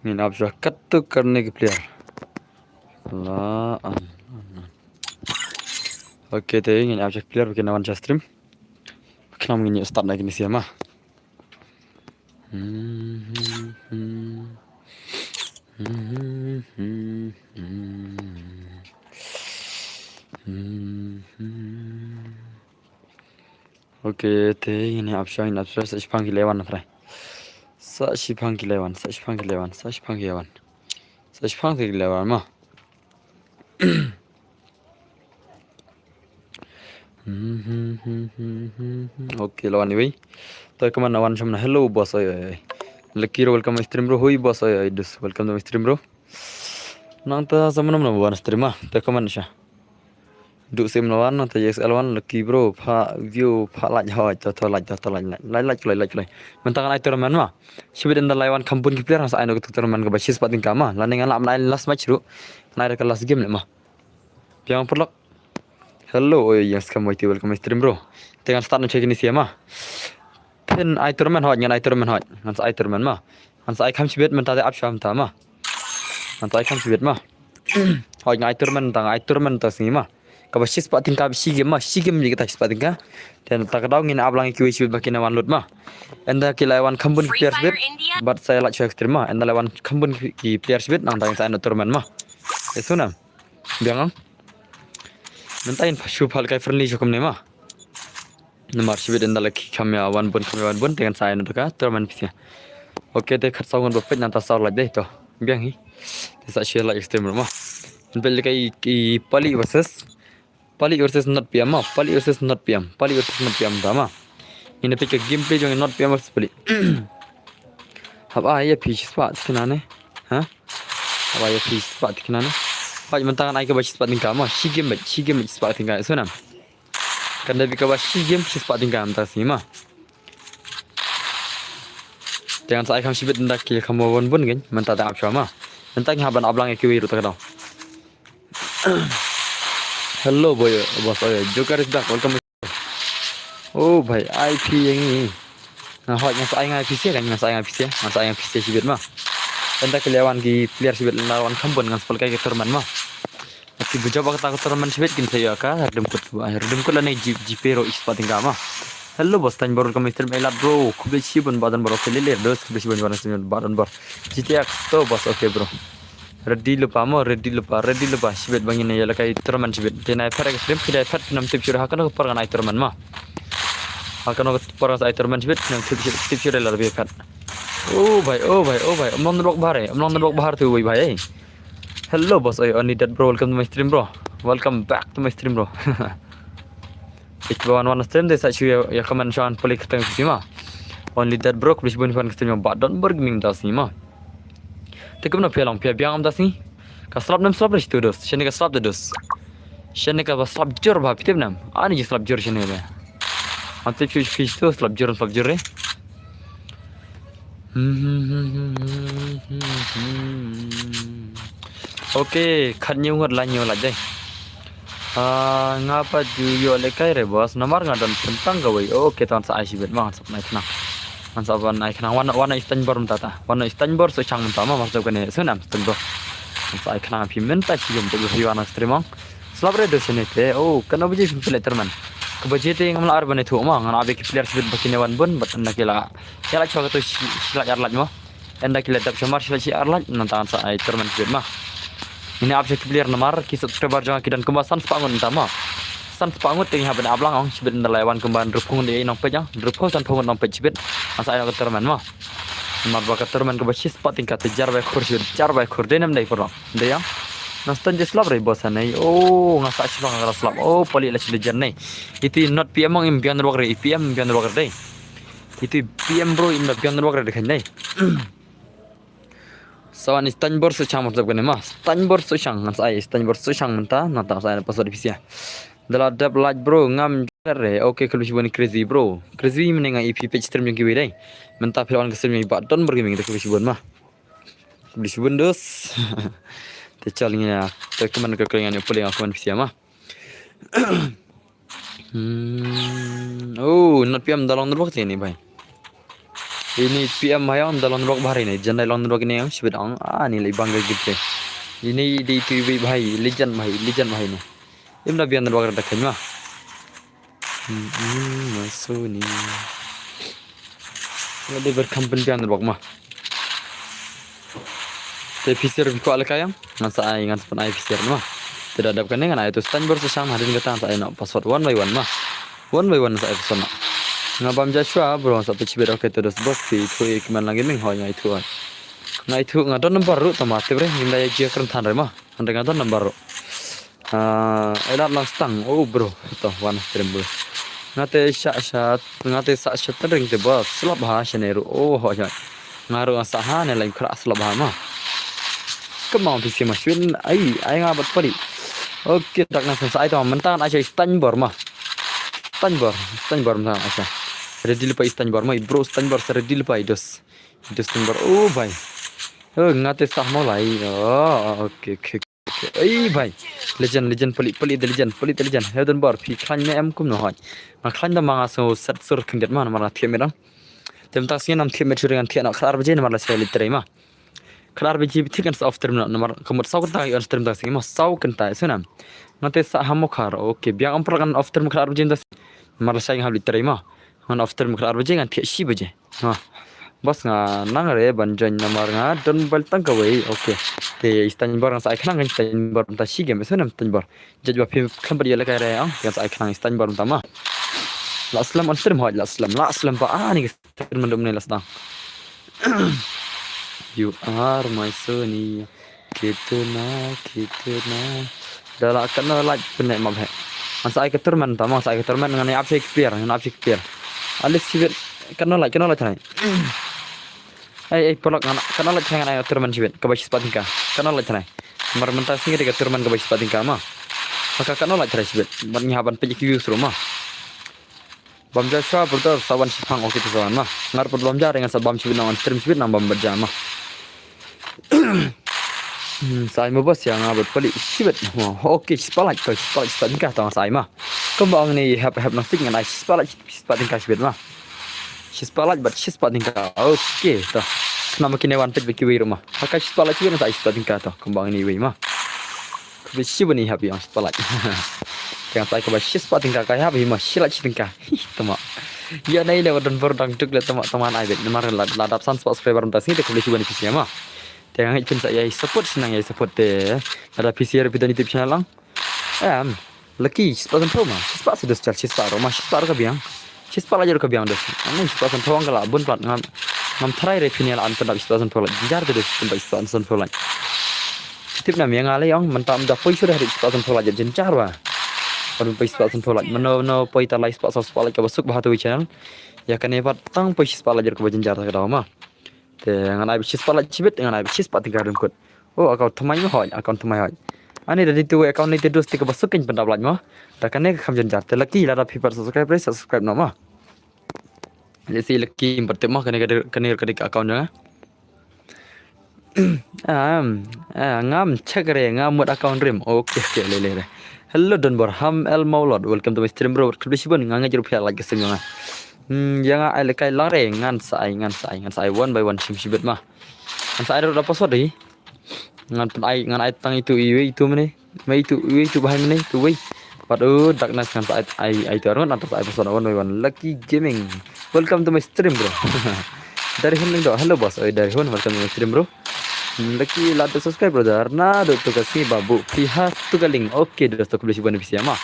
इन आप जो कट करने के प्लेयर ला oke teh ini आप जो player bikin awan stream kita mau start lagi nih siapa oke teh ini आप जो saya panggil lewan fry saya panggil lewan saya panggil lewan mah oke lawan ini तो कमान वन शमना हेलो बॉस आय लकी रो वेलकम स्ट्रीम ब्रो हुई बॉस आय दिस वेलकम टू स्ट्रीम ब्रो नंता समनम न वन स्ट्रीम तो कमान शा दु सिम lawan nanta yes lawan laki bro pha view pha laj hoy to laj mentangan ai tournament ma sibid inda lawan kampun ki player sa ai no tournament ga basis pating kama laning alam last match ru na ke last game le ma piang perlok hello oh yes kamu itu welcome stream bro dengan start no check ini siapa pen ai tournament hot ngan ai tournament hot ngan ai tournament ma ngan ai kam sibet mentade up sham ta ma ngan ai kam sibet ma hot ngan ai tournament ta singi ma kabasis pating ka si game ni kita pating ka dan tak daw ngin ablang ki sibet bakin wan lut ma enda ki lawan kambun player sibet but saya lak extreme ma enda lawan kambun ki player sibet nang tang sa tournament ma esuna biang mentain pashu phal kai friendly jokom ne ma nomor sibet enda laki kamya wan bun dengan saya no ka tournament pisia oke te khatsau ngon bapet nanta saw laj deh to biang hi sa share lak extreme ma bel kai ki pali versus not pm ma pali versus not pm dama ini pike gameplay jong not pm versus pali haba ya fish spot kinane ha haba ya fish spot kinane Pak mentangan ai ka bashi spot tingka ma si game spot tingka sunam kan da bika bashi game si spot tingka anta sima jangan sai kam sibet ndak ki kamu bun gen menta ta apsha ma mentang haban ablang ki wiru ta daw hello boy boss joker is back welcome oh bhai ip yang ni nah hot yang sai ngai pc kan yang sai ngai pc sibet ma enda kelewan ki player sibet lawan kambon ngan spel kai tournament ma ki buja ba ta tournament sibet kin saya ka redem kut lane jipero ispat tingga ma hello bos tan baru kami stream elat bro kubli sibun badan bro kelile dos kubli sibun badan bor gtx to bos okay bro ready lupa sibet bangin ya kai tournament sibet tenai fer extreme kidai fer nam tip syurah kan per kan ai tournament ma akan per ai tournament sibet nam tip syurah la lebih fer oh bhai amnon dok bahar tu bhai hello boss only that bro welcome to my stream bro welcome back to my stream bro one stream desa chu ya comment shan pelik teng sima only that bro please bun fan stream badon bergming das sima tekem na pelang pia biang am das ni ka slap nam slap restu dos shene ka slap dos shene ka slap jor ba pitib nam ani ji slap jor shene ba ante chu fish to slap jor re oke khatnyu ngot la nyu la dai ngapa juyo le kai re bos nomor ngadon tentang gawe oke tan sa sibet ma sap nai khna man sa ban nai khna wana istanbul mta wana istanbul so chang mta ma masuk kene sunam istanbul sa khna piment ta sigem to hiwana streamong slabre do sene te oh kana buji simple terman kebajete ngamla ar bane thu ma ngana abe ki player sibet bakine wan bun batan nakila yala choga to sila arlaj ma enda kila tap shamar sila si arlaj nantan sa ai terman sibet ma ini abjek player nomor ki subscriber jangan kidan kembasan sepangun utama san sepangun ting haben ablang ong sibet ndalawan kemban rupung de nong pejang rupung san pungun nong pejibet asa ayo keterman ma mar ba keterman ke basis spot tingkat jar ba khur denam dai porong de yang nastan jeslab re bosan nei oh ngasa sibang ngara slab oh poli la silejar nei itu not pm ong impian rok re pm impian rok re itu pm bro impian rok re khan nei sawan istanbul so chang matlab kene ma istanbul so chang ngan sai istanbul so chang menta nata sai pasod pisia dala dab like bro ngam re okay kalau sibon crazy bro crazy menenga ip page stream yang kiwi dai menta filon kesem mi ba don bergeming de kalau sibon ma beli sibon dos te chalnya te keman ke kelingan puling aku man pisia ma oh not pm dalong waktu ini bhai Ini PM hayang dalam rok bahari ni, jangan dalam rok ni yang sebetang ni lagi bangga gitu. Ini di TV bahai, legend bahai ni. Imda biar rok ada kan mah. Masuk ni. Ada berkampen biar rok mah. Tapi fisir ko ala kayang, ngan sa ay ngan sa panay fisir mah. Tidak ada kan ngan ay tu stand ber sesama hadin kata sa ay nak password one by one mah. One by one sa ay password nak. Ngabam Joshua bro sa picibet okay terus bos pi thui keman lagi ming hoy ngai tu. Ngai tu ngadon number ru tamate bre himda ye keren than mah. Ande ngadon number ru. Elat lang stang bro to one stream bos. Ngate sa tering te bos slap ha sheneru hoy. Ngaru asaha ne lain kra slap ha mah. Kemau pisi machine ai ngabat pari. Oke tak nasa sa ito mentan aja stand bar mah. Stand bar mah aja. Ready lupa stand bar mah bro stand bar ready lupa idos stand bar bhai ngate sah mau lai oke ai bhai legend pelit legend heaven bar phi khan me em kum no hoi ma khan da manga so sat sur khindet ma mara thiam merang tem ta sing nam thiam me churingan thian khar baje na mara sel litre ma khar baje thikan sa off term na mar kamut sau kan ta on term ta sing ma sau kan ta sunam ngate sa hamo khar oke biang am prakan off term khar baje da mara sai ngab litre ma Ngan after mukra arbaje ngan thiak si baje. Bos nga nang re banjoin namar nga don bal tang kawai. Oke. Te istan bar nga sa ikhnang ngan istan bar ta si game senam tan bar. Jaj ba phi khambar yela kai re ang yang sa ikhnang istan bar ta ma. La aslam on stream hoj la aslam ba ni stream mandum ne lasdang. You are my sunny. Kitna. Dala kana like penek mab he. Sa ik turman ta ma sa ik turman ngan ap sik clear. Alis sibet kenal tadi. Polak kenal tadi ngan turman sibet kebaik sepatingka. Kenal tadi. Mar mentah singa dekat turman kebaik sepatingka mah. Maka kenal tadi sibet. Menyihapan pejik views rumah. Bam Joshua berdoa sawan sipang oke tu sawan mah. Ngar belum jar dengan sabam sibet nawan stream sibet nambam berjamah. Saya mau bos yang abad pelik sibet. Oke sepatingka tahu saya mah. Kembang ni have nasi dengan ice sepatingka sibet mah. Sepatingka. Oke toh. Nama kini wan pet beki rumah. Pakai sepatingka nasa sepatingka toh. Kembang ni wei mah. Kebisi bani have yang sepatingka. Yang saya kebasi sepatingka kaya have mah silat sepatingka. Tama. Ya nai le wadon berdang tuk le teman aibet. Nemar ladap sans subscriber entas ni kebisi bani pisi mah. Jangan ikut saya support senang ya support deh. Ada PC repeat YouTube channel lang. Laki sepasan pro mah. Sepas sudah secara sepas kabiang. Sepas aja kabiang dah. Anu sepasan pro angkala bun plat ngam try refinal an pendap sepasan pro. Jar tu pendap sepasan pro. Tip nama yang alai yang mentam dah poi sudah sepasan pro aja jencar wah. Kalau poi sepasan pro no poi talai sepasan ke basuk bahatu channel. Ya kan hebat tang poi sepasan aja ke jencar tak tahu mah. Dengan ai sepasan cibet dengan ai sepasan tinggal rumkut. Akau thmai mah hoi, akau thmai hoi. Ani dari tu account ni terus tika basukin pendap laj mah. Takkan ni kham jenjar. Laki lara people subscribe nama. Jadi laki pertama kena account nya. Ngam check re ngam mut account rim. Oke le. Hello don Ham El Maulad. Welcome to my stream bro. Kebisiban nganga jeru pihak lagi stream nga. Yang ai lekai lare ngan sai one by one sibet mah. Ngan sai ada password deh. Ngan ai tang itu mana itu bahan mana itu wei padu darkness ngan saat ai itu aron atas ai person one by one lucky gaming welcome to my stream bro dari hen do hello boss dari hen welcome to my stream bro lucky lada subscribe brother na do tu kasih babu pihak tu galing oke dosto beli bukan bisa mah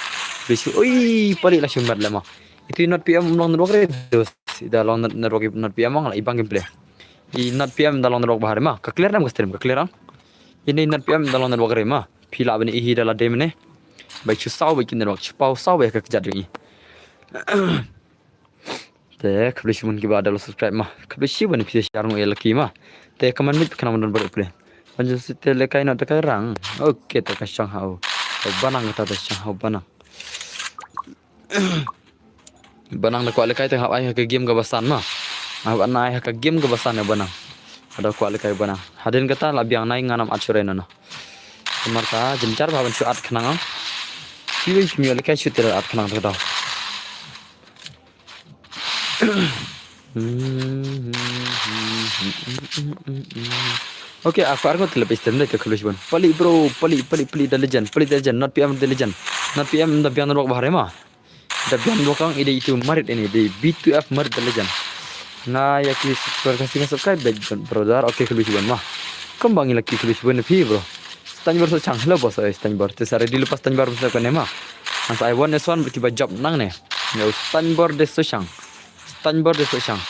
beli pari lah sumber lama itu not PM long network dos ida long network not PM mang lah ibang gameplay i not PM dalam network bahar mah ka clear nam stream ka clear ini net PM dalam network rema pila bani ihi dalam dem ne baik susau baik network pau sau baik kerja ni te kabli mun ki ba dalam subscribe mah kabli shi bani pisi share mu elaki mah te kaman mit kana mun ber play panju site le kai na ta kai rang oke ta ka shang hau banang ta shang hau banang na ko le kai ta hau ai ka game ga basan mah hau anai ka game ga basan ya banang ada kuali kayu bana. Hadin kata labiang naik nganam acure nana. Kemarta jencar bahan suat kenang. Kiwi cumi kayu sutir at kenang tu dah. Oke, aku terlebih stream deh ke keluar bun. Pali bro, pali the legend, not PM the legend, not PM the piano rock bahare mah. The piano rock ang ide itu marit ini, di B2F marit the legend. Nah, ya kasih subscribe back brother. Oke keluar bun mah. Kembangin lagi keluar bun pi bro. Stanbar so chang lo bos stanbar. Tesare dilepas stanbar bisa kan mah. Mas I want this one berkibar job nang ne. Ya stanbar de so chang. Stanbar de so chang.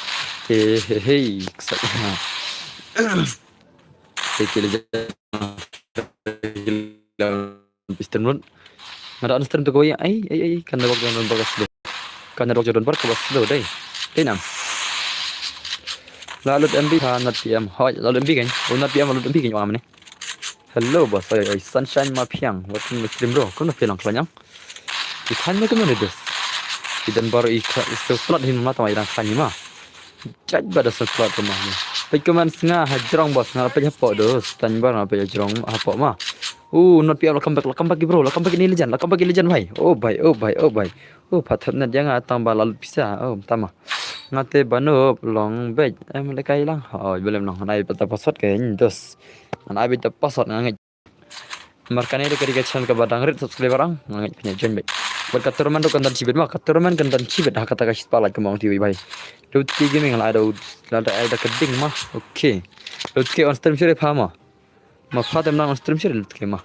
Hey. Kecil aja Piston ada stream tu kau ya ai kan ada waktu nonton bagas deh kan ada waktu nonton bagas deh tenang lalu MB not PM hoi lalu MB kan not PM lalu MB kan orang mana hello bos saya sunshine ma piang waktu stream bro kau nak piang kelanyang ikan ni kemana des dan baru ikan setelah ini mata macam ikan ni mah caj pada setelah rumahnya Pagkaman nga hajrong bos nga apa dos tanbar apa hajrong apa mah not piam welcome back bro welcome back ini legend bhai oh bhai pathat na dia nga tambah lalu bisa tama ngate bano long bej lekai lang belum long nai pata password kayak dos nai beta password ngai markane de kari channel ka badang rit subscribe orang ngai punya join baik berkat teman do kan cibet mah teman kan cibet hak kata kasih pala ke mau TV bhai Lutki gaming lah ada keding mah oke Lutki on stream sih paham mah fatem nang on stream sih Lutki mah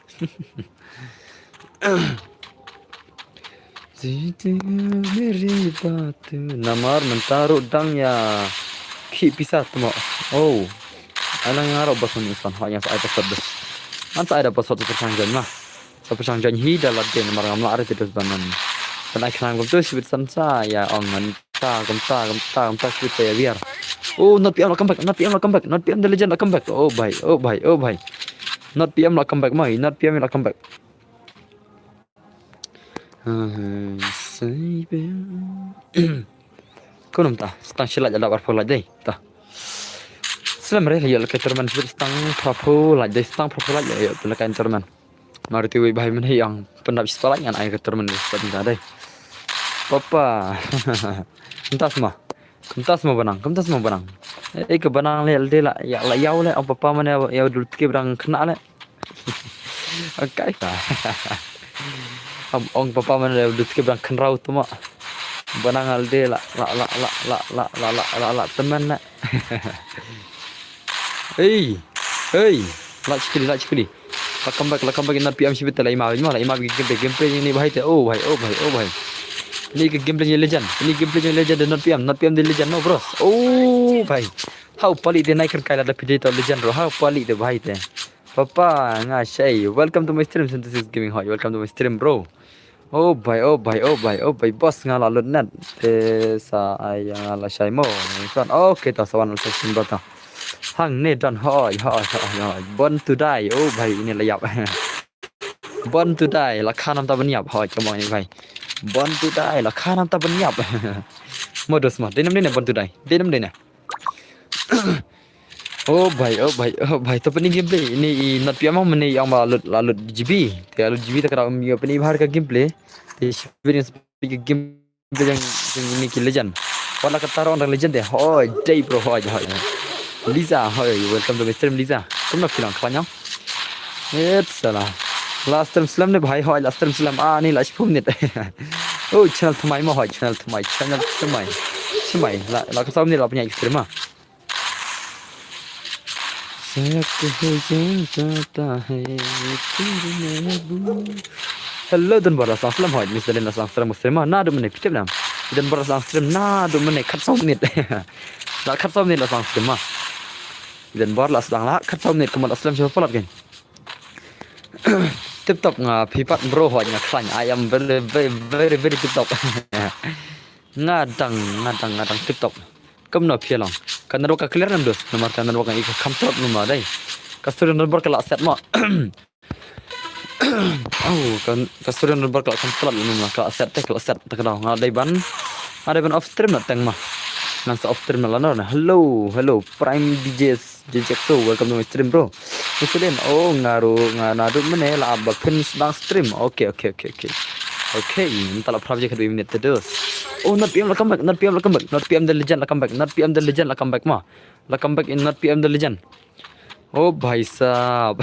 namar mentaruh dang ya ki pisah tu mah alang ngaro bos ni san hanya saya pasal bos anta ada pasal persangjan mah persangjan hi dalam dia namar ngamla ada terus banan dan ikan gom tu sibit sansa ya ongan Genta sweet saya biar. Not PM come back, not PM the legend come back. Oh bhai. Not PM come back, mai, not PM come back. Kau nampak, stang silat jalan berapa lagi dah. Selam mereka ya lekat terman stang berapa lagi, stang berapa lagi ya lekat terman. Mari tiwi bhai mana yang pendap sepalang yang ayah terman seperti tadi. Papa, kentas mah benang. Ke benang le lah, ya yau le, papa mana ya dulu ke berang kena le. Oke, ong papa mana ya dulu ke berang kena tu mah. Benang alde la teman le. Hey, la cikuli. Lakam back nak PM sibit lah imam gameplay ini bahaya. Oh bhai. Ini gameplay legend not PM the legend no bros bhai how pali de naikkan kaila da video legend bro how pali de bhai te papa nga shay welcome to my stream synthesis gaming hoi welcome to my stream bro bhai boss nga lalu net te sa ayang ala shay mo son okay ta sawan sa stream bro hang ne dan hoi born to die bhai ini layap born to die la khanam ta baniap hoi kemang ni bhai Born to die lah kan anta banyap. Modus mah. Denam born to die. Denam. Oh bhai. To pening gameplay. Ini not piam mana yang lalut GB. Lalut GB tak kira pening bahar ka gameplay. Experience gameplay yang ini ki legend. Wala kata orang legend deh. Day bro Liza. Welcome to my stream Liza. Kamu nak bilang kepanjang? Salah. Last time slam ne bhai last time slam ni last 10 minit channel thamai ma channel thamai la ka samne la punya extreme ma saya cinta hai hello dan bara slam Mr. Lena slam muslim na do mene pitep nam dan bara slam na do mene khat sam minit la khat sam minit la slam ma dan bara la slam la khat sam minit kamal slam siapa palat kan tip top nga pipat bro ho nga klan I am very tip top ngadang tip top kam no phialong kan ro ka clear nam dos nomor kan ro ka ik kham top number dai kasur number kala set mo kan kasur number kala kham top number kala set tak nga dai ban off stream na tang ma nang off stream la no hello prime DJs so welcome to my stream bro Muslim ngaru mana la abak pin sedang stream oke entahlah project 2 minit terus Oh, not PM, come back. Not PM, come back. Not PM the legend, come back. Not PM the legend, come back ma. Come back in not PM the legend. Oh भाई साहब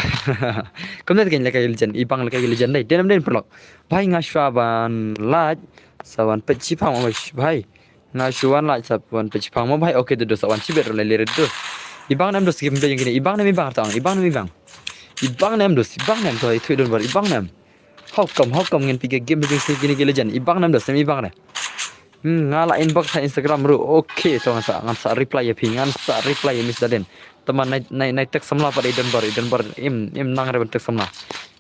कम नहीं कहीं लगा legend ibang lagi legend deh denam den perlok भाई ngaswaban laj sawan pecipang mas भाई ngasuan laj sawan pecipang mo भाई oke dos sawan cibet le le dos ibang nam dos game yang gini ibang nam ibang tang ibang nam nam dos ibang nam toy tu don bar ibang nam how come ngin piga game yang gini legend ibang nam dos nam ibang nam ngala inbox sa Instagram ru oke to ngan sa reply ya pingan sa reply mis daden teman naik tek samla pada Iden bar im nang re tek samla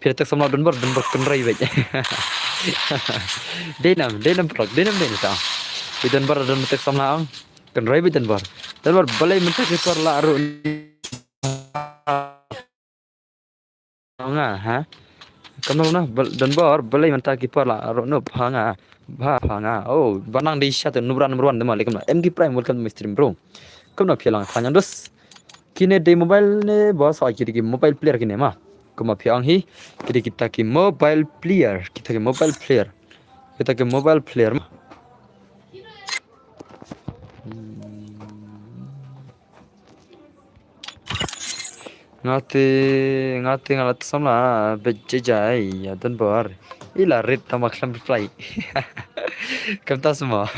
pir tek samla den bar kenrai wej denam prok denam ta Iden bar den tek samla ang kenrai wej den bar balai mentek ekor la ru nga ha kamu na den bar balai mentek ekor la ru no phanga oh banang di shat number 1 dema lekam MG Prime welcome to stream bro kamu na philang thanya dos kini di mobile ne bos ai kiri mobile player kini mah kuma phiang hi kiri kita ki mobile player kita ki mobile player mah ngati ngalat samla bejjai ya dan bar ila red tamak lam reply kamta semua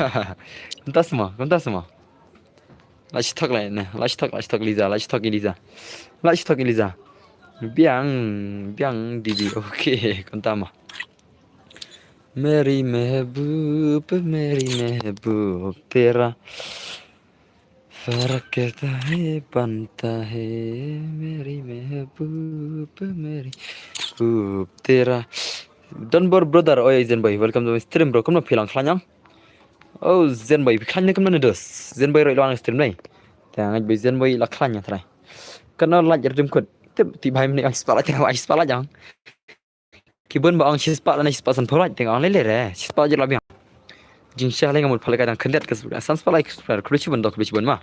Let's talk Liza. Biang Didi. Okay, contama. Meri mehboob, tera. Fark kehta hai, banta hai. Meri mehboob, tera. Dunbar brother, oh Zen boy, welcome to my stream bro. Come na philang khanyang. Oh Zen boy, khanya kam na dos. Zen boy roi long stream nai. Tang boy Zen boy la khanya thrai. Kana la jar dim kut. Ti bhai mni spala teng ai spala jang. Kibun ba ang spala na spala san phorai teng ang le re. Spala jar la biang. Jing sha le ngamul phalai ka dang khandet ka san spala ka kulichi bun ma.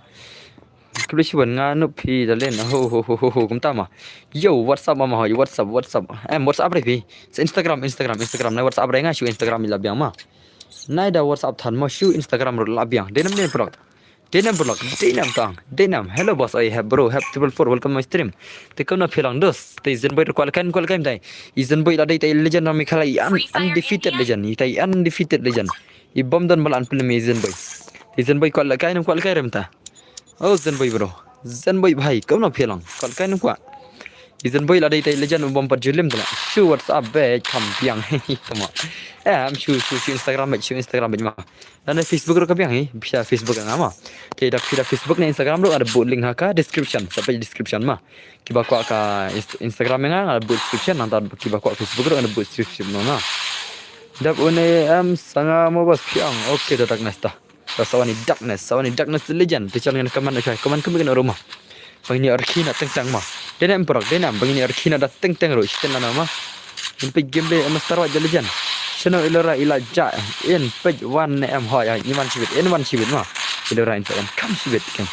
Kulichi bun nga nu phi da len ho kum ta ma. Yo WhatsApp ma ho WhatsApp. WhatsApp re phi. Instagram na WhatsApp re nga shu Instagram la biang ma. Nai da WhatsApp than mo shu Instagram ro la biang. Denam tang. Hello boss, I have bro. Have triple four. Welcome my stream. Te kam na philang dos. Te Zen boy qualikan dai. Zen boy la dai tai legend na mi khala undefeated legend. I bom dan malan film Zen boy. Te Zen boy qualikan rem ta. Oh Zen boy bro. Zen boy bhai kam na philang. Qualikan kwa. Zen boy la dai tai legend bom par julim tala. Shu WhatsApp be kam piang tama. Am shu Instagram ma. Dan Facebook ro ka piang bisa Facebook ang ama. Te dak Facebook na Instagram ro ada buat link haka description sampai description ma. Kiba kwa ka Instagram nga ada buat description nanti kiba kwa Facebook ro ada buat description na. Dap une am sanga mo bas piang. Okay dak nesta. Sawani darkness legend. Te channel kaman kami rumah. Bangini arkina teng ma. Denam bangini arkina da teng ro isten na ma. Impe game le Star Wars legend. Channel ilora ilaja in page 1 em hỏi ai nhưng one chibit ma. Ilora in seven kam chibit kan.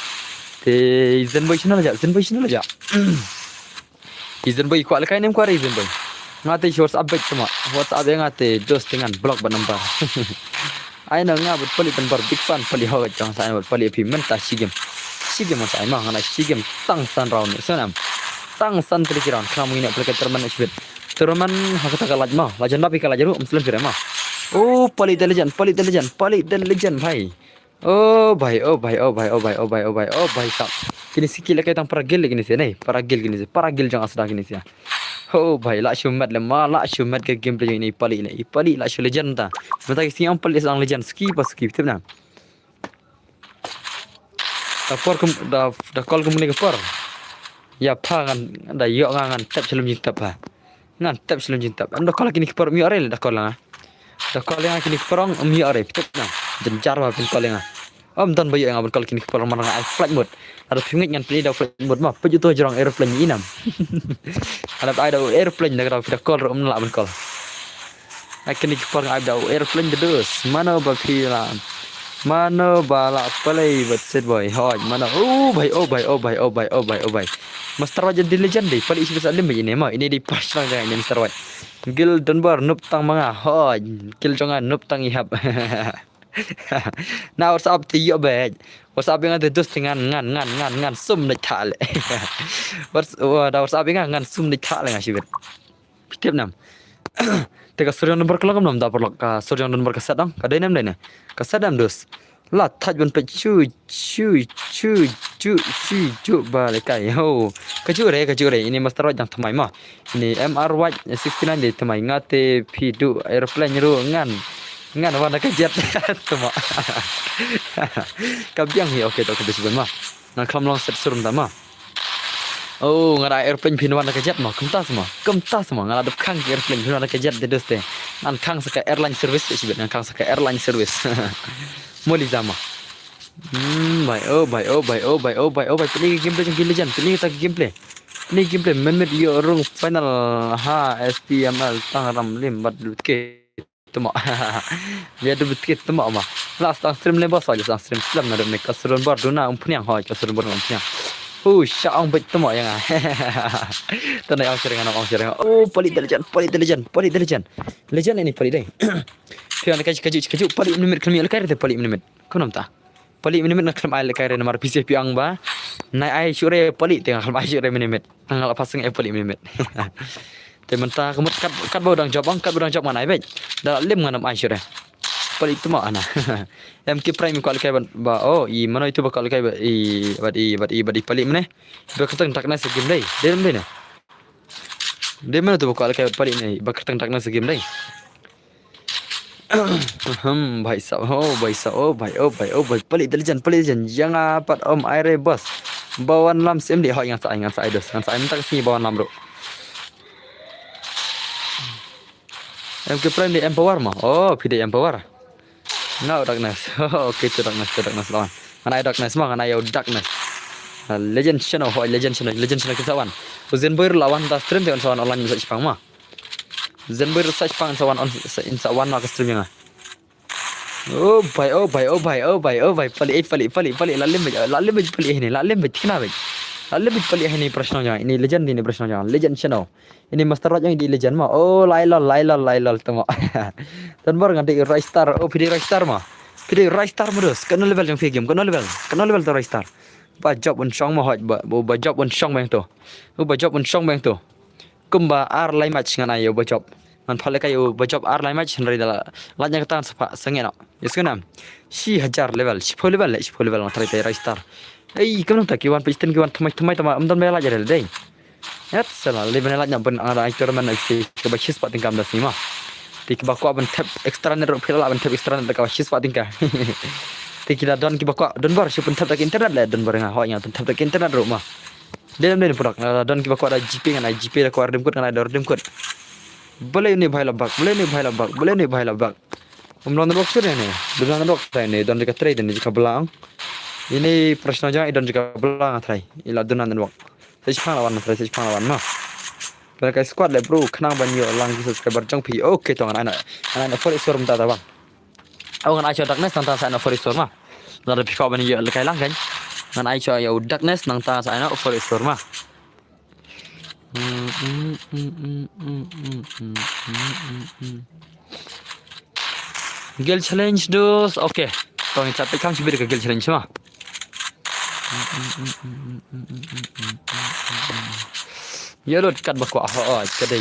Te Zen boy channel aja. Zen boy kwa kai nem kwa Zen boy. Ngate shorts update sama. WhatsApp yang ngate dos dengan blog ba number. Ai na nga but pali bar big fan pali ho chang sa but pali phi men ta sigem ma sai ma ngana sigem tang san round sanam. Tang san tri kiran kram ngine aplikasi terman chibit. Teruman hakata kalaj ma lajan bapi kalaj ru muslim jure ma oh pali legend bhai oh bhai sab kini skill kai tang paragil gini se nei paragil jang asda gini se oh bhai la shumat ke game play ini pali la shu legend ta mata kisi am pali sang legend skip tibna da call kum ni ke par ya phangan da yo ngan tap selum jing tap ha ngantap selum jintap anda kala kini kipar mi arel da kala kini kiparong mi are pitep na jenjar wa pin kala dan bayu yang abal kala kini kipar marang ai flight mode ada pingit ngan pilih da flight mode ma peju to jorang airplane inam ada ai da airplane da kala la abal kala kini kipar ai da airplane dus mana ba pila mana bala play but set boy hoj mana oh bhai Master Wajah di legend deh, paling isi besar lemah ini mah ini di pas lang jangan Master Wajah. Gil Dunbar nup tang mga hoj, gil jangan nup tang ihap. Nah WhatsApp tiyo bej. WhatsApp yang ada dus dengan ngan sum de thale. WhatsApp yang ngan sum de thale ngasibet. Pitip nam. Teka suryan nomor kelakam nam da perlok ka suryan nomor kasadam kadai nam dai ne. Kasadam dus. La taj ban pe chu bale kai ho. Kacure ini master yang thamai ma. Ini MRY 69 de thamai ngate pidu airplane ru ngan warna kejet tama. Kabyang hi okay to kedisiban ma. Nang klam long set surum tama. Oh, ngara airplane pin warna kejet ma, kemtas ma, ngara dep kang airplane pin warna kejet de doste. Nan kang saka airline service sibet, nan kang saka airline service. Moli zama. Bye. Pilih gameplay jang gila jan, pilih kita gameplay. Pilih gameplay menit yo rung final ha STML tangram lim bad ke tama. Dia debut ke tama ma. Last stream le bos aja stream slam na me kasrun bar duna umpunyang ha kasrun bar umpunyang. Syaong bet tama yang ah. Tanai ang sering anak ang sering. Oh, palit legend. Legend ini palit deh. Pian kaju palit minit kelmi lekar te palit minit. Kau namta. Palit minit nak kelmi lekar nomor PC piang ba. Nai ai sure palit tengah kelmi sure minit. Tanggal pasang palit minit. Te mentah kemut kat bodang job mana ai bet. Dah lem nganam ai sure. Palit tu mana? MK Prime ko alkai ba oh I mana itu bakal alkai ba i palit mana? Bakatang takna se game dai. Dem dai na. Dem mana tu bakal alkai palit ni bakatang takna se game dai. Bhai palit legend jangan apat om aire bos. Bawan lam sem dia yang sa idos. Yang sa minta kesini bawan lam bro. MK Prime di Empower mah. Oh, PD Empower. No darkness. Okay, tu darkness lawan. Mana darkness mah, mana darkness. Legend channel kesawan. Zenboy lawan ta stream dengan sawan online bisa Jepang mah. Zenboy search pang sawan on sawan nak stream yang. Oh bhai. Pali lalim ini. Lalim kena bej. Lalim pali ini prasna ini legend ini prasna legend channel. Ini master yang di legend mah. Oh lailal tama. Dan baru nganti Rise Star. Oh PD Rise Star mah. PD Rise Star terus. Kena level yang game. Kena level tu Rise Star. Ba job un song mah ba job un song bang tu. Ba job un song bang tu. Kumba ar lai match ngan ayo ba job. Man phale kayo ba job ar lai match henry dala. Lanya kata sengena. Iskenam. 1000 level. 10 level matrai Rise Star. Ei kenapa tak kiwan piston kiwan thamai tama amdan mela jare dei. Yat salah level lanya ben ara actor man isi ke ba chis pating kam dasima. Tik ba ko ban tap extra net phela ban tap extra net ka chis pating ka. Tik kita don ki ba ko don bar si pun tap tak internet le don bar nga ho nya tap tak internet ro ma. Dalam produk don ki ba ko ada GP ngana GP da ko ardem kut ngana ardem kut. Boleh ni bhai labak. Umlan box ni. Dulan box ni don dekat trade ni jika belang. Ini prasna jang idon juga belang atrai. Ila dunan dan wak. Saya lawan mah. Mereka squad le bro, kenang banyo lang subscriber jang pi. Okay to anak for isor mta ta bang. Aw ngan aicho darkness nang ta sa na for isor mah. Nada pi ka banyo le kai lang kan. Ngan aicho ya darkness nang ta sa na for isor mah. Gel challenge dos. Okay. Tong capek kang sibir ke gel challenge mah. Ya lot kat bakwa kedai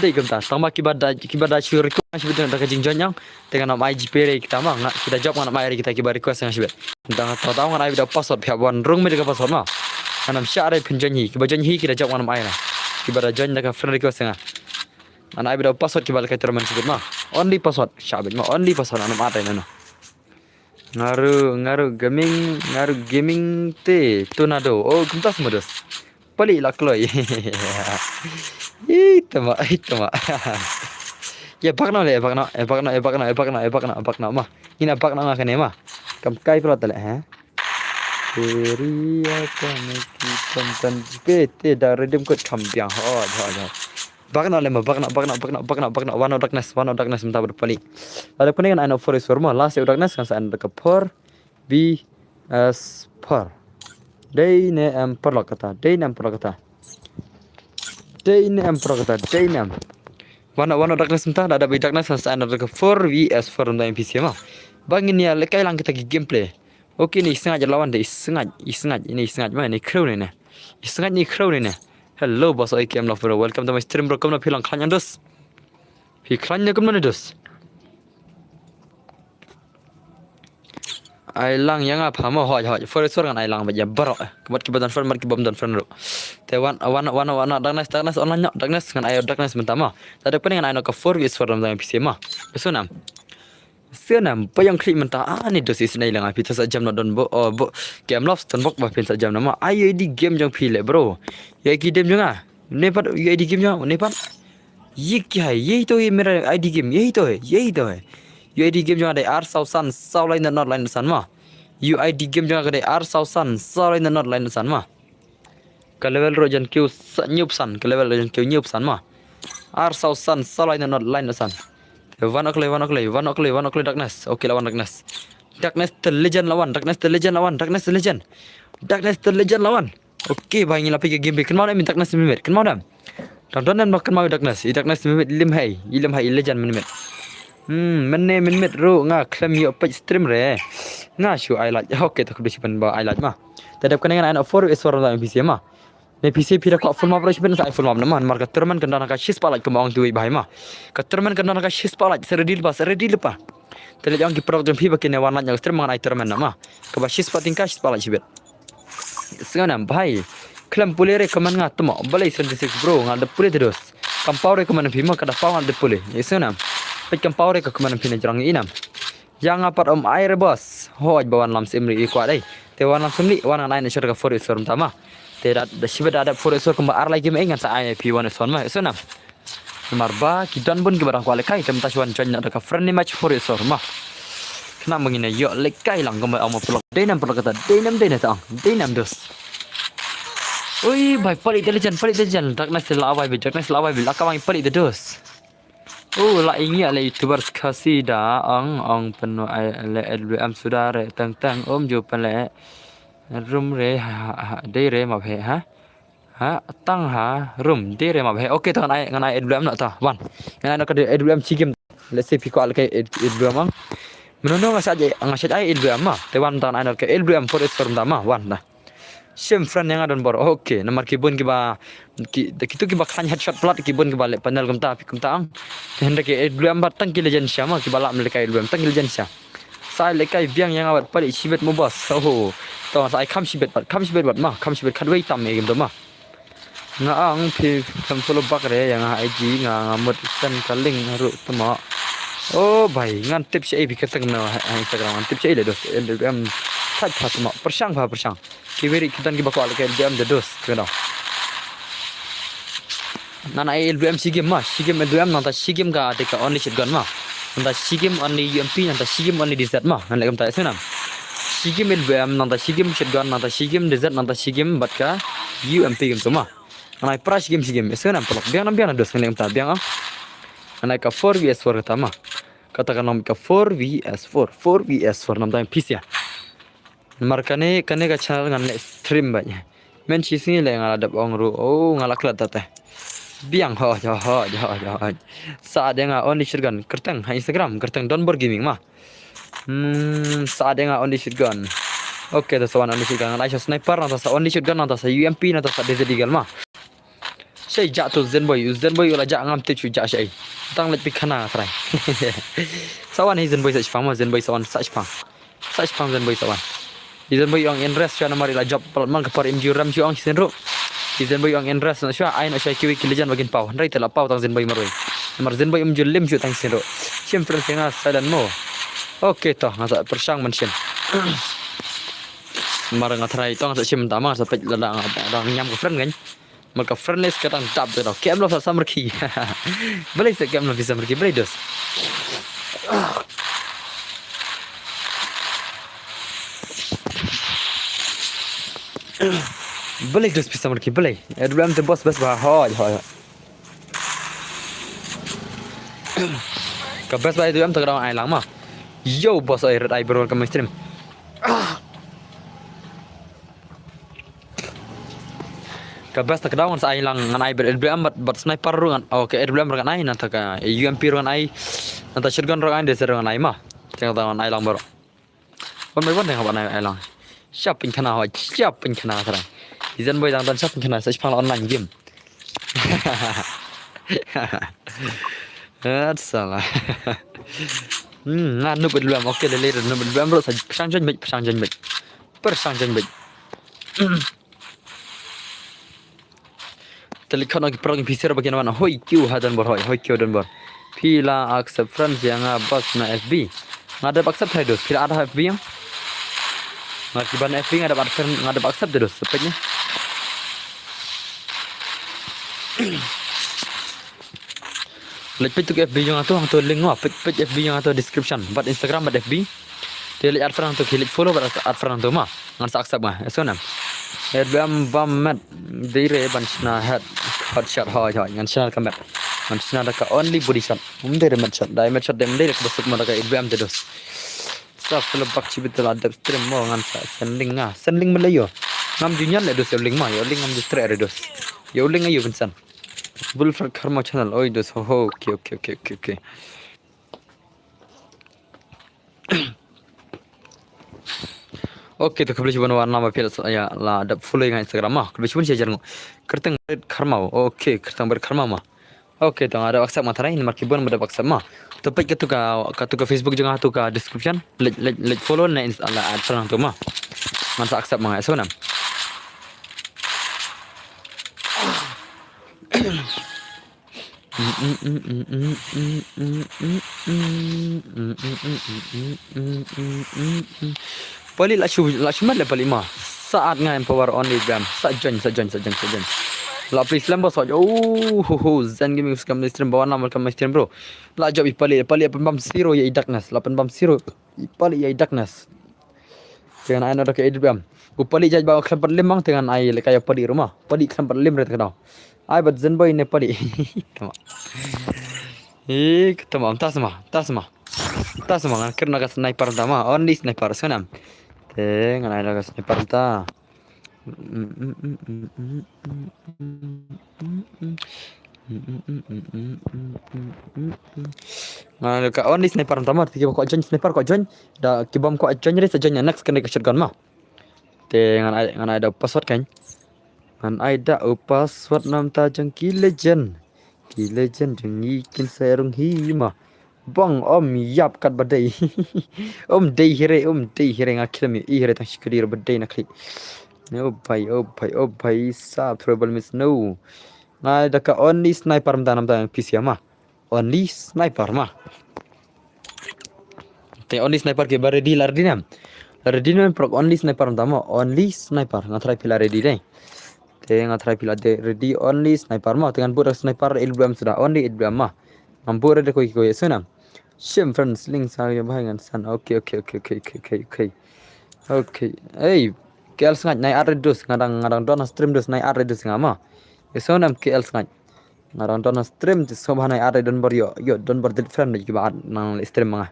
gemta tama kibada syur ko sibet dak jingjon yang dengan nama IGP re kita mah kita jawab nama IGP kita kibar request yang sibet tang tahu ngan ai da password phawan rung me da password mah anam syare pinjoni kibajanhi kita jawab nama ai na kibada join dak friend request nga an ai da password kibal ka terman sibet mah only password syabet mah only password anam atai na ngaru gaming te tornado oh kumtas modus pali lakloi itama ya bakna mah ina bakna ngakane mah kam kai pula tale teri akan kontan jpt da redeem code kambyang bakna one of darkness minta berpali ada kuningan ana for is forma last darkness kan sa anda ke por b s por day ne am perlakata Wana darkness mentah ada by darkness sa ana ke 4 vs 4 untuk NPC mah. Bangin ya lekai lang kita gameplay. Oke ni sengaja lawan deh, sengaja ini sengaja mana ni crow ni. Sengaja ni crow ni. Hello boss oi kem bro. Welcome to my stream bro. Kamu nak pilang klan dos. Pi klan kamu mana dos. Ai lang yang apa mau hoj for kan ai lang baja barok. Kebat kebadan fan mar kibam dan fan ro. Te wana darkness online darkness kan ai darkness mentah mah. Tadi pening kan ai nak 4 vs 4 dalam PC mah. Besunam. Senam payang klik mentah ni dos is nai lang api tu sajam nak don bo game lost ton bok ba pin sajam nama. Ai di game jang pile bro. Ya ki game jang ah. Nepat ya di game jang nepat. Ye क्या है यही तो ये मेरा ID game यही तो है UID game jangan ada R sausan sau lain dan not lain san mah UID game jangan ada R sausan sau lain dan not lain san mah ke level rojan Q nyup san ke level rojan Q nyup san mah R sausan sau lain dan not lain san one okle darkness oke lawan darkness the legend lawan darkness the legend lawan oke bang ini lapik game kenal dah minta darkness minit kenal dah dan makan mau darkness minit lim hai legend minit minit ro nga klem yo pa stream re nga shu I like okay tak disipan ba I like mah tadap kan dengan 4 dalam PC mah ne PC pira ko full map resipan sa full map naman marka terman kan dana ka shis pa like kemang tuwi bahai mah ka terman kan dana ka shis pa like seredil pa tele jang ki pro jam pi bakin wan yang stream man ai terman nama ka ba shis pa tingka shis pa like sibet sekarang bahai klem pule re kaman nga temo balai 76 bro nga de pule terus kampau re kaman pi mah kada pau nga de pule yesunam Pekam power ke kemana pina jerang inam. Yang apat air bos. Hoj bawan lam semri ikwa dai. Te wan lam semri wan anai nasur ke forest sorum tama. Te da shibat ada forest sor kemba ar lagi mengan sa ai pi wan son ma sunam. Marba kidan bun ke barang kwale kai tem taswan jan ada ka friendly match forest sor ma. Kena mengina yo lekai lang kemba au pelok. Denam pelok kata denam dos. Oi bai pali intelligent darkness lawai bil akawang pali the dos. Oh, la ingat le YouTubers kasih dah ang penuh le LBM sudah re tang jupan le room re day re map he ha tang room day re map he okay tangan ai ngan ai LBM nak ta wan ngan nak ada LBM cigim let's say piko al ke LBM ang menono ngasaj ai LBM mah te wan tangan ai nak ke LBM for storm ta mah wan dah Sim friend yang ada bor. Okay, nomor kibun kiba kitu kiba kan headshot plat kibun kiba le panel kumta api kumta ang. Hendak ke dulu ambat tang legend siapa kiba la melekai dulu tang legend sia. Saya lekai biang yang awat pali sibet mo bos. Oh, to saya kam sibet bat mah kam sibet kadwai tam e game mah. Nga ang pi kam solo bakre yang IG nga ngamut sen kaling haru tama. Oh, bhai ngan tips e bi ketang na Instagram tips e le dos LBM tak tama persang Kiberi kita ni bakal ke LBM the dos tu dah. Nana LBM sigim LBM nanta sigim ka ada ka only shotgun mah. Nanta sigim only UMP nanta sigim only desert mah. Nanta kam tak senam. Sigim LBM nanta sigim shotgun nanta sigim desert nanta sigim bat ka UMP kam tu mah. Nana price sigim senam pelok biang dos nanta kam tak biang ah. Nana ka 4 vs 4 kata mah. Katakan nama ka 4 vs 4 nanta PC ya. Markane kane ka channel ngan stream banyak. Men sini le ngalada bong ru. Oh ngalak lat tata. Biang ho. Saat yang only shotgun kertang Instagram kertang Donbor Gaming mah. Saat yang only shotgun. Oke, tas one only shotgun. Ngai sniper nanta sa only shotgun nanta sa UMP nanta sa Desert Eagle mah. Saya jatuh Zenboy ulah jak ngam tu jak saya. Tang let pikana try. Sawan hi Zenboy sach pang Zenboy sawan sach pang Zenboy sawan. Zenboy yang interest siya namari la job palman kapar MG ram siya ang senro. Zenboy yang interest na siya ay na siya kiwi kilijan bagin pau. Ray tela pau tang Zenboy maroy. Namar Zenboy MG lim siya tang senro. Siyempre siya nga salan mo. Okay to ngasa persang mention. Marang ngatray to ngasa siya tama sa pet lada nyam ko friend kan. Maka friendless katang tap tu dah. Kem lo sa summer key. Boleh se kem lo bisa summer key boleh dos. Boleh dos bisa summer key boleh. Dulu tu bos bah hoi. Ka best bah itu tak ada ai lang mah. Yo bos ai red ai berol ke stream. Kabas tak dawan sa ay lang ngan ay BM but sniper ru ngan okay BM ru ngan ay nanta ka UMP ru ngan ay nanta shotgun ru ngan de ser ngan ay ma tengah dawan ay lang baro kon mai wan tengah ban ay lang siap pinkana ho siap pinkana tara izan boy dang dan siap pinkana sa pang online game salah ngan nu BM okay le le nu BM ru sa sang jan bit persang jan bit Telikon lagi perang pisir bagian mana? Hoi Q hadan bor hoi Q dan bor. Pila accept friends yang bos na FB. Ngada accept hai dos. Pila ada FB yang. Ngerti ban FB ngada friend ngada accept dos sepatnya. Lek pitu FB yang atau link ngah pit FB yang atau description. Bat Instagram bat FB. Dia lihat friend tu klik follow bat friend tu mah. Ngan accept mah. Esonam. Bam mat dire banchna head shot hoy ngan channel kamet ngan channel ka only body shot dire mat shot dai mat shot dem dire ka basuk mara ka ibam te dos sa film pak chibitul adab stream mo ngan sa sending melayo ngam junyan le dos link ma yo link ngam distre are dos yo link ayo bensan bulfar karma channel oi dos ho okay Oke, to kabel cuban warna ma pil ya la ada follow ngai Instagram mah. Kabel cuban sia jarang. Kertang karma. Oke, kertang karma mah. Oke, to ada WhatsApp mah tarai nomor kibon ada WhatsApp mah. To page ka Facebook jangan tu ka description. Let follow na Instagram ad sarang tu mah. Man sa WhatsApp mah so nam. Pali lashmat le pali mah saat ngai power only gram sajan la please lamba soj zan gaming scam stream bawa nama kam stream bro la job pali pembam zero ya darkness la pembam zero pali ya darkness dengan ai nak ke idbam pali jaj bawa khamper limang dengan ai le kaya pali rumah pali khamper lim ret kana ai bat zan boy ne pali tamam tamam tasma karena ka sniper tama only sniper sonam ngan ai laga sniper ta ngan ka only sniper tama tiki ko join sniper ko join da kibam ko join re saja next kena ke shotgun mah ngan ai da password kan ngan ai da password nam ta jang ki legend jeng ikin serung hi mah bang yap kat badai dei hire ngakil mi hire tang shikdir badai nakli oh bhai sab trouble miss no ngai da ka only sniper mdanam da PC mah only sniper mah te only sniper ke bare di lardinam pro only sniper mdama only sniper ngatrai pila ready dai te ngatrai pila de ready only sniper mah dengan budak sniper ilbam sudah only ilbam mah Ampura de koi sunam. Shim friends link saya bahangan san. Okay. Hey, KL sengat naik aredus ngadang dona stream dus naik aredus ngama. Sunam KL sengat. Ngadang dona stream tu sobah naik ared don bor yo don bor del friend ki ba nang stream manga.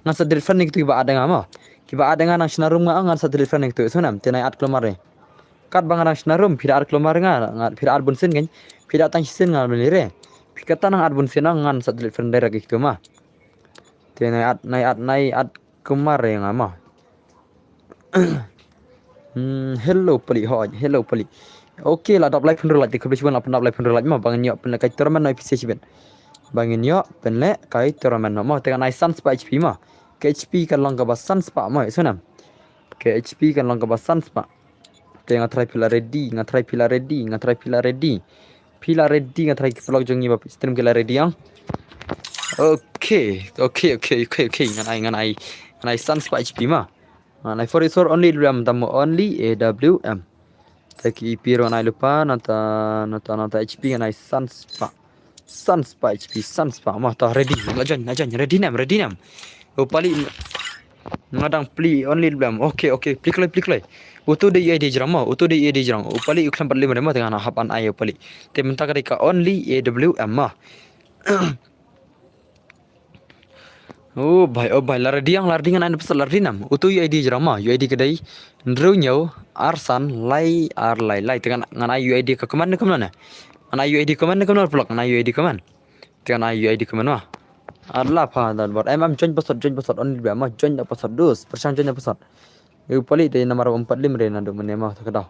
Ngan sa del friend ki ba ada ngama. Ki ba ada nang snarum ngan sa del friend ki sunam te naik at kelomare. Kat bangarang snarum pira at kelomare ngan pira at bunsin kan. Pira tang sin ngan melire. Kata nang adbun senang ngan sat telefon daerah gitu mah. Te naik at kemarin mah. Hello pali hello pali. Okey lah dap live pendul lagi kebetulan apa dap live pendul lagi mah bangin yo pen kai turnamen no PC ben. Bangin yo pen le kai turnamen no mah dengan Sun Spa HP mah. Ke HP kan lang ka Sun Spa mah sunam. Ke HP kan lang ka Sun Spa. Te ngatrai pila ready. Pila ready ngatrai vlog jongi bap stream kila ready yang. Okay. Nganai Sun Spa HP mah. Nganai for resort only RAM tamu only AWM. Taki piro nai lupa nata HP nganai Sun Spa HP Sun Spa mah tah ready. Lajan ready nam. Pali ngadang play only RAM. Okay. Plik lay. Utu de ide jram upali uklam perli merema dengan hapan ayo pali te menta ka only AWM mah Oh bhai lardi ngan pasal lardi nam. Utu UID jerama UID kedai. Ndru nyau arsan lai dengan ngan UID ke keman kemana? Ngan UID keman kemana pelak ngan UID keman. Dengan UID keman mah. Allah pa dan buat join pasal on dia mah join pasal dus persan join pasal. Eu pali de nomor 45 re nado menema tak dah.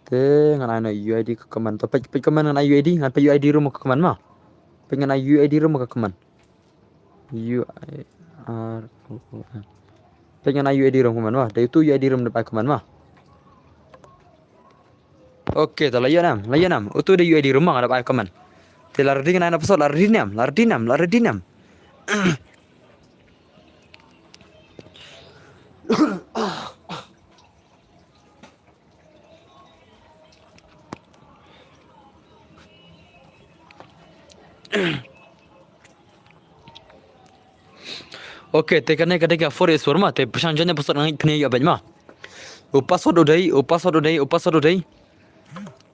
Te ngan ana UID ke keman to pe keman ngan UID ngan pe UID rumah ke keman mah. Pengen UID rumah ke keman. UIR pengen UID rumah ke keman mah. Dari itu UID rumah ke keman mah. Oke, tak layan nam. Itu dia UID rumah ada apa keman. Te lardi ngan ana pasal lardi nam. Oke, te kena ketika forest warma te persan janya pasal ngan kena ya banyak. Password udai.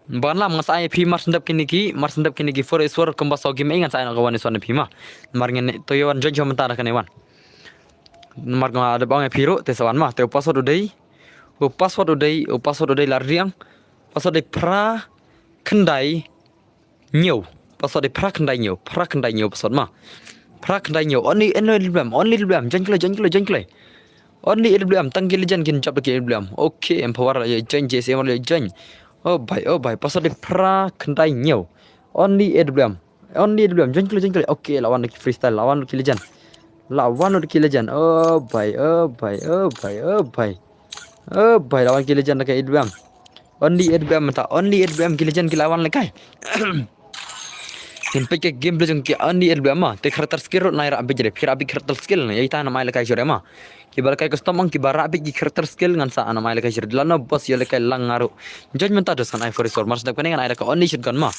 Banla mengasai pi mar sendap kini ki forest war kembas ogi mengan saya nak kawan iswan pi mah. Mar ngen toyawan janja mentara kan ewan. Mar ngah ada bang piro te sawan mah te password udai lardiang. Password udai pra kendai nyau. Password udai pra kendai nyau password mah. Pra kendai nyau only ilbam jan kle. Only ilbam tanggil jan kin cap ke ilbam. Okay, empower jan JC mal jan. Oh bhai password udai pra kendai nyau. Only ilbam jan kle. Okay, lawan lagi freestyle lawan lagi jan. Oh bhai lawan kilejan nak ilbam. Only ilbam kilejan kilawan lekai. Sampai ke game belajar ke only ilbam mah. Te karakter skill naik rapi jadi. Abi karakter skill ni. Ia tanah mai lekai jure mah. Kibar kai custom ang kibar abi karakter skill ngan sa ana mai lekai jure. Lana bos ya lekai lang ngaru. Judgment ada san i4 resort. Mars dak kan ai ka only shotgun mah.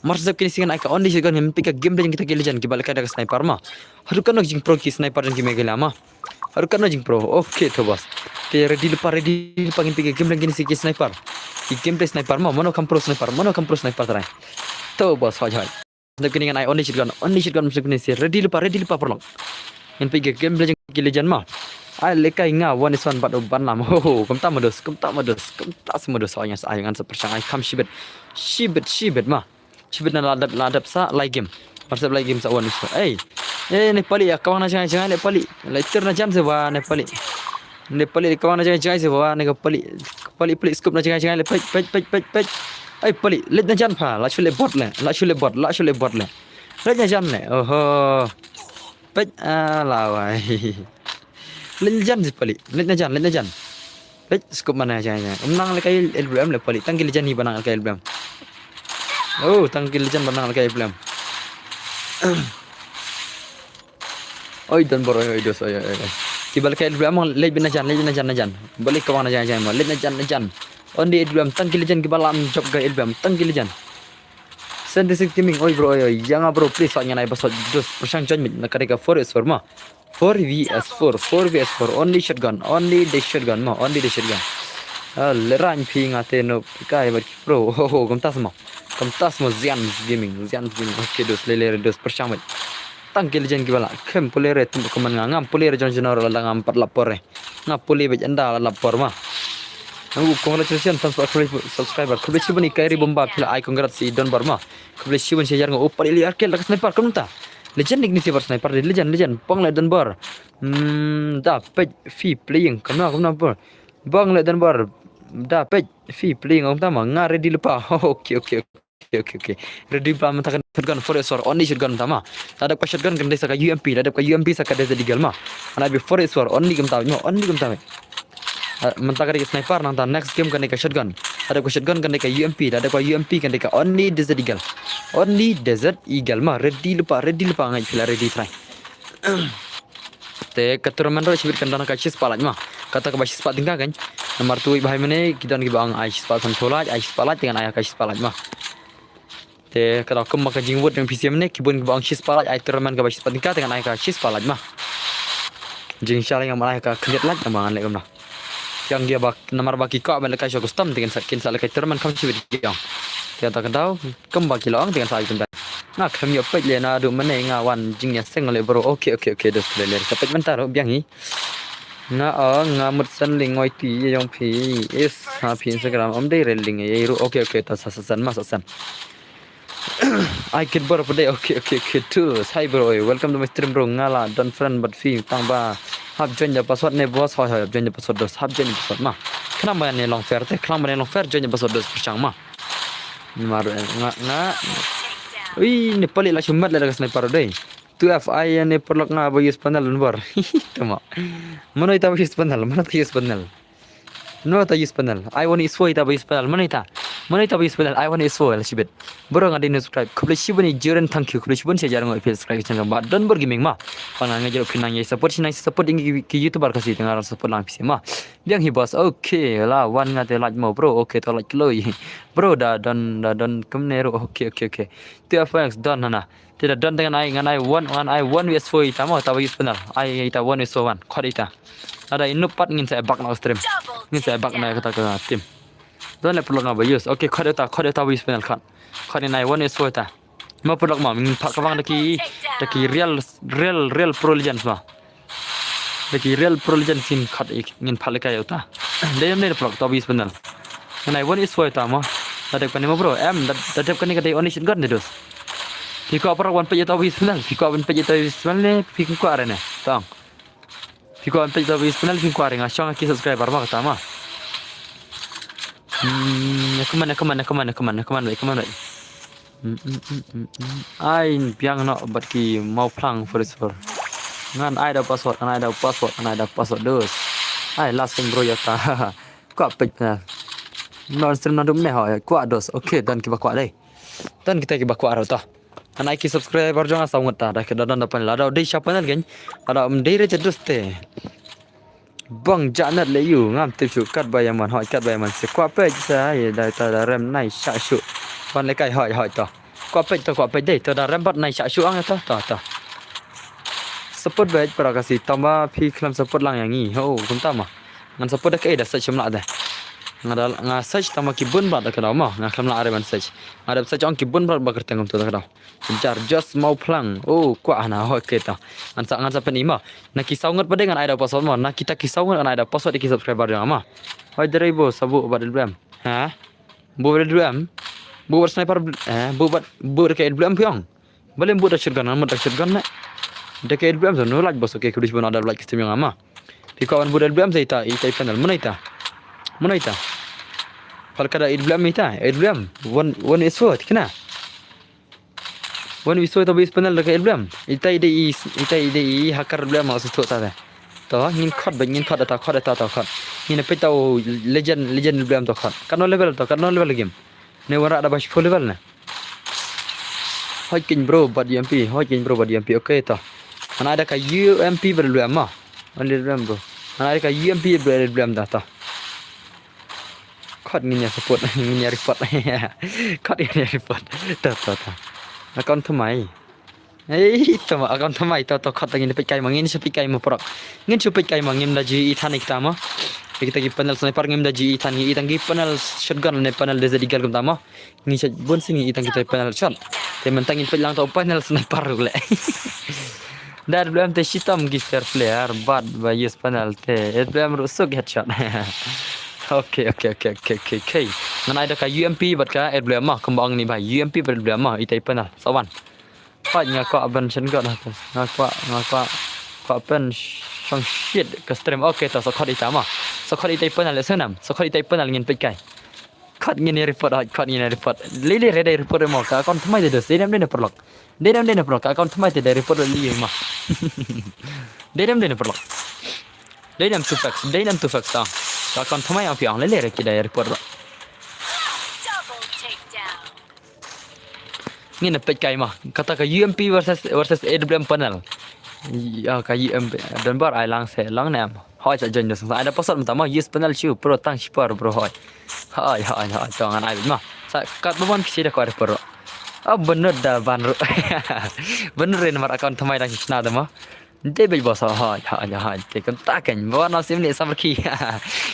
Mars dak kini singan ai ka only shotgun sampai ke game belajar kita kilejan kibar lekai dak sniper mah. Haru kan jing pro ki sniper jing megela mah. Haru kan jing pro. Okay tu bos. Te ready lupa ngin pergi game lagi ni si sniper. Ki gameplay sniper mah mono kam pro sniper terai. Tu bos wajah. Dak kini ngan ai only shotgun mesti kini si ready lupa perlong. Ngin pergi game belajar kilejan mah. Ai lekai nga 1:1 bat ban lam. Ho kam ta modus. Soalnya saya ngan sepercang ai kam shibet mah. Shibet na ladap sa like game. Marsab like game sa 1:1. Nepali ya kawan jangan Nepali. Later na jam se wa Nepali kawan jangan se wa ne Nepali scope na jangan pej. Pali let na jan pha la chule bot le. Let na jan le. Oho. Pej la wai. Let na jan se Pali. Let na jan. Pej scope mana jangan. Umnang le kai LBM le Pali. Tangkil jan ni banang kai LBM. Oh, tangkil jan banang kai LBM. Oi dan boro oi dos oi. Kibal kai LBM le bin na jan. Balik kawan jangan ma. Let na jan. Only LBM tangkil jan kibal am job kai LBM tangkil jan. Scientific teaming oi bro oi. Jangan bro please soalnya naik pasal dos persang jan mit nak ka 4S4 mah. 4vs4 only shotgun only the shotgun leran ping ateno kai bar pro kom tas mo zian gaming okay dos lele dos persang mit tangkil jan kibala kem polere tum keman ngam polere jan general lang 4 lapor ngap poli bej anda lapor mah. Congratulations subscriber. Kubli bani kairi bomba pila ai congrats si Don Barma. Kubli bani sejar ngo upar ili arkel lakas sniper kamta. Legend ni si sniper legend pang le Don Bar. Da pej fi playing kamna bar. Bang le Don Bar. Da pej fi playing kamta nga ready lupa. Okay. Ready pa mentakan shotgun forest or only shotgun tama. Tada pa shotgun kan desa ka UMP, tada ka UMP sa ka desa digal ma. Ana bi forest or only kamta. Mentakar ke sniper nanti next game kan deka shotgun. Ada ko shotgun kan deka UMP, ada ko UMP kan deka only desert eagle mah ready lupa ngai pila ready try. Te keturunan ro sibir kan dana ka chis palaj mah. Kata ka basis pat tinggal kan. Nomor tu bahai mene kita ngi bang ai chis pat san tholaj dengan ayah ka chis palaj mah. Te kalau kem maka jingwood yang PC mene kibun bang chis palaj ai turman ka basis pat tinggal dengan ayah ka chis palaj mah. Jing syala yang malah ka kejat laj amang lek mah. yang dia nomor baki kau balik kai custom dengan sakin salah kai terman kam cibit yang dia tak tahu kembali kilong dengan saya pun nah kami apa je na du mana ngawan jingnya seng le bro okay dos le sampai bentar biang ni nga mutsan ling ngoi ti yang pi is ha pi Instagram dei reling ye ru okay ta sasan mas sasan I kid bro pada okay too hi bro welcome to my stream bro ngala don friend but fee tang ba hab join ya password ne boss hoy join ya password dos hab join password ma kenapa ba ne long fair te kenapa ne long fair join ya password dos percang ma mar nga ui ne pali la chumat la sniper dei tu FI ne perlok nga ba use panel nbar tama mana ita use panel mana ta use panel no ta use panel I want is for ita use panel mana ita use panel I want is for la sibet bro nga din subscribe kuble sibani jiran thank you kuble sibon sejarang ngai subscribe channel ba don ber gaming ma panang ngajak pinang ye support ingi ki youtuber kasi dengar support lang pisi ma biang hi boss okay la wan nga te laj mo bro okay to laj loi bro da don kemne ro okay tu FX don na tidak don dengan ai one wes for ita ma ta use panel ai ita one wes one khod ita ada inu pat ngin saya bak na stream ngin saya bak na kata ke tim don le perlu ngaba use okay khod ita use panel khod nai one wes for ita ma perlu ma ngin pak kawang daki real pro legends ma daki real pro legends sin khod ngin phalika yuta dem ne perlu ta use panel nai one wes for ita ma ada pani ma bro da dep kani kata onishin god ne dos Piko apa wan pejat awis penal, piko wan pejat awis penal le piko kuare ne, tang. Piko wan pejat awis penal piko kuare ngasong ki subscriber ma kata ma. Kemana. Ai biang no bat ki mau plang for this for. Ngan ai da password dos. Ai last thing bro ya ta. Ko pej penal. Non stream non dum ne ha, ko dos. Okay, dan ki ba ko dai. Dan kita ki ba ko aro ta. Anak ki subscriber jangan sangat dah kita dah dapat lah. Ada siapa nak kan? Ada mendiri jadus te. Bang jangan le you ngam tu kat bayaman, hot kat bayaman. Sekua apa saya dah dah rem naik syak. Ban le kai hot tu. Kau apa deh? Tu dah rem bat naik syak ang tu. Support baik para kasih tambah pi kelam support lang yang ni. Oh, kunta mah. Ngan support dah kai dah search semula dah. Nga search tama ki bun brat ka daw ma nga kham la are ban search ada search on ki bun brat ba kerteng tu ka daw jar just mau plang oh kwa ana ho keta an sa ngan sa pen ima na ki saungat pade ngan ada password ma na kita ki saungat ngan ada password ki subscriber yang ma hoi dere bo sabu badal blam ha bo badal blam bo sniper bo ke blam pyong boleh bo da shotgun ma da shotgun na de ke blam so no like bos ke kudis bon ada like stream yang ma pi kawan bo dal blam zaita ita panel mana ita kalau kada idblam ita idblam one is what kena one is what habis panel dekat idblam ita ide hakar blam maksud tu ta to ngin khot ata ngin pe tau legend blam to khot kan level game ne wara ada bas full level na hoi kin bro bad UMP okay to ana ada ka UMP berblam ma only blam bro ana ada ka UMP berblam dah to khot ngin ya support ngin ya report khot ngin ya report ta akon thamai tama akon thamai to khot ngin pe kai mangin se pe kai mo prok ngin su pe kai mangin da ji ithan ikta ma kita gi panel sniper ngim da ji ithan gi panel shotgun ne panel de zedigal kum tama ngi se bon singi itang kita panel shot te mentangin pe lang to panel sniper le dar belum te sitam gi fair player bad ba yes panel te belum rusuk headshot Okay. Ngan ada ka UMP bat ka belum mah kembang ni bai UMP belum mah itai panal sawan. Pat nya ko aban sen god atas. Ngakwa ko pen song shit ke stream okay ta so khot ita mah. So khot itai panal le senam. So khot itai panal ngin pekai. Khot ngin report. Lele reda report mo ka akon thamai de dos. Dedam de perlok. Akon thamai de report li mah. Dedam tu fax ta. Akon thamai ang piang lele re kida report. Ngin pe kai mah kata ka UMP versus AWM panel ya ka UMP dan bar ai lang nam hoi sa jen sang ada pasal utama use panel chu pro tang super bro hoi tangan ai mah sa kat babon pisi da ko pro bener da ban bener mar account thamai dang chna da mah Debel bos ha te kan takan bawa nasim ni samrki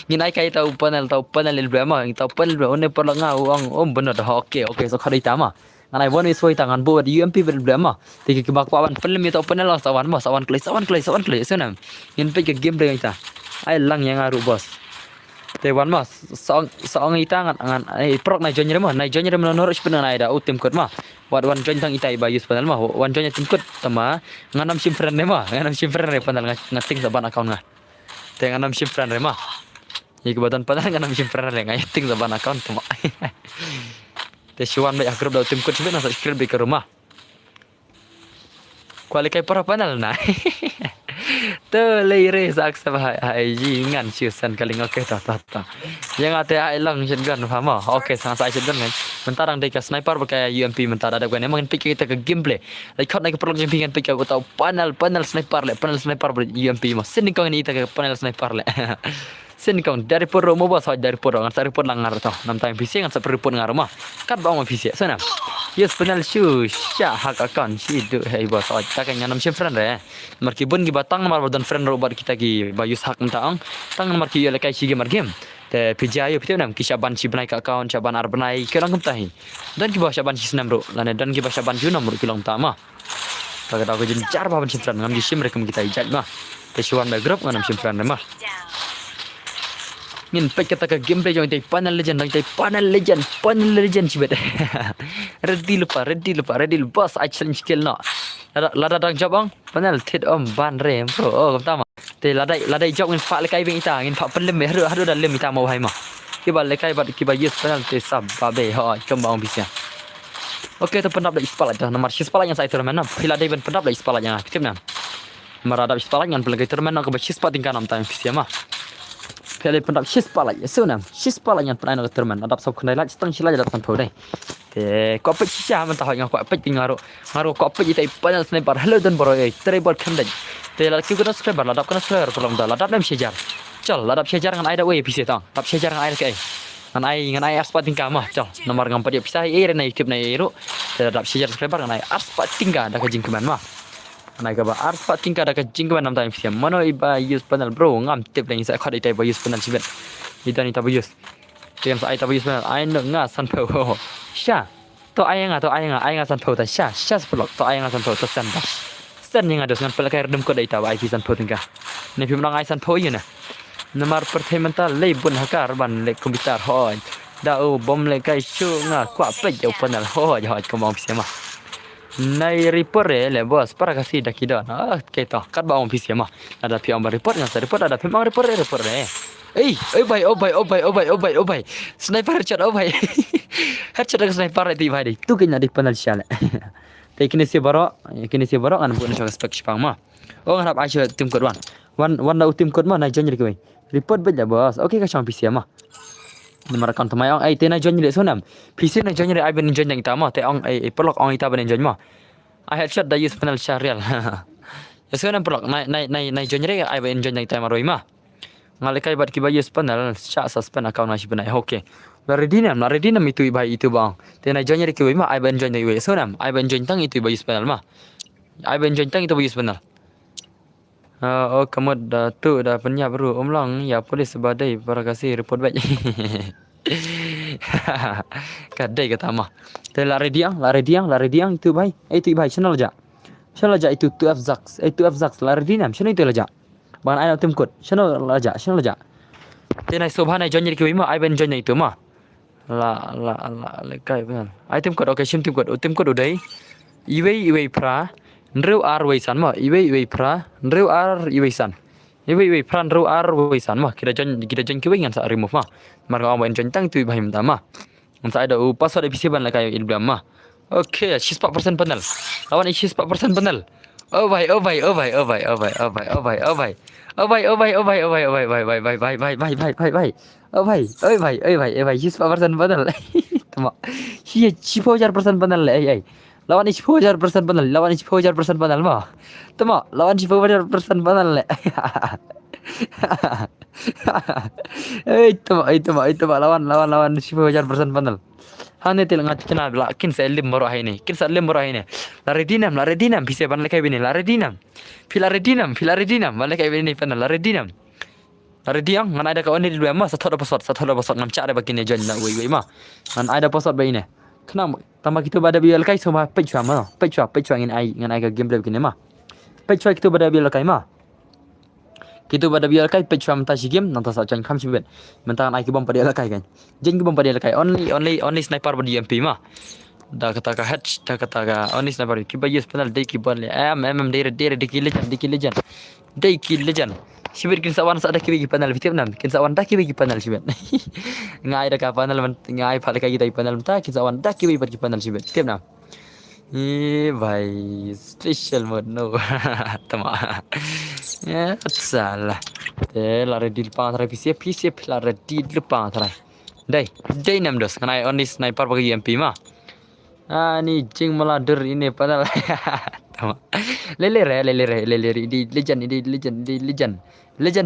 ngin ai kai tau panel le brama tau panel bra one por nga ang benar dah okey so khari tama nganai bon isoi tangan buat UMP brama te ke bak pawan film tau panel sawan klei senam ngin pe ke game de ita ai lang yang aru bos te wan mas song ita ngan ai prok nai jonyer ma nor sebenarnya nai da utim kot ma wan join tang ita iba use panel ma wan join tim kot tama nganam sim friend nganam sim friend re panel ngating saban account nga te nganam sim friend re ma ik badan panel nganam sim friend re ngating saban account tama te shuan ba akrob da utim kot sebenarnya subscribe ke rumah kualikai para panel na lei re sak sa hai ji ngan chiu san kaling oke ta yang ate ai lang chen gan fama oke sang sai chen gan mentarang dei ka sniper pakai UMP mentar ada kan emang pikir kita ke gameplay like kau naik perlu jempingan pikir aku tahu panel sniper UMP mas sini kau ini kita ke panel sniper le sini kau dari poro mo bos dari poro ngan sari poro langar tau nam time PC ngan sapri poro ngar mah kat bawang PC sana yes panel shoe sya hak akan si du hei bos tak kan nganam friend re marki bun gi batang mar badan friend robat kita gi bayus hak mentang tang marki ya lekai si game game te PJ ayo pitu nam kisah ban si benai ka account saban ar benai kelang kemtahi dan ki bahasa ban si senam bro lane dan ki bahasa ban junam bro kilang tama tak ada jin jar ban si friend ngam gi sim rekem kita ijat mah te suan ba grup nganam friend mah ngin pe kata ke gameplay jong tai panel legend cibet ready lupa I challenge skill no lada dang jabang panel tit ban re bro tama te lada job ngin fa lekai bing ita ngin fa pelem haru dalam ita mau hai ma kiba lekai bat kiba yes panel te sab babe ha kembang bisa oke to pendap dak ispala dah nomor ispala yang saya turun nam pila dai ben pendap dak ispala yang aktif nam maradap ispala yang pelagi turun nam ke ispa tingkan nam time bisa mah pele pendap ispala ya sunam ispala yang pernah nak turun adap sab khnai la stang sila datang pau dai te ko pe sia man tahu yang ko pe ngaro ko pe ita panel sniper hello dan bro trebal khandai te la ki guna subscriber ladap kana subscriber kolom da ladap nam sejar chal ladap sejar ngan ai da we PC tang tap sejar ngan ai ke ngan ai aspa tingka mah chal nomor ngam dia pisah na YouTube na ero te ladap sejar subscriber ngan ai aspa tingka da ka jingkeman mah nai ka ba aspa tingka da ka jingkeman nam time PC mano iba use panel bro ngam tip lang sa khad ita ba use panel sibet ita ni ta ba use tem sa ai ta ba use panel ai nga san pho sha to ai nga san pho ta sha blok to ai nga san pho ta san ta san yang ada dengan pelakar dem ko dai ta ba ai san pho tingka ne pim lang ai san pho yuna nomor pertemental le bun hakar ban le komputer ho da bom le kai chu nga kwa pe jo panel ho ja ko mong pisa mah nai report le bos para kasih dak kida kita kat ba mong pisa mah ada pi ambar report nga report ada pi mang report le oi bai sniper headshot bai headshot dengan sniper di bai tu kena di panel syale te kini si baro kan bu na spek spang mah ngarap aja tim kod wan da tim kod mah na jonyer ke report baja bos oke ka champi sia mah nomor account mai ong ai te na jonyer sonam PC na jonyer ai ben jonyer ita mah te ong ai pelok ong ita ben jonyer mah ai headshot da use panel syarial ya sonam pelok na jonyer ai ben jonyer ita maroi mah ngalekai bat ki use panel sya suspend account na benai oke Redinam itu ibai itu bang te na jonyer ke mah ai ben jonyer we sonam ai ben jonyer tang itu use panel mah ai ben jonyer tang itu use panel kamu dah penyap bro lang ya polis badai para kasih report baik kadai kata mah te lari diang itu bai channel aja itu 2F Zax lari dinam channel itu aja ban ai tim kod channel aja te nai sobha nai jonyer ki mah ai ben jonyer itu mah la lekai benar ai tim kod oke sim tim kod udai iwei pra Nreu ar weisan mah iwe pra nreu ar iwesan iwe pra nreu ar weisan mah kita jon ki wengan sa remove mah marga awen jon tang tu bahim tama sa ada password PC ban la kayo ilbam mah oke 4% panel lawan 4% panel oh bhai panel tama hiya 4% panel ai lawan 4% panel mah tama lawan 4% panel le tama lawan 4% panel Hane tel ngat kena la kin sa lim moro haine kin sa lim moro haine la redinam bise ban le kai bini la redinam fila redinam ban le kai bini pan la redinam la rediang ngan ada ka oni dua ma sa thoda pasot ngam cha ada bakine jon na wei ma ngan ada pasot ba ine kena tama kita bada bial kai so ma pechwa ma pechwa ngan ai ka game play bakine ma pechwa kita bada bial kai ma kita pada biar kai page fam tashi game nanta sa chan kham sibet mentan ai ki bom pada kai kan jen ki bom pada kai only sniper body MP ma da kata ka head da kata ka only sniper ki ba yes penal dei ki bon le dere de ki legend sibet kin sawan sa da ki bi penal vitip nam kin sawan da ki bi penal sibet ngai da ka penal ngai phale kai dai penal ta kin sawan da ki bi penal sibet tip nam भाई special mode no तमा salah lare deal panthara PC lare deal panthara dai nam dos kana on this sniper bagi MP ma ni jing malader ini padahal tama lele di legend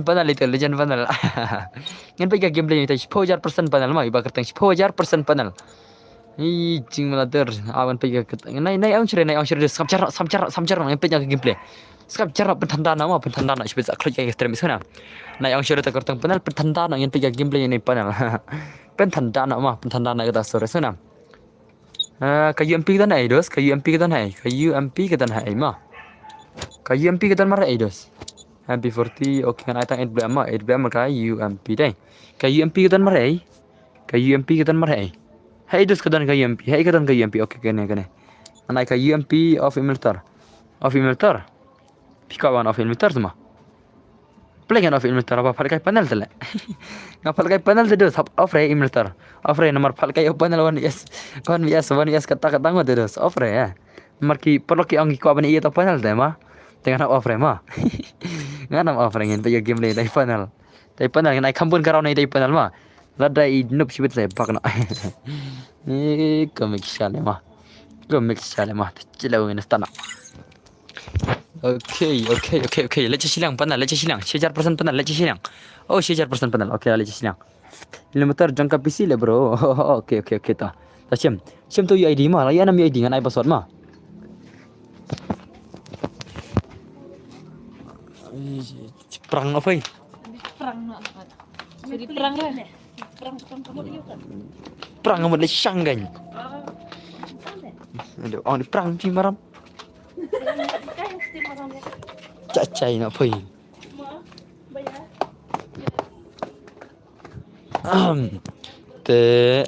padahal itu legend padahal ngan pega gameplay itu 1000% padahal ma iba kertang 1000% padahal jing malader awan pega nai ang chere samcar nang pega gameplay skap cara pentandana ma pentandana sebisa klik ekstremis kana nai ang chere ta kertang padahal pentandana ngan pega gameplay ini padahal pentandana ma pentandana kita sore sana kayu MP kita naik dos kayu MP kita naik ma kayu MP kita marah dos MP40 oke kan atang 8 kayu MP deh kayu MP kita marah hai dos kadan kayu MP oke kene anai kayu MP of militer pikawan of militer semua Pelayan of militer apa falkai panel tele ngapal kai panel tede of re militer of re nomor falkai panel 1 yes kata ngot tede of re ya nomor ki perlu ki angi ko bani iya to panel teh mah tengah of re mah ngana of re ngin pe game le dai panel ngai kampun karau nai dai panel mah lada I nup sibet saya pakna komik shale mah cilau ini stana Okay. Leceh silang panal. 1000% panal leceh silang. Oh 1000% panal. Okay, leceh silang. Kilometer jangka PC le bro. Okay ta. Tachem tu UID mah. Lah ya nam UID ngan ai password mah. Perang apa ini? Jadi perang lah. Perang amat le syanggan. Aduh, ini perang ti maram. Cacai nak pergi.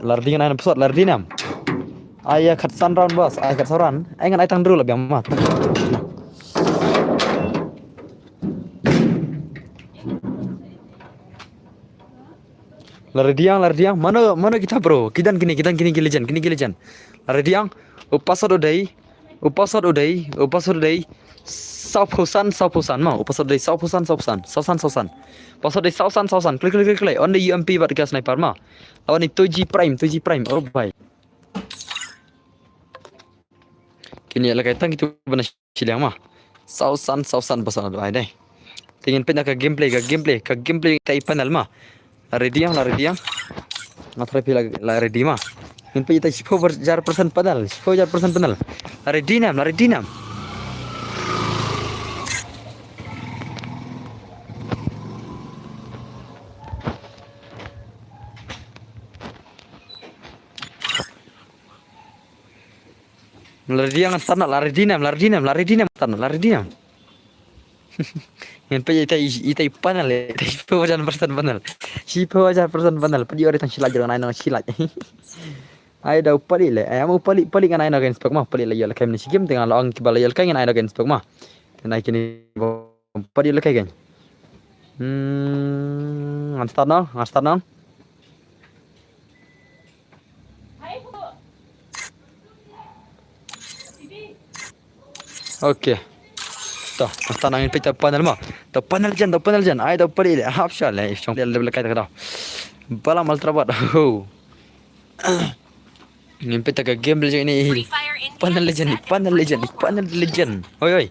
Lardingan anak pesawat lardinam. Ayah kat round bos, ayah kat soran. Ayah ngan tang dulu lebih amat. Lardiang mana kita bro? Kidan kini legend. Lardiang upasad odai. Sausan mah upasad odai sausan. Pasad odai sausan. Klik. On the UMP bat ke sniper mah. Awan itu 2G prime. Oh bhai. Kini ala kaitan gitu benar silang mah. Sausan pasal ada deh. Tingin pindah ke gameplay tai panel mah. Lardiang. Ngatra pila ready mah. Min pe ita 10% panel. Lardinam. Lardinam tanah lardinam. Min pe ita panel 10% panel. 10% panel. Padi orang tang silat jangan nang silat. Ai dah upali le. Ai mau upali kan ai nak inspek mah. Upali le yal kai ni sigim tengah laang kibala yal kai ai nak inspek mah. Nai kini upali le kai kan. Start now. Okay. Start nangin pita panel mah. To panel jan. Ai dah upali le. Hap syal le. Chong le kai tak dah. Bala mal trabat. Ngimpi tak game legend ini. Panel legend. Oi.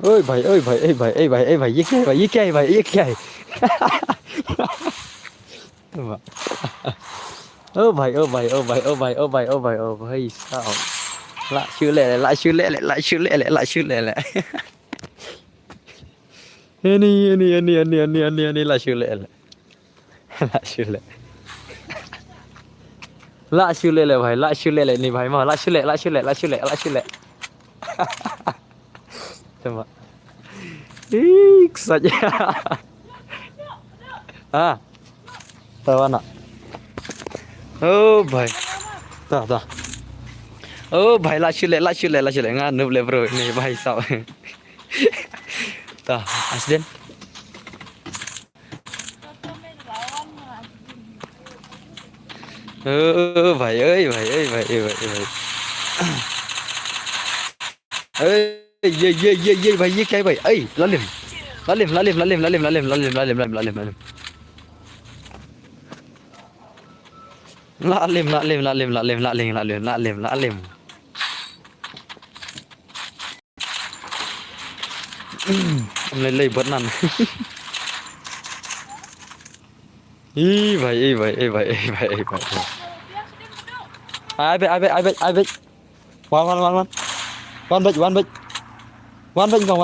ơi भाई ơi भाई ê भाई ê भाई ê भाई ये क्या है भाई ये क्या है भाई ये क्या है ô भाई ô भाई ô भाई ô भाई ô भाई ô भाई ô भाई sao lại chưa lẹ lại chưa lẹ lại chưa lẹ lại chưa lẹ lại ini lại chưa lẹ lại chưa lẹ lại chưa lẹ भाई lại chưa lẹ nih भाई mà lại chưa lẹ lại chưa lẹ lại chưa lẹ lại chưa lẹ coba saja ah tahu anak oh भाई tahu tahu oh भाई lại chưa lẹ ngan núp lẹ bro nih भाई sao tahu asden भाई ơi भाई ơi भाई भाई भाई ये भाई ये क्या है भाई ऐ लालिम lấy bớt năn ý vậy ai biết one big kau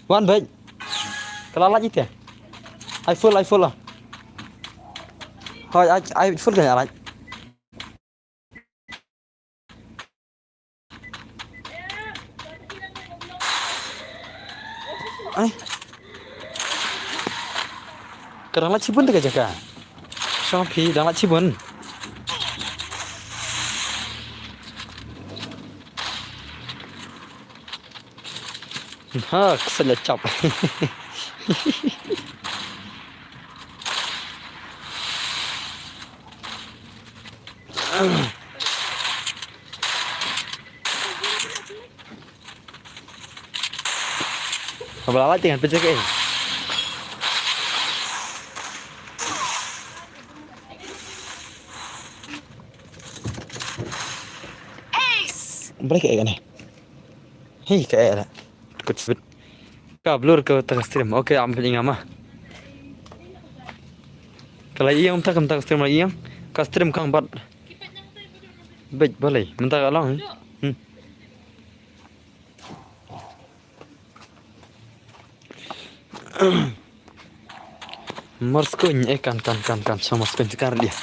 one big kalau lagi tu I full lah thôi I full cái này ai kadang lah cibun tu kerja kan Shopee kadang lah cibun ha kesel cap Berapa tinggal pecah ke? Boleh kayak gini. Hei kayak ada. Kecil. Kablur ke tengah stream. Oke, ambil yang ama. Kalau iya tak tengah stream lagi yang. Ke stream kang bat. Baik boleh. Minta kalong. Morskun kan sama morskun sekarang dia.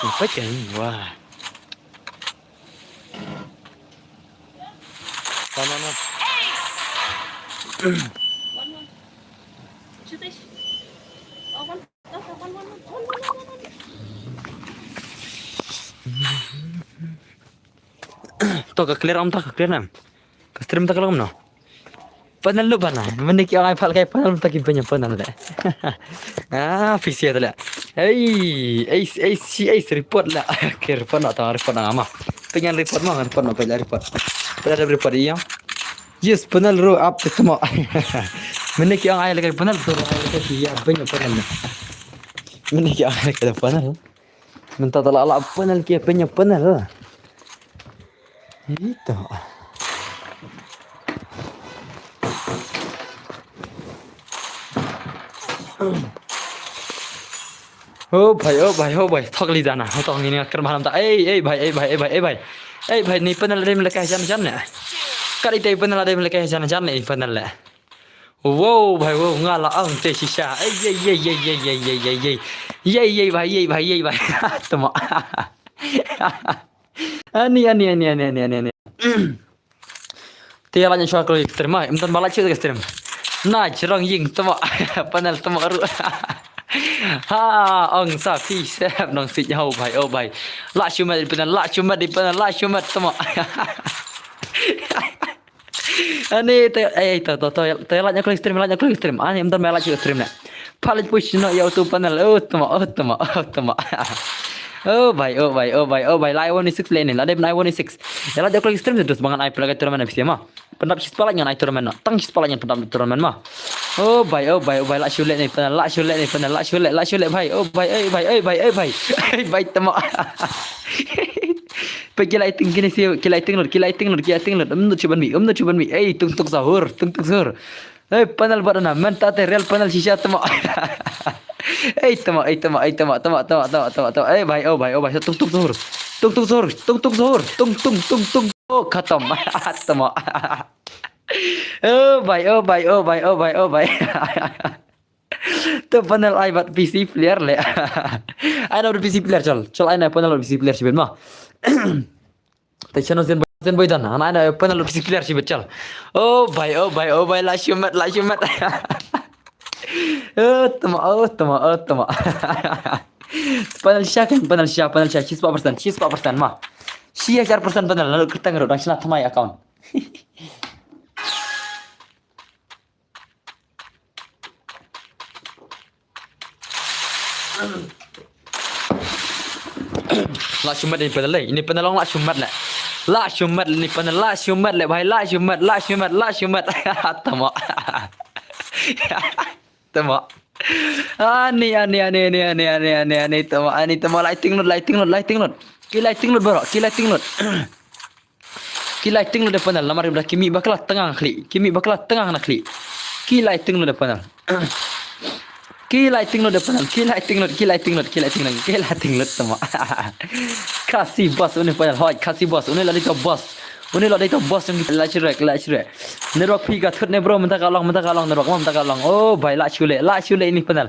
Apa kan? Wah. Mana? Tuh ke clear om tak ke clear nam. Ke stream tak kalau no. Panel lu bana. Menik yang iPhone kayak panel tak punya panel le. Ah, visi tu le. Hey, report lah. Ke report nak tahu report nama. Pengen report mah report nak pengen report. Pada report iya. Yes, panel ro up tu mah. Menik yang ayah lagi panel tu ayah lagi dia punya panel. Menik yang ayah lagi panel. Minta tolak ala panel kia punya panel. Itu. Oh भाई थक ली जाना हो तो ini कर malam tak भाई ni panel ada mereka jalan-jalan ya kali itu panel ada mereka jalan-jalan ini panel lah wow भाई wow ngalah ang teh sisa ye भाई temo ani tiada banyak soal kalau terima entar malah cerita stream nah cerong ying temo panel temo aru Ha ông sa phi sep nong sit nhau bài ô bài la chumat di pena la chumat tamo ani te te la nyakol ekstrem ani am mela chu ekstrem ne palit push no ya tu panel tamo oh भाई लाई 16 lane la dem nai 16 ya la nyakol ekstrem terus bangan ai pelaga turnamen FC ma pendap sis palanya nai turnamen no tang sis palanya pendap turnamen ma oh भाई la chulet ni pena la chulet भाई tamo Pagkilaiting gini sih, kilaiting lur, umno cuban mi, tung sahur, panel baru na, mentate real panel sisa temo, temo, भाई, tung, oh khatam, temo, oh भाई, tuh panel ai buat PC player le, ai na PC player col ai na panel PC player sih mah. Tension zen boy dan ana panel PC player sih becal. Oh भाई la shumat. Tama. Panel syak, 4% mah. 4% panel lalu kita ngerok dan senat my account. La shumat ini panel long la shumat le. La shumat ni panel la shumat le भाई la shumat. Tama. Ani tama lighting load. Ki lighting load bro. Ki lighting load panel lamar ibra kimi bakla tengah nak kli. Ki lighting load panel. Ki lighting load tama. Kasih bos ini panel hoi kasih bos ini lagi to bos. Ini lo dai to bos yang la chire. Nerok pi ga thut ne bro minta kalong nerok oh भाई la chule ini panel.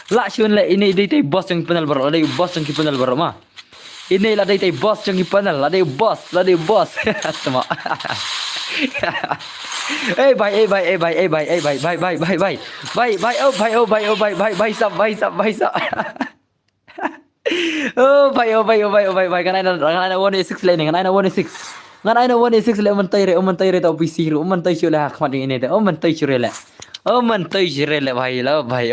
La chule ini dai bos yang panel bro dai bos yang panel bro ma. Ini la dai bos yang panel la dai bos. Tama. Bye sab. Oh भाई kan ana 116 lane kan ana 116 ngan ana 116 le man tay re to PC ru man tay chule hak mat ini de man tay chure le भाई lo भाई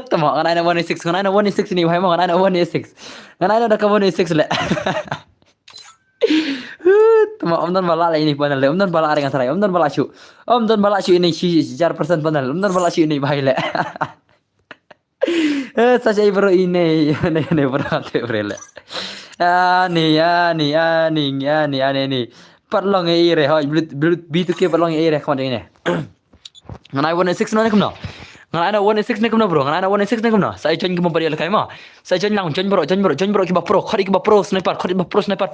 tama kan ana 116 ni भाई kan ana 116 kan ana dak 116 le tama dan bala ini panel le dan bala dengan sarai dan bala chu ini 4% panel dan bala chu ini भाई le saja bro ini bro le ani parlong ire ho B2K parlong ire kemana ini nganai 116 na kumno nganai 116 na kumno bro nganai 116 na kumno saya join ke mobile kai ma saya join lang join bro ki ba pro khori ki ba pro sniper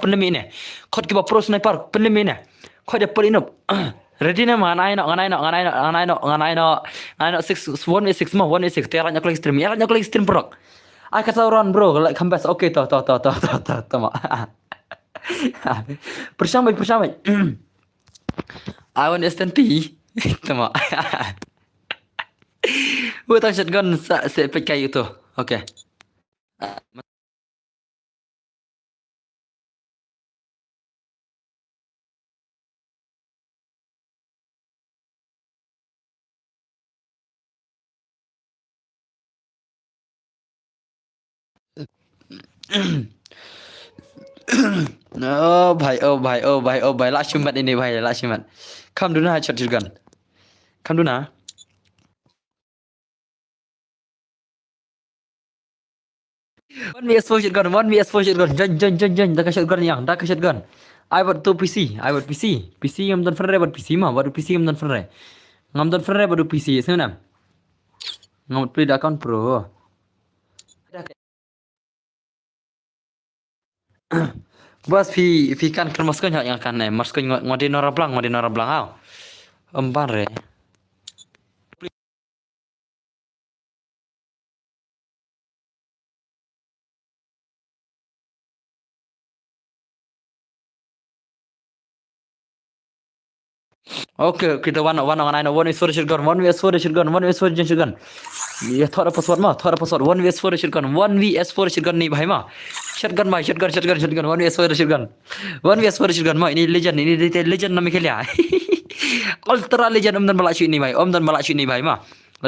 penlemi ini khot ki ba pro sniper penlemi ini khot de polinop ready na ma nganai no 116 ma 116 tera nyakol extreme bro I kata orang bro like comeback oke toh ma persamai I want STNT tama buat shotgun se PK itu oke oh भाई la shumat ini भाई la shumat come dulu na shotgun come dulu na 1vs4 shotgun join dah shotgun I buat tu PC yang dan frere buat PC mah baru PC yang dan frere ngam dan frere baru PC sana ngam play account pro bos fi kan maskon yang kan maskon ngodi nora blang hau empan re Okay, kita one on nine, one is for shotgun, one vs for shotgun, one vs for shotgun. ये थोड़ा password 1vs 4 shotgun 1vs 4 शॉटगन नहीं भाई मा शॉटगन भाई shotgun 1vs 4 shotgun 1vs 4 शॉटगन मा ini legend nama kali ya ultra legend dan balak ini भाई dan balak ini भाई मा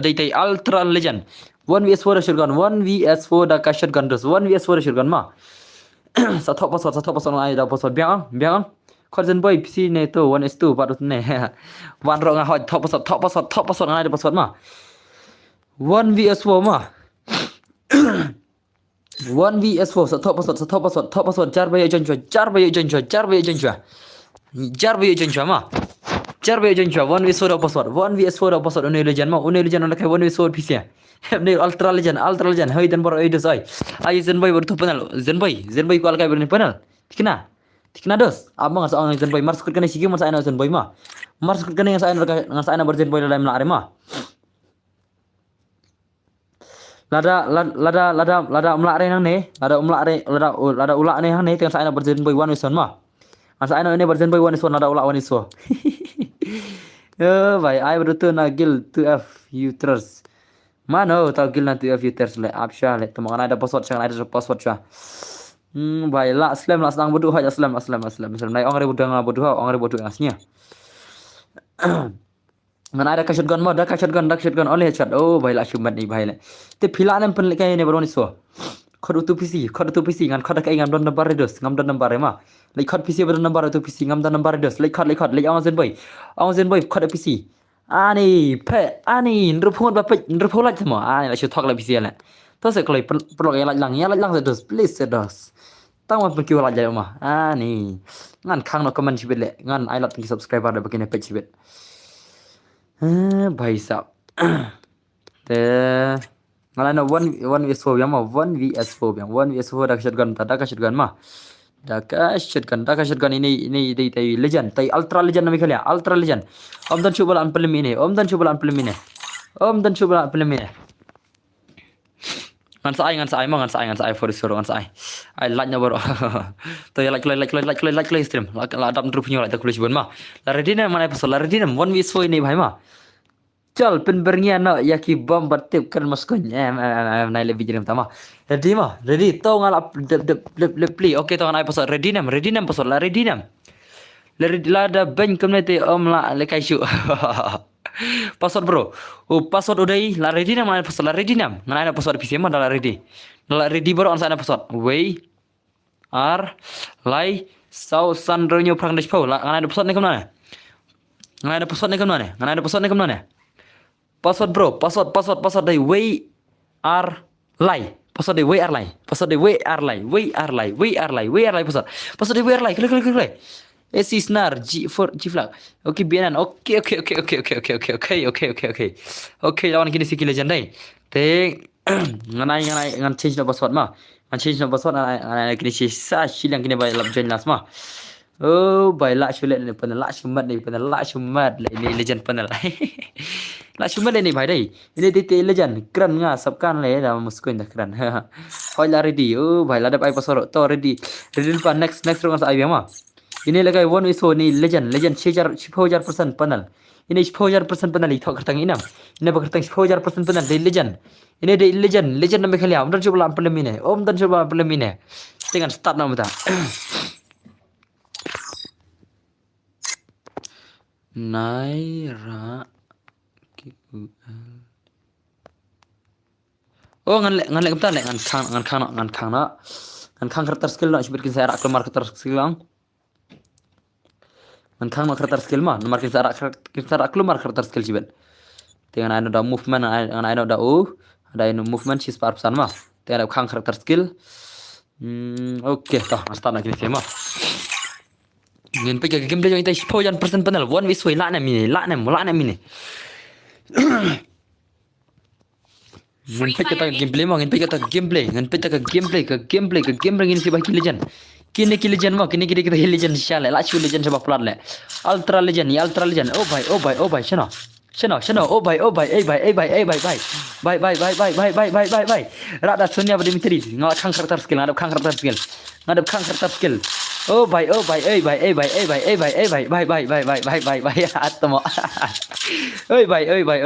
đây ultra legend 1vs 4 shotgun 1vs 4 dah ka shotgun terus 1vs 4 shotgun ma satu pasal ai dah pasal biang Kozen boy PC ne tu 1s2 patut ne one ro ngah top pasal ai dah pasal ma 1vs4 mah 1vs4 top password 4 bayi jen chua mah 4 bayi jen chua 1vs4 password unai legend nak kai 1vs4 PC ni ultra legend hai dan baru itu sai ai zen boy bertu penal zen boy ko alkai berni penal tikna dos abang asal zen boy mars kena sigi mas aina zen boy mah mars kena yang sa aina berzen boy dalam lare mah lada umlak re nang ne lada ulak ne hang ne tengah saya nak berzen boy one wison mah masa saya ini berzen boy one wison lada ulak one wison भाई आई बरतो ना Gill 2f uters mana tau gil na 2f uters le apsha le tu mangana ada password sang ada password cha भाई la slam la sang bodu ha slam nai ong re bodu nga bodu ha ong re bodu asnya mana ada shotgun mah dak shotgun only headshot oh भाई la shumat ni भाई le te phila nem pen le kai ne baroni so khod tu PC ngan khod kai ngam don number dos ngam don number ma le khod PC ber number tu PC ngam don number dos le khod le ong zen boy khod PC ani pe ani nrupon ba pe nrupon la tmo ani la shu thok la PC la to se kloi pro la lang se dos please se dos tang ma pen ki la ja ma ani ngan khang no comment chibet le ngan ai lat ki subscriber da bakine page chibet भाई साहब ते ngala na 1vs4 yang ma 1vs4 yang 1vs4 dak shotgun ini dai legend tai ultra legend nami kali ultra legend om dan coba unplim ini om dan coba unplim ini ngan sai for sure ngan sai ai like nya baru to ya like stream la adam drop nyo la ta kulis bon ma la ready na mana pasal la ready na 1vs4 ini bhai ma चल पिन बरनिया ना या कि बम बत्ते कर मस्को नाइ ले बिजरम तमा रेडी तो ngala le play okay to ngai pasal ready nam pasal la ready nam le la da ben community om la le kai shu password bro password udai la ready nam ngai pasal la ready nam ngai na password PC ma la ready baru on sana password way r lai sau san ronyo prang des pau la ngai na password ni kamna ngai na password ni kamna password bro password dari way r lai password dari way r lai password dari way r lai klik S Snar G flag okay bianan okay lawan kini sikit legend dai te ngan change no password ma ngan kini sa silang kini bai lab join las ma oh bai la shulet ni panel la shumat ni legend panel la shumat ni bhai dai ini detail legend keren nga sabkan le da muskoin da keren hoi la ready oh bhai la da bai pasoro to ready pa next round sa ma ini lagai one is ni legend 6000% panel ini 6000% panel ithok kertang inam ini bakertang 6000% panel dari legend ini dari legend nambe khali om dan coba ampel mine dengan start nama ta Naira oh ngan le kapta le ngan khang karakter skill na sebut saya rak karakter skill lang ngan khang karakter skill ma nomor kita rak karakter skill sibet dengan ada movement ada movement sis parpsan ma dengan khang karakter skill okay toh start lagi ni ma ngin pe game play yang kita 10% panel one way soi la na mini ngin pe kita gameplay ma ngin pe kita gameplay ngin si baki legend kini legend ma kini kita legend shale la chu legend sebab plat le ultra legend oh bhai shano oh bhai bye rada sunya badi mitri ngadap khang karakter skill Oh भाई ए भाई ए भाई ए भाई ए भाई ए भाई भाई भाई भाई भाई भाई भाई भाई atmo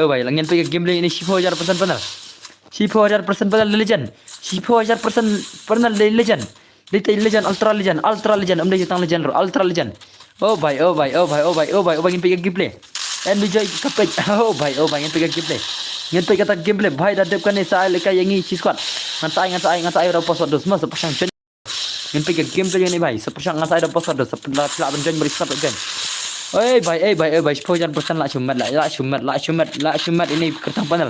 भाई langyan pe game ini 10,000% benar 10,000% benar legend 10,000% benar legend legend ultra legend am tang legend ultra legend oh भाई ngin pe gameplay and enjoy kapet oh भाई ngin pe gameplay ngin pe kata gameplay भाई dah dep kan ni sai lekai yang ni squad ngan sai ro posot dos mas pasang ngin pe gameplay ni भाई sepasang ngan sai ro posot dos sepelah pelak benjen beri start again. Oi भाई 10,000% lah cumat ini kertas panel.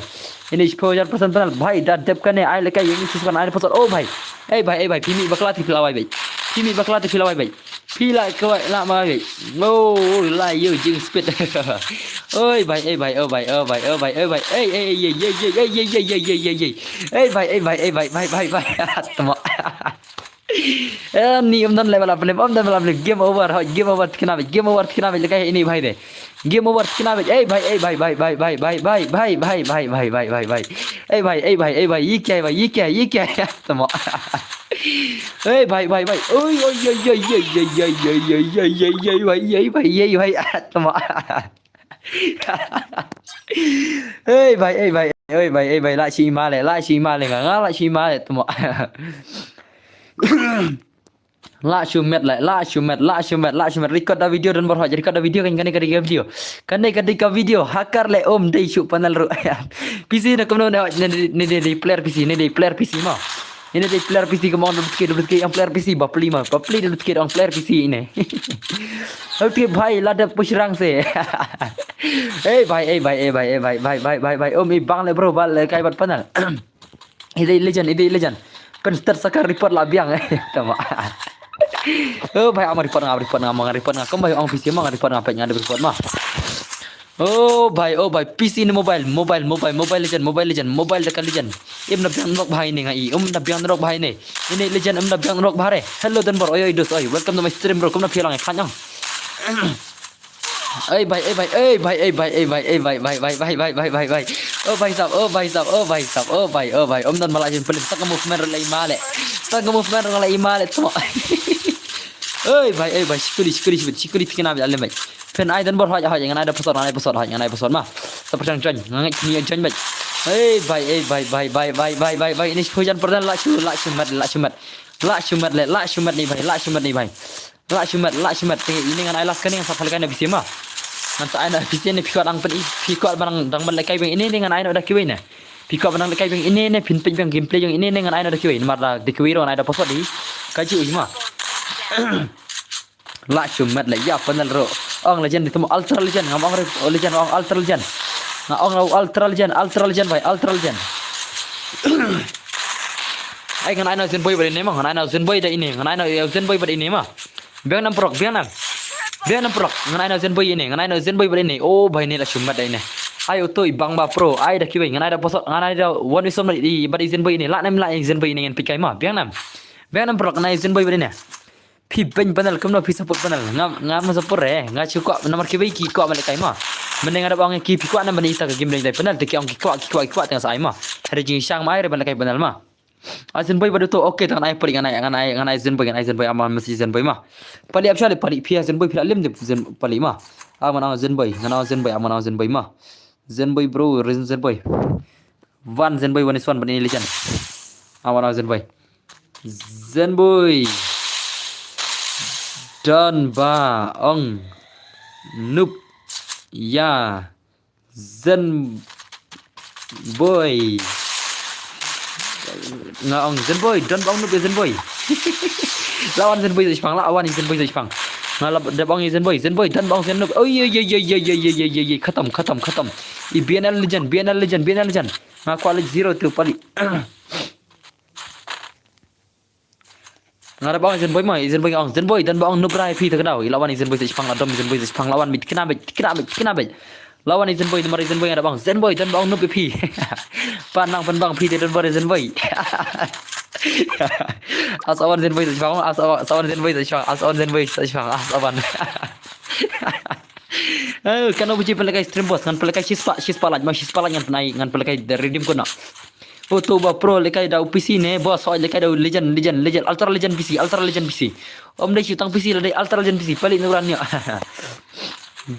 Ini 10,000% panel. भाई dah dep kan ai lekai yang siskan ai pasal. Oh भाई. भाई pimi bakla ti pilawai भाई. Pimi bakla ti pilawai भाई. Pila kau nak mai. Oh la you jing speed. Oi भाई भाई. भाई. Tama. Ni om dan level up game over lekai ini भाई दे game over kena भाई भाई ये क्या तमा भाई ओय भाई तमा भाई la chi ma le nganga la chi ma le tama la shumet record dah video dan baru record dah video kan ketika video hakar le om dei syuk panel ru PC nak kemana ni player PC mah ini di player PC kemana duduk yang player PC bapli duduk orang player PC ini okay भाई lada pusrang se भाई om ibang le bro bal kai bat panel ini legend kan start sakar report lah biang tama oh भाई amar report ngam kembali orang PC mah report ngapet ada report mah oh भाई PC ni mobile legend dekat legend im na biang rock भाई ni ngai na biang rock भाई ni ini legend na biang rock bare hello dan bor oi dos oi welcome to my stream bro kom na philang khan yang भाई oh भाई om dan malah jin pelim tak movement relai male tu भाई sikuri pikir nabi alim भाई pen ai dan bor haja ngan ada pesot mah seperti jon ngan ni jon भाई ini hujan perdana la cumat ni भाई la cumat ini ngan ai las kan yang sapal kan bisi mah ngan sa ana bisi ni pikot ang pen pikot barang dang ban lekai ini dengan ai ada kiwin na pikot barang lekai ini ne pin pin gameplay yang ini dengan ai ada kiwin mar di kiwin ron ada posot di kaji mah la cumat la ya panel ro ong legend itu ultra legend ngam ong legend ong ultra legend na ong ultra legend भाई ultra legend ai ngan ai na zen boy bari ne mah ngan ai na zen boy da ini ngan ai na zen boy bari ini mah biang nam prok ngan ai na zen boy bari ini oh भाई ni la cumat da ini ayo toy bang ba pro ai da kiwai ngan ai da posot ngan ai da one wisdom di bari zen boy ini la nam zen boy ini ngan pikai mah biang nam prok ngan ai zen boy bari ini pi ben panel kemno pi support panel ngam support nga cukup nomor kiwai ki ko male kai mah mending ada bang ki pi ko na bani ta game dai panel teki ong ki ko tengah sai mah hari jing sang mai re ban kai panel mah Aizen boy badu tu okay tangan ai pari ngan ai zen boy aman mesti zen boy mah pali apsale pali pi zen boy pila lim de zen pali mah aman zen boy aman zen boy mah zen boy bro reason zen boy one zen boy one is one bani legend aman zen boy dan ba ong nup ya zen boy nga ong zen boy dan ba ong nup ya zen boy lawan zen boy Jepang lawan zen boy Jepang nga da bang zen boy dan bang zen nup oh ye khatam i BNL legend nga quality 0 tu pali ngara bang zen boy ong zen boy dan bang nup rai phi takdau lawan zen boy Jepang adom zen boy Jepang lawan mit kena bet lawan zen boy nomor zen boy ada bang zen boy dan bang nup phi panang pen bang phi dan bar zen boy asawan zen boy Jepang asawan zen boy asawan kan obu ji pelekai stream boss kan pelekai shispa laj ngan pelekai redeem ko na Auto ba pro lekai dau PC ne bos hoi lekai dau legend ultra legend PC om dai chutang PC la dai ultra legend PC palit nuran nya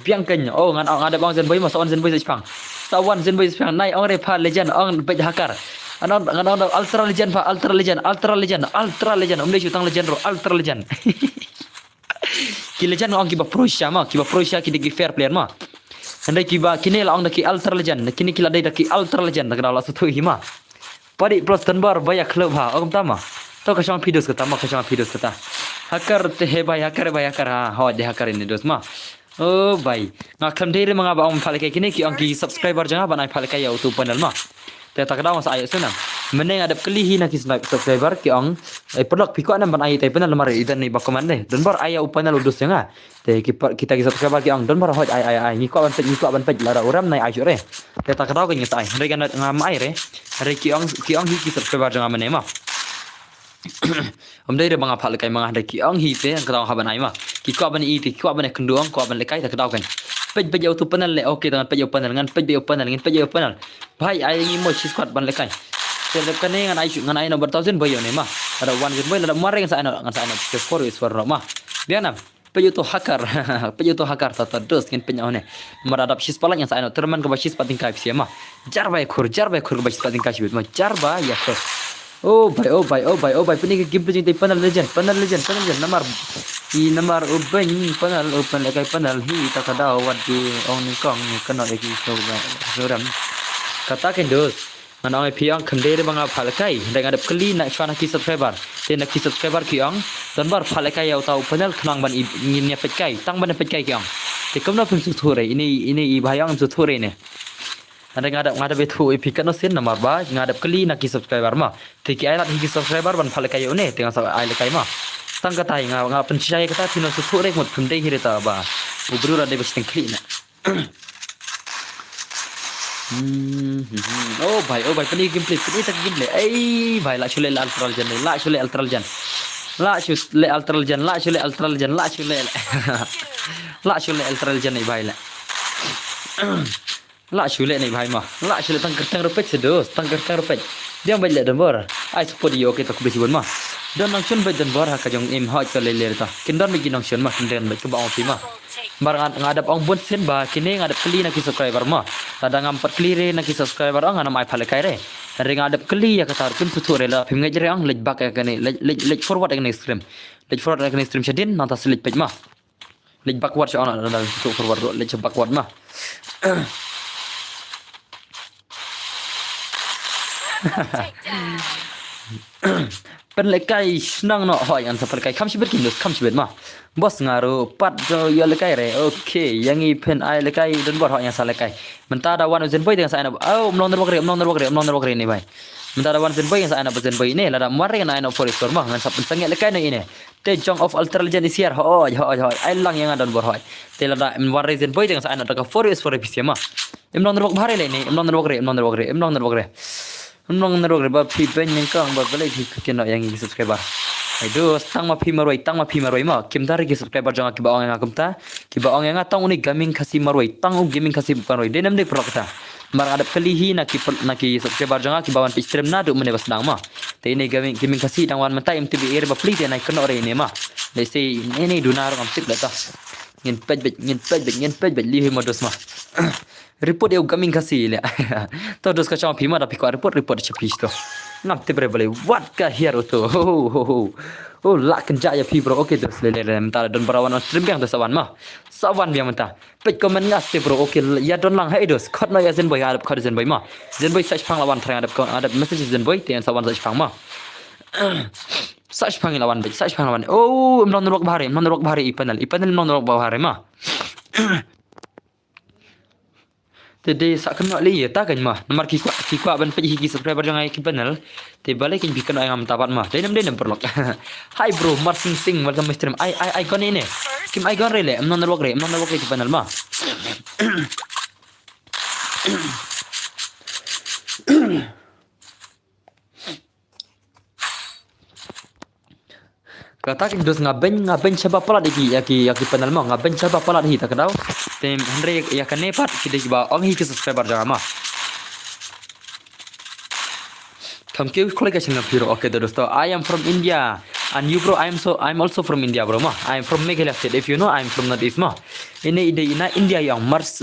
biang kenya oh ngan ada bang zen boy mas on zen boy Jepang sawan zen boy Jepang nai ong re pha legend ong pej hakar anon ngan ultra legend om dai chutang legend ro ultra legend ki legend ong ki ba pro sha ki digi fair player ma andai ki ba kini la ong daki ultra legend kini ki la dai daki ultra legend tak la satu hima padi plus tanbar banyak klub ha om tama to kasang videos kata hakar te he bay hakar ha ho de hakar ini dos ma oh bay ngakam dere mga ba om phale kai kini ki ang ki subscriber janga banai phale kai au tu panel ma te tak daw sa ayo sunam meneng adap kelihi na ki subscriber ki ang produk piko anam ban ai te panel mari idan ni bakoman de dan bar aya panel udus janga te kita ki subscriber ki ang dan bar hot ai ni ko ban pej lara uram nai ayo re te tak daw ki ngai re kan ngam ai re re ki ang hi ki subscriber janga mane ma om dai re banga phale kai manga de ki ang hi te ang kadaw haban ai ma ki ko ban i ti ko ban kenduang ko ban le kai tak daw kan pej auto panel le okay dengan pej panel ngan pej panel bhai ai ngi mo chi squad ban le kai te kan ngan ai nomor 1000 boy ne ma ada one boy ada mare ngan sa ana ke for is for ma dia nam pej auto hakar tata dos ngan penya ne maradap shis palak yang sa ana terman ke bashis pating kai sia ma jarba khur ke bashis pating kai ma jarba ya khur oh bay pening game pejing panel legend nomor nomor open lekai panel hi takada wat di ong ni kong ni kena lagi soram katakan dos manang piang kende banga phalakai dengan adap keli nak chana ki subscriber te nak ki subscriber ki ong dan bar phalakai au tau panel khnang ban ingin nya petkai tang ban petkai ki ong te komna pun suthure ini i bayang suthure ne ada ngadap itu ipikan nosin nomor ba ngadap keli nak ki subscriber ma tiki ai lat ki subscriber ban phale kayo ne tengah sa ai le kai ma tang kata nga pencaya kata tino sutu rek mot pundai hireta ba ubru ra de bes kli na oh bhai pani gameplay ai bhai la chule ultra legend la chule ultra legend bhai la la chule ni bhai ma la chule tang rupet sedos tang rupet dia baik dan bor ai support yo kita kubesi bon ma dan nongchun baik dan bor ha kajong im hot ke lele ta kindan bagi nongchun ma kindan baik ke ba ong ma bar ngadap ong bon sen ba kini ngadap keli nak subscriber ma tada ngampat keli re nak subscriber ong ana mai phale kai re ring ngadap keli ya kata pun sutu re la phim ngajre ong lej back ka ni lej forward ka ni stream shadin nanta selej page ma lej backward cha ona dalam sutu forward lej backward ma pen lekai senang no hoi an sapal kai kamsi berkin dos kamsi bet ma bos ngaru pat jo yo lekai re okay yang i pen ai lekai dan bor hoi yang sa lekai menta da wan zen boy dengan sa ana oh mlong der ni bai menta da wan zen boy yang sa ana zen boy ni lada mare na ana for store ma ngan sa pen sange lekai ni te jong of ultra legend is here hoi ai lang yang dan bor hoi te lada war zen boy dengan sa ana da for is for episode ma mlong der bhare le ni mlong der Nong nerok reba pi pen yang kang ba balik ki kena yang gi subscriber aduh tang ma pi maroi ma kim dar gi subscriber jangan ki ba ong ngam ta ki ba ong nga tang uni gaming kasi maroi tang gaming kasi maroi denam de prokta mar ada pelihi na ki subscriber jangan ki bawan pi stream na du mene bas dang ma te ini gaming kasi dang wan mata mtb air ba pli te na kena ore ne ma le say ini dunar ngam tip la ta ngin pej lihi modus ma report eu gaming kasi le to dos ka chama phima da phiko report chapis to nam te bre bale what ka hero to oh la kan ja ya phi bro okay dos le menta don barawan stream yang to sawan biang menta pej comment ngas te bro okay ya don lang hai dos khot no ya zen boy adap khot zen boy ma zen boy search phang lawan thrang adap message zen boy te sawan search phang ma search phang lawan oh non rok bahare ipanel non rok bahare ma Tadi sak kena li ya tak kan mah nomor ki kwa ban pej ki subscriber jangan ki panel te balik ki bikin ayam tapat mah denam perlok hi bro mar sing welcome stream I gon ini kim I gon rele non work ki panel mah katakan dos ngaben siapa pala di ki panel mah ngaben siapa pala di tak tahu tem Henry ya kan nepat kita coba ong hi subscriber jangan mah Come kêu kau lagi channel Piro. Okay, dosto. I am from India, and you bro, I'm also from India, bro. Ma, I am from Meghalaya state. If you know, I'm from Northeast, ma. Ini India yang Manish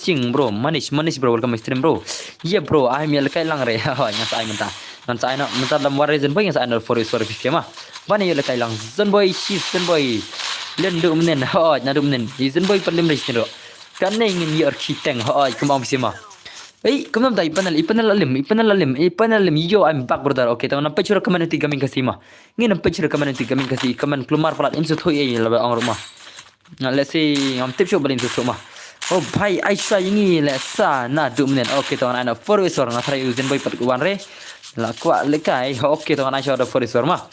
Singh, bro. Manish, bro. Welcome stream, bro. Yeah, bro. I'm yang lekai lang re. Yang saya minta. Yang saya nak minta dalam reason boy yang saya nak for fiske ma. Bani yang lekai lang. Zen boy, zen boy. Len du menen. Na du menen. Zen boy perlim re sini, bro. Kan ingin yer kiteng. Kembang fiske ma. Kemana dah ipanal alim yo I'm back brother. Okay, tahu nampak curah kemana tiga minggu kasih mah. Ini nampak curah kemana tiga minggu kasih. Keman keluar pelat insut hoy lah orang rumah. Nah, let's see, tip show balik insut mah. Oh, bhai Aisyah ini lesa na 2 minit. Okay, tahu anak for wis orang try usin boy pat kuan re. Lah kuat lekai. Okay, tahu Aisyah ada for wis mah.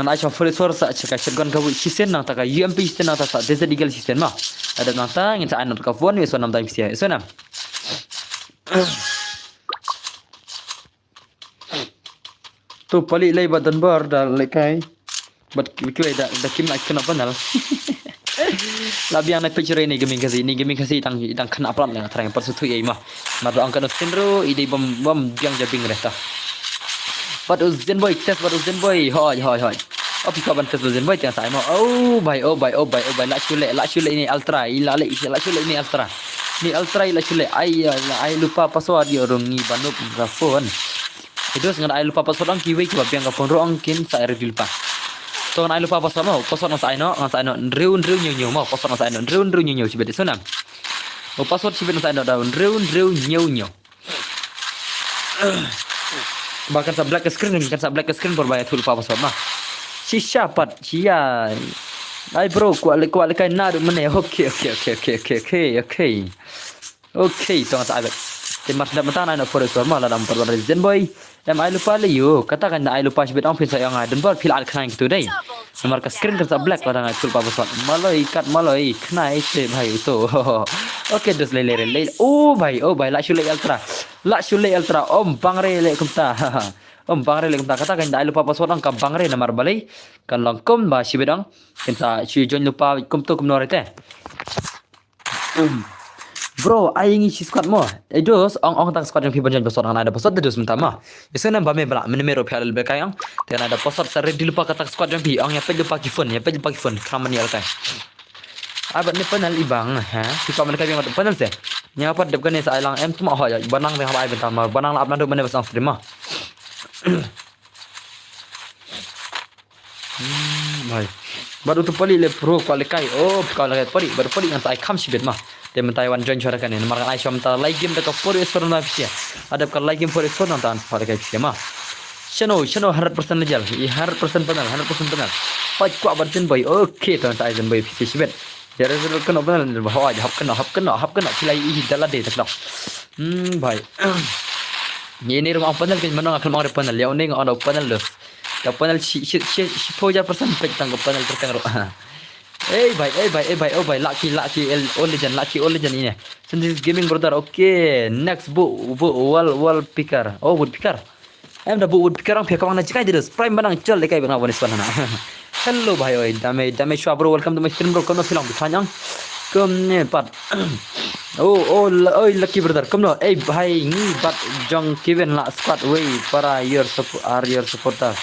Ngan Aisyah for wis sa cakap shotgun kabu sisen nang taka UMP sisen nang taka desa digal sisen mah. Ada nang ta ngin sa anak ka phone wis nam time sia. So nam. Tu pali lay badan bar dah lekai. But kau dah kim nak kena panal. Labi yang nak picture ini gaming kasi tang kena pelan dengan terang persutu ya imah. Madu angkat sendro ide bom yang jabing reta. But Zen boy test but Zen boy hoi. Oh pika ban test Zen boy yang saya mau. Oh bye. Lak chule ini ultra. Lak chule ini ultra. Ni ultra ila chule ai lupa password dia orang ni banup phone. Itu dengan ai lupa password ang kiwi kiwa biang ka phone ro ang kin sa reveal pa. To ai lupa password mau password ang sa ino reun nyu mau password ang sa ino reun nyu sibet sunam. O password sibet sa ino daun reun nyu. Bahkan sa black screen berbahaya tu lupa password mah. Si syapat sia. Ay bro, kuat lekay na do mana. Okay. Okay, tong sa abet. Timas na mata na for sure mala dam per Zen boy. Ai lupa le yo. Katakan na ai lupa sibet ang pisa yang ada bal fil al khain gitu dai. Nomor ka screen ka black pada na lupa password. Maloi khnai se bhai to. Okay, dos le. Oh bhai, la shule ultra. Om bangre le kumta. Om bangre le kumta katakan na ai lupa password ang ka bangre na marbalai. Kan langkom ba sibedang. Kensa si join lupa kumto kumnorete. Bro, I ingin squad mo. Dos ong tang squad yang piban jan pasod ada pasod dos mentama. Isu nan ba me bla menero pial be kayang. Tian ada pasod sa ready lupa kata squad yang pi ong ya pe lupa kifon kraman ya alkai. Abat ni panal ibang ha. Si pa man kay yang panal se. Nya pat dep kan sa ilang em tuma ho ya banang me ha ai bentama. Banang la apna do mene basang stream ma. Bhai. Baru tu pali le pro kualikai. Oh, kualikai pali. Baru pali yang saya kam sibet mah. Dia Taiwan join cara kan ini. Markan Aisyah minta like game dekat 4S4 na pisia. Ada kan like game 4S4 nonton kualikai pisia mah. Channel 100% lejal. 100% penal. Hoi kuat berjen boy. Okay, tuan saya zen boy pisia sibet. Jadi sudah kena penal. Hoi hap kena. Kilai ih dalam deh tak. Bhai. Ini rumah penal kan mana akan mau penal. Ya uning ada penal los. Ya panel si poja persen petang ke panel tertengro. Bhai, laki all legend ini. Since gaming brother, okay. Next wall picker. Oh, wood picker. Em dah wood picker ang pihak nak cikai terus. Prime banang cel dekai bang awan ispan na. Hello bhai, oi dame shua bro. Welcome to my stream bro. Kono film bisanyang. Kom ne pat. Oh, lucky brother. Come no. Bhai, ni bat jong Kevin la squad way para your supporter.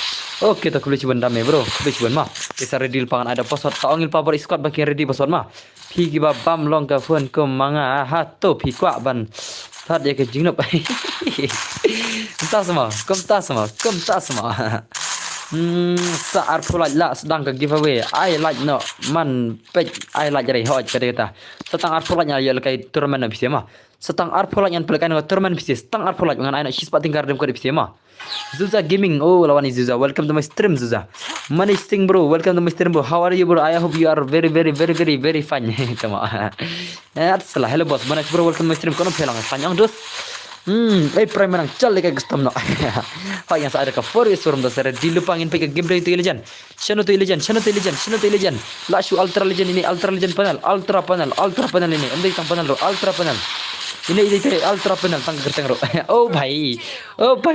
Okay, tak boleh cuban dame bro. Boleh cuban mah. Bisa ready pangan ada password. Saongil power squad bagi ready password mah. Pigi ba bam long ka phone ko manga hato pi kwa ban. Thad ya ke jingnop. Entah semua. Saat pulak lah sedang ke giveaway. I like no man page. I like jadi hot kata. Setang art pulaknya ya lekai turnamen bisa mah. Setang art pulak yang pelakan turnamen bisa. Setang art pulak dengan anak sispat tinggal dem ko bisa mah. Zuza Gaming. Oh, lawan Zuza. Welcome to my stream, Zuza. Manish Singh bro. Welcome to my stream bro. How are you bro? I hope you are very fine. Tama. Salah. Hello boss. Manish bro. Welcome to my stream. Kono pelang panjang dos. Prime menang cal dekat custom no. Pak yang saya ada ke for surum dasar dilupangin pakai game play itu legend. Shano to legend. Lashu ultra legend ini ultra panel ini. Ambil tang panel ro ultra panel. Ini ultra panel tang gerteng ro. Oh bhai,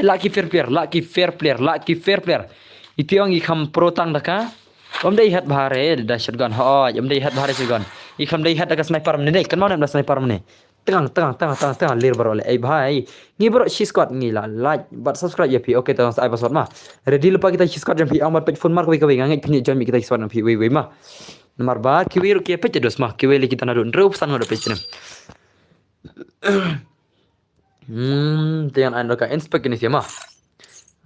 lucky fair player. Itu yang ikam pro tang daka. Om dai hat bahare dah shotgun. Om dai hat bahare shotgun. Ikam dai hat daka sniper meneh. Kan mau nak sniper meneh. tengah lir bro le bhai ni bro shi squad ni la like but subscribe ya pi okay tengah sai password mah ready lupa kita shi squad jam pi amat pet phone mark we ngangai pini join kita squad pi we mah nomor ba kiwi ru kia pet dos mah kiwi le kita nadun reup san ngado pet nem dengan anda ka inspect ini sih mah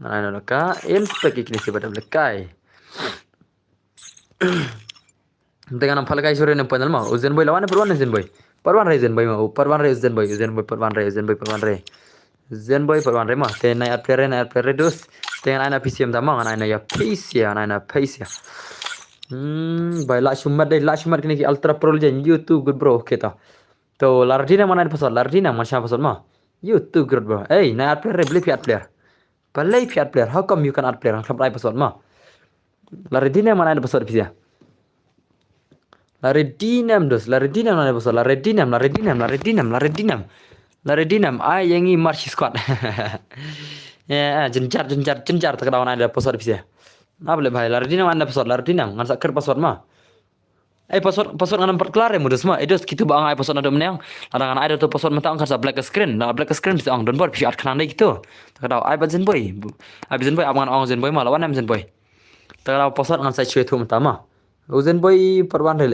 anda ka inspect ini sih pada lekai dengan nampak lekai sore nampak nama uzen boy lawan perwan uzen boy perwan re uzen boy mah perwan re uzen boy perwan re perwan re mah te naik player dos dengan anda PC tamang anda ya PC ya anda PC ya boy la shumat kini ki ultra pro jen YouTube good bro kita to lardina mana pasal lardina mana siapa pasal mah YouTube good bro naik player beli piat player how come you can add player club pasal mah lardina mana pasal PC ya Laredinam mana pasal Laredinam ai yang ini march squad ya jencar terkadang ada pasal bisa apa boleh bhai Laredinam anda pasal Laredinam ngan sakar pasal mah pasal ngan empat kelar modus mah itu kita bang ai pasal ada menang kadang ada tu pasal mentang kan black screen bisa ang don bor bisa kenang gitu terkadang ai bazen boy abangan ang zen boy mah lawan am zen boy terkadang pasal ngan saya cuy tu mentama Zen boy perwan re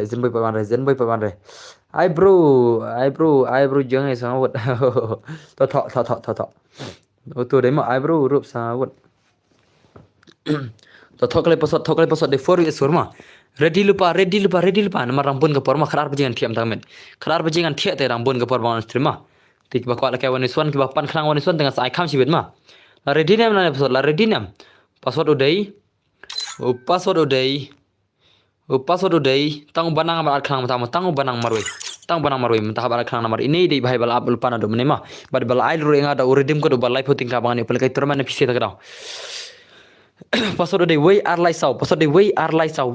ai bro jangan sangat to tu deh mah ai bro rup sangat to kali pasal de for is mah ready lupa nama rampun ke porma kelar bajingan tiam tamen kelar bajingan tiak te rampun ke porma stream mah tik bakwa la kai waniswan ki bapan khang waniswan tengah sai kham sibet mah la ready nam na password udai tang banang amar khang mata tang banang marwe mentah bar khang namar ini dei bhai bal abul pana do menema bad bal ai ru enga da uredim ko do bal life ting ka bangani pel kai turman pisi ta kadau password udai we are lai sau password udai we are lai sau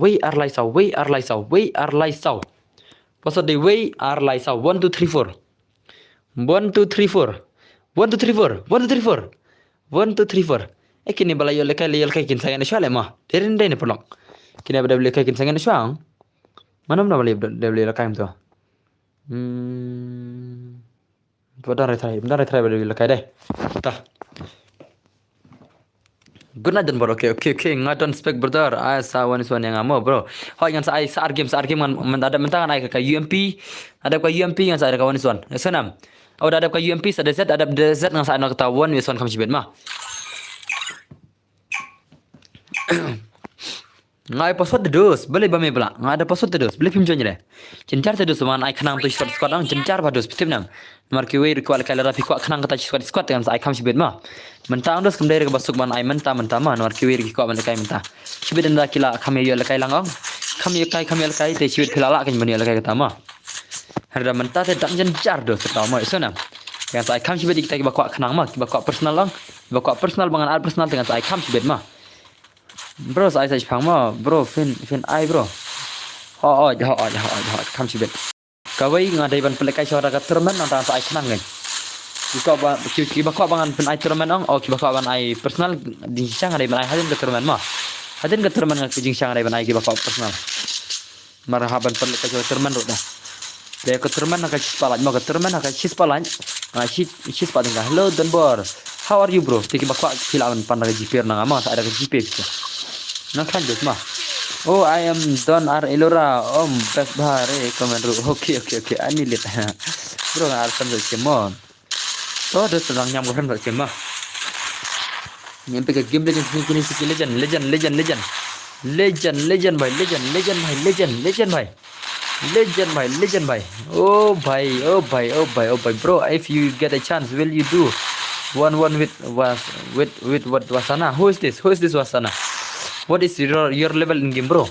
password udai we are lai sau 1 2 3 4 kini bala yo lekai kin sayang shale ma derin dei ne polong kini ada lekai kin sayang shang mana bala lekai tu bentar retry bala lekai deh tah good night bro okay ngadon spek brother asa wanis wan yang amo bro ho yang sa game man ada mentang ai ka UMP yang sa ada kawan wan senam ada ka UMP ada Z yang sa ana ketahuan wiswan kam sibet mah ngai password dos boleh bame bela ngai ada password dos boleh pim jonjre cencar dos man ai khanang tu squad ang cencar bados pitim nam mar ki we requal kala rapi ko khanang kata squad dengan ai kam sibet ma mentang dos kemdai ke basuk man ai menta ma mar ki we ri ko man kai menta sibet nda kila khame yo lakai langong khame lakai te sibet philala kan bani lakai kata ma harda menta te dang cencar dos ta ma isona yang ai kam sibet kita ki bakwa khanang ma ki bakwa personal lang bakwa personal bangan al personal dengan ai kam sibet ma bro saya pang ma bro fin ai bro ho kam sibet kawai ngadai ban pelekai suara ka turman antara ai kenang kan ki bakwa bangan pen ai turman ong ki bakwa ban ai personal ding sang adai ban ai hadin ke turman ma hadin ke turman ka jing sang adai ban ai ki bakwa personal marhaban pelekai suara turman ro dah dia ke turman ka chispalaj ma ke turman ka chispalaj chispalaj hello donbor how are you bro tiki bakwa filawan pandang GPR nang ama ada ke GP bisa nak kan dos mah oh I am Don R Elora best bahare komen ru okay ani lit bro ngar san do kemon to do sedang nyam kan do kemah nyampe ke game legend legend bhai oh bhai bro if you get a chance will you do 1-1 with what Wasana who is this Wasana what is your level in game bro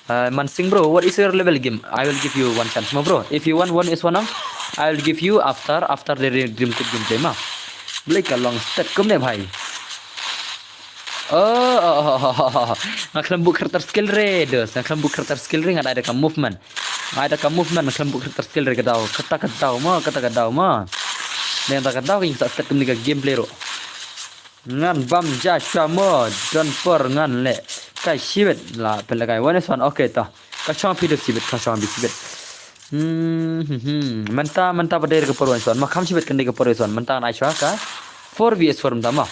Mansing bro what is your level game I will give you one chance bro if you want 1 is 1 I will give you after the dream gameplay ma boleh ka long step kum ne bhai nakhlambuk karakter skill re ada ka movement nakhlambuk karakter skill re kadau kata kadau ma dan tak kadau king sa step kum ni gameplay ro ngan bam ja shamo don per ngan le kai sibet la pelakai one is one okay ta ka chong pi sibet Menta pada ke perwan suan ma kam sibet kan ke perwan suan menta na iswa ka 4vs form tama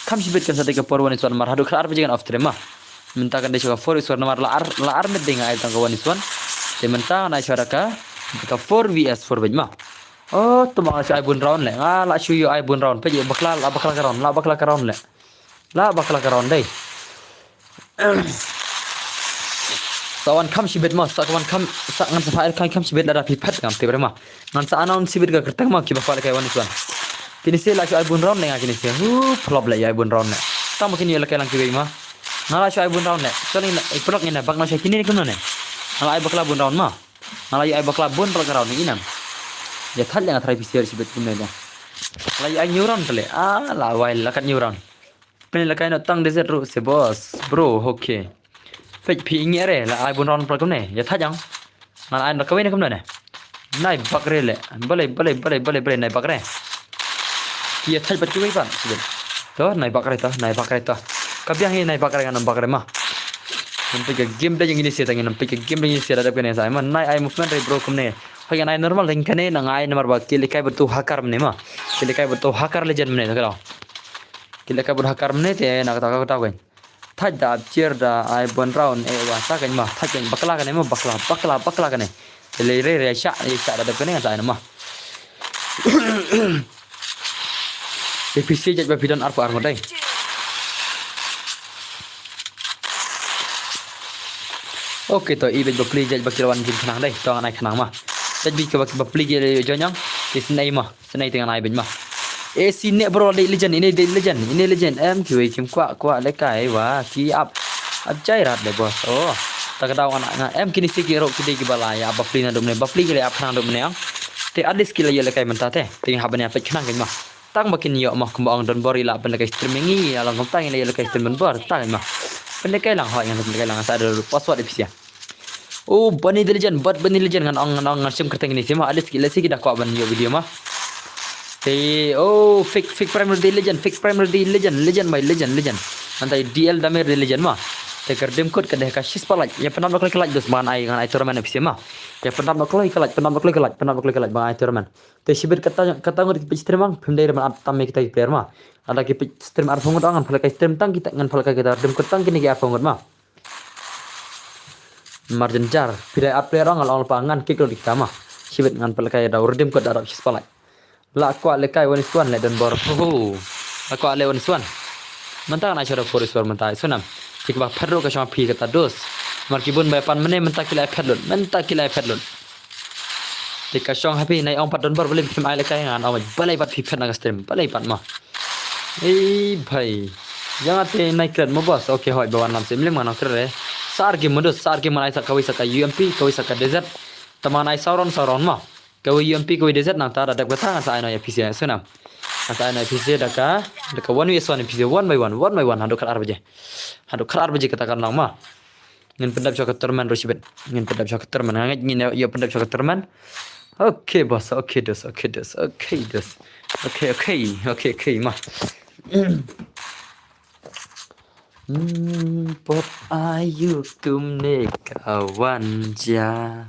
kam sibet kan sate ke perwan suan mar hadu khar bejangan off trema menta kan deswa 4 suan mar la ar med dinga ai tang kawan suan te menta na iswa ka 4vs 4 bejma oh tu ma ai bun round le la shu yo ai bun round pe bakla ka round le la bakla ka round dai sawan kam sibet ma sawan kam ngan sa kam sibet ada pipat kam te berma ngan sa anon sibet ga kertang ma ki bakal kai wan suan kini se la ai bun round le kini se flop le ai bun round le ta ma kini la kai lang ki ma ngala ai bun round le chani ai plok ni na bak na sa kini ni kuno ne ngala ai bakla bun round ma ngala ai bakla bun plok round ni inam ya thal yang thrai pisier sibet kuno ne la ai neuron kale la wai la kat neuron pen la kai no tang desert ru se boss bro okay Pek pi ingi re la ai bunron pra kumne ya thajang ngan ai kawin kumne ne nai bakre le bale nai bakre ya thaj bat chui pan to nai bakre to kabyang hi nai bakre kan bakre ma nampai ke game da yang ini sih tangin nampai ke game da ini sih ada kene sai man nai ai movement re bro kumne hoy nai normal ding kane nang ai nomor ba kili kai betu hakar mne ma kili kai betu hakar legend mne kalo kili kai betu hakar mne te nak ta ka ta thaj da chair da ai bon round wa ta kan ma thaj kan bakla kan ma bakla kan le re sha da kan sa ma PC jaj ba bidan arpo armo dai okay to ibe ba play jaj ba kilawan jin khanang dai to anai khanang ma jaj bi ka ba play ge jonyang isnai ma snai tengan ai ben ma sini bro legend ini legend MQ kim kwa le kai wa ki up jai rat le bos oh tak daw anak kini si ki ro ki de balaya bapli na domne bapli ke ap khang domne ang te adis ki le kai menta te te habane pe khang ma tang makin yo ma kumbang don bori la ben le kai streaming ni alang kom tang le kai streaming bor tang ma ben le kai lang ho yang le kai lang sa ada password ipsia oh bani legend ngan ong sim kerteng ni sima adis ki le si ki dak kwa ban yo video ma oh fake primary legend by legend antai DL damer legend ma te kerdem kod kadeh ka shis palaj ya penam bakal kelaj dos ban ai ngan ai tournament episode ma ya penam bakal kelaj bang ai tournament te sibir kata ngur ki stream mang pemdai man tam me kita player ma ada ki stream ar phongot angan phal ka stream tang kita ngan phal ka kita dem kod tang kini ki ar phongot ma margin jar pidai up player angal ong pangan ki klo kita ma sibir ngan phal ka da dem kod arab shis palaj la kwa le kai wan suan le don bor la kwa le wan suan menta na chara for suan menta sunam tik ba phadro ka sama phi kata dos mar ki bun ba pan mene menta kilai phadlon tik ka shong happy nai ong pat don bor boleh phim ai le kai ngan ong balai pat phi phat na stream balai pat ma ei bhai jangan te nai kred mo boss okay hoi bawan nam sim le mana kre sar ki modus sar ki manai sa kawai sa ka UMP kawai sa ka desert tamanai sauron ma kau UMP kau desert nang tada dak batang sa ana PC sunam sa ana PC daka 1vs1 PC 1 by 1 hadu khar baje katakan lang ma ngin pendap chokat terman rosibet ngin pendap chokat terman ngin ya pendap chokat terman okay boss okay dos okay ma pot ayu tumne kawan ja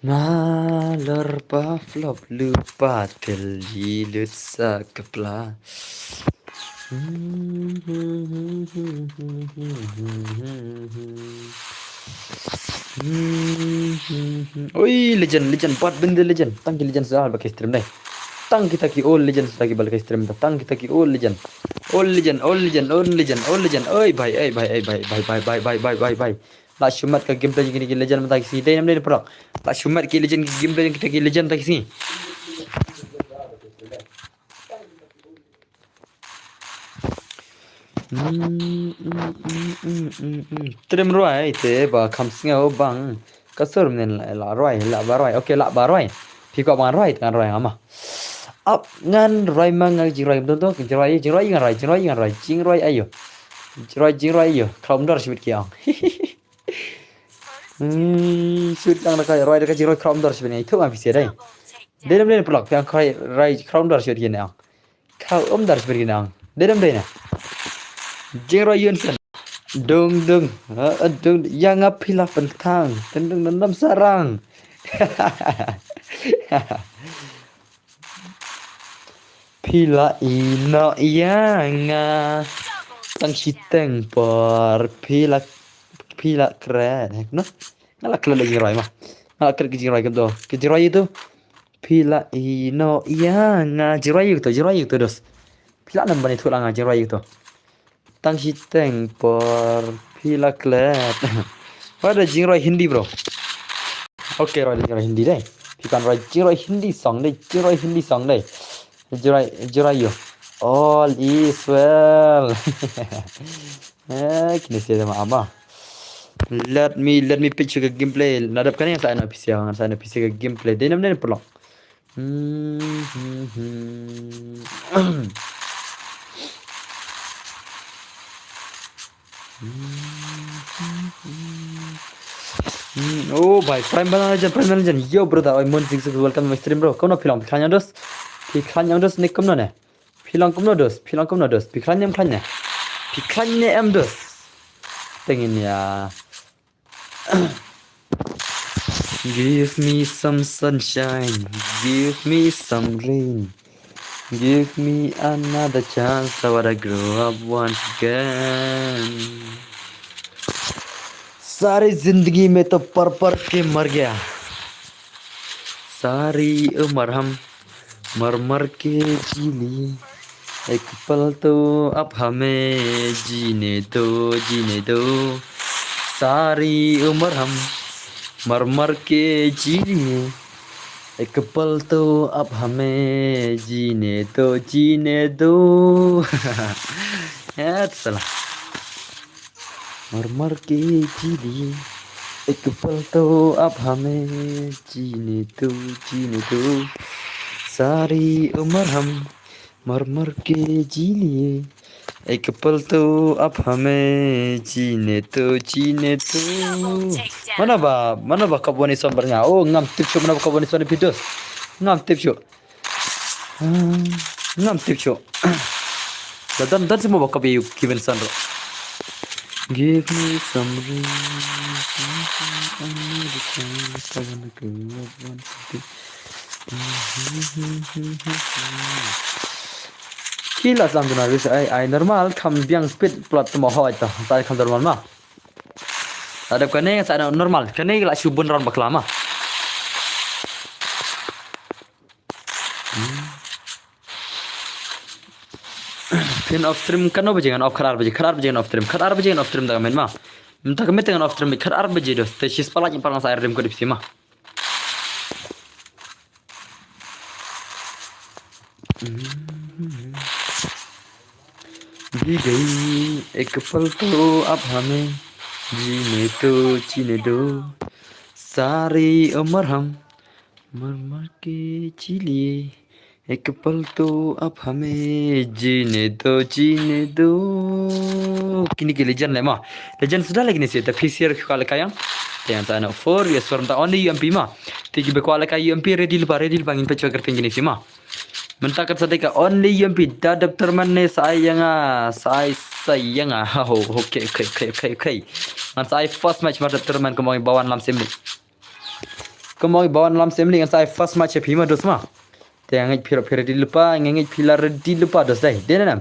Nalor pa flop lupa terlilut sa kepala. Oi legend buat benda legend tang ki legend sah pakai stream dai tang kita ki all legend lagi pakai stream tang kita ki all legend oi bye la shumat ka game play ki legend mata ki dai namne pro la shumat ki legend ki game play kita ki legend ta ki Trim roi te ba kham singa bang kasur men la roi okay la ba roi phi ko bang roi tan roi ama up ngan roi mang jing roi don to jing roi ayo krom dor sibit ki ang sibit ang la kai roi da jing roi krom dor sibit ni thu ma phi dai dedam den plok pang kai roi krom dor sibit ki na khau dor sibit ki na dedam dai na jing roi yun san Dung dung, dung yang apilah pentang, tendung nendam sarang. Pila ino yang tang hiteng por pila keren, no? Ngalak kena lagi roy mah, ngalak kena kejiroy itu pila ino yang jiroy itu dos, pila nambah itu lang jiroy itu. Tang hiteng por pila klet. Ada jiroy Hindi bro. Oke roy jiroy Hindi deh. Pikan roy jiroy Hindi song deh, jiroy Hindi song deh. Jiroy yo. All is well. Kini sih sama apa? Let me pitch ke gameplay. Nadapkan yang saya nak PC ke gameplay. Dia namanya perlu. Oh भाई Prime Legend yo brother I mon sing welcome my stream bro kau nak film pikirnya dos ni kum no ne film kum no dos pikirnya em dos tengin ya give me some sunshine give me some rain give me another chance I wanna grow up once again सारी जिंदगी में तो पर के मर गया सारी उम्र हम मर के जी लिए एक पल तो अब हमें जीने दो सारी उम्र हम मर के जी लिए एक पल तो अब हमें जीने दो ya salah मर के जी लिए एक पल तो अब हमें जीने दो सारी उम्र हम मर के जी लिए एक पल तो अब हमें जीने दो mana ba kaboni son barnya oh ngam tipsu mana ba kaboni son videos ngam tipsu dan semua ba kabi given son give me some reason another chance I wanna go up once again kila samduna wis ai normal kam biang speed plot mo hoy to sai kam normal ma ada kene sa normal kene la subun ron baklama pin off stream kan off jangan off kharar baje off stream da men ma minta kami dengan off stream kharar baje dos te sis pala ni parang sa rim ko dipsi ma दी गई एक पल तो अब हमें जीने दो सारी उम्र हम मर के जी लिए एक पल तो अब हमें जीने दो kini ke legend lah legend sudah lagi ni sih tapi PCR kalau kayang yang sana 4 years from the only UMP ma tigi be kalau kayak UMP ready ngin pecah kerting gini sih ma mentakat sadeka only UMP dadap termane sayang oh okay ngan saya first match madap terman kemau bawan lam semli ngan saya first match phima dos ma te ngai phira di lupa ngai phila di lupa dos dai denam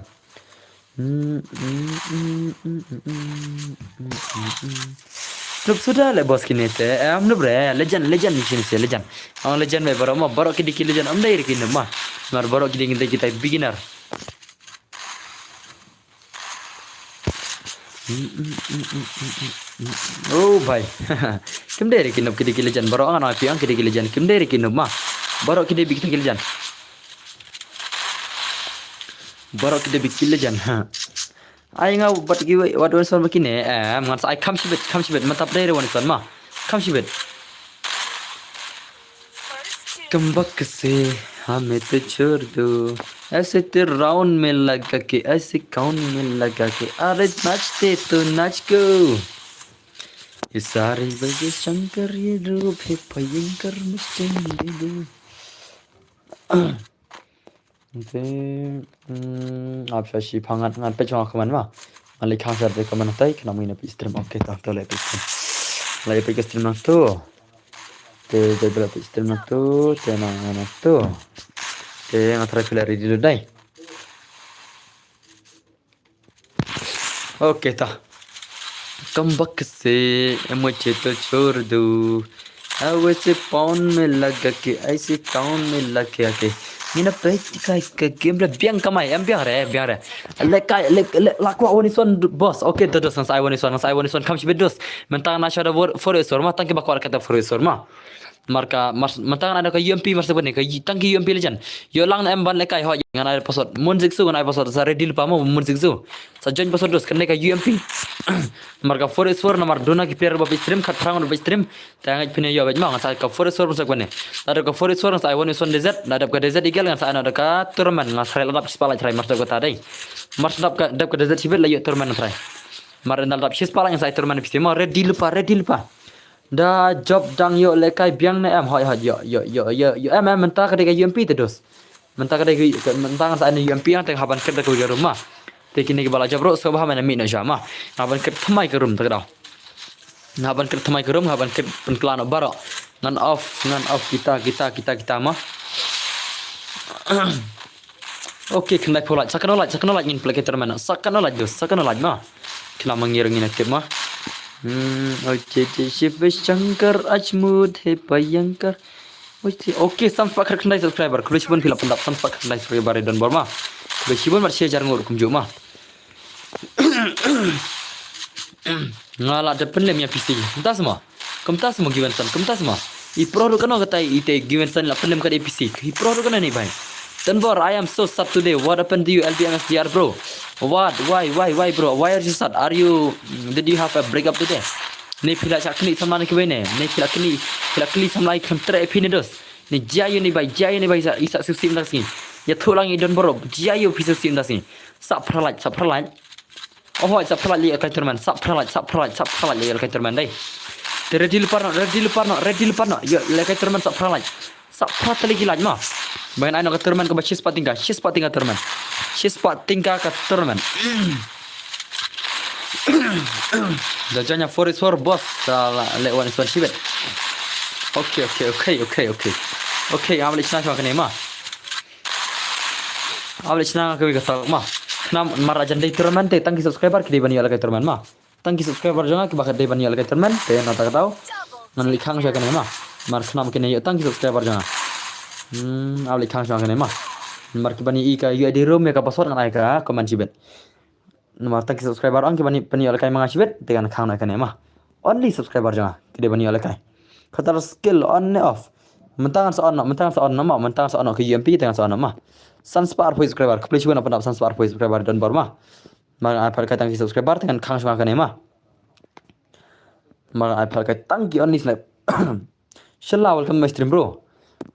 Nup sudah le bos kini te am nup re legend ni sini se legend ang legend me baro ki legend am dai kini ma mar baro ki kita beginner oh bhai kim dai kini nup ki legend baro ang na piang ki legend kim dai kini ma baro ki ki legend baro ki legend ha ai nga bat ki wat wan son makine ngan sai kam sibet matap dai wan son ma kam sibet कम्बक से हमें तो छोड़ दो ऐसे तो राउंड में लगा के ऐसे काउन में लगा के अरे नाचते तो नाच को ये सारे बजे शंकर ये रूप है भयंकर मुझे आप शाशी भांगत ngan pe chong khaman ma Mali khang sa de kaman tai kena mina pi stream oke ta to le pi stream. Lai pi stream na tu. Te bela pi stream na tu, te na tu. Te ngatra pilari dulu dai. Oke ta. कम से मुझे तो छोड़ दो वैसे पाउन में लगा के ऐसे टाउन में लगा के mina praktika ke game la biang kamai am biang re lakwa woni son boss okay dos sans I woni son kam shi dos mentang na shada for esor ma tangki bakwar kata for esor ma marka mentang ada ka UMP mas sebene ka tangki UMP lejan yo lang na em ban lekai ho ngana pasot munzik su ngana pasot sa redil pa mo munzik su sa jon pasot dos kan ka UMP marka for esor na mar dona ki player ba stream khat prang ba stream tang pine yo ba ma sa ka for esor sak bane ada ka for esor sa I woni son desert ada ka desert igal ngan sa ana ka turman ngan sa ladap spala trai mar ko ta dai mar dap ka desert sibet la yo turman trai mar na dap sis pala ngan sa turman piste ma redil pa da job dang yo lekai biang na em hoi yo em mentah ka de UMP terus mentah ka de mentah sa ana UMP ang teng haban ket ka rumah tekini ke bala jabro so bah mana min jama haban ket thamai ke rum tak daw haban ket thamai ke rum haban ket penklan baro ngan off kita mah okay kena pola sakano laj ngin play terman sakano laj mah kena mengiring ini ke mah oke shiv shankar ajmud he bayangkar oke sampai kena subscriber kulis pun filap pendap sampai kena subscriber dan borma kulis pun masih jarang ngurukum juma ngala depan lemnya PC entah semua Givenson kemta semua I produk kan kata ite Givenson la film kada PC I produk kan ni bhai then bro I am so sad today what happened to you LBMSDR bro what why bro why are you sad are you did you have a breakup today ni pila chakni samana ke bene ni pila kli samlai khamtra epine dos ni jayo ni bai isa susim nasi ya thulang I don bro jayo pisa sim nasi sapralaj oh sapralaj li ka terman sapralaj li ka terman dai redil parno yo lekai terman saprat lagi laj mah bayan aino ka terman ka bachis patinga terman ka terman dajanya for boss la lewan iswan shibet okay amle chna ka ne ma amle chna ka wi ka ma nam marajan dai terman te tangki subscriber ki bani lekai terman ma tangki subscriber jangan ki bakat dai bani lekai terman te na ta tau nan likhang sha ka ne ma mar khnam ke ne yo tangki subscriber jangan amle khang sha ka ne ma mar ki bani I ka yo di room ya ka password ngan ai ka comment shibet nomor tangki subscriber ang ki bani lekai manga shibet te kan khang na ka ne ma only subscriber jangan ki dai bani lekai khatar skill on off mentangan sa on nama ke UMP tangan sa on nama Sunspar for subscriber kepli chuan apa Sunspar for subscriber dan barma mang apa ka tangki subscriber dengan khang swa ka nema mang apa ka tangki on snap inshallah welcome to my stream bro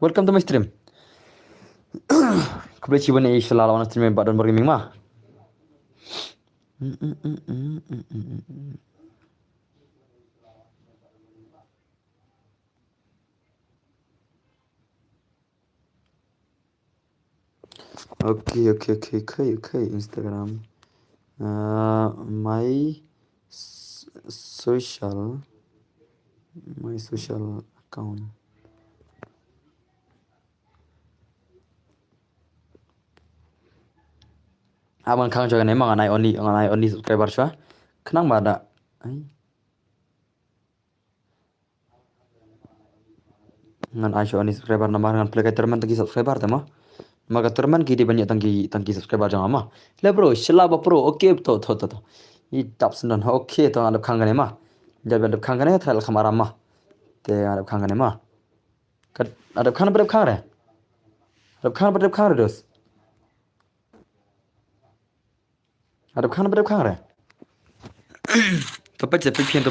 welcome to my stream kepli chuan inshallah on stream ba dan gaming ma Okay. Instagram. My social account. Abang kang jangan emang anai only subscriber sah. Kenang bada. Ngan ai only subscriber nama ngan play terman tagi subscriber tema. Maka terman ki di banyak tangki subscriber jangan mah le bro shalaba pro okay to I tap sendan okay to adap khangane mah jab adap khangane thal khamara mah te adap khangane mah kat adap khang badap khang re dos adap khang re to pache pipian to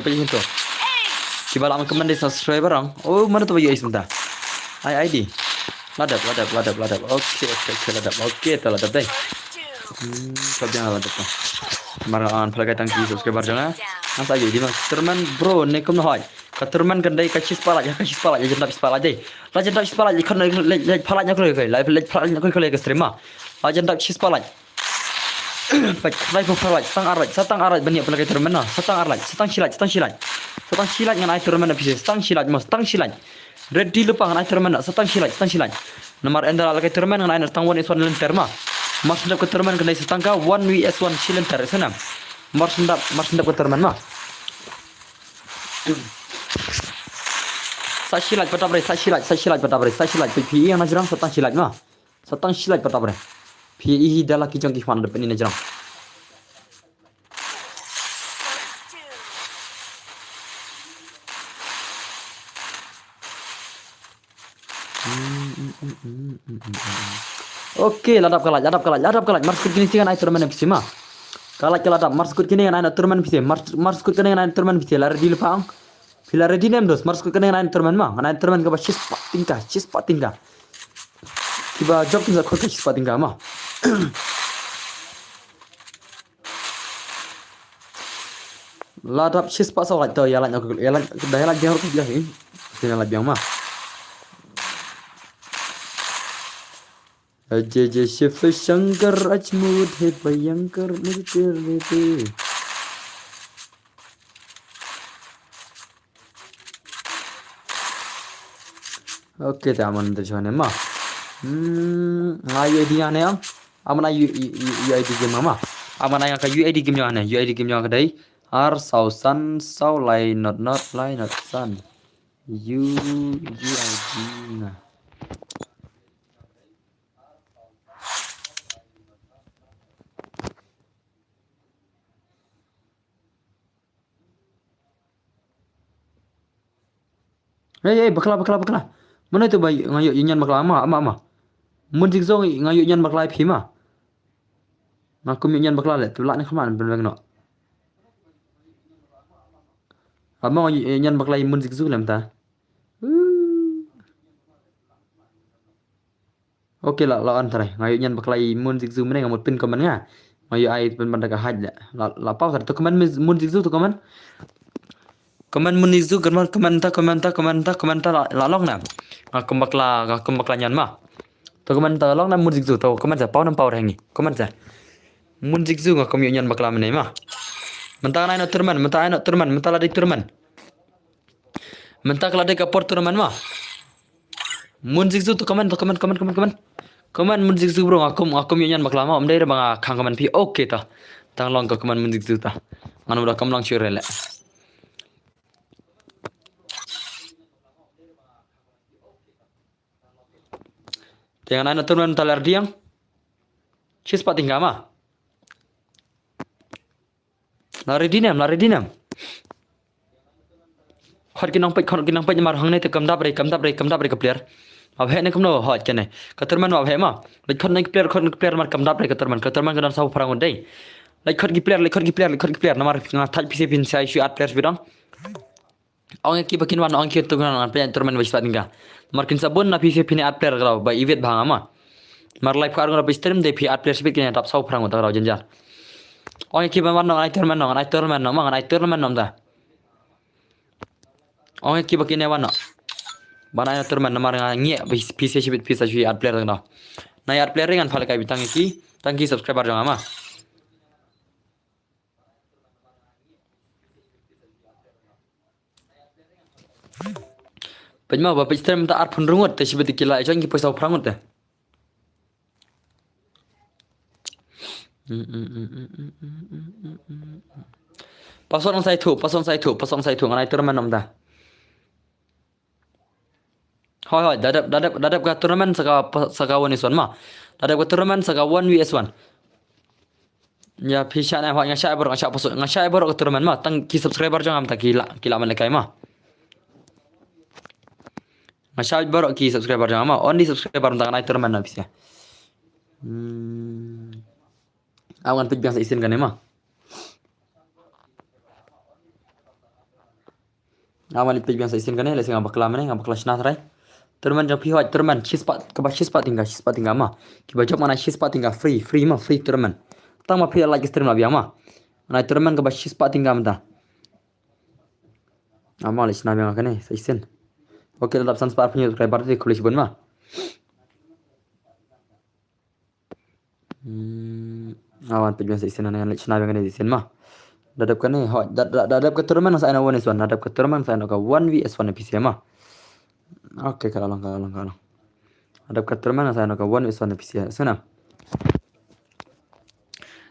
kibala am command subscriber ang oh mana to bayi ismta ai ID ladap okay to ladap dai सब jangan ladap maraan pelagai tangki subscriber jangan asa ye di terman bro ne kum hoy ka terman kan dai ka chis pala ya jendap pala dai la jendap pala ya kan le pala nya ko le stream ma la jendap chis pala Pai pufalaj satang araj bani apalagi turmen na satang silaj ngan ai turmen apise stang silaj ready lupa ngan ai turmen na satang silaj nomor endal alagi turmen ngan ai stang one is one lenter ma mas ndap ke turmen kena satang ka 1 vs 1 silenter sana mas ndap ke turmen ma sa silaj patabre pi yang najrang satang silaj patabre pi dala kijang ki fan depan ini najrang. Oke, ladap kalaj. Mars kut kini singan ai turman pisi ma. Kalaj ladap mars kut kini ai turman pisi. Mars kut kini ai turman pisi. Lare di lepang. Filare di nem dos. Mars kut kini ai turman ma. Ai turman ka ba cis pat tingka. Kiba job tingka kut cis pat tingka ma. Ladap cis pat sawat to yalan dayalan biang ku biang ini. Tinggal biang ma. Ajay शिव शंकर अजमूद है भयंकर मुझे तेरे पे ओके ते aman de jone ma ayo di ane am amana UID game mama amana yang ka UID game yang ane UID game yang kadai ar sau san sau lai not san UID na bakla. Mana itu bayi ngayu nyan bakla ama. Mun zigzong ngayu nyan bakla phima. Ngaku nyan bakla le tu lak ni khaman ben no. Ama ngayu nyan bakla mun zigzong lam ta. Oke lah lawan tarai ngayu nyan bakla mun zigzong mene ngamut pin komen nga. Ngayu ai pen banda ka haj la pau tar tu komen mun zigzong tu komen. Komen munizu komen ta la long na ngakum bakla nyan ma to komen ta long na munzik zu to komen za pau nam pau rangi komen za munzik zu ngakum nyan bakla menai ma mentang na turman menta la dik turman menta kala dik apor turman ma munzik zu to komen munzik zu bro ngakum nyan bakla ma omdai bang khang komen pi okay ta tang long ka komen munzik zu ta nganu da kam long chirele Jangan anak turun talar diang. Cis pat tinggal mah. Lari dinam. Khot kinong pek nyamar hang ne te kam dap re ka player. Ab he ne kam no hot kene. Ka turman ab he ma. Lek khot ne player mar kam dap re ka turman ka dan sau parang dei. Lek khot gi player namar thaj pise pin sai shu at players bidang. Ong ki bakin wan ong ki tungan pe turman wis pat tinggal. Markin sabun na pise pine at player grau ba event bhanga ma mar live kar ngora stream de pi at player speak ne tap sau phrang ta grau janjar oi ki ban no ai turman no da oi ki bakin ne wan no bana turman no mar ngi pise shibit pisa shi at player grau na at player ngan phale kai bitang ki tangki subscriber janga ma Pajma ba pajtem ta ar phun rungot te sibeti kila jang ki paisa phrangot te Pasong sai thu nganai turman namda Hoi dadap ka turman saka one is one ma dadap ka turman saka 1 vs 1 ya pisha na nga sha bor ka turman ma tang ki subscriber jang am ta kila man lekai ma Masya baru ki subscriber jangan mah only subscriber untuk naik turman na bisa. Awan pig biasa isin kan emang. Awan pig biasa isin kan lesi ngabak lama ngabak kelas natrai. Turman jang pihot turman chispat tinggal mah. Ki bajak mana chispat tinggal free turman. Tang mah pihot lagi stream lah biang mah. Naik turman ke chispat tinggal mah. Amal lesi nabi ngakane isin. Oke, tetap sans par punya subscriber di kulis bun mah. Awan tujuan isin dengan chna dengan isin mah. Dadap kan ho dadap ke turman sa ina 1 is 1 dadap ke turman sa ina ka 1 vs 1 PC mah. Oke kalau. Dadap ke turman sa ina ka 1 vs 1 PC. Sana.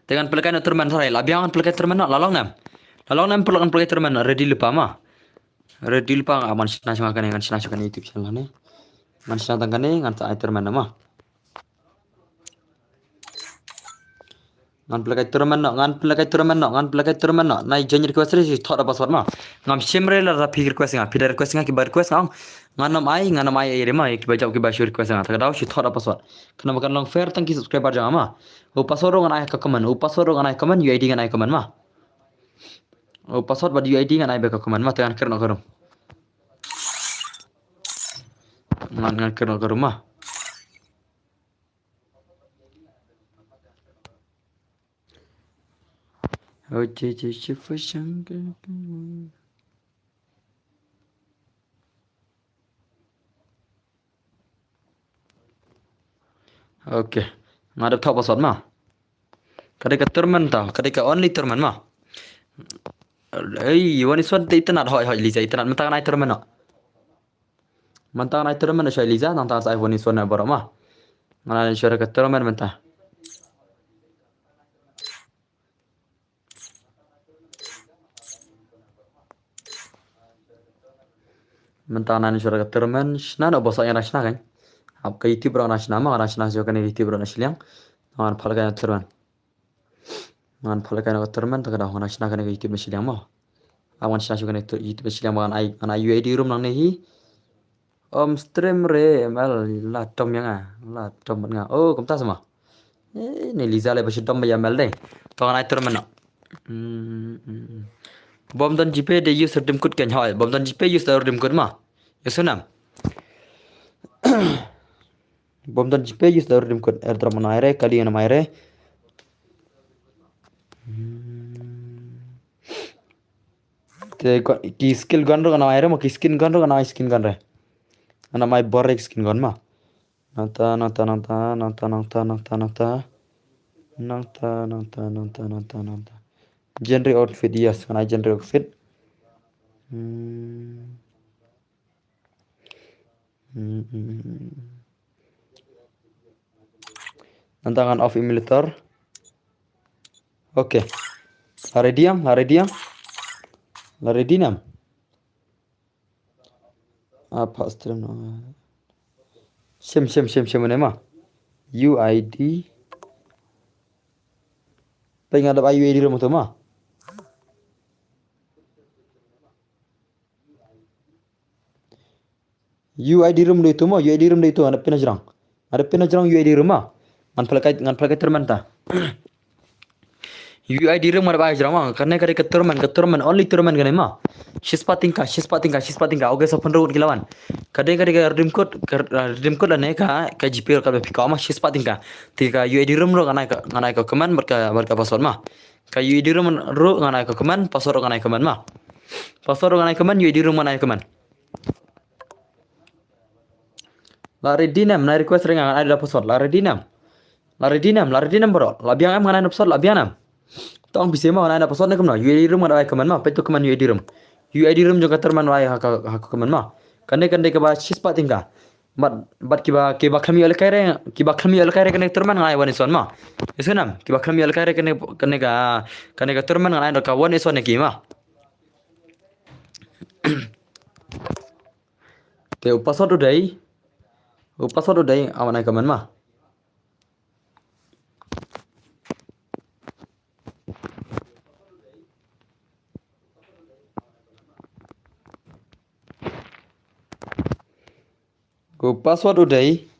Dengan pelekan turman sarai labiangan pelekan turman lalong nam. Lalong nam pelekan turman ready lupa mah. Ready lupa aman chna chna kan YouTube channel ne. Man chna tang kan ngan sa turman mah. Ngan pelakai turman no nai janjir request ri thora password ma ngam simre la ra fikir request nga fidar request nga ki bar request nga nganam ai ere ma ki bajau ki bashu request nga thada shi thora password kana makan long fair tang ki subscriber janga ma o password ro ngai ka kaman o password ro ngai kaman uid ngai kaman ma o password bad uid ngai be ka kaman ma tan kerno karum ngan kerno karum ma Oke, ngadap thau password ma. Kadai turman ta, kadai only turman ma. Ei, wani swan te itanat hoi Liza itanat mentang nai turman no. Mentang nai turman shay Liza nang ta sai wani swan baro ma. Mana syara ka turman mentang. Mentang nai syara ka turman, shna no bosa yana shna kan. Ab ka YouTube ro na shna ma na shna jo kan YouTube ro na shliang. Ngan phal ka turman. Ngan phal ka turman ta kada hona shna kan YouTube na shliang ma. Awan shna jo kan YouTube shliang ma an ai UID room nang ne hi. Stream re mel la tom yang la tom nga oh komta sama ne Liza le bashi tom ya mel deh to ngai turman no bom dan jipe de use dim kut ken hoy bom dan jipe use dim kut ma yesunam bom dan jipe use dim kut airdrop mana re kali na mai re te ki skill gun ro na mai re mo ki skin gun ro na skin gun re ana mai borek skin gun ma nanta genre outfit yes kana genre outfit nantangan off emulator oke lare diam apa stream no Shem mana mah UID pengen ada UID rumah tu mah UID room itu mah UID room itu ada pina jerang UID rumah ngan pelakai terman ta UID room ada jerang mah karena kare keturman only turman gane mah shispatingka oke so penrut gilawan kade redeem code ane ka GP ka pika mah shispatingka tika UID room ro nganai ka keman berka password mah ka UID room ro nganai ka keman password ro nganai keman mah password ro nganai keman UID room nganai keman lari dinam na request ring ada password lari dinam bro labiang am nganai password labiang am tong bisa mah nganai password ne kemna UID room nganai keman mah petu keman UID room juga terman wai hak keman mah kande ke ba shispa tingka bat kiba kami al kaire kane terman ngai wani son mah isenam kiba kami al kaire kane ka terman ngai ka wani son ki mah te password udai awan keman mah password udai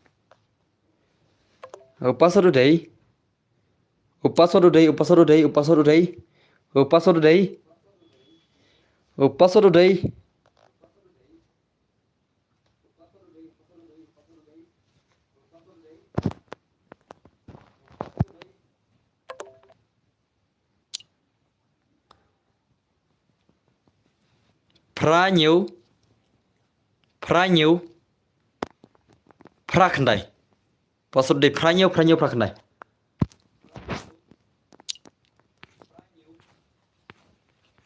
Pranyu prakandai password de pranyu prakandai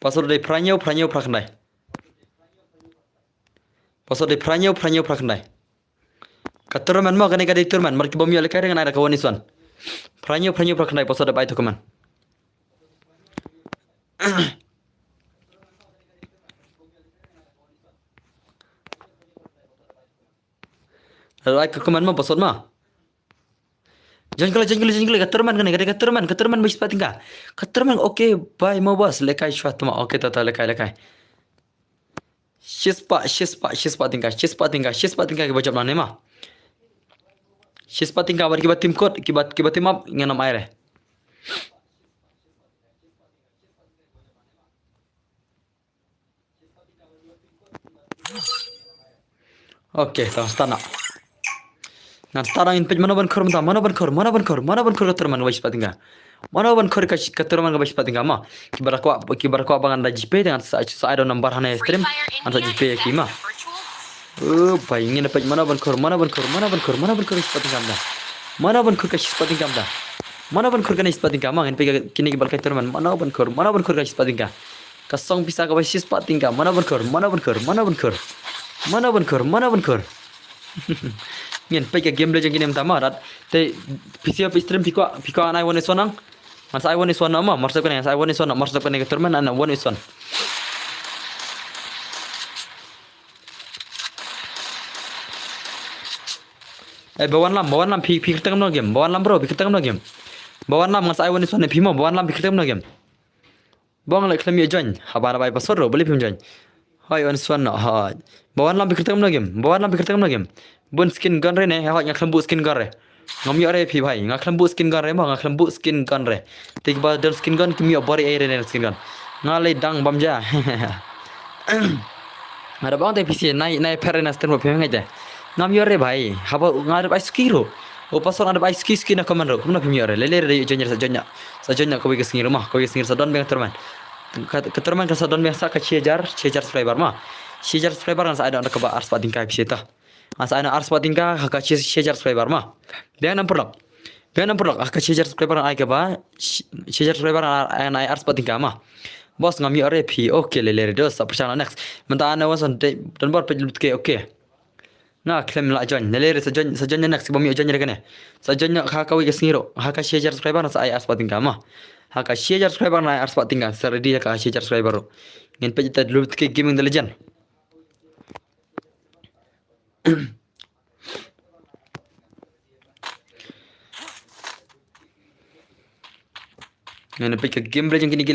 Password de Franyo Prakandai. Password de Franyo Prakandai. Katurman mo kani kadi turman marki bomi ole kare ngana kawani swan. Franyo Prakandai password de baito kaman. Lalu aku kaman mo password ma. Jangan kali katurman kani kadi katurman bis patingka. Katurman okay bye mo bos lekai shwat ma okay tata lekai. Shispa tingka ke bacap nane ma. Shispa tingka bar kibat tim code kibat tim up nganam aire. Oke, start na. Ngan start in page mana ban khor katurman wais patingka. Mana ban khor katurman wais patingka ma. Kibar ko abangan da GP dengan sa ido number hana stream anta GP ki ma. Pai ingin dapat mana ban khor ispating kamda. Mana ban khor ka ispating kamda. Mana ban khor ka ispating kam ngin pe kini kibal kai terman mana ban khor ka ispating ka. Kasong bisa ka basis ispating ka mana ban khor. Ngin pe ka game legend kini mta marat te PC up stream piko anai one sonang. Mas I one is one ma marsap kan I one is one marsap kan ka terman ana one is one. Bawan lam pikir tengam no game. Bawan lam bro pikir tengam no game. Bawan lam ngas I want is one pimo bawan lam pikir tengam no game. Bawang lek klami join. Habara bai pasor ro beli pim join. Hai on swan no ha. Bawan lam pikir tengam no game. Bun skin gun re ne ha ngak lembu skin gun re. Ngam yo re pi bhai ngak lembu skin gun re ma ngak lembu skin gun re. Tik ba del skin gun kimi bari air ne skin gun. Ngalai dang bamja. Ada bang te PC nai perena stermo pim ngai ngam yore bhai haba ngar bai skiro o pasor ada bai ski na kaman ro kumna pim yore lele re jonyer sajonya ko bi skiro ma ko bi skiro sadon beng terman keterman ka sadon beng sa ka 6000 subscriber ma 6000 subscriber sa ada ka ba ars pating ka biseta asa ana ars pating ka 6000 subscriber ma beng nam perlok ka 6000 subscriber ai ka ba 6000 subscriber ana ars pating ka ma bos ngam yore pi okay lele re dos apsana next menta ana wasan don bor pe ke okay. Nah, klaim la join. Nelere sajonya next bomi join rekane. Sajonya haka wi gesngiro. Haka share subscriber sa ai aspating kama. Haka share subscriber na aspating kan saredi ka share subscriber. Ngin page ta dulu ke gaming the legend. Ngin page game legend kini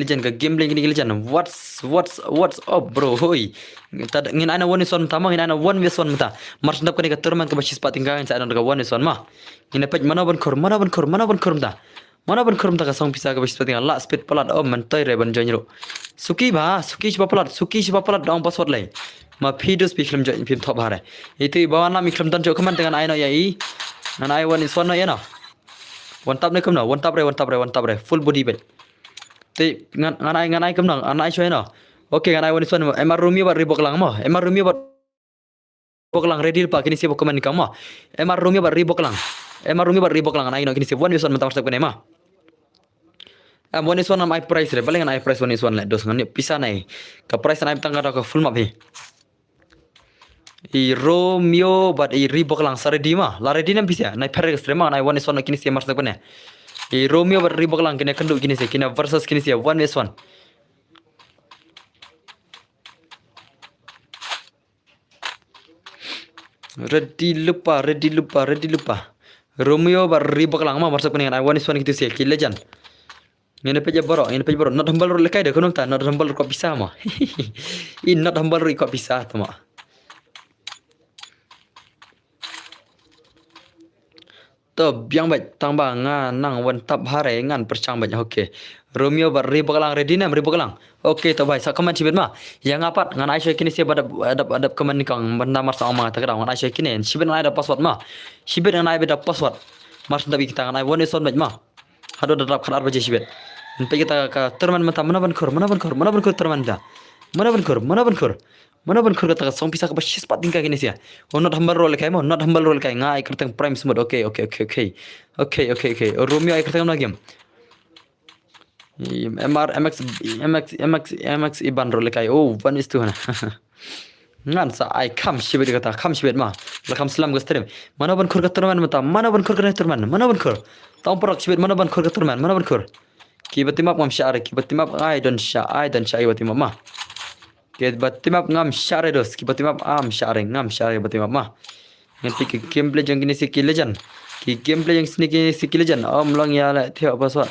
legend. What's up bro? Hoi. Tad ngin ana one son tama ngin ana one son mata. Mars ndap kani ka turman ka basis pating ka sa ana ka one son ma. Ngin page mana ban khor mta. Mana ban khor mta ka song pisa ka basis pating la speed palat man toy re ban joinro. Suki shiba palat dong password lai. Ma video speak film join film top hare. Itu bawana mi film dan jo kaman dengan ai no ya i. Nan ai one son no ya no. One tap ne kam no one tap re full body bed. Te nganai kam no anai choi no. Oke nganai one son emar rumi bar ribok lang mo. Emar rumi bar ribok lang ready pa kini sibo komen kam mo. Emar rumi bar ribok lang anai no kini sibo one son mata marsap kene ma. One is one am I price re paling I price one is one le dos ngani pisa nai. Ka price nai tangga ka full map he. I Romeo but I ribok lang sare di ma. La ready nam pisa nai per extrema nai one is one kini sibo marsap kene. I Romeo bar ribok lang kini kendu kini se kini versus kini sibo one is one. Ready lupa. Romeo bar ribok lang ma marsap kene nai one is one kini se kini legend. Ini page boro not humble ro lekai de kunung ta not humble ko bisa ma. In not humble ro ko bisa to ma. To biang baik tangba nang wan tap hare ngan percang baik oke. Romeo bar ribok lang ready nam ribok lang. Oke to bai sa comment sibet ma. Yang apat ngan ai kini sia adap comment nikang benda mar sa ma ta kadang ngan ai kini sibet ngan ada password ma. Sibet ngan ai beda password. Mar ndabi kita ngan ai one son baik ma. Hado dadap khadar baje sibet. Sampai kita ke terman mata mana ban khor terman da. Mana ban khor kata song pisa ke basis pating ka gini sia. Oh not humble roll kai mo not humble roll kai ngai kertang prime smooth okay. Romeo ai kertang na game. MR MX iban ro lekai oh one is two hana ngan sa ai kam shibet kata kam shibet ma la kam slam gastrim mana ban khur katurman mata mana ban khur kana turman mana ban khur taum parak shibet mana ban khur katurman mana ban khur ki batimap ngam share ki batimap I don't sha batimap ma ki batimap ngam share dos ki batimap am share ngam share batimap ma ngan pi ki gameplay jang kini si ki legend ki gameplay yang sini kini si ki legend om long ya la theo password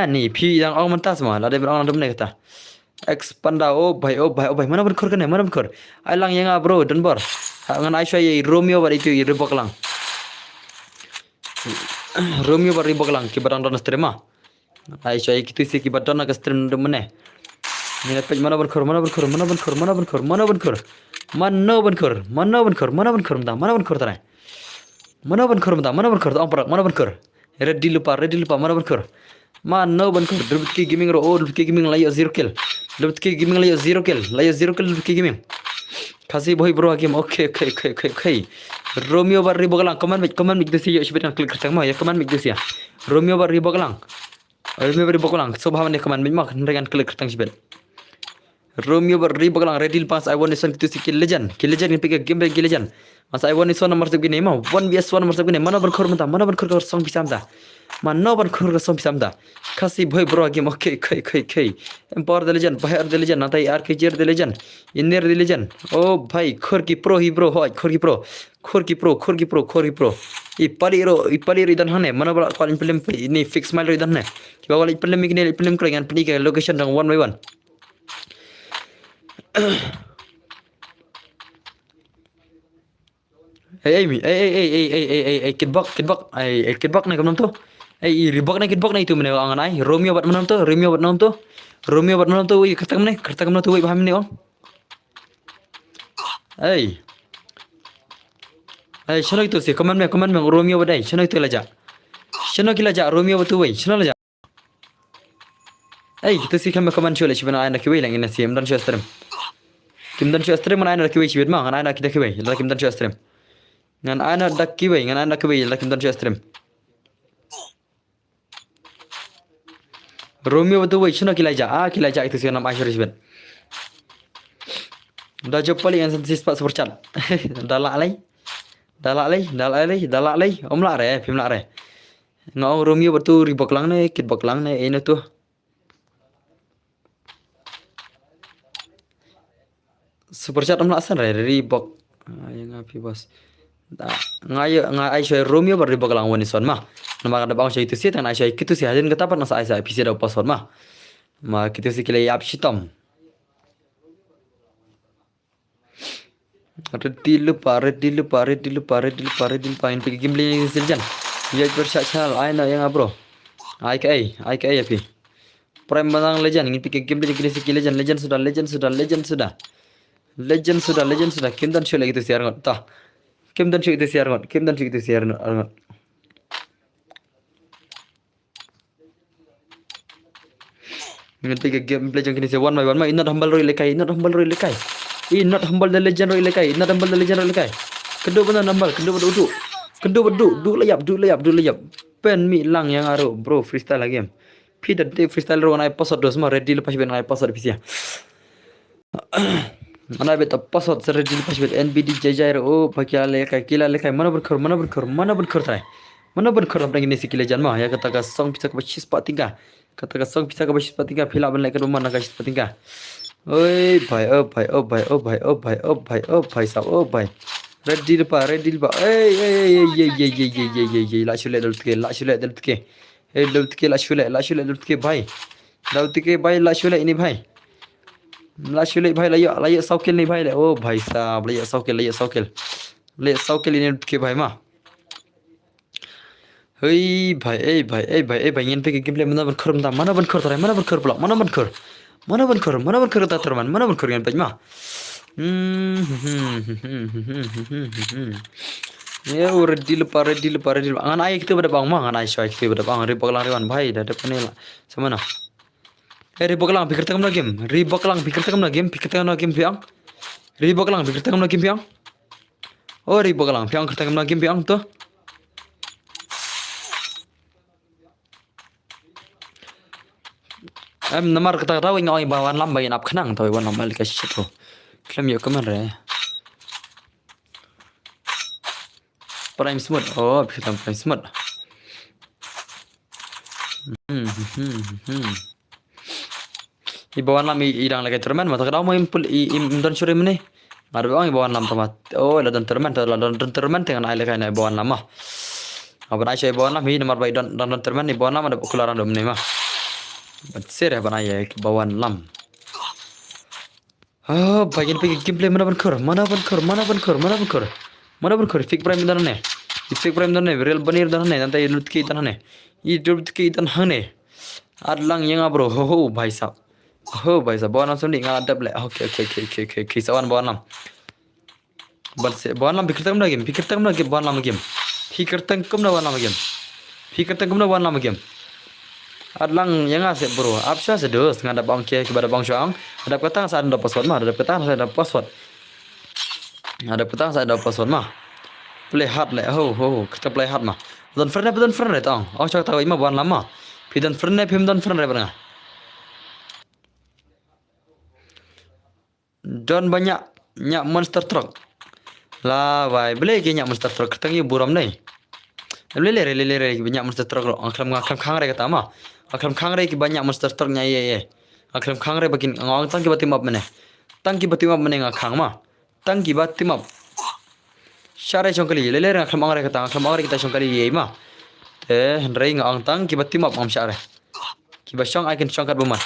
ni pi yang ong mentas ma la de ong dum ne kata expanda oh bhai mana ban khur kana mana ban khur ai lang yang bro don bor ngan ai shai Romeo bar itu ribok lang Romeo bar ribok lang ki barang don streama ai shai kitu si ki badon ka stream dum ne ni pej mana ban khur mana ban khur mana ban khur mana ban khur mana ban khur mana ban khur mana ban khur mana ban khur mana ban khur tara mana ban khur mana ban khur ong parak mana ban khur red dilupa mana ban khur mana ban khur dubki gaming ro oh dubki gaming layo 0 kill dubki gaming layo 0 kill dubki gaming kasih boy bro game okay Romeo bar ribo galang command make this ya shibetan klik kertang ma ya command make this ya Romeo bar ribo galang so bhawan ne command make ma dengan klik kertang shibet Romeo bar ribo galang redil pas I want to see kill legend yang pick game kill legend mas I want one nomor segini ma 1vs1 nomor segini mana bar khur mana bar khur song pisamda mana bar khur song pisamda kasih boy bro game okay empower the legend bahar the legend natai RKG the legend inner the legend oh bhai khur ki pro hi bro hoy khur ki pro ipaliro idan hane mana bala kwalin film ini fix mile idan ne ki bawal film ikne film krengan pni ke location dang one by one kitbak kitbak na kamnam to ribak na itu mene angan ai Romeo bat manam to wi kertang na to wi baham ne ong shano itu si command me Romeo badai shano itu laja Romeo batu wi shano laja kita si kami command shole shibana ai na kiwi lang ina si mdan shastram kimdan shastram ai na kiwi shibet ma ai na kita kiwi la kimdan shastram ngan ai na dak kiwi la kimdan shastram Romeo batu wi shano kilaja itu si nam ai shibet da jopali yang sensis pak super chat dalak lay om la re phim la re ngau Romeo batu ribok lang ne kit bok lang ne ene tu super chat om la san re ribok yang api bos ngai ai shoy Romeo bar ribok lang woni son ma nama kada bang shoy itu si tan ai shoy kitu si hajen kata pat nasa ai sa pc da password ma kitu si kile yap shitom redil pain pergi game play siljan ya bersyak channel ai na yang bro ai kai api prime banang legend ingin pergi game play legend sudah kim dan show lagi tu siar ngot ta kim dan show itu siar ngot ingin pergi game play jang kini se one by one ma inna humble roi lekai not humble the legend roi lekai kedua benar nambal kedua bedu layap pen mi lang yang aro bro freestyle lagi pi da de freestyle ro nai password dos ma ready lepas ben nai password pisia mana bet password ser ready lepas bet nbd jajar oh pakai kila lekai mana berkhur trai mana berkhur apna ini sikile janma ya kata ka song pisa ka bashis patinga phila ben lekai rumah naga patinga oi bhai sab ready lepa la shule dalutke bhai la shule ini bhai layak saukil ni bhai oh bhai sab layak saukil ini ke bhai ma hei bhai ingin pergi gameplay mana berkhur ta terman mana berkhur yang bhai ma ya redil pa angan ai kita pada bang ma angan ai shai kita pada bang ribaklang rewan bhai dah depan ni lah sama na ribaklang pikir tengam na game pikir tengam na game piang ribaklang pikir tengam na game piang oh ribaklang piang pikir tengam na game piang tu Nomor kata tahu ngoi bawan lambai nap kenang tahu bawan lambai kasih tu. Klaim yuk kemana? Prime smooth. Oh, kita prime smooth. Ibawan lam idang lagi termen mata kadang mau impul don suri meni. Ada orang ibawan lam tamat. Oh, ada don termen dengan aile kaina ibawan lam mah. Apa naik ibawan lam ini nomor baik don termen ibawan lam ada kularan dom ni mah. Bersih ya banaya ibawan lam. Oh, bagian pergi gameplay mana benkor. Fake prime dan ne. Fake prime dan ne. Real banir dan ne. Nanti lut ki dan ne. Lut ki dan hane. Adlang yang bro. Ho bhai sahab. हो भाई साहब बावन सुन इंगा double okay सवान बावन बस बावन बिखरता कम ना गेम बावन गेम फिकरता कम ना बावन game adlang yang ase bro absya se dos ngada bang ke kepada bang syang ada petang saya ada password mah ada petang saya ada password mah play hard le ho kita play hard mah don friend tang oh cak tahu ima bawan lama pidan friend pim don friend bernga don banyak nyak monster truck lah vai beli ke nyak monster truck ketangi buram nih lele banyak monster truck aklam khang re kata mah aklam khang re ki banyak monster truck nya ye aklam khang re bakin ngong tang ki batim up mene nga khang mah tang ki batim up syare chongkali lele re aklam re kata aklam re kita chongkali ye mah re ngong tang ki batim up am syare ki basong I can chongkat buman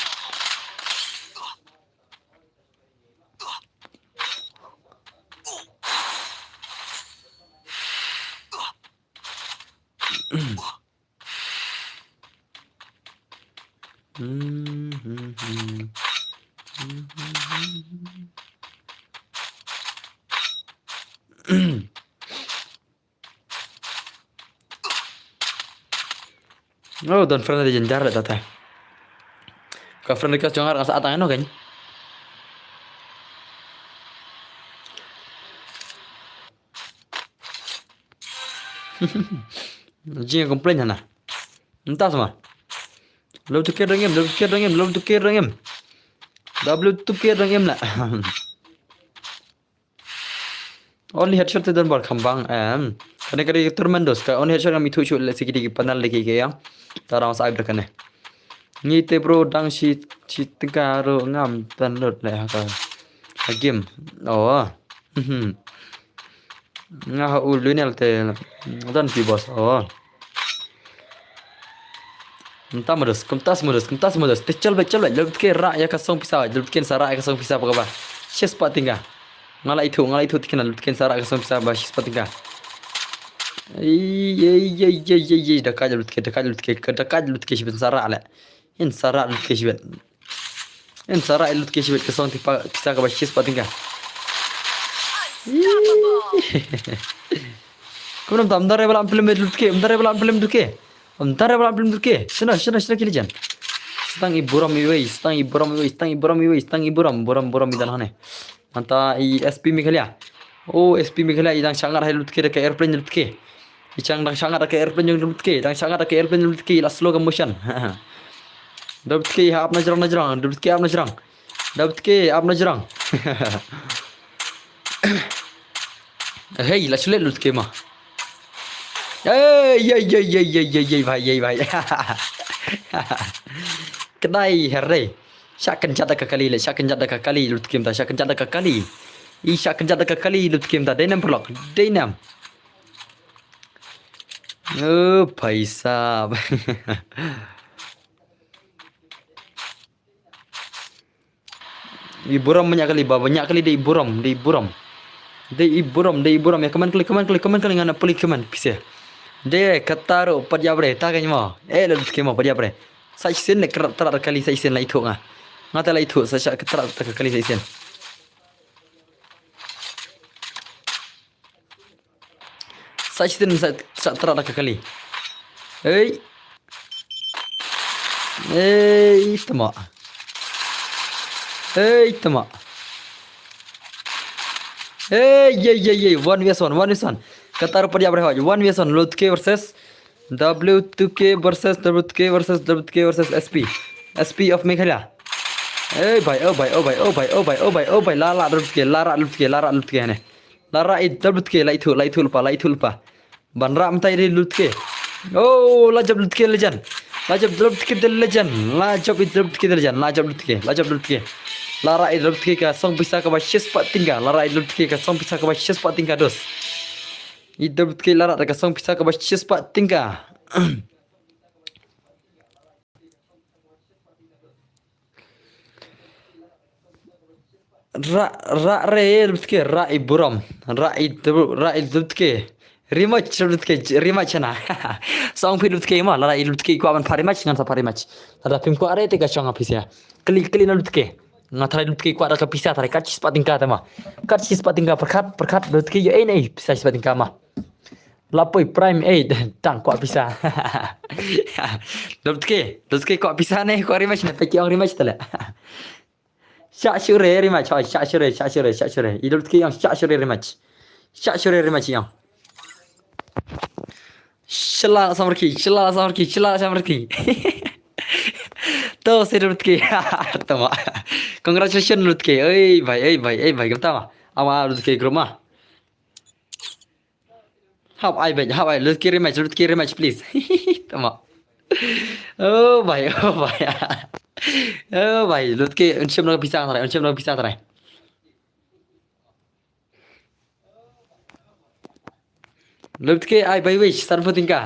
Oh, don friend di jenjar tata. Ka friend ka jongar ka saat ano kan? Jing komplain hana. Entah sama. Belum tukar rangem. Lah. Only headshot dan bar kambang kadang-kadang turmendos ka only headshot kami tuju le sikit panal lagi ke yang tarang sa ibra kane ngite bro dang si tingkaro ngam tanot le ka game oh ngah ulunel te dan pi bos oh kumtas modus te chal lebut ke ra ya ka song pisa lebut ken sara ya ka song pisa pa shes pa tingga ngalai itu tikena lebut ken sara ka song pisa ba shes pa tingga Iya, dekat lut ke sibet sara ala. In sara lut ke sibet ke song tipa bisa ka bashis patinga. Kunam damdar bala film lut ke, Shana kilijan. Stang iburam idan hane. Anta SP Meghalaya. Oh, SP Meghalaya idang sangar lut ke ka airplane lut ke. Icang dang sangat ke airplane yang lut ke, la slow motion. Dapat ke apna jarang. Hey, la sulit lut ke mah. Hey, bhai. Kedai herre. Syakan jada ka kali lut ke mta, syakan jada ka kali lut ke mta, denam prolog, denam. Oh, भाई साहब iburam banyak kali dia iburam ya kaman kali ngana puli kaman pise de kataro padyabre ta kan mo le kemo padyabre sai sen le tara kali sai sen la itu ngata la itu sa tara kali sai sen Sajtin sa tara kali. Hey, tama. Hey, 1v1. Qatar पर यहाँ पर 1v1 LUTK versus W2K versus SP. SP of Meghalaya. Ê bảy ơ bảy ơ bảy ơ bảy ơ bảy ơ bảy ơ bảy la lut ke này la ra it lut ke lai thul pa ban ram tai ri lut ke oh la jab lut ke lejan la jab lut ke del lejan la jab it lut ke del lejan la jab lut ke la ra it lut ke ka song bisa ka ba shes pa tingga la ra it lut ke ka song bisa ka ba shes pa tingga dos it lut ke la ra ka song bisa ka ba shes pa tingga ra re lutke ra iburam ra lutke rimach na song phi lutke ma la lutke ko aban pharimach ngan sa pharimach ada pim ko are te ka changa phisia kli na lutke nga thai lutke ko ada ka pisa thai kach spating ka tama kach spating ka perkhat lutke yo nei pisa spating ka ma lapoi prime 8 tang ko pisa lutke ko pisa nei ko rimach na pe ki rimach tala Shashure rematch, shashure. Idol ki yang shashure rematch. Shashure rematch yang. Shalla samarki. To se Lutki. Tama. Congratulations Lutki. Ey bhai gamta ma. Ama Lutki groma. How I Lutki rematch please. Tama. Oh bhai. Oh भाई लुट के उनसे लोग पिसा था रहे लुट के आई भाई विश सरफतिंग का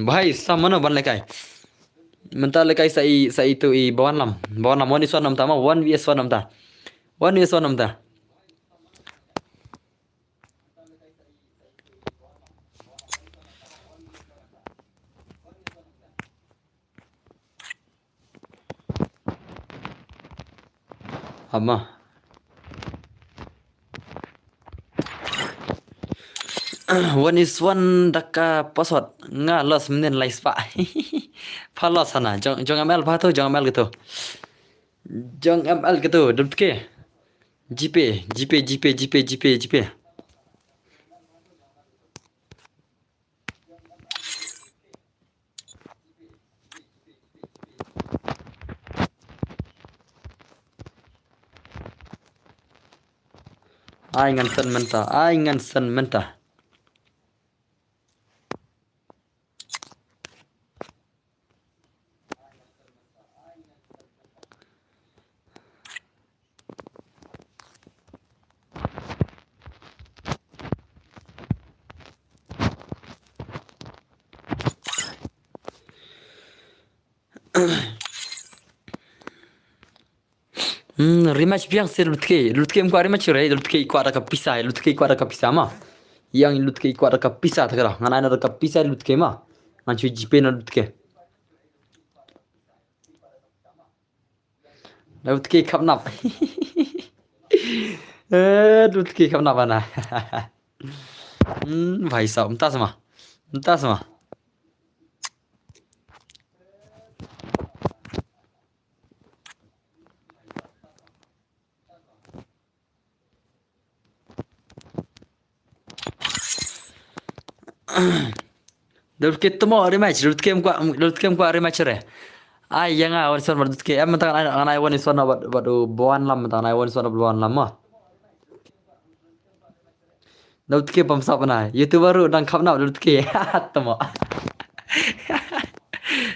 भाई समनो बन लेkai mental lekai sai itu I bawan lam 1v1 ta ma 1vs1 ta 1vs1 ta amma 1 daka password nga los menen lai spa phalos sana jong ml pha thôi jong ml gitu dut ke gp ai ngan san menta rematch biang se lutke mko rematch re lutke ko ada ka pisa ma yang lutke ko ada ka pisa thakara ngana na ka pisa lutke ma ngan chui gp na lutke khap nap lutke khap nap ana भाई साहब mta sama lutke tomo rematch lutke mko rematch re ai yang awan son lutke am tangan ana awan son badu bawan lam tangan awan son bawan lam ma lutke pamsa pana youtuber dang khapna lutke tomo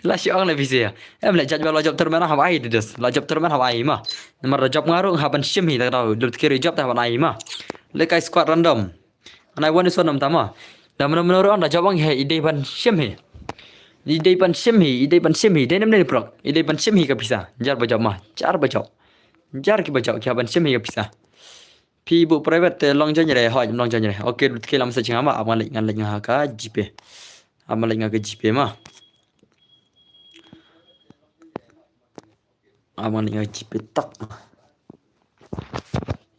la si ong le bisi em le jadwal job termana ha ai des la job termana ha ai ma nomor job ngaru ha ban sim hi ta lutke job ta ban ai ma le kai squad random ana awan son nam tama dan menurut anda jawab he ide ban sim he de namne prok ide ban sim hi ka bisa jar bajau mah jar ki bajau ki ban sim hi ka bisa pi bu private long jan re ha long jan re okay ke lam sa chinga ma aman le ngan le nga ka gp aman le nga ka gp ma aman le nga gp tak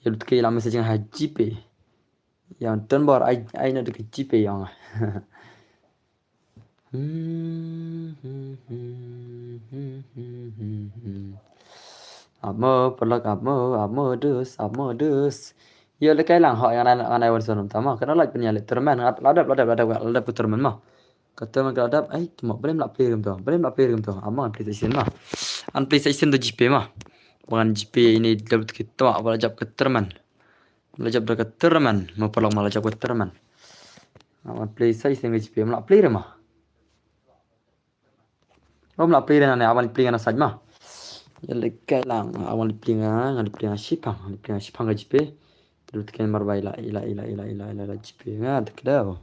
ya ke lam sa chinga ha gp yang tenbor ai na de gp yang Amo pelak amo dus ya le kai lang ho yang anai wan sonum tama kana laj punya le termen ladap termen mah kata man kadap ai tuma boleh nak play game tu. Boleh nak play game tu. Amang PlayStation mah. An PlayStation tu GP mah. Bukan GP ini dapat kita wala jab keterman. Wala jab dah keterman. Mau perlu malah jab keterman. Aman PlayStation ke GP nak play mah. Om nak play na awan play na saj mah. Ya lekai lang awan play ngan shipang ke GP. Terus kan marbai ila GP nga tekda.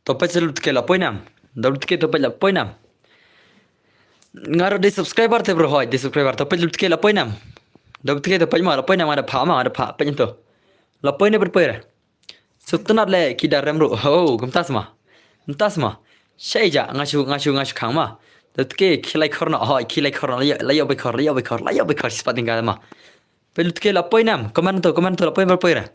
Topai selalu tekela poinam. Dapat teke topai la poinam. Ngaro de subscriber te bro hoy de subscriber topai lu tekela poinam. Dapat teke topai ma la poinam ada pha penyen la poine berpera. Sutunat le kidar remro. Oh, gumtas ma. Shaija ngashu khang ma. Dapat teke khilai khorna hoy khilai khorna la yo be khor spating ga ma. Pelu tekela poinam. Comment to la poin berpera.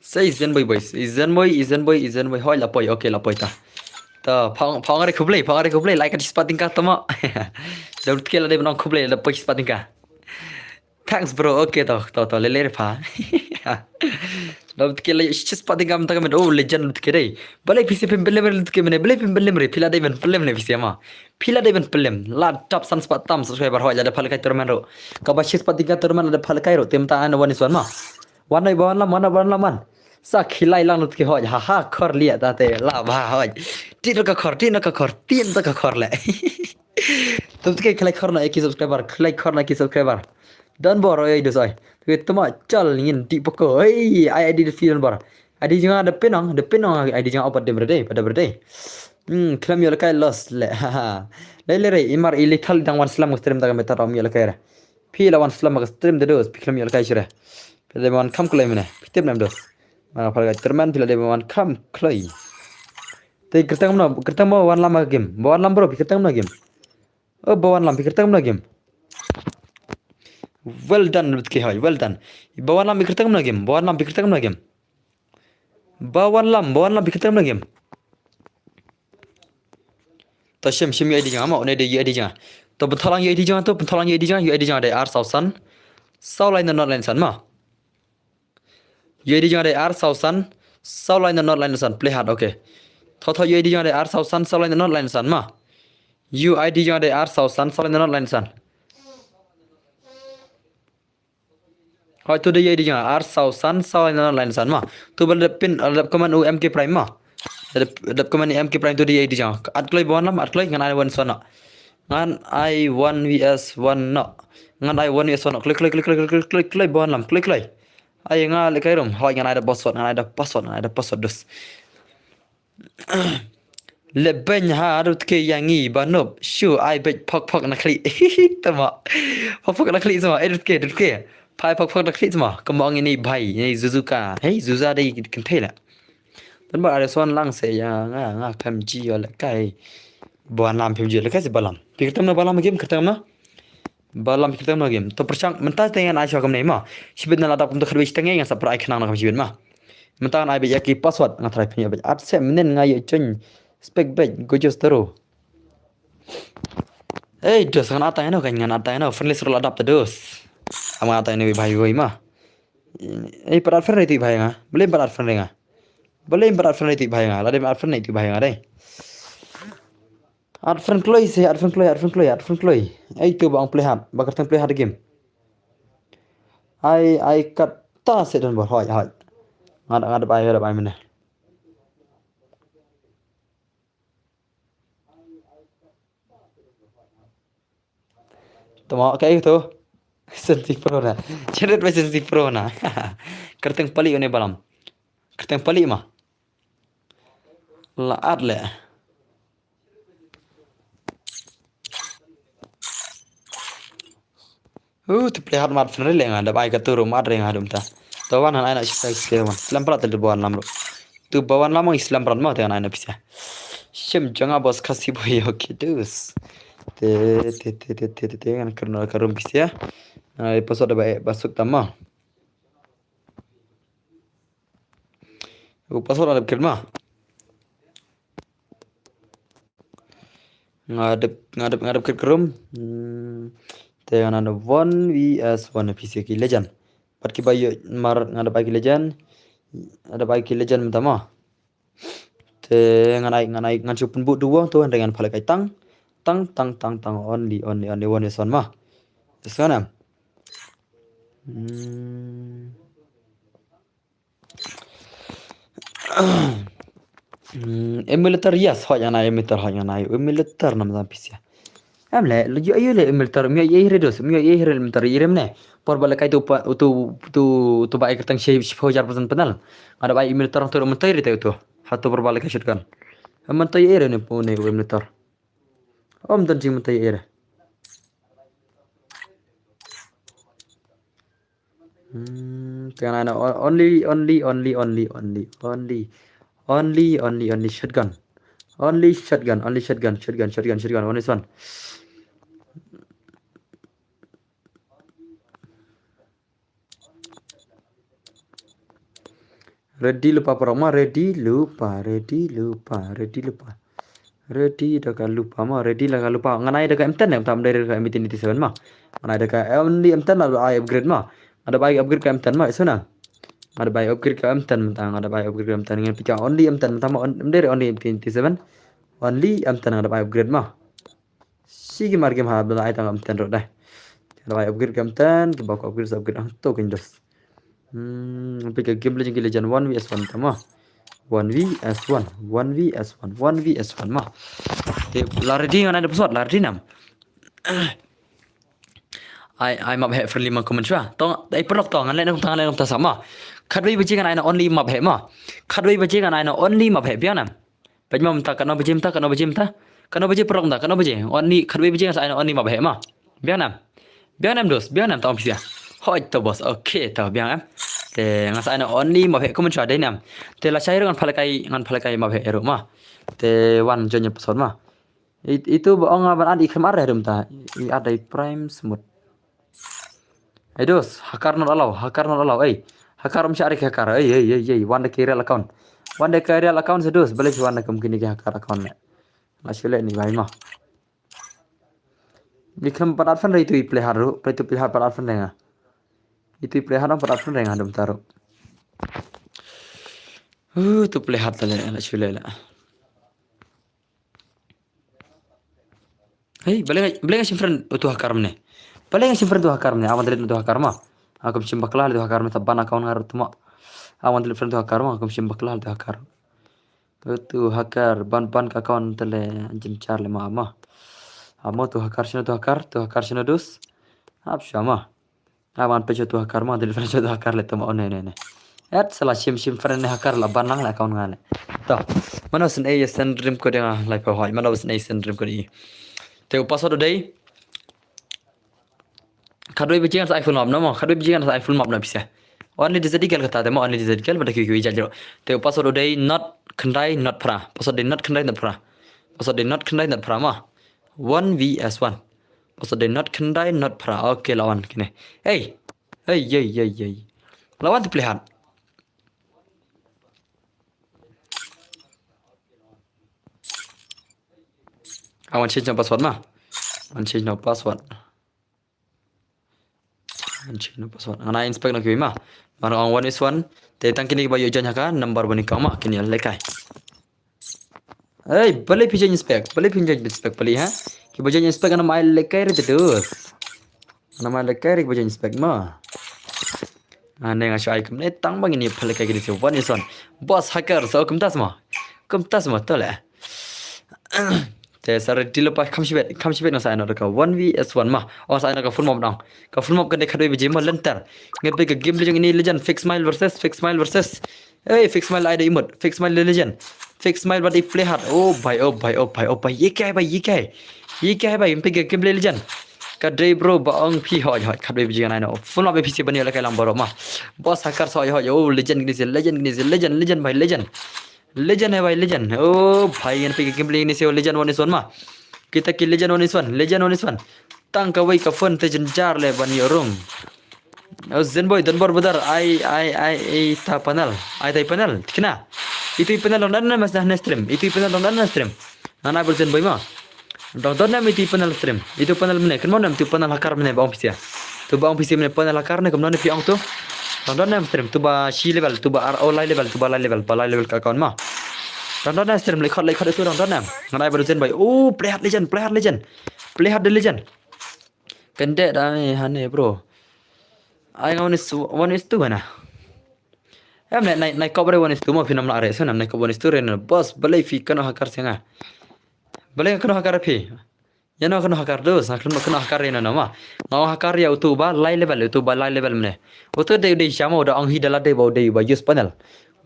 Say izan boy hoy la poy okay la poy ta phang are khublei like at spating ka tama dapat kela de nong khublei la poy spating ka thanks bro okay to le pha dapat kela spating ka mta oh legend lut kere balai pisi pem belle lut ke mene balai pem belle mere phila de ben pellem ne pisi ma phila de ben pellem la top san spat tam subscriber hoy la de phal kai terman ro ka ba spating ka terman la de phal kai ro temta an one is one ma one nai ban la man sa khilai lang lut ke hoy ha khor lia ta te la ba hoy tin ka khor le tum ke khilai khor na ek subscriber dan bor oi do sai tu tuma chal ngin ti poko ei ai di film bor adi jinga de penong adi jinga opat de berde klam yo kai los le le re imar ili thal dang wan slam stream daga meta ram yo kai ra phi la wan slam ga stream de dos klam yo kai shire pele wan kam klai mene pitep nam dos ma phal ga terman pila de wan kam klai te kertang mo wan lama game wan lam bro kertang na game bawan lam kertang na game well done ke hoy well done bawan lam kertang na game bawan lam kertang na game to shem yo di jang ma one de yo di jang to benthalang yo di jang de ar sausan sau lai na not line san ma yo di jang de ar sausan sau lai na not line san play hard okay tho yo di jang de ar sausan sau lai na not line san ma you id jang de ar sausan sau lai na not line san hoy tu de yo di jang ar sausan sau lai na not line san ma tu bal pin lap command mk prime ma lap command mk prime tu de yo di jang at kloi bon lam at kloi ngan i1 so na ngan i1 vs 1 no ngan i1 vs 1 klik bon lam klik ai nga le kai rom hoy ngan ai da password dus le ben ha rut ke yangi banop shu ai bet phok na kli tama phok na kli sama edut ke phai phok na kli sama kamong ini bhai ni zuzuka hey zuza dei kan thela tan ba are son lang se ya nga pmg yo le kai bon lam pmg le kai se balam pikirtam na balam game kirtam na balam pikirtam na game to persang mentas dengan ai shokam nei ma shibet na ladap kum to khadwi stange nga sapra ai khnang na shibet ma mentan ai be yaki password nga thrai phnya be at se menen nga ye chen spek bek gojos taro eh dos kan ata no kan ata no friendly sur adapt dos ama ata ni bhai goi ma eh parat friend ti bhai nga boleh parat friend ti bhai nga lade parat friend ti bhai nga dai at friend kloi eh tu bang play hard bakar play hard game ai kat ta se don bor hoy ngada bai mena tama kai tu Sensi pro na. Ceret ba sensi pro na. Kerteng pali one balam. Kerteng pali mah. Laat le. Tu pelihat mat fnre le nga da bai ka turu mat re nga dum ta. Tawan han aina islam Islam prat de buan lam. Tu bawan lam Islam prat ma te aina pisa. Shem janga bos khasi boy oke dus. Te kan karna karum pisa. Episode ba basuk tama. Episode ada kelma. Ngadep kerum. Te kan ada 1 vs 1 pisa ki legend. Pat ki bayo mar ngadep ki legend. Ada bagi legend tama. Te nganai ngan chupun bu dua tu dengan pala kai tang only one is one mah. Sana. Emulator yes ho yana emulator ho yana emulator nam tam pisia. Amle lu ayo le emulator mi ye redos mi ye emulator iremne. Por bala kai tu baik ketang ship 1000% penal. Ada baik emulator tu mentai itu tu. Hatu por bala kai shotgun. Mentai ere ne pune emulator. Om dan jing mentai ere. Karena only shotgun. Only shotgun. One is one. Ready lupa peroma, ready lupa. Ready dah lupa mah, ready lah lupa. Nganai dah M10 ya, tam dari M87 mah. Nganai dah only M10 lah I upgrade mah. Ada baik upgrade ke M10 mah, sana. Ada baik upgrade ke M10 mentang, ada baik upgrade ke M10 dengan picak only M10 mentang dari only M87. Only M10 ada baik upgrade mah. Si game game ha bela ai tang M10 rot dah. Ada baik upgrade ke M10, ke bawa upgrade tu kindos. Pergi game legend 1 vs 1 mah. 1 vs 1 mah. Lari di mana ada pesawat lari nam. I map he friendly man comment chua. Tong ai perok tong ngan le tangan le ta sama. Khadwei baje kan aina only map he ma. Khadwei baje kan aina only map he bianam. Bajma mta kana baje mta kana baje perok mta kana baje. Only khadwei baje kan aina only map he ma. Bianam dos bianam ta pisia. Hoi to bos okay ta bianam. Te ngas aina only map he comment chua dai nam. Te la cair ngan phalakai map he ero ma. Te wan jonye pesawat ma. Itu bohong ban adi kemar rum ta. Ada prime smooth. Dos, hakar not allow, hakar mencari hakar, one the real account, sedos, balik one kemungkinan hakar account le, masih ni bayi mah. Nikam pada advan itu play haru, play tu play har pada advan denga, itu play haru pada advan denga dum taruh. Tu play har tale, masih le. Balik simpan itu hakar mana? Paling simpan tu hakar ni, awan telit tu hakar mah. Aku simpan kelal tu hakar, taban akaun ngar tu mah. Awan telit tu hakar mah, aku simpan kelal tu hakar. Tu hakar ban akaun tele jim char le mah. Amo tu hakar sino dus. Ab syama. Awan pejo tu hakar mah, telit tu hakar le tu mah one. Et salah simpan ni hakar la ban lang la akaun ngale. Tah, mana sen send dream ko dia lai pa hoi, mana sen send dream ko ni. Teu password day. Khadwei baje kan iPhone map nama, khadwei baje kan iPhone map na bisa. Only digital kata demo only digital pada kiwi jajro. Teu password day not kendai not pra. Password day not kendai not pra. Password day not kendai not pra mah. 1 vs 1. Password day not kendai not pra. Okay lawan kini. Hey. Lawan tu pelihat. Awan change password mah. Change password. Ana inspect nak kiwi mah. Mara on 1 is 1. Te tang kini bayo janya ka number bani ka mah kini lekai. Hey, balik pinjam inspect balik ha. Ki bayo inspect ana mai lekai re terus. Ana mai lekai re bayo inspect mah. Ana ngasih icon ni tang bang ini balik kini si 1 is 1. Boss hacker so kum tas mah tu le. te sar dilepa kamsibet na sai na ka 1vs1 ma o sai na ka full mob dang ka full mob ka dekha doi biji ma lentar ngai ka game legend ini legend fix smile versus fix smile ai imut fix smile legend fix smile but play hard oh bhai ye kya hai bhai impe game legend ka dei bro ba ong phi hoi ka doi biji na full mob pc bani la kai lam baro ma boss hacker so hoi oh legend bhai legend hai bhai legend oh bhai yan pe game ni se legend 1 ma kita kill legend 1 tang ka wai ka fun te jar le bani room zen boy dan bor badar ai ta panel kena itu panel dan mas dah stream itu panel dan stream nana bol zen boy ma don nam itu panel stream itu panel mene kan nam tu panel hakar mene baong pisia tu baong pisia mene panel hakar ne kamno ne piang tu don nam stream tu ba shi level tu ba ro level tu ba level ka kawan ma don nam stream le khot itu don nam nana bol zen boy oh play hard legend kende da hane bro ai ngon is 1:2 mana em nai cover 1:2 mo phinam la re so nam nai cover 1:2 re na boss balai fi kana hakar senga balai kana hakar phi yano kana hakar dos kana hakar re na ma no hakar ya utuba lai level mne utu de shamo da ang hi dala de ba use panel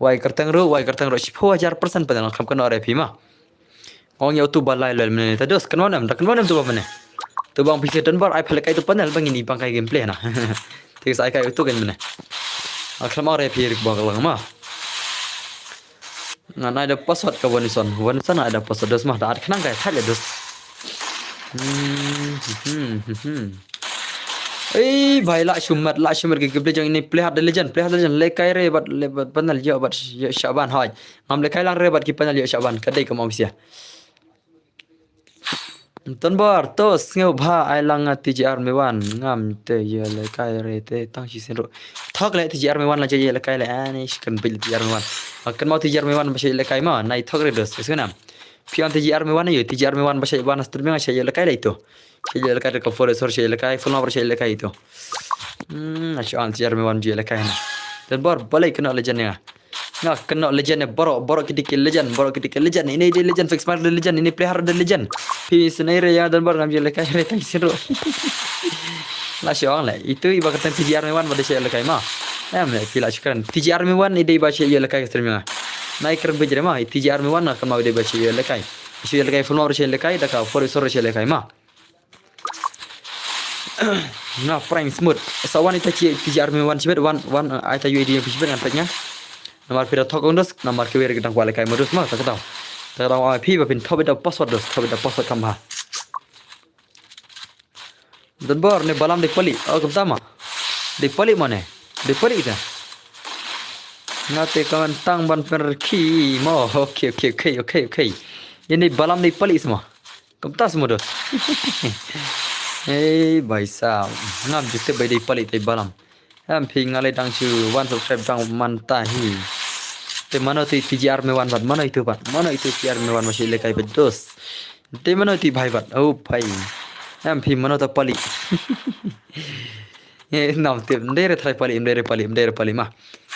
wai kartang ro 1000% panel kham kana re phi ma ong ya utuba lai level mne ta dos kana nam tu ba mne tu bang pc dan bar ai phale kai tu panel bang ini bang kai gameplay na thì sai kai tu kan mene akhlam are phir bang lang ma na ada password ka wanison ada password dos mah da khnang kai thale dos bhai la shumat ke gameplay jang ini play hard legend le kai re bat panel yo bat shaban hoi ngam le kai lang re bat ki panel yo shaban kadai ka mau sia ton bar tos ngeu bha ai lang tgr me wan ngam te ye le kai re te tang chi sen ro thok le tgr me wan la je ye le kai le ani kan bil tgr me wan kan mau tgr me wan ba le kai ma nai thok re dos senam pian tgr me wan ye tgr me wan ba wan astur me nga ye le kai le to ye le kai ka for sor ye le kai full number ye le kai to acha an tgr me wan je le kai na ton bar balai kana le janya nga kena legend borok kita legend ini dia legend fix smart legend ini player the legend pi senai ya dan bar ngambil lekai re tai seru la syong le itu iba kata TGR me1 pada saya lekai ma le pila syukran TGR me1 ide ba saya lekai streaming naik ker bejre ma TGR me1 akan mau ide ba saya lekai full power saya lekai da ka for sor saya lekai ma na prime smooth sawan ita TGR me1 sibet one ita UID yang sibet antaknya nomor pira thok ondos nomor ke wer gedang wale kai modus ma ta tahu IP ba pin thobe da password kam ha dan bor ne balam de pali kam tama de pali mane de pali ita ngate kawan tang ban per ki mo okay ini balam de pali semua kam tas modus bhai sahab ngam jute bai de pali te balam am phi ngale dang chu 1 subscribe dang man ta hi te mano ti TGR me wan bat mano itu TGR me wan masih lekai bedos te mano ti bhai bat oh bhai am phi mano ta pali nam te ndere thai pali ndere pali ma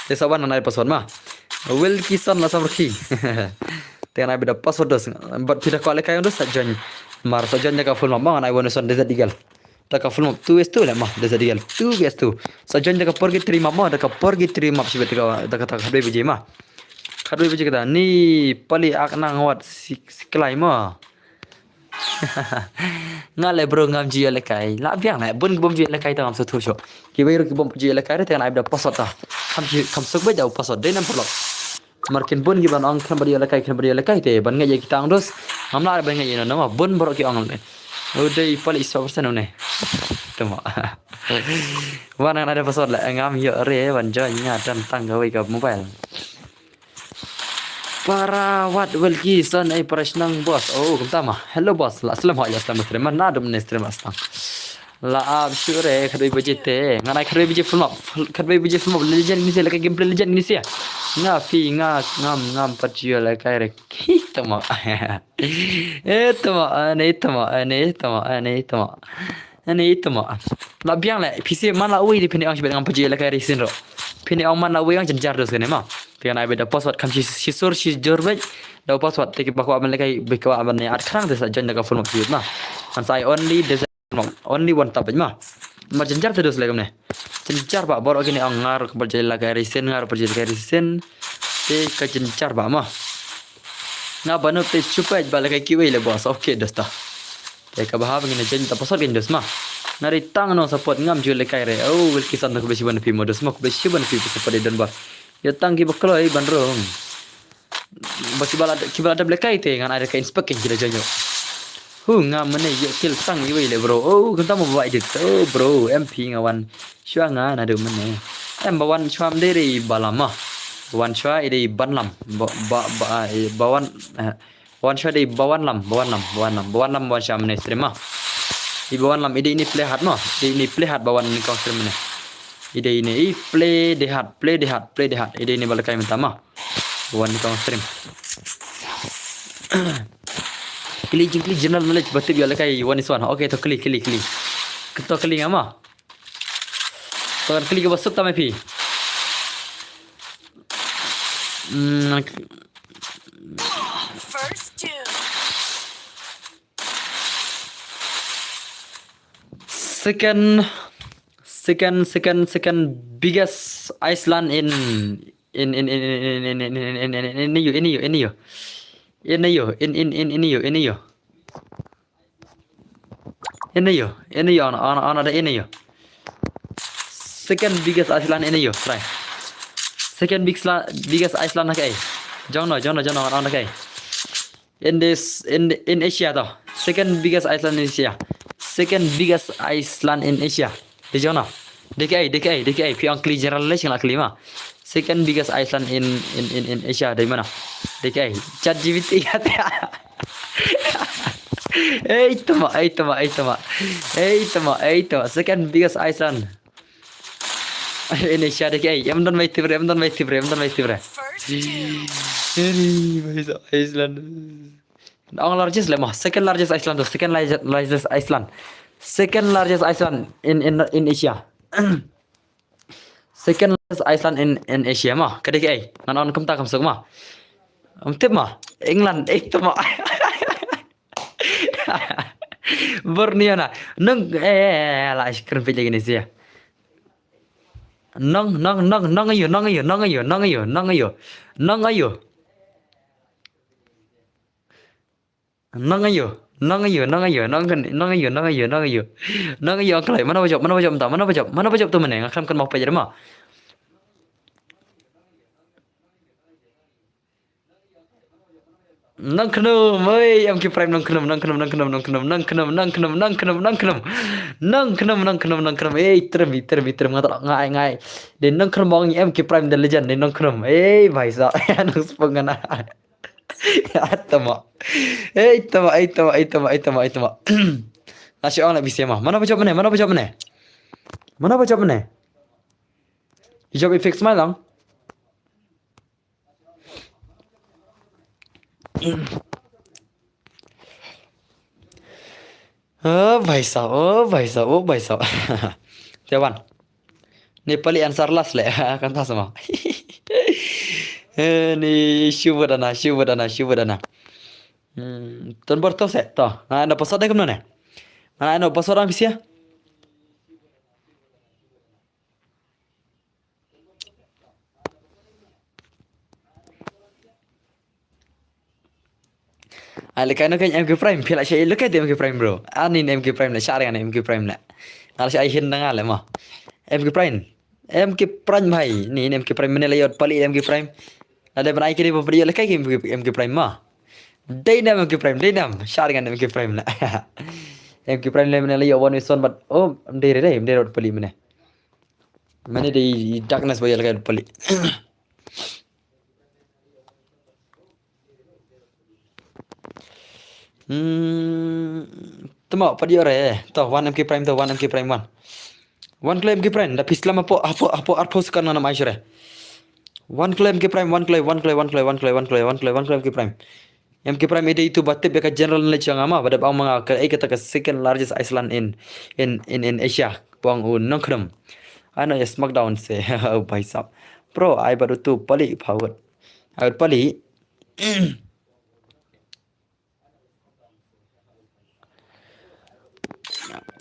te saban na password ma will ki son na samrki te na beda password dos bat phi ta lekai dos sajon mar sajon ka full ma na wona son desert digal taka full map 2:2 le ma desert digal 2:2 sajon ka porgi 3 map ma taka porgi 3 map sibet taka khadoi biji ma khadoi biji kada ni pali ak nang wat siklai ma ngale bro ngam ji le kai la biang la bun bom ji le kai ta ngam so thu sho ki bai ro ki bom ji le kai te na ibda password ta kam sok ba jau password de nam plok markin bun ki ban ong kan bari le kai te ban ngai ki tang dos ngam la ban ngai no ma bun bro ki ong le udah pali 100% ne temo wana ada password la ngam yo re ban jo nya dan tang ga wi ka mobile para wat welki son ai prashnang boss oh kumtama hello boss la aslam ha ya aslam stream na dum ne stream astam la ab sure khadoi bejete ngana khadoi beje full map legend ni se la gameplay legend ni se nga fi nga ngam patio la kai re tamo tamo la biang la pc mana ui di pini ang ngam patio la kai re sin ro pini ang mana ui ang jenjar dos ne ma tian ai beda password kam si sur si jorbet daw password tiki bakwa man lekay bikwa man ni at khrang desa join daga full maksud ma man sai only one tap ma jenjar terus legam ne jenjar ba bor gini angar berjaya lagi resen ngar berjaya lagi resen te ka jenjar ba ma nga banu te chupaj ba lekay kiwi le boss okay dosta te ka bahab gini jen ta password gini dos ma nari tang no support ngam ju lekay re oh wil kisan ko besi ban pi modus ma ko besi ban pi support dan ba ya tang ki baklo ai bandrong basi bala kibala double kai te ngan ada ka inspecting kita janyo ngam mane yo kil tang iwe le bro oh kunta mo bawa dit oh bro MP ngawan shwa nga na de mane bawan shwam deri balama bawan shwa ide banlam bawan bawan shwa de bawan lam bawan sham ne streama I bawan lam ide ini play hard no ide ini play hard bawan ni kau stream ne ide ini play de hard ide ini balakai mentama one ni kau stream klik general knowledge batu biar lekai one is one okay to klik kita klik ama to klik basuk tamai pi first two second biggest Iceland in second biggest Iceland try second biggest Iceland okay jono okay in Asia though second biggest Iceland in Asia second biggest Iceland in Asia di jono DKI piang kli general relation lah kelima second biggest Iceland in Asia dari mana DKI ChatGPT kata itu second biggest Iceland in Asia DKI em don wait bre Iceland ang largest lemah second largest Iceland second largest Iceland in Asia second largest Iceland in Asia mah kadek ai ngan on kam ta kam sok mah tip mah England itu mah Borneo nang lah iskren pe gini sih nang ayo kelai mana bajak tu mana ngakam kan mau pajar mah nang kenum oi em ki prime nang kenum terem ngatak ngai den nang kenum bang em ki prime the legend den nang kenum bhai sa nang spangana Itama. Nasi orang nak bising mah. Mana baca mana? Hijab efek semalam. भाई साहब Tewan Nepali answer last le kan tak sama ni Shivadana ton berto se to ada password ke mana ada password ang bisa Alekano kan MK Prime pila shay look at MK Prime bro anin MK Prime la share an MK Prime la nal shay hin na ngale ma MK Prime bhai ni MK Prime mene layot pali MK Prime ada ban ai kini beri la kai MK Prime ma Daynam MK Prime share an MK Prime la MK Prime le mene layot one son but oh mdere rot pali mene di darkness boy la pali Tama pada ore to 1 MK Prime 1 kilo MK Prime da pislam apa arpos kan nama aisre 1 kilo MK Prime 1 kilo MK Prime ide itu batte beka general knowledge yang ama pada bang mga ka kata ka second largest Iceland in Asia bang nongkram ana ya smackdown se bhai sahab bro ai baru tu pali power ai pali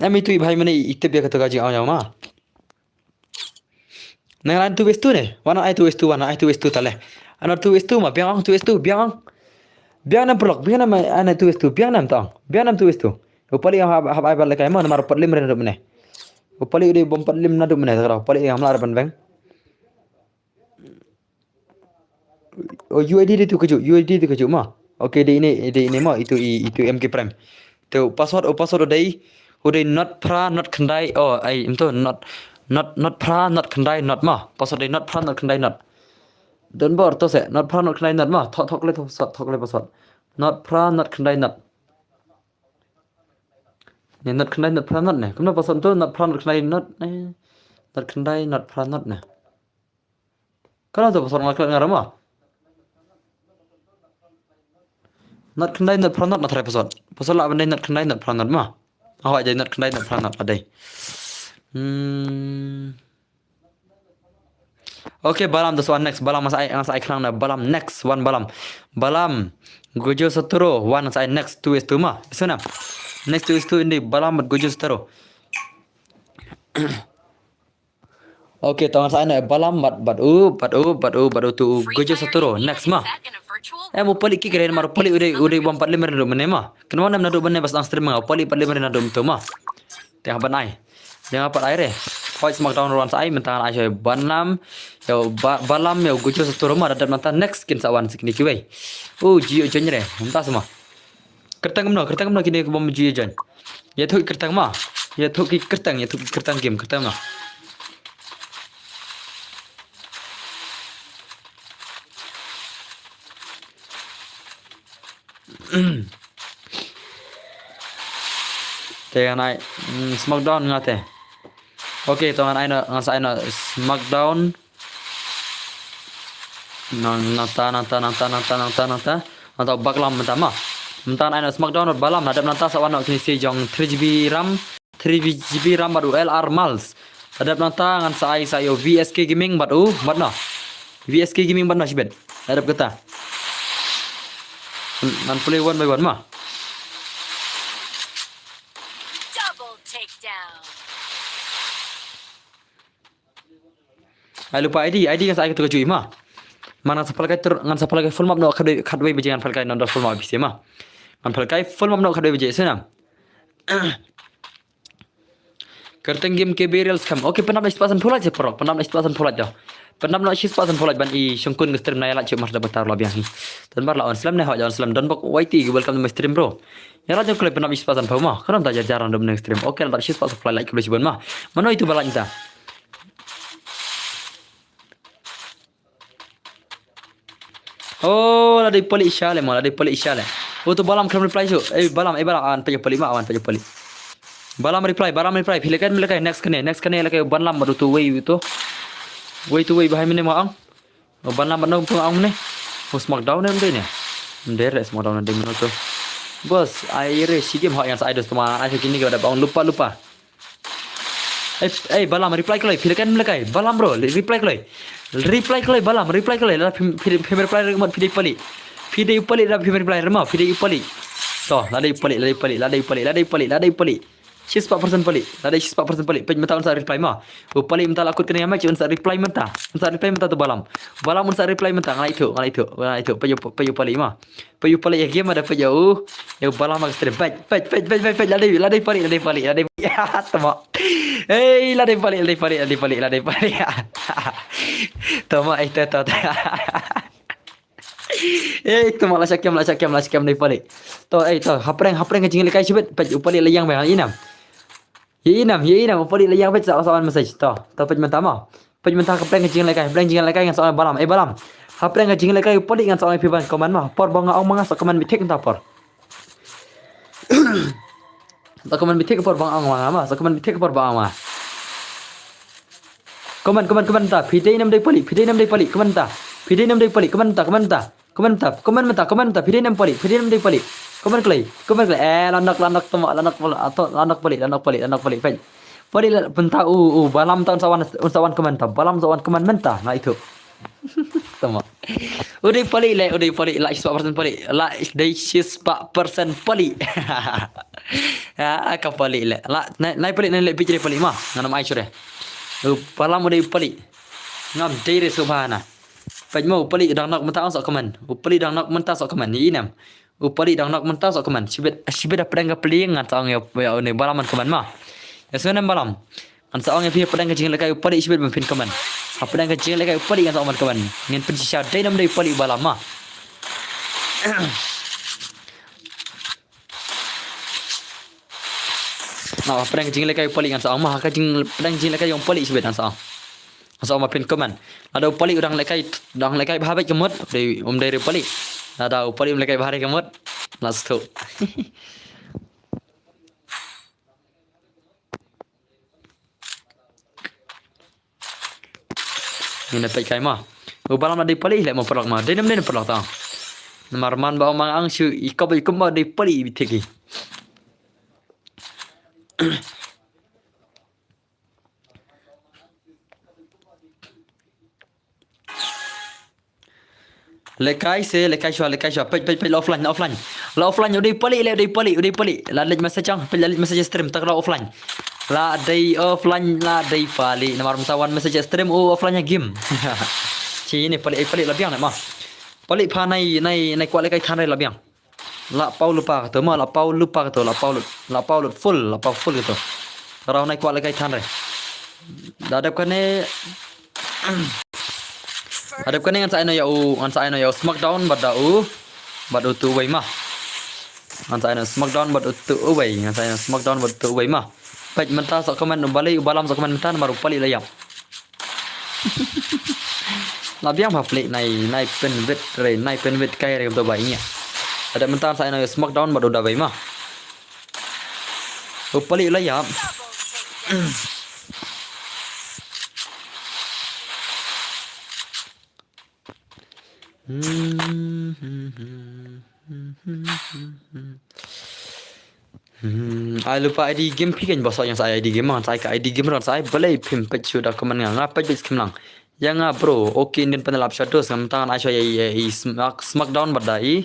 Em itu भाई मैंने इतने बिया kata gaji awak mah. Nang lain tu westu ne. Wana ai tu westu wana ai tu westu tale. Ana tu westu mah biang tu westu biang. Biang nam pelok biang nam ana tu westu biang nam tang. Biang nam tu westu. Upali hab ai balik ai mah mar patlim re mene. Upali udah bom patlim na du mene takra. Upali hamla arban bang. Oh UID itu keju, UID itu keju mah. Okey dia ini mah itu MK Prime. Tu password udah not pra not kendai oh ai itu not pra not kendai not mah. Password dia not pra not kendai not. Dan bor tu se not pra not kendai not mah. Thok le password. Not pra not kendai not. Ni not kendai not pra not ne. Kenapa password tu not pra not kendai not not kendai not pra not ne. Kenapa tu password ngakak ngarang mah? Not kendai not pra not na try password. Password lah benda not kendai not pra not mah. Awak jadi not kendai not pra not adai. Okay, balam this one next. Balam mas ai kenang na balam next one balam. Balam gojo setero one as I next 2 is 2 mah. Isu na. Next 2 is 2 ini balam gojo setero. Okay, tangan saya na balam bat tu gojo setero next mah. Mau pali ki keren mar pali udah bom 45 rindu mana mah. Kenapa nam nadu benda pas ang stream mah pali 45 rindu tu mah. Tengah banai. Jangan apa air Fight Smackdown ruan sai mentangan aja banam yo balam yo gojo setero mah ada nonton next skin sawan skin kiwai. Oh jio jenre entah semua. Kertang kemana kini bom jio jen. Ya tu kertang mah. Ya tu kertang game kertang mah. Tengah naik Smackdown ngate. Okay, tangan aina ngasa aina Smackdown. Nanta. Atau baklam mentama. Mentan aina Smackdown balam hadap nanta sawan nak kini si jong 3GB RAM baru LR Mals. Hadap nanta ngan sayo VSK Gaming baru batna. VSK Gaming batna sibet. Hadap kata. Nan play one by one mah. Ay lupa ID kan saya ketuk cuy mah. Mana sapal kai full map no kadwe bejangan pal kai nanda full map bisa mah. Man pal kai full map no kadwe bejai sana. Kerteng game ke burial scam. Okay, penam ispasan pula je pro. Penam ispasan pula je. Penam no ispasan pula ban I syungkun ke stream na yala cuk mar dapat tar labiang hi. Dan bar la on slam ne ha on slam dan bok YT welcome to my stream bro. Ya raja klip penam ispasan pau mah. Kenapa tak jarang dom stream. Okay, bar ispasan pula like boleh mah. Mana itu balanya? Oh, ada poli isyale mah, ada poli isyale. Oh, tu balam kena reply tu. Balam awan pajak poli mah awan pajak poli. Balam reply, Pilekan next kene lagi banlam baru tu way itu. Way bahaya mene mah ang. Oh, banlam baru pun ang mene. Oh, Smackdown ni. Ndere Smackdown ni mene tu. Bos, aire si game hak yang saya dos teman. Asyik kini kau dah bangun lupa. Balam reply kelai. Pilekan balam bro, reply kelai balam reply kelai lah fimer reply remote video pali lah fimer reply remote video pali toh ladai pali 4% pali ladai 4% pali pej mata unsa reply mah pali mata lakut kena amai unsa reply mata tu balam unsa reply mata ngai itu peju pali mah peju pali ya game ada peju ya balam mag stream pej ladai pali tama ladai pali tama itu itu malah syakam dari pali to hapreng ngajing lekai sibet pej upali layang bang inam upali layang pej sawan message to pej mentama hapreng ngajing lekai ngan soal balam hapreng ngajing lekai upali ngan soal piban komen mah por banga ong manga komen bitek entah por tak komen bitek por banga ong manga mah komen bitek por banga mah komen ta pidai nam dai pali komen ta pidai nam dai pali komen ta pidai nam dai pali komen klai lanak pali pali benta balam tahun sawan komen ta balam sawan komen menta nah itu tama udah pali lah 4% pali lah 4% pali Ka pelik le. La nai pelik nai le pikir pelik mah. Ngana mai sure. Palam udah pelik. Ngam diri subhana. Paj mau pelik dang nak mentah sok keman. Pelik dang nak mentah sok keman. Ni nam. Pelik dang nak mentah sok keman. Sibet apa yang pelik ngan sang ya ne balaman keman mah. Ya sunan balam. An saong ya pia pedang kecing lekai pelik sibet mempin keman. Apa pedang kecing lekai pelik ngan saong keman. Ngin pencisya dai nam dai pelik balam mah. Nah, pedang kecing lekai pelik ngan saong mah. Pedang kecing lekai yang pelik sibet ngan saong. Saong mah pin keman. Ada pelik udang lekai bahabat kemut dari dari pelik. Ada pelik lekai bahabat kemut. Last tu. Ini dapat kai mah. Balam ada pelik lek mau perlak mah. Dia nam perlak tang. Marman bawa mang ang syu ikap mah ada pelik biteki. Lekai shua pej la offline udah pelik la lej message ang pej la lej message stream tak la offline la day offline la day pali nomor mentawan message stream offline nya game ci ini pelik la biang mah pelik pha nai kuat lekai than la biang la pau lupa tu mah la pau full gitu rau nai kuat lekai than re dadap kan ne Adap kan ngan sa ino yau smackdown badu tu wei mah. Ngan sa ino smackdown badu tu wei, ngan sa ino smackdown badu tu wei mah. Pej mentah sok komen balik balam sok komen mentah maru pali layam. Labiang plik nai pen wit kai re to bai nya. Adap mentah sa ino smackdown badu da wei mah. Pali layam. Lupa ID game pikan bosok yang saya ID game saya ke ID game ron saya boleh pim pej sudah kemen ngapa pej skimlang yang bro oke Indian penelap shadows ngam tangan aso ya smackdown badai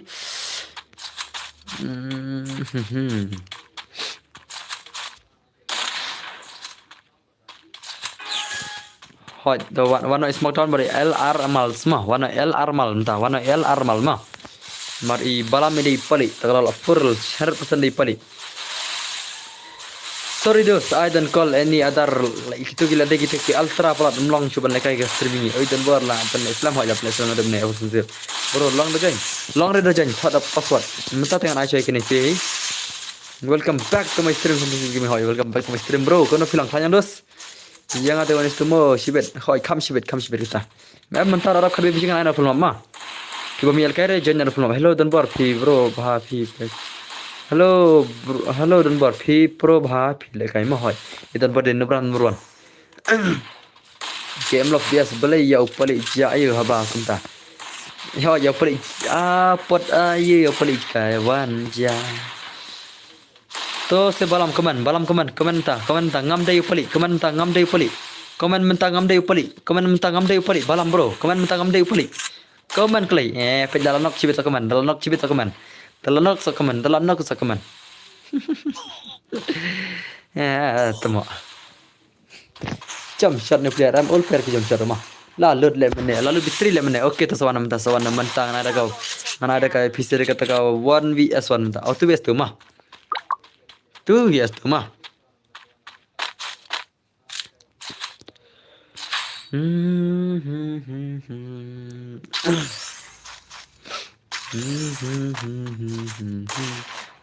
hot the one smackdown bari LR mal semua wana LR mal entah wana LR mal mah mari balam ini pali terlalu full 100% di pali. Sorry dos, I don't call any other itu gila deh kita ke ultra plat melong coba lekai ke streaming ini. Don't bor lah, pen Islam aja plus ada benar aku sendiri. Bro, long dah jangan, thought password. Minta tengah aja kini sih. Welcome back to my stream game hoy. Welcome back to my stream bro. Kau nak bilang tanya dos. Yang ada wanis tu mo sibet, hoy kam sibet kita. Memang mentar Arab kerja bikin anak film mah. Kiba mial kaya jangan ada film. Hello don't bor bro, bah Hello dan bar pro bha le kai ma hoy idan bade nubran murwan game lock bias bale ya upali ja ayo haba kunta yo ya upali pot ayo ya upali kai wan ja to se balam komen ta ngam dai upali komen ta ngam dai upali balam bro komen mentang ngam dai upali komen klei pe dalam nok cibit komen Telenok sokaman. Temo. Jump shot nuclear am all pair ki jump shot mah. Lalu bitri le mene. Oke tasawana mentang ada kau. Mana ada kau PC kata kau 1vs1 mentang. Oh tu vs tu mah.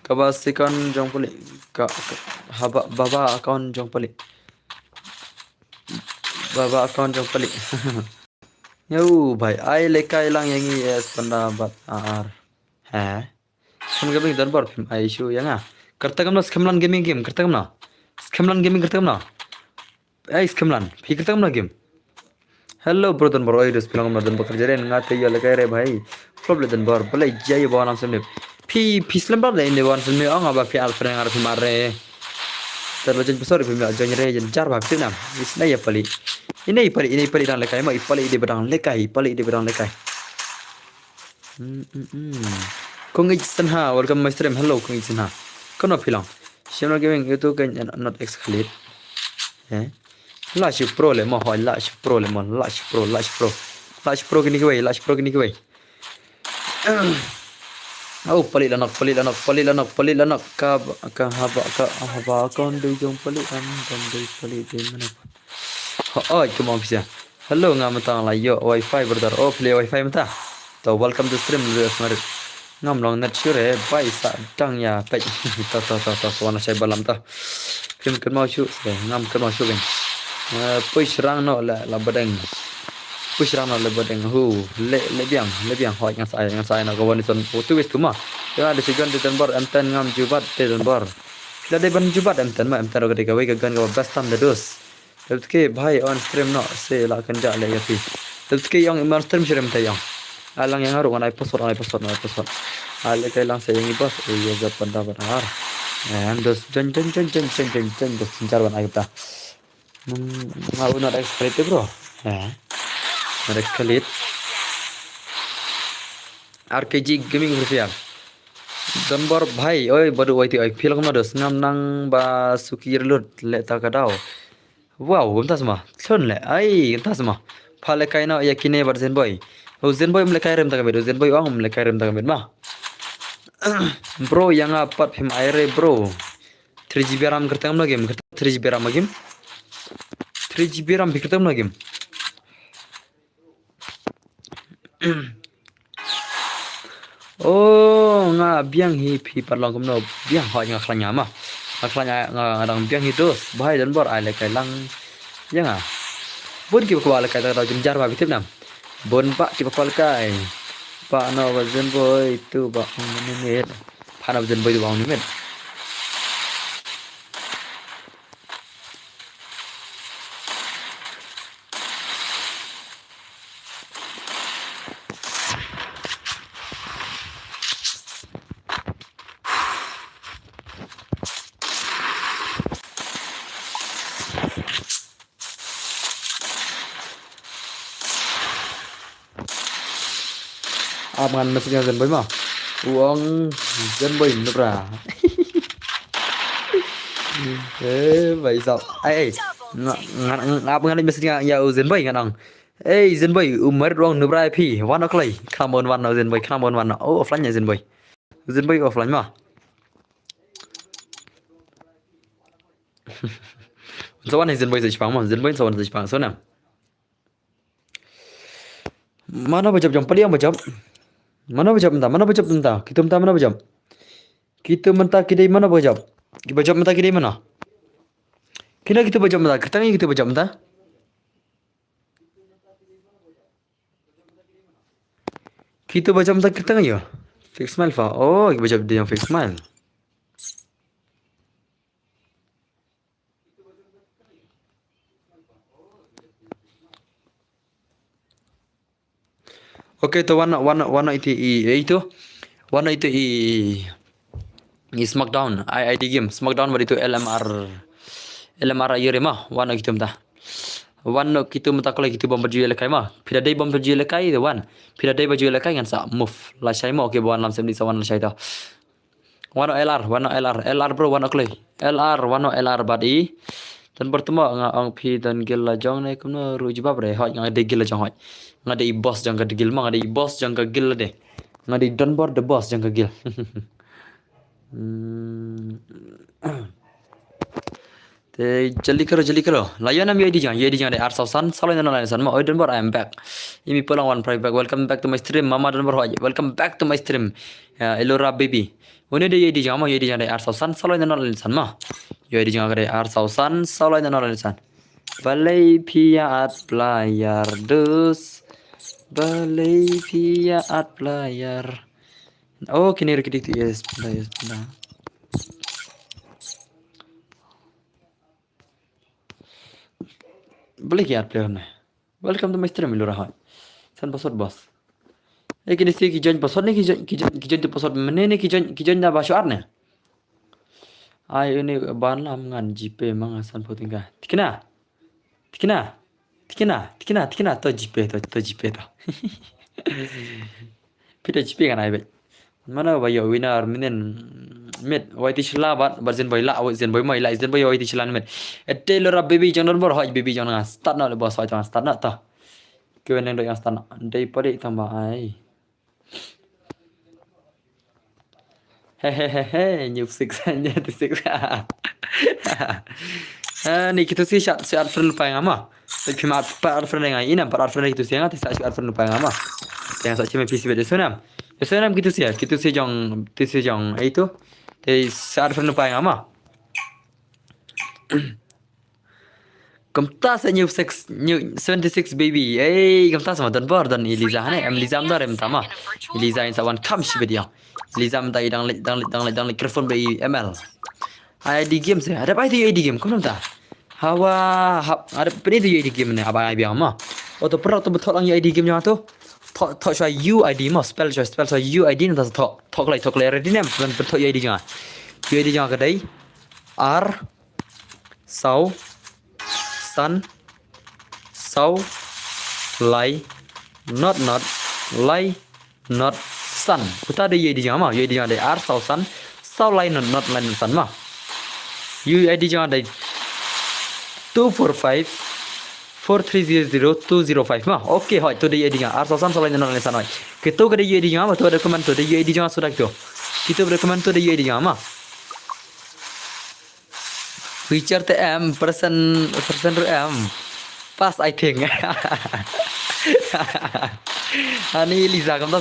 Kabasikan jong puli baba account jong puli yo bhai ai lekai lang yang es pendapat ar sun gaming dan bar film ai show yang karta kamna skemlan gaming game karta kamna ai skemlan fi karta kamna game hello bro dan bro idus bilang dan bekerja dan ngate ya lekai re bhai problem dan bar boleh jaya bawa nam semne pi slam bar ini bawa semne ang aba pi alfred ngar pi mare terlalu besar pi mila janyre jan jar ba pi nam isna ya pali ini pali dan lekai ma ipali di bedang lekai kong ich sanha welcome my stream hello kong ich sanha kono pilang Shimmer gaming itu kan not exclude. Eh. Lash pro le mo hoy lash pro le mo lash pro lash pro. Lash pro kini kawai lash pro kini kawai. Oh pelit lanak ka haba kon du jong pelit kon du pelit di mana. Oh cuma bisa. Hello ngam tang la yo wifi brother. Oh play wifi mata. So welcome to stream lu smart. Ngam long net sure bai sa tang ya pe. Ta wana sai balam ta. Kim kan mau shu ngam kan mau shu ben. Push rang no la badeng. Push rang no la badeng hu le biang hoi ngang sai na kawan son tu wis tu ma. Ya ada sigan di tanbar emten ngam jubat di tanbar. Kita de ban jubat emten ma emten ga wei ga gan ga best time the dos. Tapi ke bhai on stream no se la kan ja le ya pi. Tapi ke yang on stream shirim ta yang. Alang yang haru on episode. Ale kai lang sa yang ibas ya ga panda benar. Em dos jen dos cincar ban ai ta. Mau not expert bro. Not expert. RKG gaming rupiah. Gambar bhai oi baru oi ti oi film na dos ngam nang ba sukir lut le ta ka dau. Wow, entas mah. Thon le ai entas mah. Phale kai na yakine bar zen boy. Zen boy mle kai rem ta ka bet zen boy ong mle kai rem ta ka bet mah. Bro yang apa phim aire bro. 3GB RAM करता हम ना game 3GB RAM game 3GB RAM भी करता हम ना game oh nga biang hi phi parlong kum no biang hoi nga khlanya ma khlanya nga dang biang hi dos bhai dan bor ai le kai lang yang a bon ki ko ala kai da jum jar ba bitip nam bon pa ki pa kai pa no ba zen boy tu ba ni met pa na zen boy tu ba ni met aman mesinnya zen boy mah uang zen boy nubra vậy sao ai ngap ngan mesinnya ya zen boy ngan zen boy umar uang nubra pi one o'clock come on one zen boy come on one oh offline ya zen boy offline mah so one zen boy sa Jepang mah zen boy so one sa Jepang so nam mana baca jam pali yang baca mana baca mentah kita mentah mana baca kita mentah kidai mana baca mentah kidai mana kita baca mentah kita baca mentah kita baca mentah kita ya fix smile fa oh kita baca dia yang fix smile Oke itu warna itu Smackdown ID game Smackdown baru itu LMR ayo mah warna gitu mentah warna gitu mentah kalau gitu bomber jual lekai mah pira day bomber jual lekai itu wan pira day baju lekai kan sa move lah saya mau oke bawa lam semdi sawan saya itu warna LR bro warna kalau warna LR badi dan bertemu ngang pi dan gil la jong ne kumno ruji babre hot ngang de gil la jong hot ngang de boss jang ka de gil mang de boss jang ka gil de ngang de don bor de boss jang ka gil te jali karo layan am yedi jang de ar san salo na san ma oi don bor I am back imi polang one private back welcome back to my stream mama don bor hoy welcome back to my stream elora baby one de yedi jang de ar san salo na san ma yedi jang de ar san salo na san balai pia at player dus balai pia at player oh kini rekidik yes nah balik ya player ne welcome to my stream lo raha san password boss kini si ki join password ne ki join tu password mene ne ki join na basho arne ai ini ban lam ngan gp mang san potinga tikina to gp to pita gp kan ai bet mana ba yo winner minen met wai ti chla bat zen boy la zen boy mai la zen boy wai ti chlan met tailor baby jong don bor hoi baby jong na start na le boss hoi start na ta ke wen do yang start na dei pade tamba ai hehehe new six new six ni kita sih siat friend lupa yang ama tapi cuma par friend yang ini par friend itu sih yang ti siat friend lupa yang ama yang saja me PC beda sonam sonam gitu sih jong itu thì siat friend lupa yang ama Kamta sa new 76 baby kamta sama dan bar dan Eliza ne Eliza am dar em tama Eliza in sawan kam shi video Eliza am dai dang microphone bei ML ID game se ada pai ID game kom ta hawa ada peni tu ID game ne aba ai biang ma to pro to betul lang ID game nya to tho sha UID ma spell sha UID ne ta tho lai ready ne ban betul UID nya ka dai R sau sun sau lai not lai not sun kita ada UID jangan mah UID jangan ada R sau lai not lai not sun mah UID jangan ada 245 4300 205 mah oke hoi tu ada UID jangan R sau lai not lai sun hoi kita ada UID jangan mah tu ada komen tu ada UID jangan sudah tu kita berkomen tu ada UID jangan mah feature TM persen M pas I think ani Liza kamta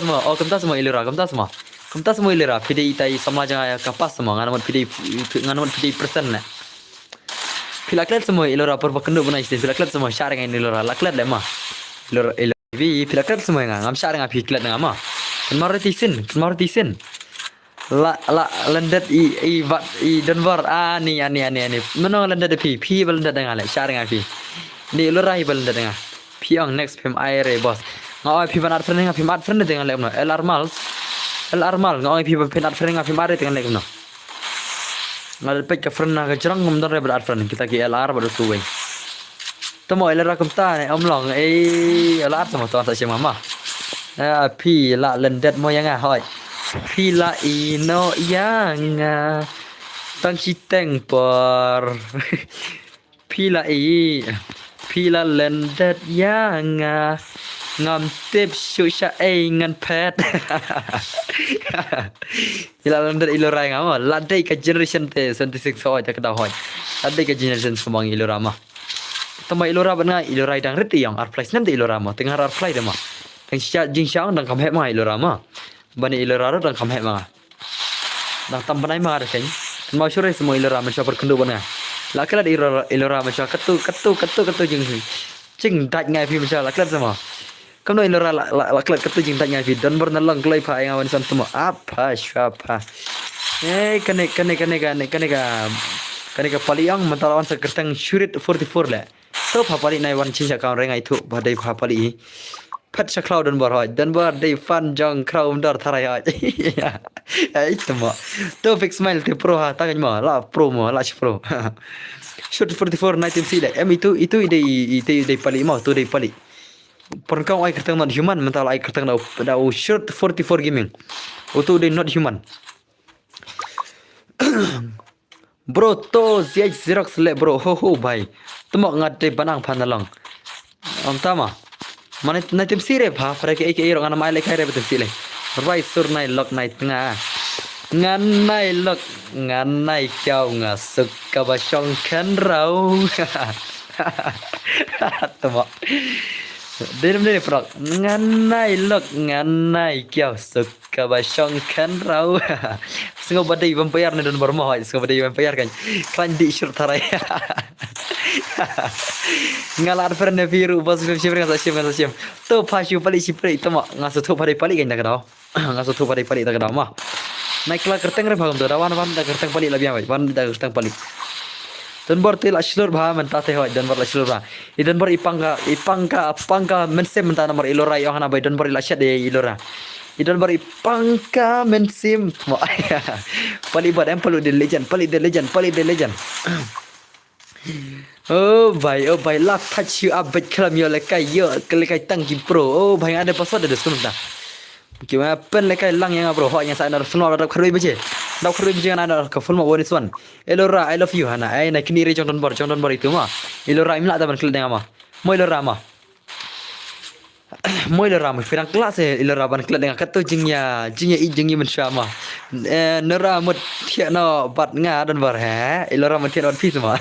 semua ilera PDI tai sama jangan kapas semua nganamot PDI persen na pilaklet semua ilera perpakendo bunai sih pilaklet semua sharing ini ilera laklet lemah ilera pilaklet semua ngam sharing api klet ngama kemarin la landet i Denver ani menong landet pi landet dengan le sharing api ni lurai landet dengan pi ang next pem aire boss ngau pi banat friend ngapi mat friend dengan le no LR mal ngau pi penat friend ngapi mare dengan le no ngal pek ke friend na jarang ngom don berat friend kita ki LR baru tuwe temo LR kamta ne omlong LR sama tuan sa mama pi la landet mo yang hoi Pila ino yang tang kiteng por pila lendet yang ngam tip susah ngan pet pila lendet ilorai ngam ladai ke generation te 76 hoi tak dah hoi ladai ke generation semang ilorama tama ilora bana ilorai dang reti yang arplay nam te ilorama tengah arplay dama tang jing xiang dang kam he ma ilorama bani ilera dan kamhe manga dang tambanai manga de keng mau sure semua ilera mencoba berkendu bana lakala ilera mencoba ketu jing dat ngai fi mencoba lakala semua kamno ilera lakala ketu jing dat ngai fi dan bernalang kelai pa yang awan san temo apa siapa kane ka paliang mentalawan sekertang syurit 44 le to pa pali nai wan chin ka rengai thu badai pa pali pat sa cloud dan bar day fun jong crowd dar tharai itu mah to fix smile te pro ha tangan mah la pro shoot 44 night MC le itu ide pali mah tu ide pali perkau ai kertang not human mental ai kertang da shoot 44 gaming itu ide not human bro to zh xerox le bro ho bhai tumak ngate banang panalang tama mana nanti sire pa para ke orang anak malai kaya betul sile rai sur nai lok nai tengah nganai kau ngasuk kabasong kan rau temo Dia frog nganai kau suk kabasong kan rau sengo badai vampire ne don bermoh sengo badai vampire kan di syur tarai ngalar perne biru bos sifir ngasa to pasyu pali sifir itu mah ngaso to pali kan tak dau ngaso to pali tak dau mah naik la kerteng re bhagam to rawan tak kerteng pali lebih awai wan tak kerteng pali dan bor til aslur bha menta te hoy dan bor aslur bha idan bor ipangka mensem menta nomor ilora yo hana bai dan bor ilashat de ilora idan bor ipangka mensim mo pali bot em pali the legend oh bhai la touch you up bet kalam yo lekai tang ki pro oh bhai ada password ada sekolah dah gimana pen lekai lang yang bro ho yang saya nak semua ada kharui baje Dak khur bijan ana ka full ma one is one. Elora I love you hana. Ai na kini re John Don Bar itu mah. Elora imla ta ban kil denga mah. Mo elora mah. Moi le ram firang kelas le raban kelas dengan kata jingnya i jingi men syama nera mut thia no bat nga dan bar ha le ram thia on fis ma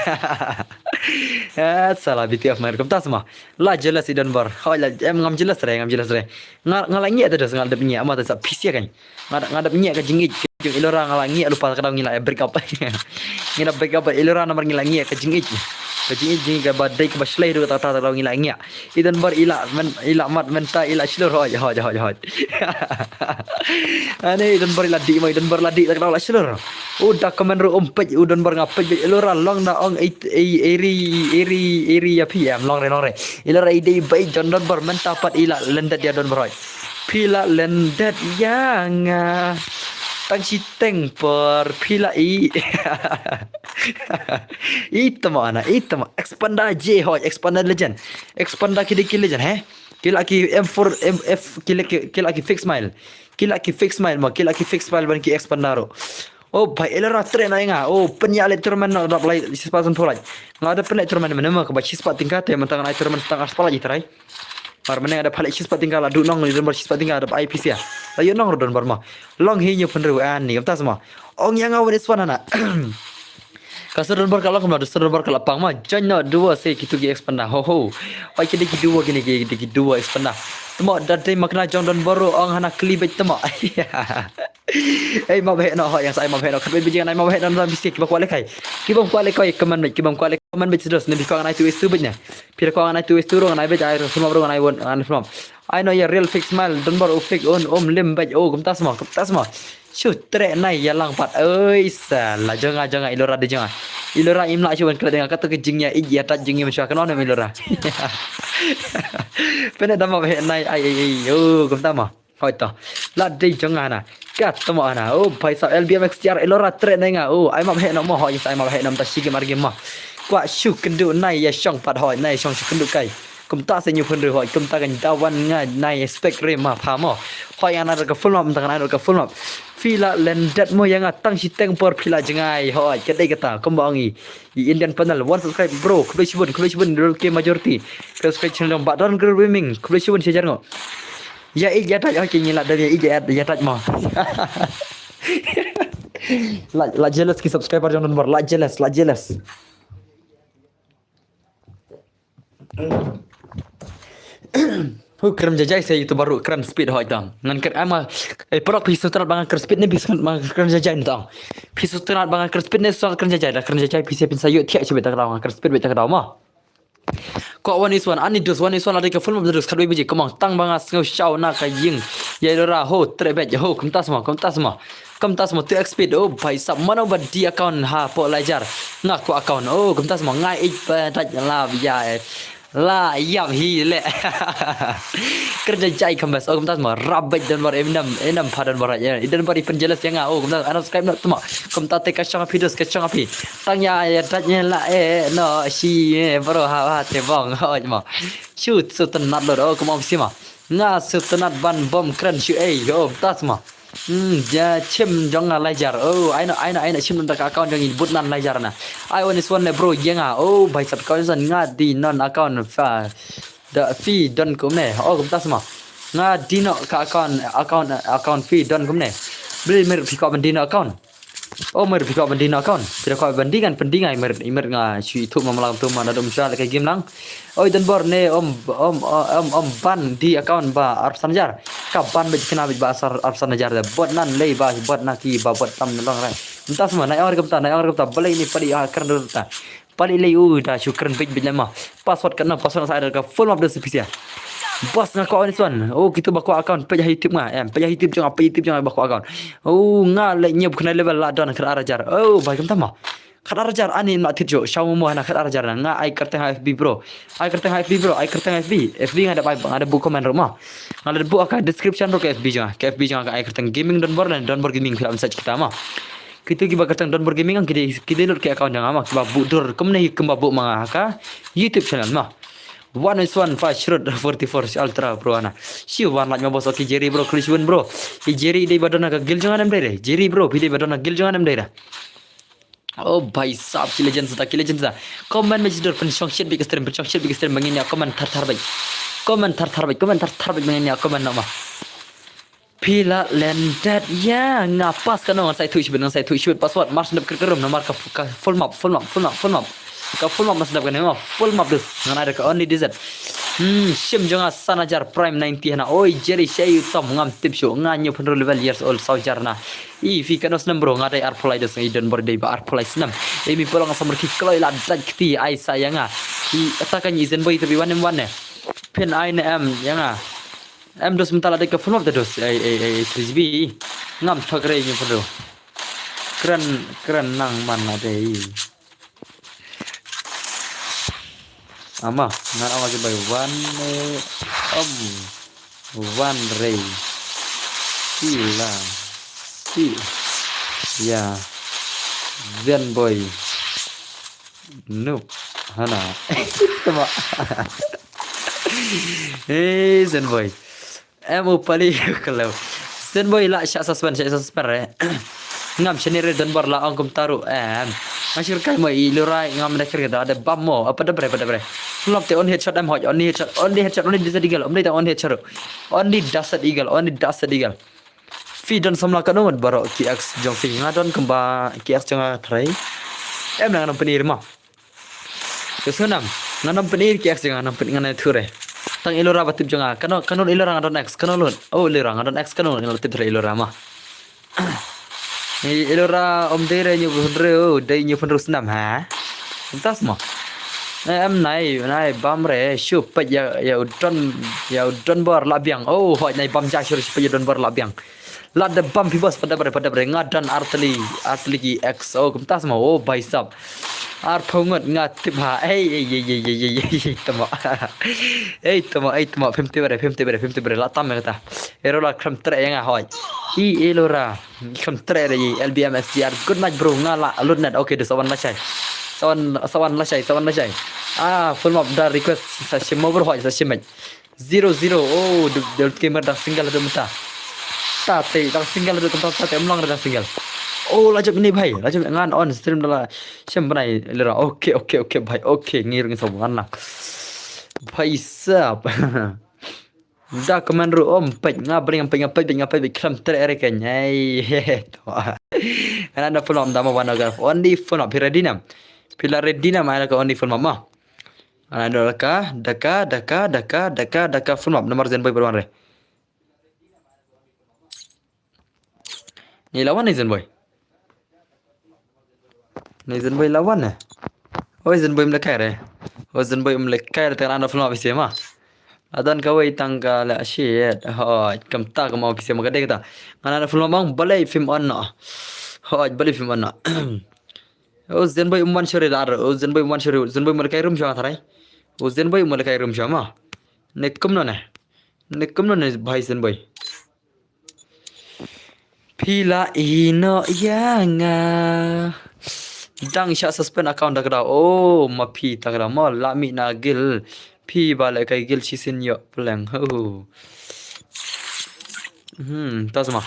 salah BTF mer kam tas ma la jelas dan bar ha la em ngam jelas re ngalangi ada das ngadep nya ma ta fis ya kan ngadep nya ka jingi le ram ngalangi lupa kadang ngila break up ngila break up le ram nomor ngilangi ka jingi Kajing ka badai ka baslay do tata tahu ngila ngia. Idan bar ila mat menta ila slur hoj. Ane idan bar ila di idan bar ladi tak tahu la slur. Udah komen ro ompet udan bar ngapet ilora long da ong eri ya PM long re. Ilora ide bai jondon bar menta pat ila lendat ya don bar hoj. Pila lendat yang tang siteng per pila i itu mana expanda J hoj expanda legend expanda kili legend kila ki M4 MF kila ki fix mile ma kila ki fix mile ban ki expandaro oh bhai elera tren ainga oh penyale turman no dap lai sispasan polai ngada penai turman menema ke sispat tingkat ya mentang ai turman setengah sekolah ji terai par meneng ada phalai sispat tinggal la du nong ni don bar sispat tinggal ada IPC ya layo nong don bar ma long hi nyu penru an ni kamta semua ong yang awan iswana na kasar don bar kala kam do don bar kala pang ma janna dua se kitu gi expanda ho pai kidi ki dua gini ki dua expanda temo dadai makna jong don baru ong hana klibet temo ma bhe no ho yang sai ma bhe no khabe bijang nai ma bhe don bisik ba kwale kai kibam kwale kai kaman bet sedos ne bikang nai tu istu bitnya pira ko nai tu istu ro nai bet ai semua ro nai won an from I know ya real fix mal don bar fix on lim bet kumta semua shoot tre nai ya lang pat ơi salah jangan ilora de jangan ilora imla cuman kala dengan kata kejingnya iji atat jingi macam kan ona ilora pena dama bhe nai ai kumta ma hoi to la de jangan na kat tamo ana bhai sa LBMX TR ilora tre nai nga ai ma bhe no mo hoi sai ma bhe nam ta sige marge ma kwa shu kendu nai ya shong pat hoi nai shong shu kendu kai kumta se nyu phun hoi kumta kan dawan nga nai spec re ma pha mo hoi ana ka full map tang ana ka full map fila lendat mo yang atang si teng por fila jengai hoi kedai kata kembangi Indian panel one subscribe bro kubishbun ke majority subscribe channel ba don girl gaming kubishbun sejar ngo ya taj okay nyila dari ya taj mo la jealous ki subscriber jangan nomor la jealous kerem jajai saya itu baru kerem speed hoi tang ngan ker ama produk pisu terat bangan ker speed ni bisa kerem jajai ni tang pisu terat bangan ker speed ni soal kerem jajai pisu pin sayu tiak coba tak daw ker speed bet tak daw ma ko one is one ani dus one is one ada ke full map dus kadoi biji kemang tang bangan ngau shau na ka ying ya lora ho trebet ho kumta semua tu speed bhai sab mana bad di account ha po lajar ngaku account kumta semua ngai tak la ya la yap hi le kerja jai kembas kumta semua rabat dan bar enam padan barat ya dan bari penjelas yang kumta ana subscribe nak tuma kumta te kacang videos kacang api tanya ya tanya la no si bro ha te bong ho ma shoot sutenat lo kumam sima nga sutenat ban bom keren shu kumta semua ja chim jong lajar aina chim ndak account jong ibut nan lajar na I want this one bro yenga bhai sab kau nga di non account fa the fee don kum ne kumta semua nga di no ka account fee don kum ne beli mer fi ko bandina account mer fi ko bandina account pira ko bandingan pendingai mer nga shui thu malang tu mana dum sha ka game lang dan bor ne om ban di account ba arsan jar ka ban be kena be basar arsan jar bot nan lei ba bot na ki ba bot tam long rai entah semua naik orang kata beli ni padi keren dulu ta padi lei da syukran be lama password saya ada full map desa pisia bos nak kau ni tuan kita baku account pejah YouTube pejah YouTube jangan baku account nga le nyep kena level la don kena arajar baik kam tama kena arajar ani nak tijo syau mo nak kena arajar nga ai kerteng FB bro ai kerteng FB ada buku komen rumah ada buku akan description ro ke FB jangan ai kerteng gaming don bor gaming film search kita mah kita kiba kerteng don bor gaming kita load ke account jangan mah kiba budur kemne kemba bu manga ka YouTube channel mah 1 5 Shrud 44 Ultra bro ana. Si wan laj mabos oki Jerry bro Krishwan bro. I Jerry dei badana ka gil jangan am dei. Jerry bro dei badana gil jangan am dei. Oh भाई साहब की legend था कमेंट में जिधर pensyongshit big stream bangin ya komen thar baik komen thar baik bangin ya komen nama Pila landed ya ngapas kan orang saya Twitch password mars ndap kerum nomor ka full map ka full map mas ndap kan full map dus ngana ada ka only desert sim jonga sanajar prime 90 na oi Jerry shay tom ngam tip show nganyo penro level years old saujar na I fi kanos nam bro ngadai arpolai dos idon bordei ba arpolai snam emi polong samar ki kloi la dakti ai sayanga I atakan izen boy tapi wan pen ai na am yanga em dos mentala de ka full map dos ai frisbee ngam thagre nyu penro keren nang mana dei ama ngar awa ke bay one ray sila si ya zen boy no hana tama zen boy em upali kalau zen boy la sya suspend ngam shenere dan bar la angkum taru masih kai mo ilurai ngam dah kira ada bam mo apa dah bre flop te on headshot am hoj on headshot only desert eagle only on headshot only desert eagle fi don samla kanon baro kx jong fi ngadon kemba kx jong trai em nang penir ma kesenam nganam penir kx jong nganam penir nganai thure tang ilora batip jong kanon ilora ngadon x kanon oh ilora ngadon x kanon ngadon tip thure ilora ma ilora om dere nyu hundre dei nyu pendrus nam ha entas mo em này bam re super ya udon bor labiang oh hoi nai bam ja shur super udon bor labiang la de bam pibos pada bre ngadan artli ki x oh entas mo oh baisap ar phongot ngat tip ha tamo tamo 50 bre la tam kata erola kram tre yang hoi I elora kram tre re LBM SGR good night bro ngala lunat okay de sawan la chai sawan la chai full map da request sa shimo bro hoi sa shimai 00 oh de gamer da single de mata ta te da single de ta te mlong da single oh lajab ini bhai lajab ngan on stream dala shem banai lera okay bhai okay ngir ng sob ngan bhai sap da commander om pej ngabring pej kram ter ere kenyai ana full map dama wana gar only full map piradinam pilaredina mana ka only full map ma ana daka full map nomor zen boy berwan re ni lawan ni zen boy lawan na oi zen boy mlekai re o zen boy mlekai re ana full map ise ma adan kawai tangga la shit ha kam ta ka mau ise ma gade kata ana full map bang balai film on na ha balai film on na o zen boy umman shore dar o zen boy mlekai room jang tharai o zen boy mlekai room jama nekum no ne bhai zen boy pila ino yanga dang sya suspend account dakra oh ma phi takra ma la mi na gil phi bale kai gil chisin yo plang ho tasma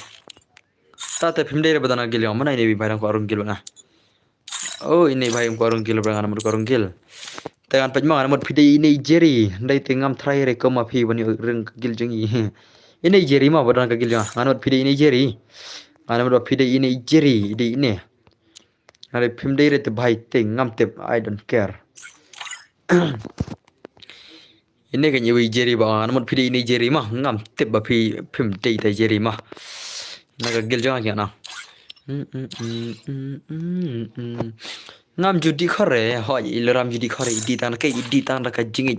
tate phimde badana gil yo mana ini bhai ko arung gil na oh ini bhai ko arung gil brang amur ko arung gil tangan pajmang amur phide ini Jerry dai tengam trai re ko ma phi bani reng gil jengi ini Jerry ma badana ka gil yo anur phide ini Jerry anur phide ini Jerry di ini Are film day rete bhai ting ngam tip I don't care. Ini kan yewi Jerry ba anamot phidi ini Jerry mah ngam tip ba phi film day ta Jerry mah. Naga gil jang kya na. Ngam judi khore hoi ileram judi khore idi tan ka jingi.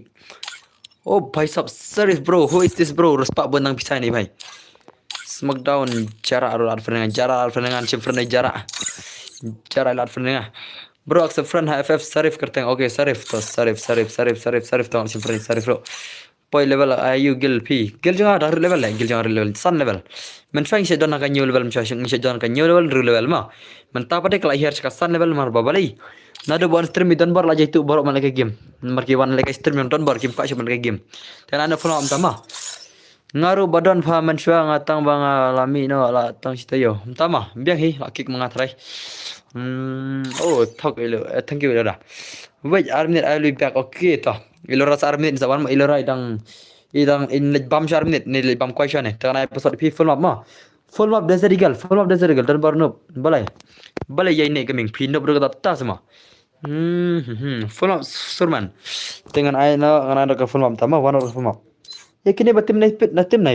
Oh bhai sab serious bro who is this bro respect benang pisai ni bhai. Smackdown jarak alfrengan chimfren jarak lat friend bro accept friend FF sarif करते हैं okay sarif तो sarif तो chimfren sarif ro poi level ayu gil jangan dar level sun level men fang se dona ka new level men se dona ka new level ru level ma men ta pade kala hier ka sun level mar babalai Nada buat stream itu bar aja itu baru mana game. Marki wan lagi stream yang bar game kau cuma lagi game. Dan anda follow am tama. Ngaru badan pahaman syua ngatang bang lami no la tang sita yo. Tama biang hi lakik mengatrai. Oh thok ilo thank you dah. Wait arminit I will be back okay toh. Ilo rasa arminit zaman ma ilo rai idang in bam arminit ni bam question ni. Tangan episode pi full map ma. Full map desert eagle dan baru no balai. Balai yai ni gaming pin no berkata tas ma. Full map surman. Dengan ai no ngana ada full map tama one full map. Ya kini batim naik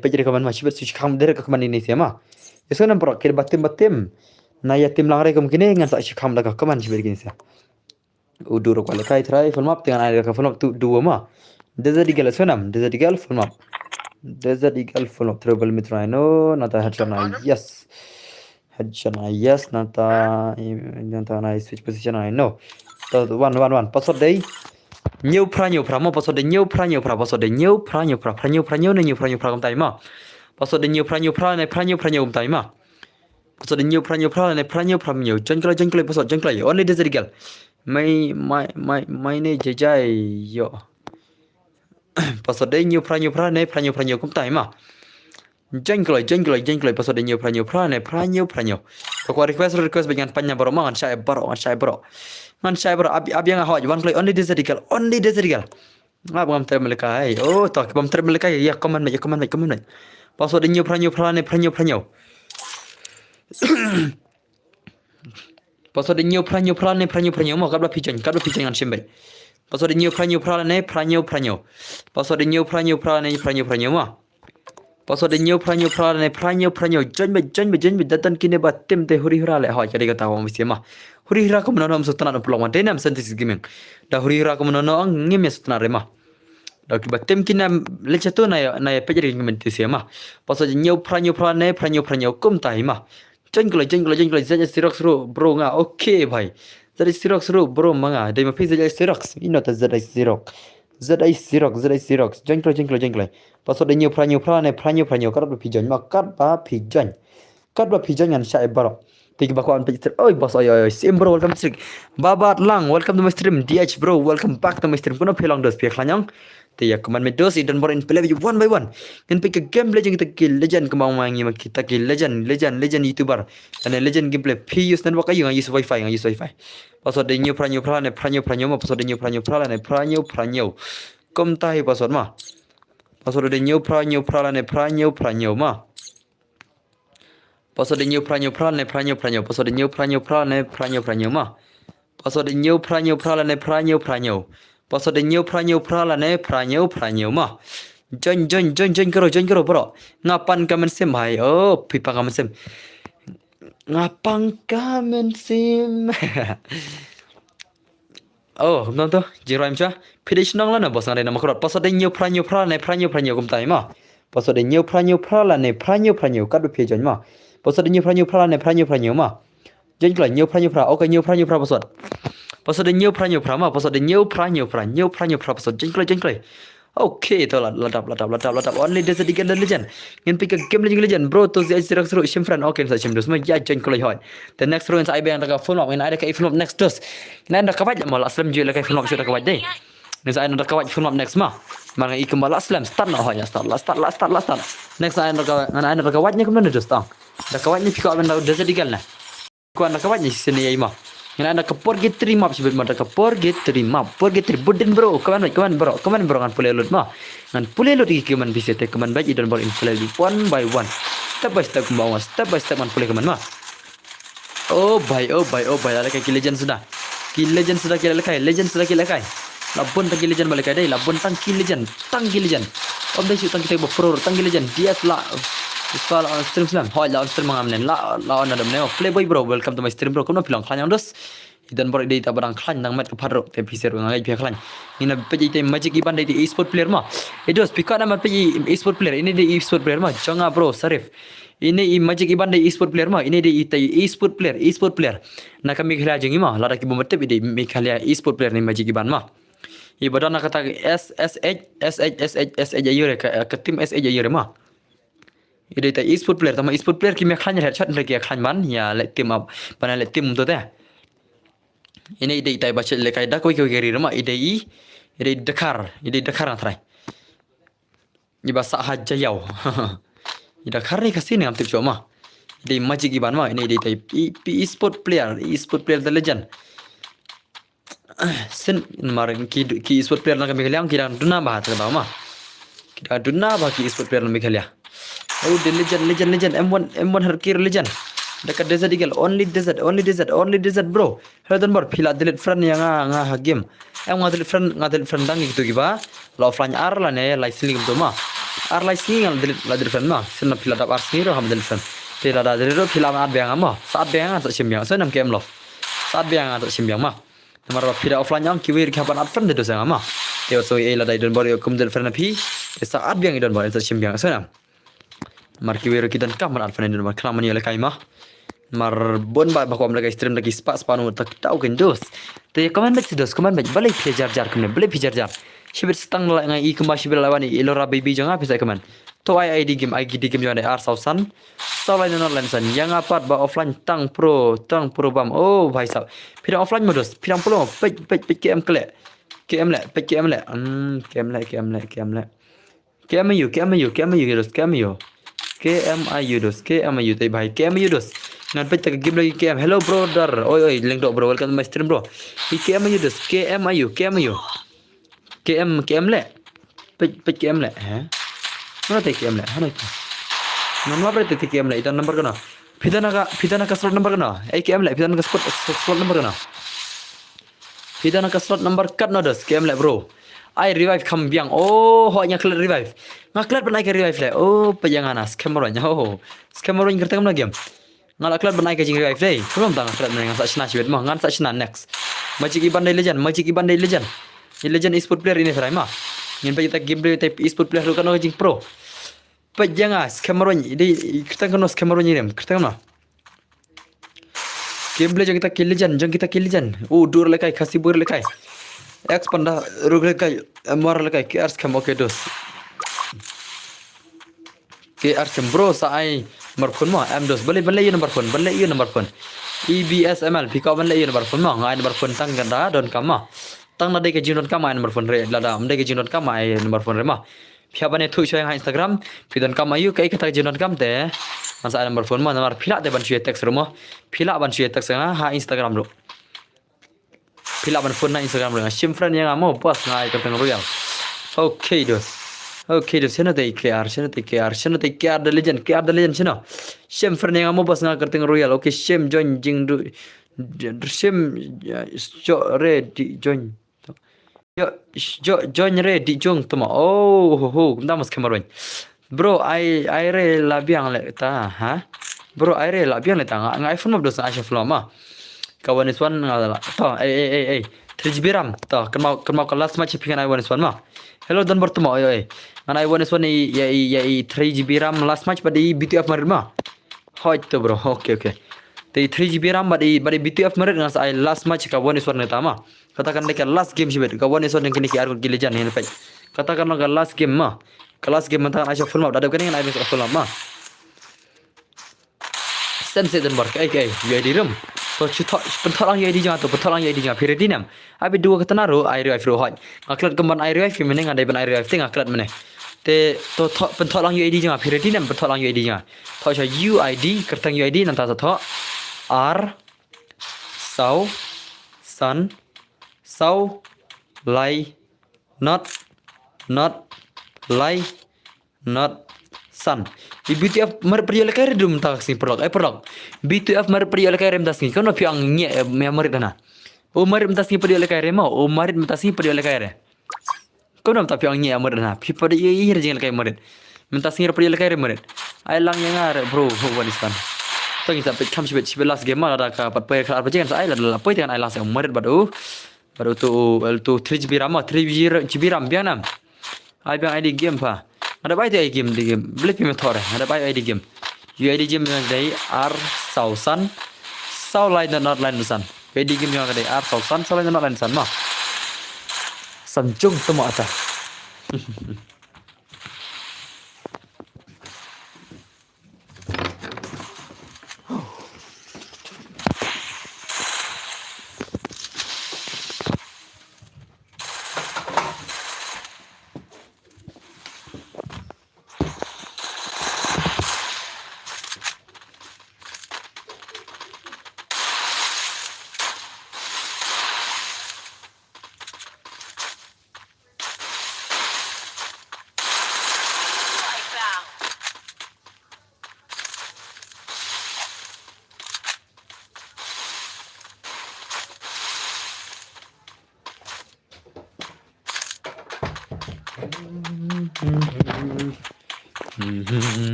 pejari kaman masih bersih kam dari kaman ini siapa? Ya sekarang nampak kira batim na ya tim langrai kemungkinan ngan tak kam dah kaman sih begini sih. Udah rok kai try full map dengan ada full map tu dua mah. Desert eagle senam desert eagle full map. Desert eagle full map trouble mitrano nata headshot na yes. Headshot na yes nata na switch position na no. So one password day. Nhiều pra mà password nhiều pra password nhiều pra công tay mà password nhiều pra này công tay mà password nhiều pra này nhiều chân cái password chân cái only desert girl mày này jai yo password nhiều pra này công tay mà chân cái password nhiều pra này kalau request bagian panjang baru mangan saya baru man saya bro abi yang hot one play only desert eagle ngam ter melekai oh tak bam ter melekai ya comment password new pra password new pra mo kabla pijan an simbai password new pra password new pra mo password new pra jen datan kini batim te huri hura le hot jadi kata orang mesti mah huri hira ko menono am sutana no pelong mate nam sentis gaming da huri hira ko menono ang ngem ya sutana rema da ki batem kina lecha to na pejari ngem ti sema password new pra kum tai ma jen klo zaja sirox ro bro nga okay bhai zaja sirox ro bro manga dai ma phi zaja sirox ino ta zaja sirox jen klo password new pra karap pijan ma karap pijan ngan sai baro Tiki bakuan pejiter. Oi bos oi sim bro welcome to stream. Babat lang welcome to my stream. DH bro welcome back to my stream. Kuno pelang dos pihak lanyang. Tiya kuman medos dan borin play one by one. Kan pick game legend kita kill legend kemau mangi kita kill legend YouTuber. Dan legend gameplay pius dan wakai yang use wifi Password new pra ma password new pra Kom tahi password ma. Password new pra ma. Password new pra password new pra ma password new pra ma join karo bro ngapan kamen sim hai oh pipa kamen sim ngapang kamen sim oh nonton jiram cha pidish nong lana bos ngare nama korot password new pra kum tai ma password new pra kadu phe join ma password new pra ma jen kla new pra okay new pra password new pra ma password new pra password jen kla okay to ladap only desert eagle legend ngin pick game legend bro to the sirak seru sim friend okay sa sim dos ma ya jen kla hoy the next round sa ibang daga full map ngin ada ka full map next dos ngin ada kawaj mal aslam jela ka full map sudah kawaj deh ngin sa ada kawaj full map next ma mana ikem bal aslam start na hoy start next sa ada kawajnya kemana dos tang da kawajnya pick up da desert eagle na ko anda kawajnya sini ya ima ngin ada ka porget 3 map sibet mata ka porget 3 budin bro kaman bro kan pulelut ma ngan pulelut iki kaman bisa te kaman baji dan ball in play one by one step by step man pule kaman ma oh bhai ada ka legend sudah kila kai labun tang legend balik dai labun tang legend om dai tang kita pro tang legend dia la Iskal on stream slam. Hoi la on stream mangamnen la on adam neo. Playboy bro welcome to my stream bro. Kono pilang klan yang dos. Idan bro dei ta barang klan nang mat kaparo te piser ngai pihak klan. Ina peji te magic iban dei e-sport player ma. Edos pika nama peji e-sport player. Ini dei e-sport player ma. Jonga bro Sarif. Ini magic iban dei e-sport player ma. Ini dei e-sport player. Na kami khala jengi ma. Lara ki bomete dei mi khala e-sport player ni magic iban ma. Ibadan nak kata SH ayure ka tim SH ayure ma. Ini ta e-sport player ki me khan headshot lagi khan man ya le tim up pana le tim to da Ini ide itai baca lekai dak koi kiri rumah ide Dakar natrai. Iba sak haja yau. Ida Dakar ni kasih ni am tip cuma. Ide majik iban mah ini ide itai e-sport player the legend. Sen marin ki e-sport player nak kami kaliang kira duna bah tak tahu mah. Kira duna bah ki e-sport player nak kami kaliang. Oh the legend M1 harkir legend. Dekat desert eagle only desert bro. Heldan bar pila delete friend yang nga game. Nga delete friend dang gitu giba. La offline ar la ne la sling tu mah. Ar la sling la delete friend mah. Sen pila dap ar sling ro ham delete friend. Pila da delete ro pila ma bang mah. Saat bang sa simbiang so nam game love. Saat bang sa simbiang mah. Namar pila offline yang kiwir kapan ad friend itu sa mah. Teo so la dai don bar yo kum delete friend pi. Saat bang idon bar sa simbiang so nam. Mar kiwir kidan kapan ad friend idon bar kena mani le kai mah. Mar bon ba bakom lagi stream lagi spanu tak tahu kan dos. Te komen bet dos komen bet balai pijar jar kemne balai pijar jar. Shibir stang la ngai ikuma shibir lawani ilora baby janga bisa komen. To ID game janga ar sausan. Sawai non online san yang apat ba offline tang pro bam. Oh bhai sab. Pirang offline modus pirang pulo pet KM kle. KM le pet KM le. KMU dos KMU tadi bhai KMU dos. Ngan pet tak game lagi KM. Hello brother. Oi link dok bro. Welcome to my stream bro. KMU dos. KM le. Pet KM le. Mana tadi KM le? Mana itu? Nama berapa tadi KM le? Itu number kana? Pidana ka slot number kana? KM le. Pidana ka slot number kana? Pidana ka slot number kat no dos. KM le bro. I revive kam biang. Oh, hanya klat revive. Ngaklat pernah ke revive le. Oh, pejangan scammernya. Oh, scammer yang kertas lagi. Ngalak klat pernah ke jing revive le. Belum tang klat menang sak shina shibet mah. Ngan sak shina next. Magic Iban legend. Ini legend e-sport player ini serai mah. Ingin kita game play type e-sport player kan jing pro. Pejangan scammer ini. Kertas kan scammer ini rem. Kertas kan. Gameplay jang kita kill legend. Oh, dur lekai kasih bur lekai. X panda rugre kai mor le kai KR skam okay dos KR skam bro sa ai markun ma M dos bale yo number phone EBSML pika bale yo number phone ma ngai number phone tang ganda don kama tang na de ke jinon kama number phone re lada am de ke jinon kama ai number phone re ma phia bane thu choi ha Instagram pidon kama yu kai kata jinon kam te masa number phone ma namar phila de ban chue text ro ma phila ban chue text ha Instagram ro Pila ban phone na Instagram dengan sim friend yang amo bos ngai kerteng royal. Okay dos. Sino te KR the legend sino. Sim friend yang amo bos ngai kerteng royal. Okay sim join jing du sim di join. Join re di jong tuma. Oh kita mas kemarin. Bro ai labiang le ta ha. Bro ai labiang le ta ngai iPhone mo dos na iPhone ma. Kawan iswan ngala to 3GB RAM to kan mau kelas macam pingan I1 iswan mah hello dan bertemu an I1 iswan ya 3GB RAM last match pada BTF marit mah hoi to bro okay the 3GB RAM pada BTF marit ngas I last match kawan iswan neta mah katakan dekat last game sih kawan iswan yang kini kiar gilejan ini pe katakan lo last game mah kelas game mentang aja full map ada kan yang I full map mah sense dan bar kai ya di room to chuta pentolang ya di jangan to pentolang ya di jangan piredinam abi dua ketenaru air revive ro hoj ngaklat gemban air revive meneng ada ban air revive tengah klat meneh te to pentolang ya di jangan piredinam pentolang ya di jangan to cha UID kertang UID nanta to R sun lai not lai not sun BTF mar priya lekare dum tak sing perlok BTF mar priya lekare mtas ni kono piang nye memory dana o mar mtas ni priya lekare mo o mar mtas ni priya lekare kono ta piang nye amar dana pi pada ye jeng lekare mar mtas ni priya lekare mar ai lang yang ar bro Afghanistan to kita pe kam sibet last game ada ka pat pe khar pajen ai la pe tan ai last mar badu tu 3GB RAM bianam ai biang ID game pa ada baik di game beli pemator ada baik di game UID game yang dari R Sausan Saulai dan not lain san UID game yang dari R Sausan Saulai dan not lain san mah sanjung temu ata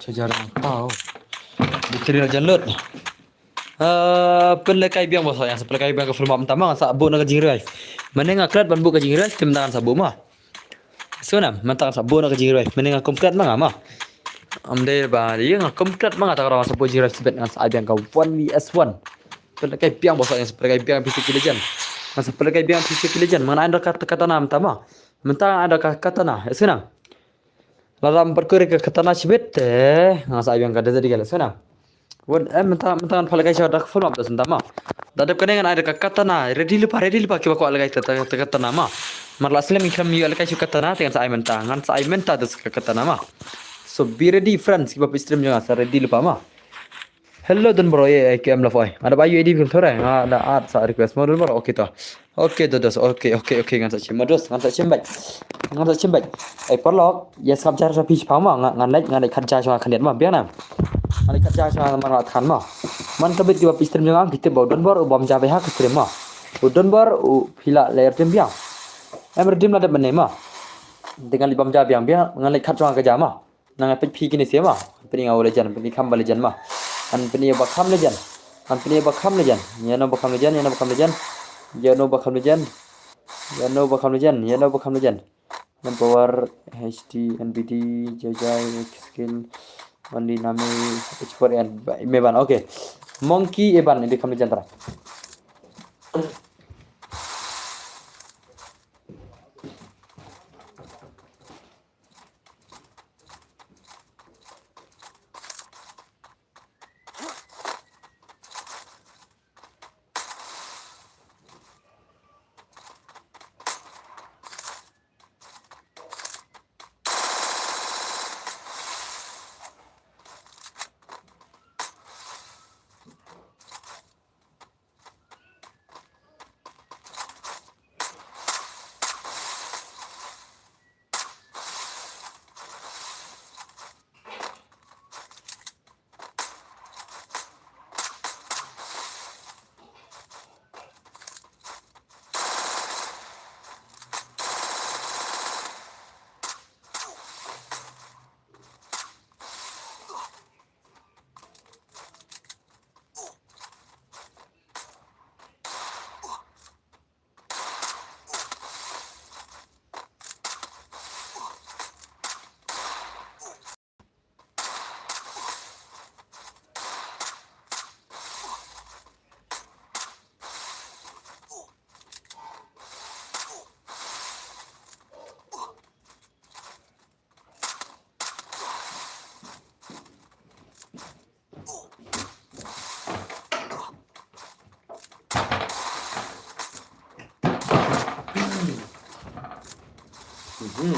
Jarang tahu. Bukti jalan. Pelekai biang bos yang sepelekai biang ke film pertama ngan sabu nak jingrai. Mana ngaklat ban bu ke jingrai tim tangan sabu mah. Sunam mentang sabu nak jingrai. Mana ngaklat mah ngama. Amde ba dia ngaklat mah ngata orang sabu jingrai sebet ngan sa biang ka 1 vs 1. Pelekai biang bos yang sepelekai biang fisik legend. Ngan sepelekai biang fisik legend mana ada kata-kata nama pertama. Mentang ada kata nah. Sunam. Lalam perkuri ke kata nah sebet ngan sa biang ka jadi gala sunam. Mentan palagai siya dak full map sentama. Dadap kene ngan ada katana ready lupa kiba ko alagai katana ma. Marla asli mi kram mi alagai siya katana dengan sa menta ngan sa menta das katana ma. So be ready friends kiba stream jangan sa ready lupa ma. Hello dan bro ye KM lafai. Ada bayu edi film thora ada art sa request model bro okay to. Okay dos okay ngan sa chim dos ngan sa chimbai. Perlok ya sabjar sa pitch pama ngan like khaja sa khanet ma biang na. Ani kerja sama mana kan mah. Man kabit kiba stream jangan kita bawa don bor ubam jabe ha stream mah. Udon bor pila layer tim biang. Dim ada benne mah. Dengan libam jabe biang ngalai kerja ke jama. Nang apit pi kini sia mah. Pini ngau lejan, pini kham lejan mah. An pini bakam lejan. Ya no bakam lejan. Dan power HD NBD jajai skill Mandi nami H4N Meban oke. Monkey Eban ini kami jantra.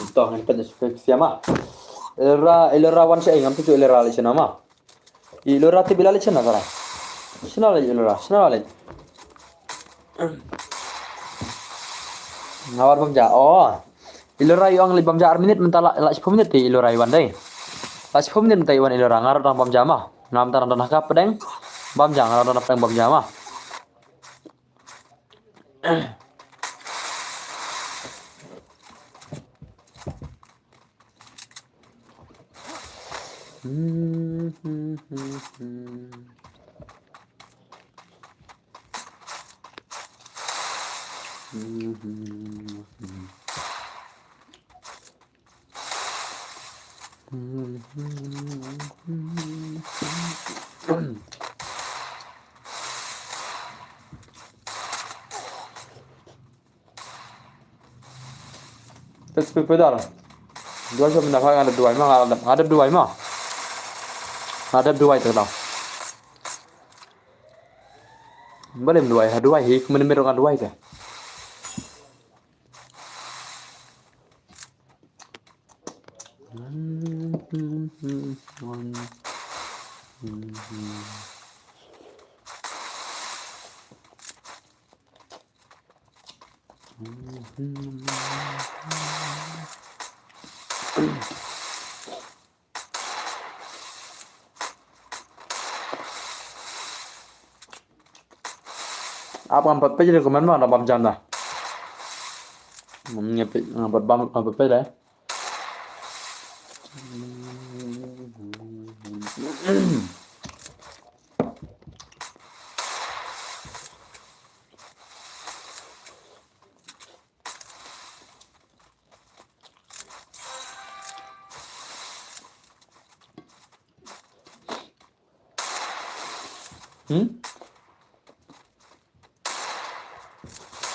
Toh ngan pen siapa? Elera wan saya ngam tu elera le chana ma. Elera te bilale chana kara. Chana le. Ngawar bamja. Oh. Elera yang le bamja minit mentala la 10 minit ti elera wan dai. La 10 minit tai wan elera ngar dang bamja ma. Ngam tar dang ka pedeng. Bamja ngar dang pedeng bamja ma. Terus pedal. Dua jam mendapat ada dua mah. Ada dua itu tau. Boleh dua hik menemerong dua itu. Apa empat pagi ni komen mana bam jam dah. Ngepit berbam apa dah?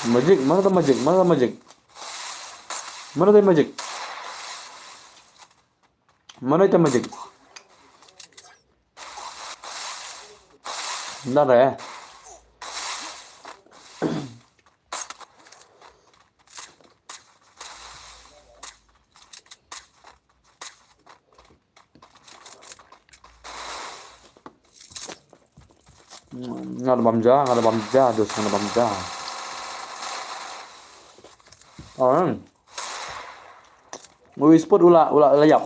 Magic, mana tuh magic? Mana tuh magic? Mana tuh magic? Mana itu magic? Ntar ya. Nggak ada bamja, nggak ada bamja, dus nggak ada bamja. Oh, Wisput ula layap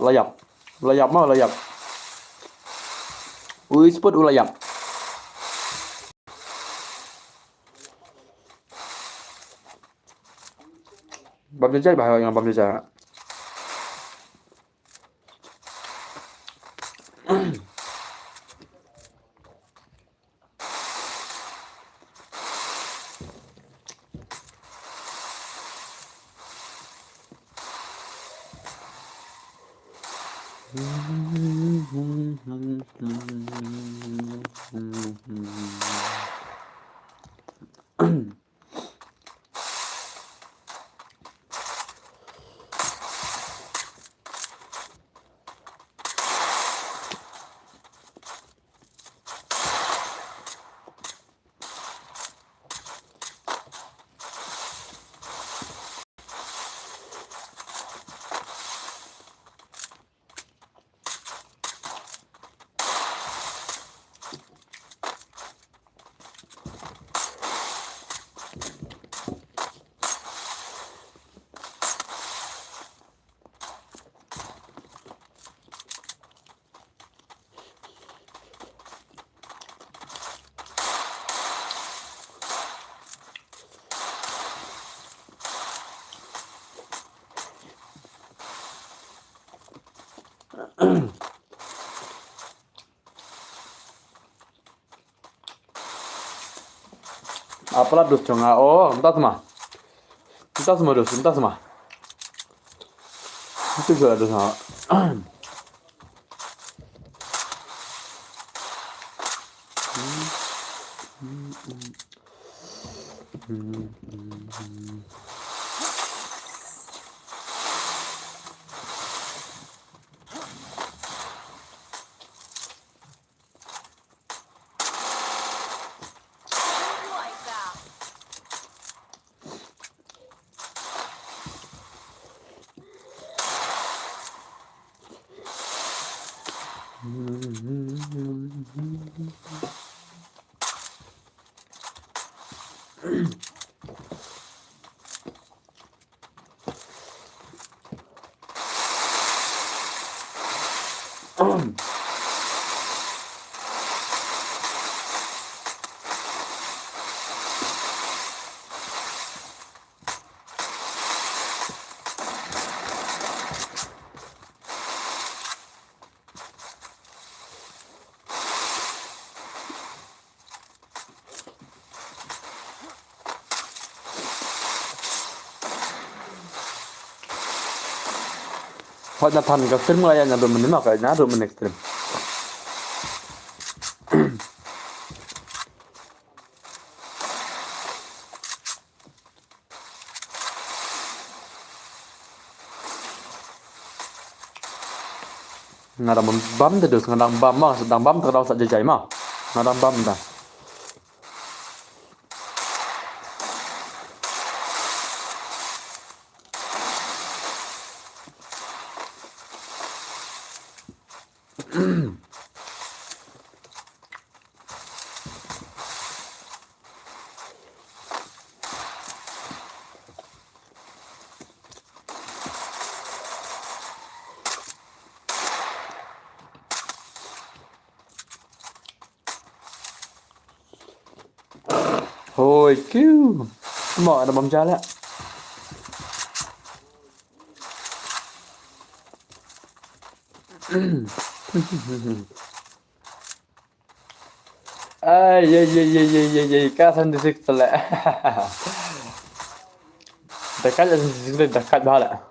mau layap. Wisput layap. Bamja bahaya yang bamja. Apalah dus cuma. Oh, entah semua dus, entah semua. Itu juga dus sama. Họ nhập thành cái stream này nhà đồ mình mà cái nhà đồ mình stream. Nggak ada bam terus ngadang bam mah sedang bam terus saja jai mah ngadang bam dah. Hồi kêu, mọi là bấm cha lại. Ay, kasan disik tala. Dekat aja disik dekat bahala.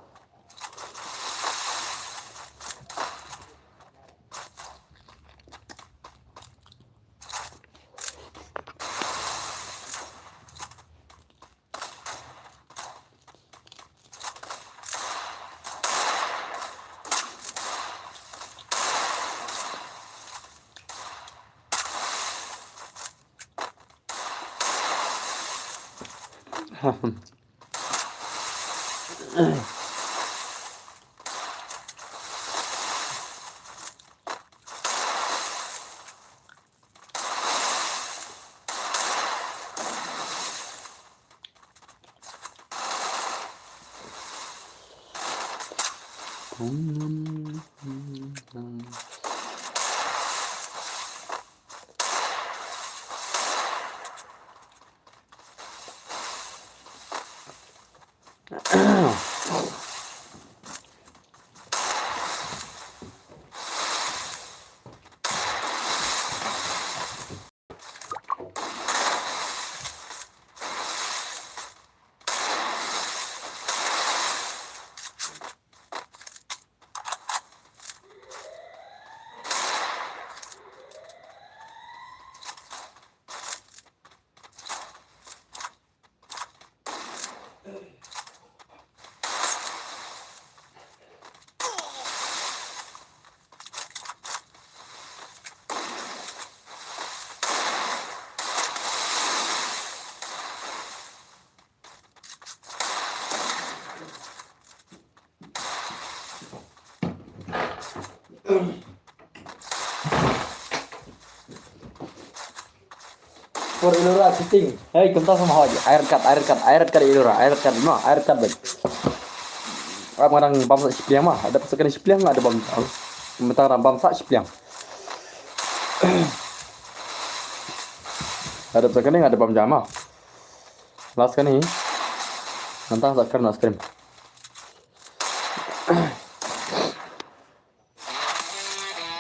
For Ilora sitting. Hey, kita sama hoja. Air cut Ilora, air cut baik. Orang bam sak sipliang mah, ada sekali sipliang ada bam. Mentang bam sak sipliang. Ada sekali ada bam jama. Last kali. Mentang sak kena skrim.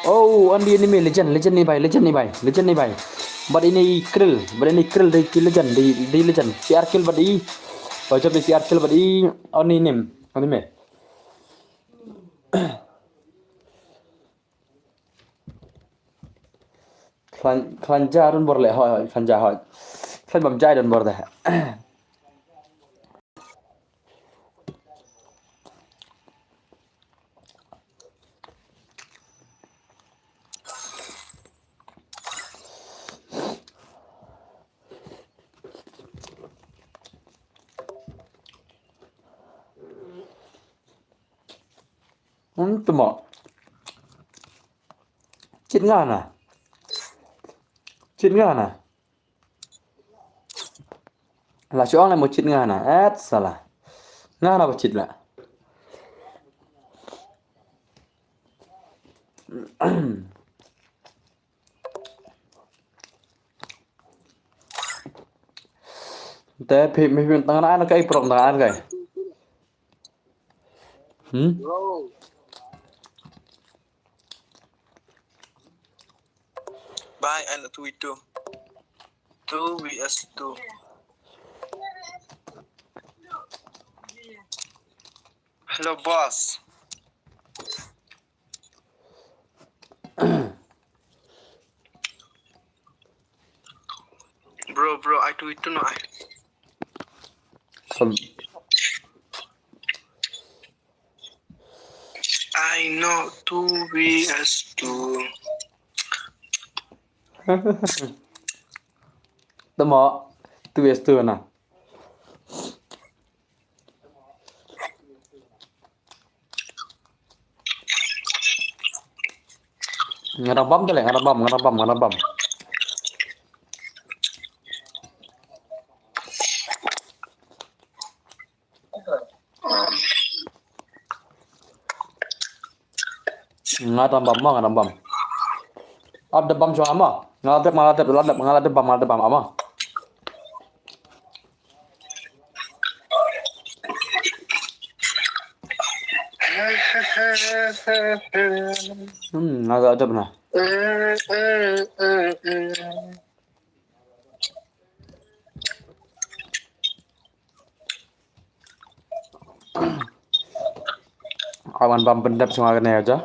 Oh, Andi ini legend nih bay. But ini krill di legend di legend. CR kill but i. Baca di CR kill but i. Oni me. Klanja don bor le hoy klanja hoy. Klan bam jai don bor da. Tuma. Chit ngana. Là chỗ này một chít ngana. Salah. Ngana một chít là. Thế thì mình tăng nó cái prong tăng cái. Bye, and 2v2. 2vs2. Hello, boss. Bro, I 2v2 no. I know 2vs2. Tama. 2vs2 na. Ngarabam kali, ngarabam. Ngarabam. Ada bam sama. Ngaladep bam ama. agak ada benar. Awan bam pendap sengaja aja.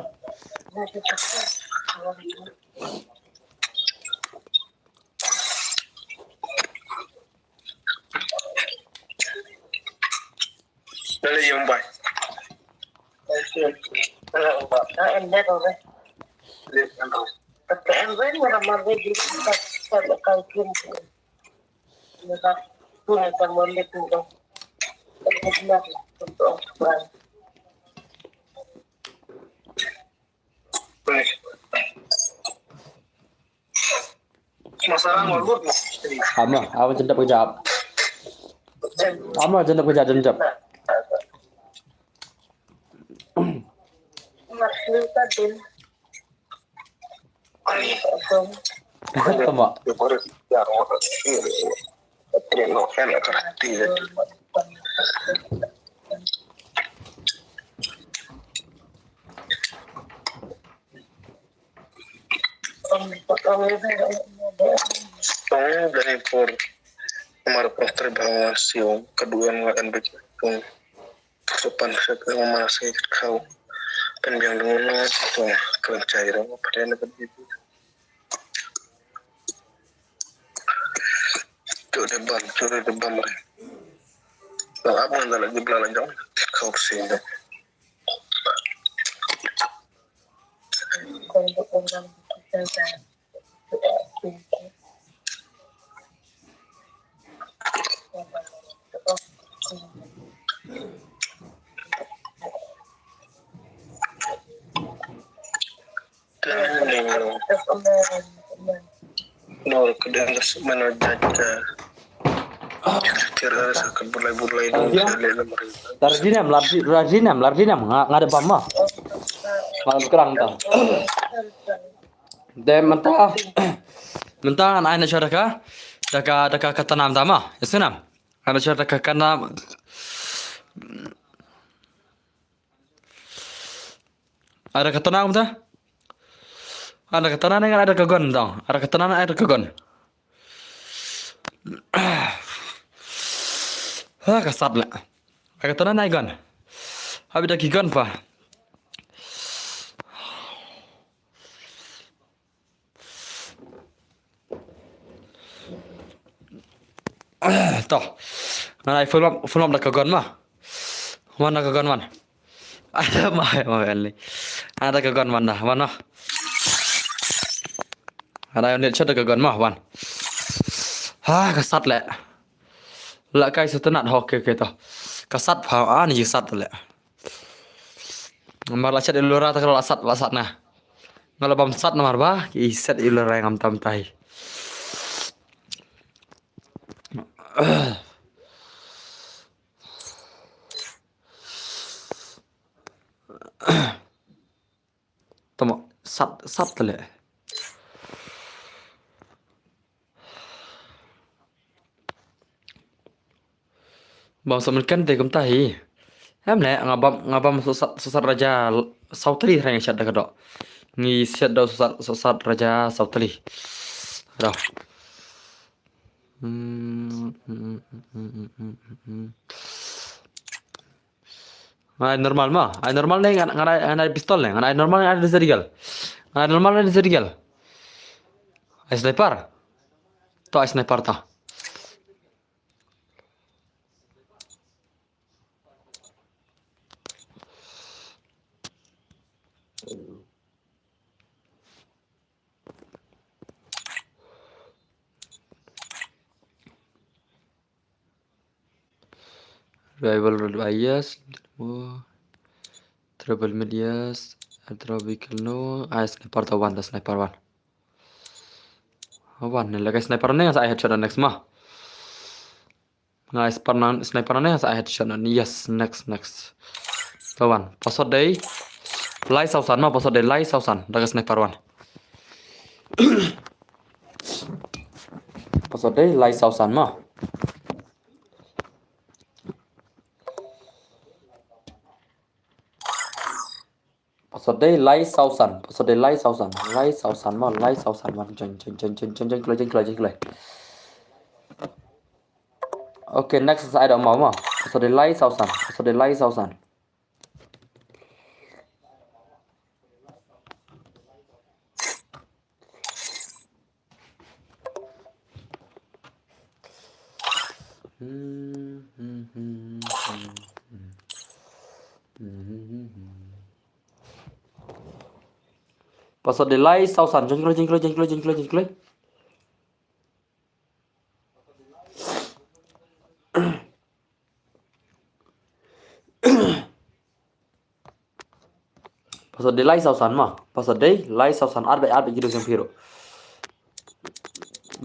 Đây là dùng bài. Em biết rồi đấy. Tất cả em biết mà biết đi tất cả cái kim người ta tôi người ta muốn biết được đâu. Tất cả untuk Baik. Masalah ngolbut mau. Awan jendap kejap. Jendap kejap jendap. masih tadi. Tama. Dari por Umar Poster bahwa siung kedua akan begitu sopan sekali memasai kau dan yang dengan itu kerja itu pada yang begitu curi deban mereka kalau apa yang lagi belalang kau sih no kedua menerjat kira akan bulai-bulai Lardinam, nggak ada pama. Malam kerang tau. Dan mentah anak syaraka, daka kata nam tama, ya senam. Anak syaraka kana ada kata nam tah? Ada kata nam yang ada kegon tau. Ada kata nam ada kegon. Kasat lah. Ada kata nam gon. Habis dah kigon pa. Toh, mana film dah kegon mah. Mana kegon mana? Ada mah ni. Ada kegon mana? Ada yang lihat dah kegon mah wan. Kasat leh. Lah kai setenat hoke toh. Kasat pha ni kasat leh. Mar lachat ilura tak kalau lasat nah. Kalau bam sat nomor bah, iset ilura yang am tai. Tama sat le. Bang samarkan te kum tahi. Em le ngabam susat raja sautri rang syad dak dok. Ngi syad do susat raja sautri. Dah. Normal mah. Normal nih ngan pistol nih. Ngan normal ada serigal. Ngan normal ada serigal. Sniper. Toh sniper tah. Rival bias, trouble medias, tropical no, sniper tau one, sniper one. One, lagi sniper ni saya headshot next mah. Sniper ni saya headshot yes next. Tau one, pasal day, lai sausan mah pasal day lai sausan, lagi sniper one. Pasal day lai sausan mah. Pasode lai sausan, pasode lai sausan mà, lai sausan mà, chân kelai. Okay, next is ada mau mà, pasode lai sausan. Pasode lai sausan, chân kelai. Pasode lai sausan mà, pasode lai sausan arbe gitu yang piro.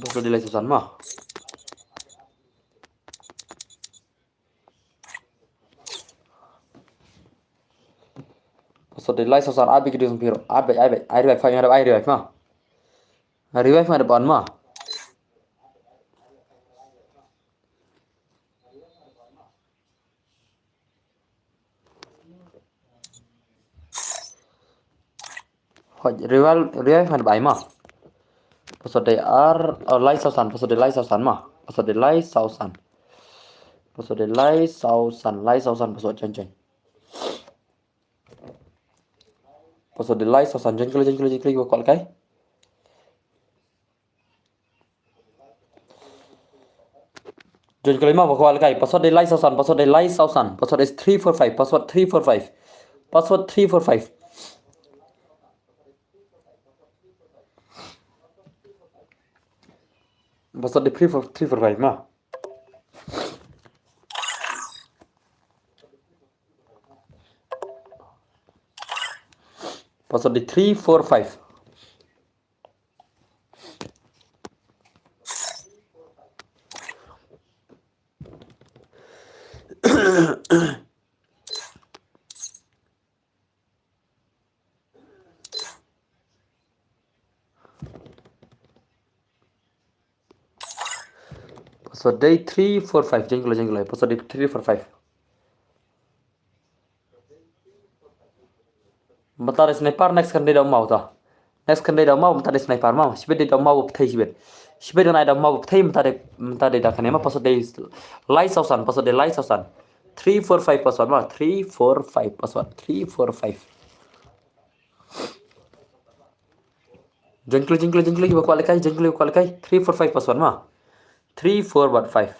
Pasode lai sausan mà. Pasode lai sausan arbe gitu yang piro. Arbe, air revive mà. Revive mà ada ban mà. Revive mà ada bài mà. Pasode lai sausan mà. Pasode lai sausan, pasode chân. Pasode lai sausan chân kelai gua call cái. Chân kelai mà call cái. Pasode lai sausan, pasode 345, password 345. Password 345. Pasode 345 mà. Pasode 345. Pasode 345 chân kelai. Pasode 345. Mata ada sniper next kan dia dah mau ta. Next kan dia dah mau mata ada sniper mau. Sibet dia dah mau bethai sibet. Sibet dia dah mau bethai mata dia dah kanema pasode lai sausan, pasode lai sausan. 345 password ma, 345 password 345. Jengkli bakal kai 345 password ma. 3415.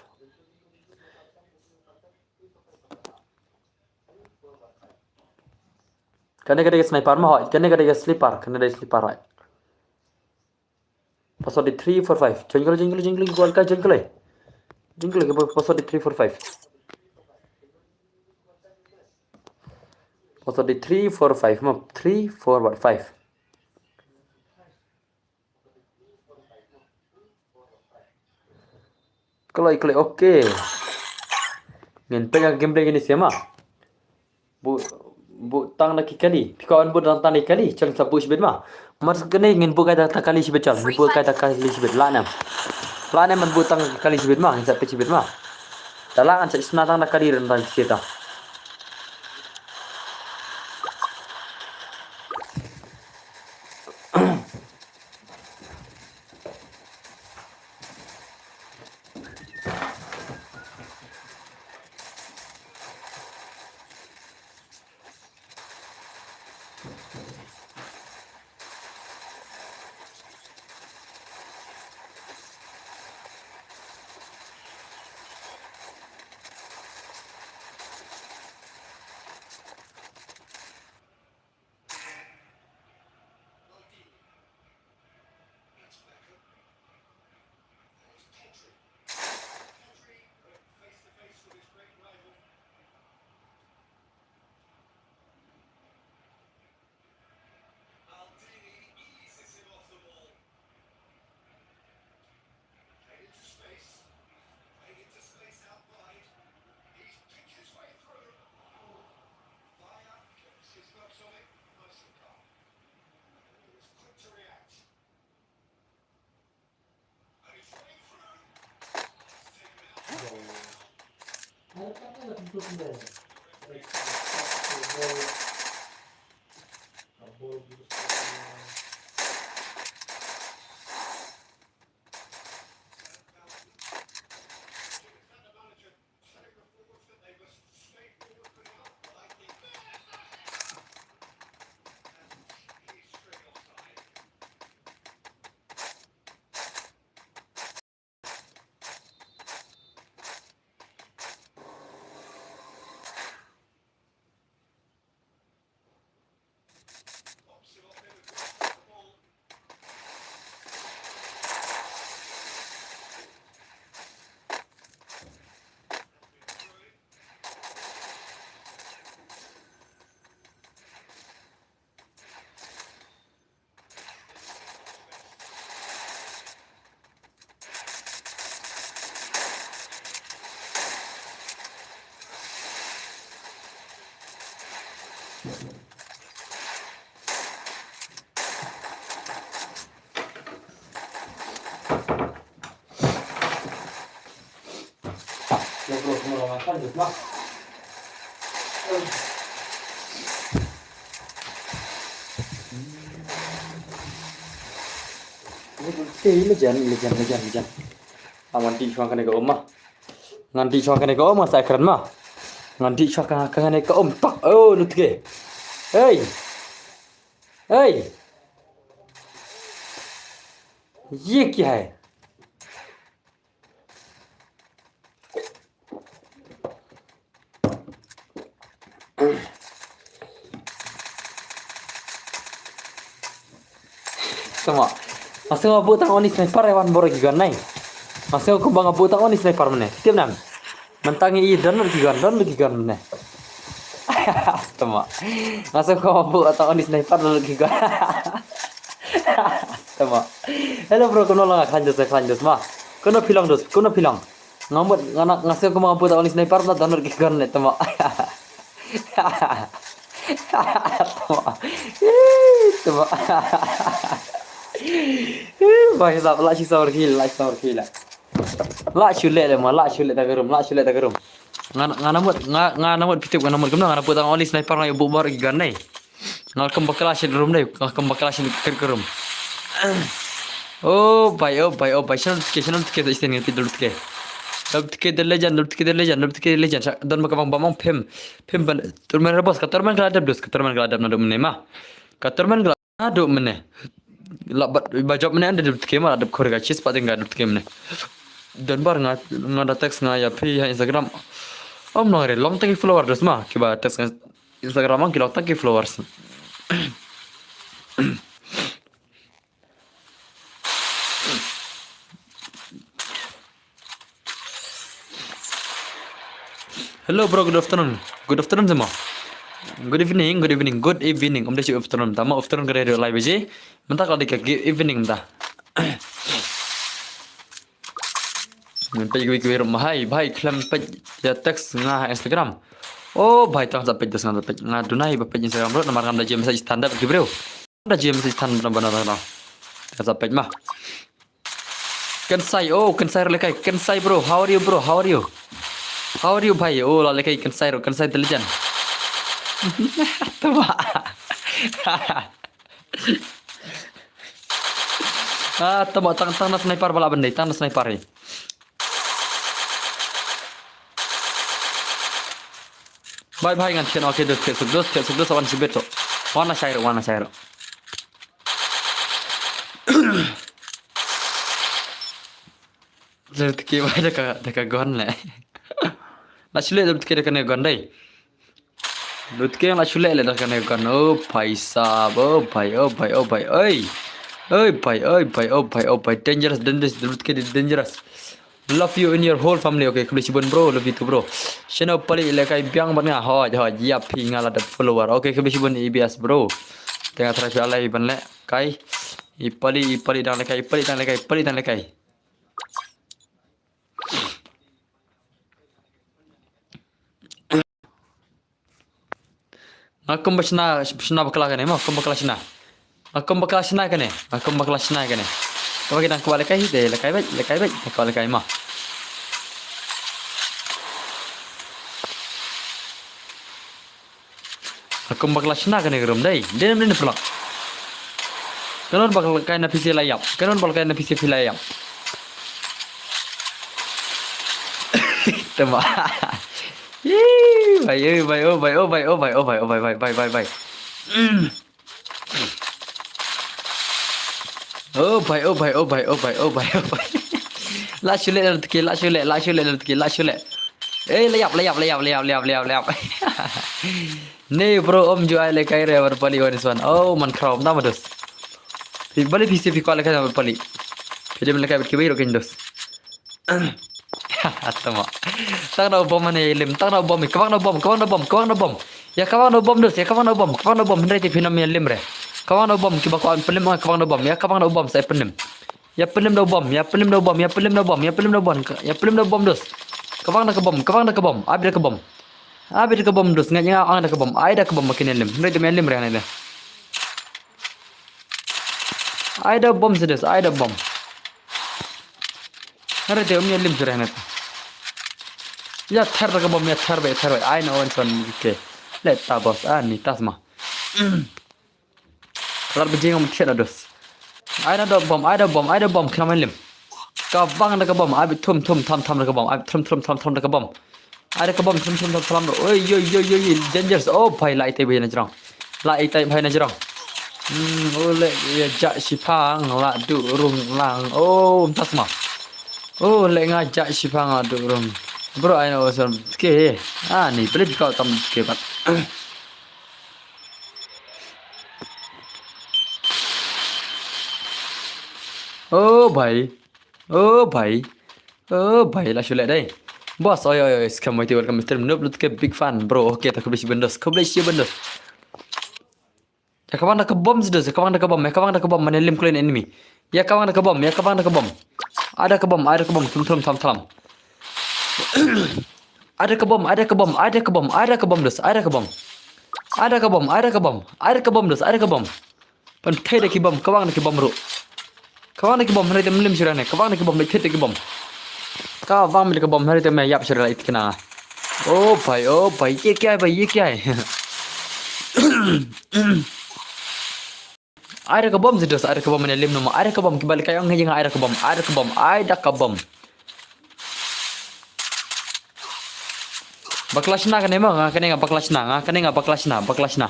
Kene kada sniper ma hoy, kene kada sleeper, kene kada sleeper hoy. Password 345. Jengkli bakal kai jengkli password 345. Password 345 ma, 3415. Kalau ikut oke. Ngin pegang game play gini siapa? Bu tang nak kali. Pikawan bu tang kali. Cang sabu sibet mah. Mas kene ngin bu kata kali sibet cal. Bu kata kali sibet lanam. Lanam man bu tang kali sibet mah. Hisap sibet mah. Dalangan sa isna tang kali rentan kita. Ya bro, mau makan gitu mah. Lejan. Aman di chuang kan ke omah. Nganti chuang kan ke omah saya keren mah. Nganti chuang kan ke om tak. Oh, lu tike. Hey. Hey. ये क्या है Sama masih ngabu tang onis sniper ewan borok gigan nai masih aku bang ngabu tang onis sniper mana tiap nam mentangi i don lu gigan mana Sama masih aku ngabu tang onis sniper lu gigan Sama hello bro kono lang klanjus mah kono pilang ngamut nganak ngasih aku ngabu tang onis sniper na don lu gigan ne tama Tama Vai sab la shisawar khila la shule ta garum nganamut pitip nganamut gumna ngana putang oli sniper na ibu bar gigan nai ngal kembakala shin room dai kembakala shin kerum oh bai shan ke isten ngi tidul ke the legend dan makam bamang pem ban turman rabos katarman gladab na dum nema katarman gladab mene labat bajab mene anda dut kema adab korga chis pating ga dut kemne dan bar ngada teks ya pi Instagram nore long tangi follower dos ma kiba teks Instagram ang kilok tangi followers hello bro, good afternoon semua. Good evening. Om desi afternoon. Tama afternoon ke radio live aja. Mentah kalau dikak evening mentah. Menpai gue rumah hai klam pej ya teks ngah Instagram. Oh bhai tang sampai das ngah pej ngadunai pej Instagram bro nomor ngam message stand up bro. Ada je message stand benar. Sampai mah. Kensai lekai. Kensai bro. How are you bhai? Oh la lekai kensai telejan. Tama. Tama tang na sniper bala bandai tang na sniper ni. Bye ngan chen okay dos awan sibeto. Wana shairo. Lut ke ba deka gon le. La chule lut ke deka ne gon dai. Lut ke la chule le deka ne gon. Oh bhai sahab, oh bhai. Oi bhai. Dangerous. Lut ke dangerous. Love you in your whole family. Okay, kebetulan bro, love you too bro. Channel paling lekai biang banget ho ya pingal ada follower. Okay, kebetulan IBS bro. Tengah terapi alai ban le kai. Ipali dan lekai. Akum basna bakla kane ma akum bakla sina kane. Kau kita kembali kai de lekai baik kembali kai ma. Akum bakla sina kane gerum dai. Dia pulang. Kanon bakal kayak PC layap. Kanon bakal kayak PC layap. Tembak. Ih, bye. Oh bye. La sulit la. Layap. Nih bro om jual le kai re pali one one. Oh man kram nama dos. Balik PC kau lekar pali. Film lekar berkibai rokin dos. Tama. Tak na bom mana lim. Tak na bom. Kawang na bom. Ya kawang na bom dos. Kawang na bom. Henry film lim re. Kawang na bom. Kiba kawang film kawang na bom. Ya kawang na bom saya penem. Ya penem na bom dos. Kawang na bom. Abi ke bom dos. Nganya ang na ke bom. Ai da ke bom makin lim. Henry lim re ana. Ai da bom sedes. Ai da bom. Henry lim re ana. Ya thar ka bom ya thar bai. Ai na on son ke. Let ta boss ani tasma. Lar bejing am thena dos. Ai na do bom. Kena lim. Ka bang na ka bom. Abi thum tham na ka bom. Abi thum na ka bom. Ada ka bom thum tham. Oi yo dangerous. Oh bhai lai tai bai na jrang. Ole ya ja sipang la du rung lang. Oh tasma. Oh le ngajak sipang la du rung. Bro, I know some ke. Ni boleh kau tam ke bat. Oh bhai. Lah sulit dai. Bos, oi, welcome Mr. Noob ke big fan, bro. Okay, tak boleh bendos. Ya kawan nak bom sudah. Kawan nak bom. Mana lim clean enemy. Ya kawan nak bom. Ada ke bom. Thum tham. Ada ke bom dos. Pentai dah ke bom, kawang nak ke bom ru. Kawang nak ke bom hari tem lim surane. Kawang nak ke bom lecet ke bom. Kawang nak ke bom hari tem yap surala it kena. Oh bhai, ye क्या है? Ada ke bom sudah, ada ke bom mana lim nama. Ada ke bom kembali kayang hanya ada ke bom. Ada ke bom. Baklasna kan emang kan enggak baklasna.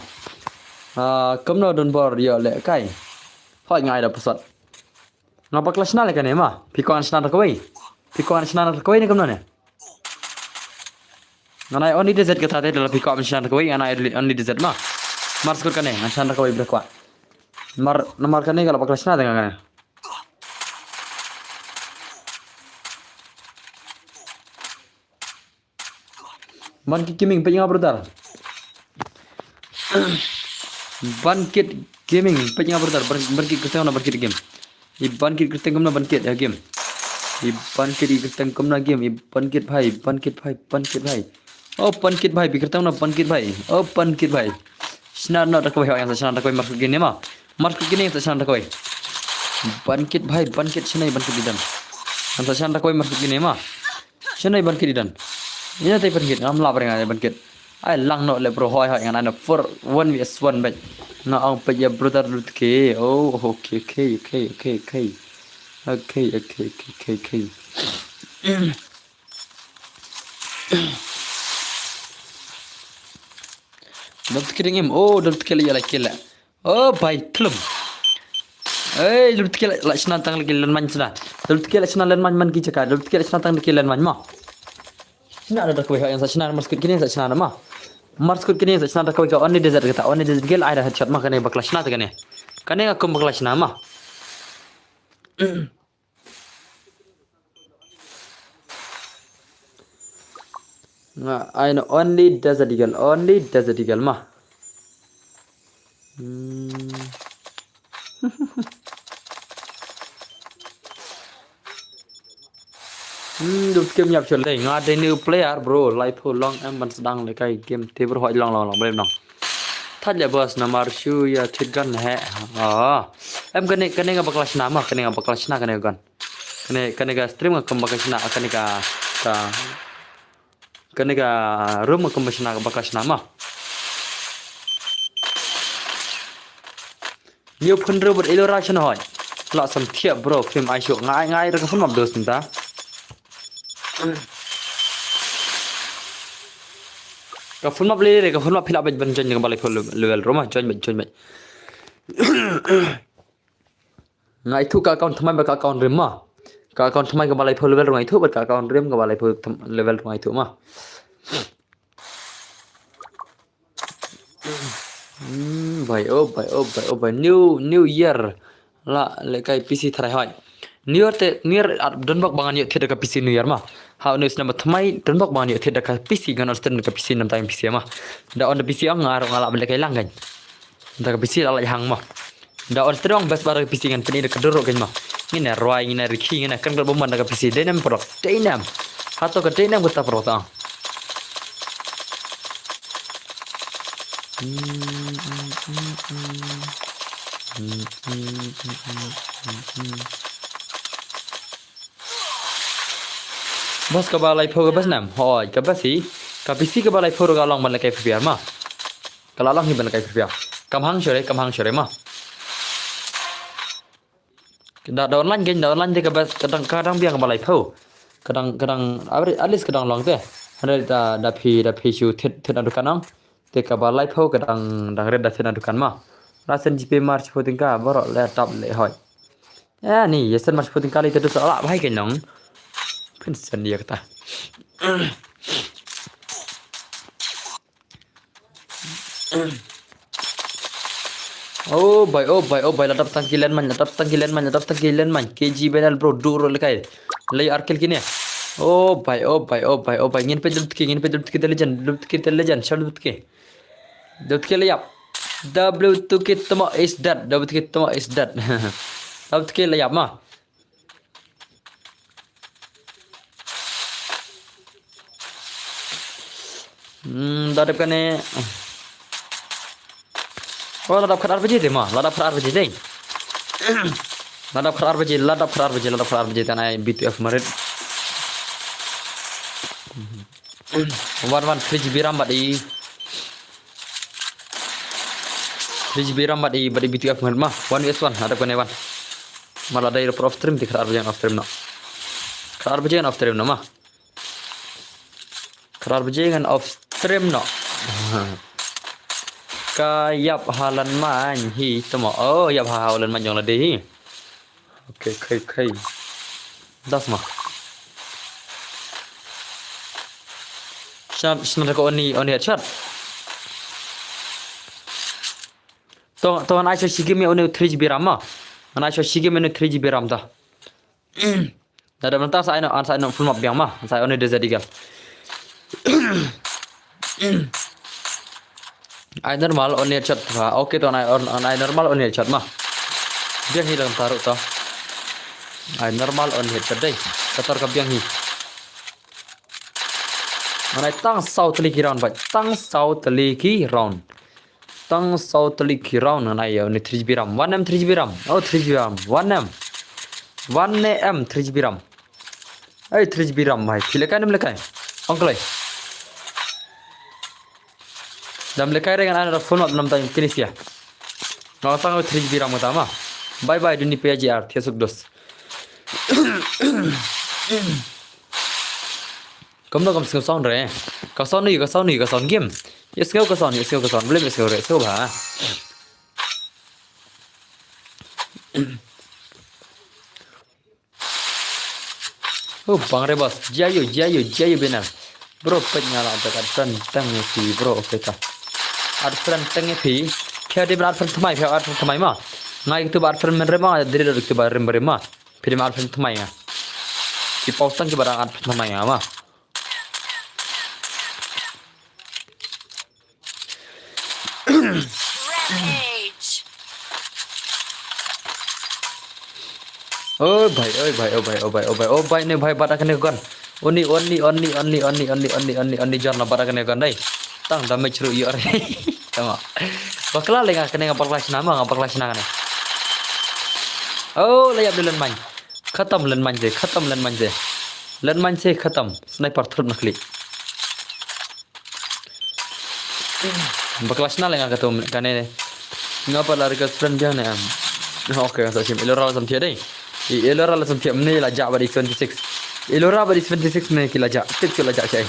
Kamno don bor yo le kai. Hoi ngai da pusat. Na baklasna le kan emang. Pikuan sna kawai ni kamno ne. Nganai only desert kata te dalam pikuan sna kawai nganai only desert mah. Mars kur kan ne sna kawai berkuat. Nomor kan ne kalau baklasna dengan kan. Man Gaming penyang brother. Bankit Gaming penyang brother. Bankit kerteng na bankit game. Bankit kerteng na bankit ya game. Bankit kerteng na game. Bankit bhai. Oh bankit bhai kerteng na bankit bhai. Oh bankit bhai. Sinar na rakoi yang sinar rakoi masuk gini mah. Masuk gini yang sinar rakoi. Bankit bhai. Bankit sinai bankit didan. Yang sinar rakoi masuk gini mah. Sinai bankit didan. Ini tadi bankit, ngam lapar dengan bankit. Ay lang no le bro hoi dengan anak for 1vs1 baik. Na ang pa ya brother lut ke. Oh okay. Dapat kirim dapat kali ya kila. Oh baik telum. Dapat kila lah senantang lagi lenman sudah. Dapat kila senantang lenman kita. Dapat kila senantang lagi lenman mah. Sina ada kau yang saya marskud kini saya nama. Marskud kini saya kau only desert kita. Only desert gel ada headshot mah kene baklas na kene. Kene aku baklas nama. Nah, I know only desert eagle mah. Được game nhập chuẩn đấy ngã đây new player bro live for long em bắn đăng lại cái game thế bro hỏi long bên lòng thật là boss nama shu ya thịt gan hè em cái này ngapa kelas nama cái này ngapa kelas na cái này gan cái này stream ngapa kelas na cái này room ngapa kelas nama Nhiều phân rơ bật elora chân hỏi lọ sầm thiệp bro phim ai chụp ngay ngay ra cái phân mập được chúng ta cái phân mập lên cái phân mập phila bệnh chân cái balai phun level Roma chân bệnh ngay thu cả con thằng mày cả con rem mà cả con thằng mày cái balai phun level ngay thu bật cả con rem cái balai phun level ngay thu mà vậy new year là lại cái PC thay hỏi new year đơn bạc bằng nhiều thiết cái PC new year mà hao news nama thay đơn bạc bằng nhiều thiết cái PC gan understand cái PC năm tay PC mà đã on PC ang ngarang ngala balik cái langgan đã cái PC lại hang mà đã on strong best bar PC gan penir cái dorok gan mà ini na roi ini na riki ini kan kalau bomba cái PC dynam product dynam atau cái dynam kita product bos cái balai phô cái bos nam hỏi cái bos gì cái PC cái balai phô cái long ban cái phía mà cái long hi ban cái phía cầm hang sore mà dah online game dah online thì cái bos kadang biang cái balai phô kadang at least kadang long tu ada dah phi thiết ada kanang te ka balai phau ka dang red da thena dukan ma rasen gp march photing ka boro le top le hoi ni yesen march photing ka le te sa la bhai ke nong phin san dia kata oh boy la tap tangkilan man kg benal bro duro le kai le arkel kini oh boy ngin pe dut ki legend shall dut ki Dut ke layap. W2 ke temo is dead. W2 ke temo is dead. W2 ke layap mah. Dadap kan ni. Oh, ladap kharar baje deh mah. Ladap kharar baje deh. Ladap kharar baje tanai BTF marit. 3GB RAM badi 3GB RAM badi BTF mah 1vs1 ada kan ewan malah dari off stream di kharar baje off stream no kharar baje off stream no mah kharar baje kan off stream no kayap halan man hi temo oh yap halan man jong la deh okay kai das mah Sebenarnya kau oni headshot. To an aisha shige me oni 3GB RAM mah. An aisha shige me oni 3GB RAM dah. Dah mentah saya nak full map biang mah. Saya oni deza digal. I normal oni headshot. Okay to I normal oni headshot mah. Biang hilang taruh to. I normal oni headshot deh. Katar ka biang hi. Mana tang south liki round baik tang south liki round mana ya ini 3GB RAM 1M 3GB RAM oh 3GB RAM 1M 3GB RAM 3GB RAM भाई फिलेkai ongklay dalam lekai dengan ada phone up 6 tahun kinis ya nggak tahu 3GB RAM utama bye dunia PJR tiasuk dos Kamu dah sound re, kau sound game. Yes kau sound, boleh yes kau re, so bah. Oh bang re bos, jayo benar. Bro penyala dekat frenteng ni bro kita. Ad frenteng ni, kaya dia berat frent temai mah. Ngai itu berat frent merema, dia dah itu berat merema. Pilih berat frent temai ya. Di pausan ke barang ad frent temai ya mah. Oh bhai ne bhai bara kene kon oni jar na bara kene kon dai tang damage ru yor tama bakla lenga kene ngapar kelas nama kene oh layap len man khatam len man je khatam sniper thud nakli bakla sna lenga katum kane ngapa lari ke friend biang ni am. Okay, so sim elora sam thia dei. Elora la sam thia mne la ja bari 26. Elora bari 26 mne ki la ja. Tik la ja chai.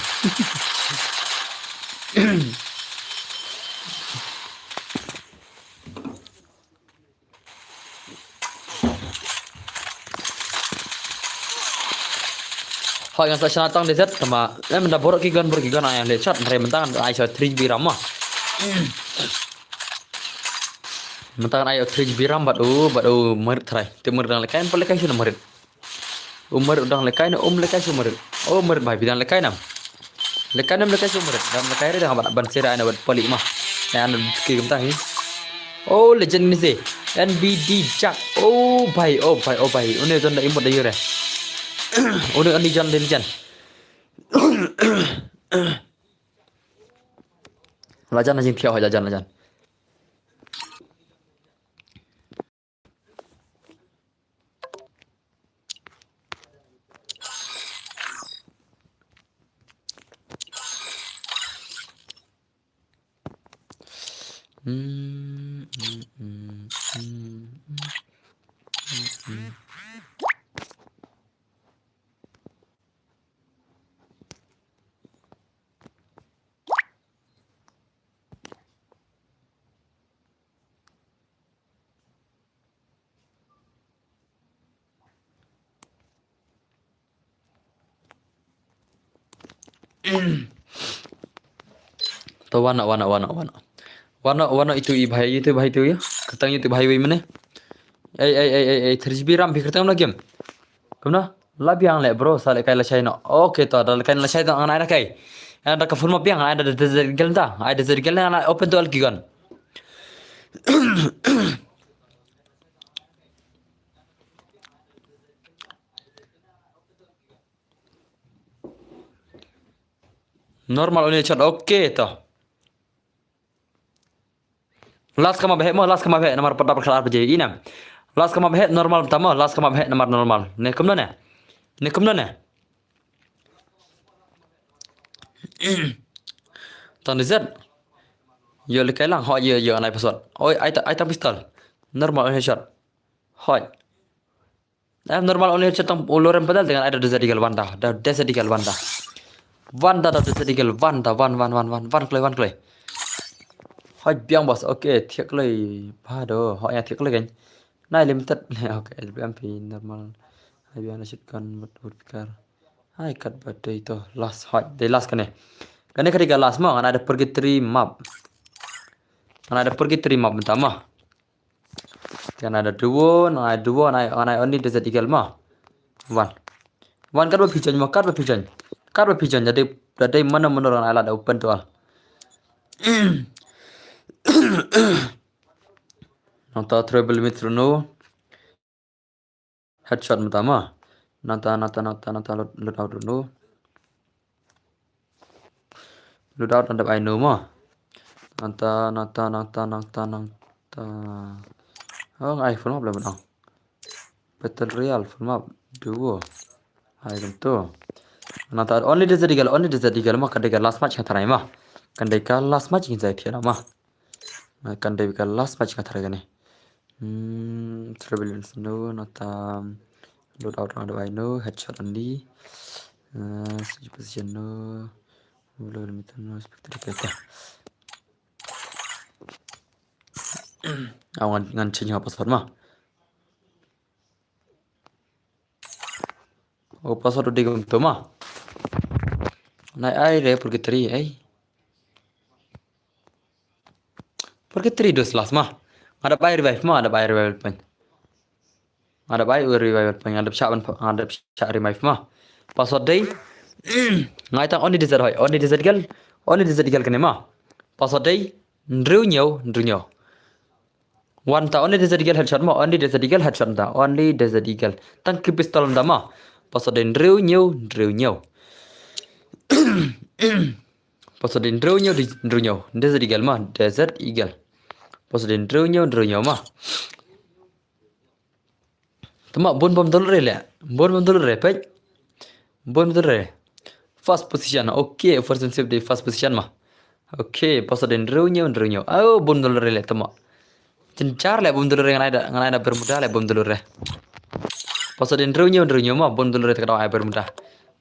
Họ yang saya tang desert sama menda borok kigan ayam lechat mere mentangan ai so 3 biram mah. Mentangan ai 3 biram badu merit trai. Te merit dang lekai pole kai sudah merit. Umur udang lekai na lekai su merit. Oh merit bai bidang lekai nam. Lekai nam lekai su merit. Dam lekai dah ban sera ana bad poli mah. Yang ki gemtang ni. Oh legend ni se. NBD Jack. Oh bai. Une ton da import da yure. Udah andi jan dari jan. Lajan anjing thiau lajan. To wana itu भाई तो ya ketang itu भाई वही मने ए 3GB RAM भी ketang lagi kemna labi ang le bro sale kai la chai no okay to dal kai la chai to ana kai ada ka forma piang ada gel ta ada gel na open to al kigan normal ini chat okay to last kama behe nomor pada perkelar bejai inam last kama behe normal pertama last kama behe nomor normal ne kemna ne tan zat yo le kai lang ho yo anai password oi ai ta pistol normal headshot hoi normal only headshot tam oloran padal dengan ada desadigal wanda desadigal van klei Hoi biang bos, okay, thiệt lời ba đồ, họ nhà thiệt lời gánh, này limited, okay, LBMP normal, hai biang nasi kan bertukar, hai kat badai itu last hoi, day last kan ya ketiga last mah, ada pergi 3 map, pertama, kan ada dua, ada only desert eagle mah, one kan berpijan, jadi mana orang alat open tuh al. Nanta treble mitruno headshot pertama nanta load out dulu load out ada aino mah nanta oh iPhone mah belum menang battle real full map dua hai tentu nanta only desert eagle mah kadai last match katarai mah kadai last match kita tiada mah kan dia bikin last match kata lagi nih turbulence no nota load out round by no headshot only position no blow limit no spectre kita awan ngan change password mah password udah ganti mah naik air pergi teri Porque 3 dos last mah. Ada bay revive mah, ada bay revive pen. Ada cak revive mah. Password day. Ngai tang only desert gal kene mah. Password day ndru nhiều. One ta only desert eagle headshot mah, only desert eagle headshot ta, only desert eagle. Tang ki pistol nda mah. Password day ndru nhiều. Password day ndru nhiều. Desert eagle mah, desert eagle. Password day ndru nhiều mah. Tama bon bom dulu re pej. Bon dulu re. First position. Okay, first and safety first position mah. Okay, password day ndru nhiều. Oh, bon dulu re le tama. Cencar le bom dulur ngan ada bermuda le bom dulur re. Pasoden drunyo ma bom dulur te kada ai bermuda.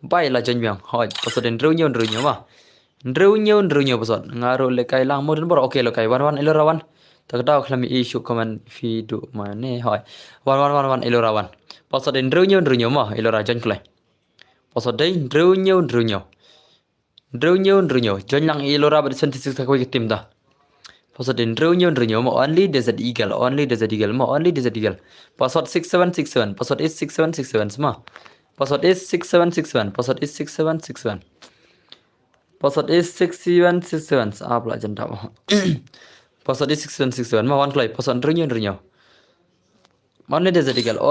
Bai la jonbyang hoi pasoden drunyo ma. Drunyo pasod ngaro le kai lang modern bor oke lo kai wan ilorawan. Tak tahu klami isu komen video mana hoi. Wan ilorawan. Pasoden drunyo ma ilora jon klai. Pasoden drunyo. Jon lang ilora ber sentisik tak wik tim dah. Pasoden drunyo ma only desert eagle ma only desert eagle. Password 6767 password is 6767 semua. Password is 6767 password is 6767. Password is 6767 apa lah jenda. Password is 6767 ma one klai password drunyo. Only desert eagle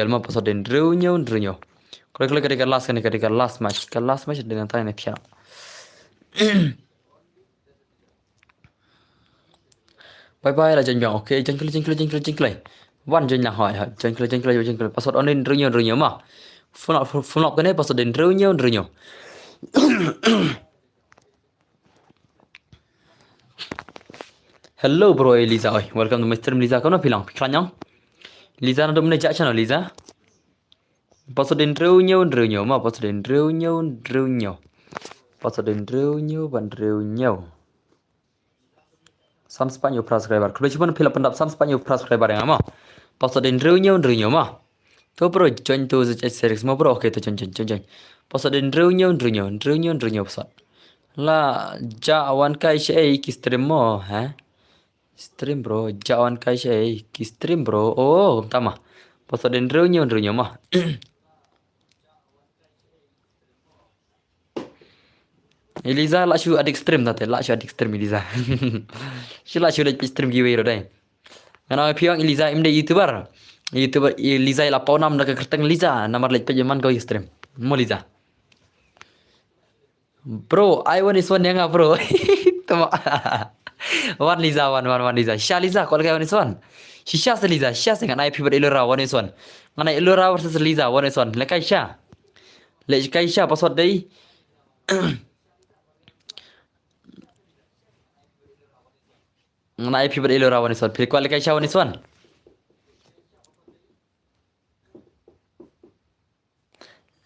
ma password drunyo. Kalau ketika last match dengan tanya tiap. Bye lah jangan okay jengkel. Wan jangan hoi jengkel. Password only drunyo ma. Phone up kan password drunyo. Hello bro Eliza oi. Welcome to my stream Liza. Kau nak bilang pikranyang? Liza nak domne jak channel Liza. Password drunyo ma password drunyo. Password drunyo. Sam Spanyol subscriber. Kalau cuma pilih pendap Sam Spanyol subscriber yang ama. Password drunyo ma. Tu bro join tu series mau bro okay tu join. Password drunyo password. La jawan kai shei ki stream mo ha. Stream bro jawan kai shei ki stream bro. Oh tama. Password drunyo ma. Eliza lah syu adik stream tante, lah syu adik stream Eliza. Syu lah syu adik stream giveaway rodai. Karena piang Eliza imde YouTuber Eliza lah pau nam nak kerteng Eliza, namar lek pejaman kau stream. Mo Eliza. Bro, I want is one yang bro. Tama. One Liza. Sha Liza, kalau kau is one. Sha Liza, dengan I people ilora one is one. Mana ilora versus Liza one is one. Lekai Sha. Lekai Sha password dai. Ngana IP ber ilora one is one. Pilih kuali kai Sha one is one.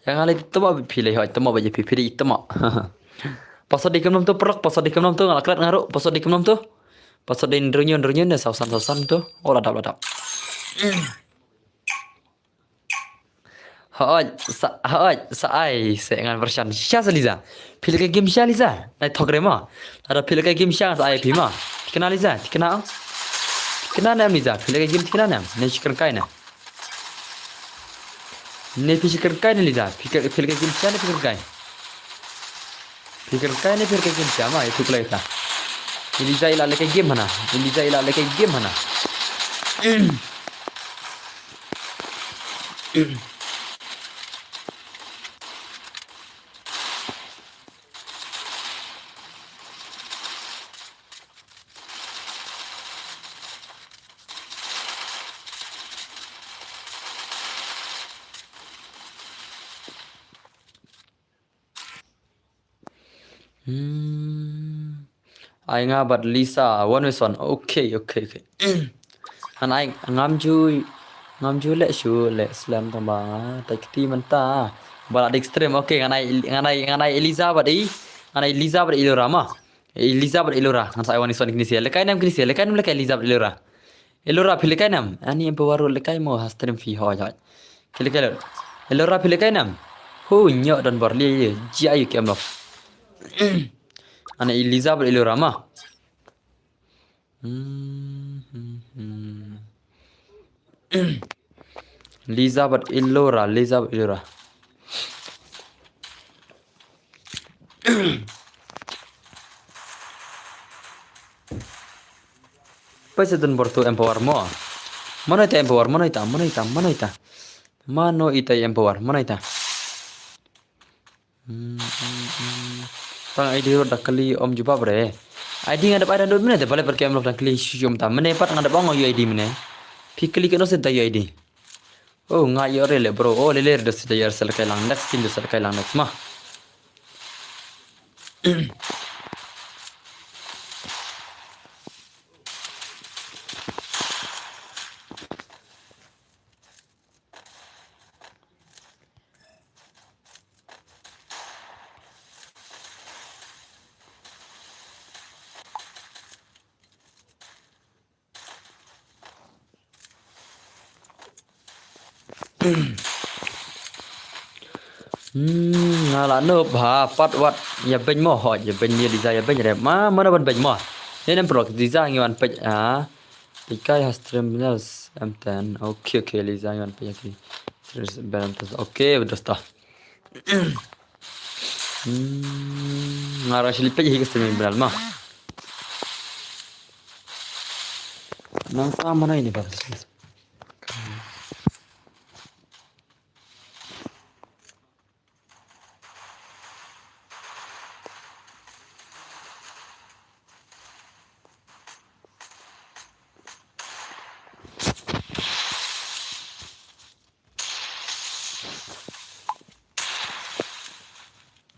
Yang alih temo pilih hoi temo baje pilih temo. Password di nom tu perok password di nom tu ngalaklat ngaruh password di nom tu. Password di drunyo ni sausan tu. Oh ladap. Hoi saai dengan version Sha Liza. Pilih ke game Sha Liza. Nai thogre ma. Ada pilih ke game Sha sa IP ma. Kenal Liza, kenal nam Liza. Pilih ke game kenal nam. Ni chicken kai na. Ni chicken kai ni Liza. Pilih ke game Sha ni chicken kai. Pilih ke game Sha ma itu kelai ta. Liza ila leke game mana. Ai ngabat Lisa one is one. Okay. Han ai ngamju le shu le slam tamba takti manta. Bala extreme okay nganai Elizabeth i. Nganai Elizabeth ilora ma. Elizabeth ilora. Ngan sai one is one kini sia. Lekai nam lekai Elizabeth ilora. Ilora pilih nam. Ani yang baru lekai mau stream fi ho jat. Pilih ilora pilih nam. Hu nyok dan barli ji ayu kemlo. Ana Elizabeth ilora ma. Elizabeth ilora. Presiden bortu empower mo. Mana ita empower? Mano ita empower? Mana ita? Tang ID ro dakali om juba bre. ID ngadap ada 2 minit balik pergi amlok dakali syum ta. Menepat ngadap bang ID mene. Pikli keno se tay ID. Oh ngayo rele bro. Oh lele res tay sel kai lang next kin sel kai lang next mah. ngala no ba pat wat ya ben mo ho ya ben ni Liza ya ben ya ma mana ban ben mo ni nem pro Liza ngiwan pe Pikai has terminals M10 oke Liza ngiwan pe ki terus ben oke udah sta ngara silip pe hi terminal ma nang mana ini pak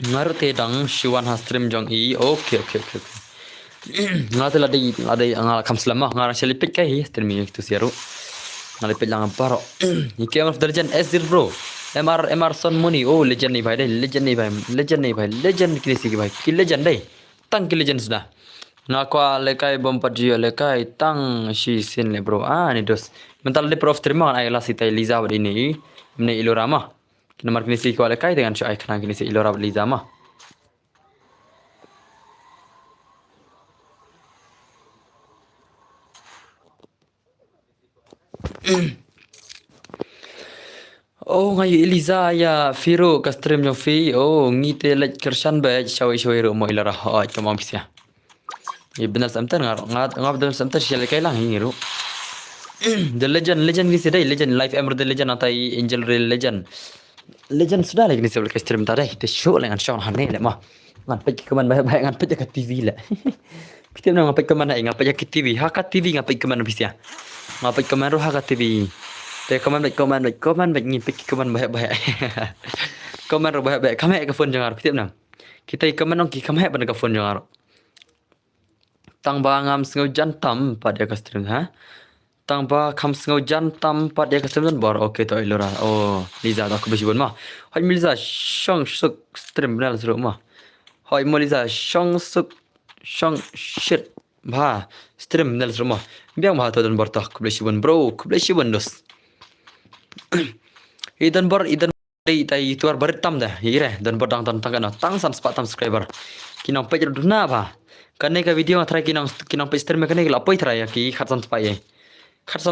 ngarute dang Shiwan has stream jong i oke ngate lade ngal kam selama ngara silip pe kai stream itu siaru ngalipit lang paro iki am of the legend S0 bro MR Son Muni oh legend nih भाई legend kini sih भाई ki legend deh tang ki legend sudah ngakwa lekai bom pajio lekai tang si sin le bro ni dos mental de prof terima ai la sitai Liza wad ini mne ilorama kini mar kini sih kwa lekai dengan si ai kena kini sih ilora Liza mah Oh ngayu Eliza ya Firo kastrim jong fi oh ngite lek kershan ba shawi ro mo ilara ha kama bisya ye benar samtar ngap benar samtar shele kai lang hiru the legend ni sedai legend life emerald legend atai angel real legend sudah lagi ni sebel kastrim tare te show lengan show hane le ma ngan pe keman ba ngan pe ke TV le kita nang pe keman ngan pe ke TV ha ka TV ngan pe keman bisya ngan pe keman ro ha ka TV te comment baik ni pik comment baik comment ro baik kame ka phone jangar pitip nang kita comment nong ki kame ban ka phone jangar tang ba ngam sngau jantam pada ka stream ha tang ba kham sngau jantam pada ka stream bor okay to ilora oh Liza da ku bisi bon ma hoi Liza shong suk stream nal sro ma hoi mo Liza shong suk shong shit ba stream nal sro ma biang ma to don bor ta ku bisi bon bro ku bisi bon dos idan tai tuar beritam dah ire dan bordang tangana tang san spa subscriber kinang page duna ba kane ka video athra kinang page stream kane la poi thra ya ki khatsan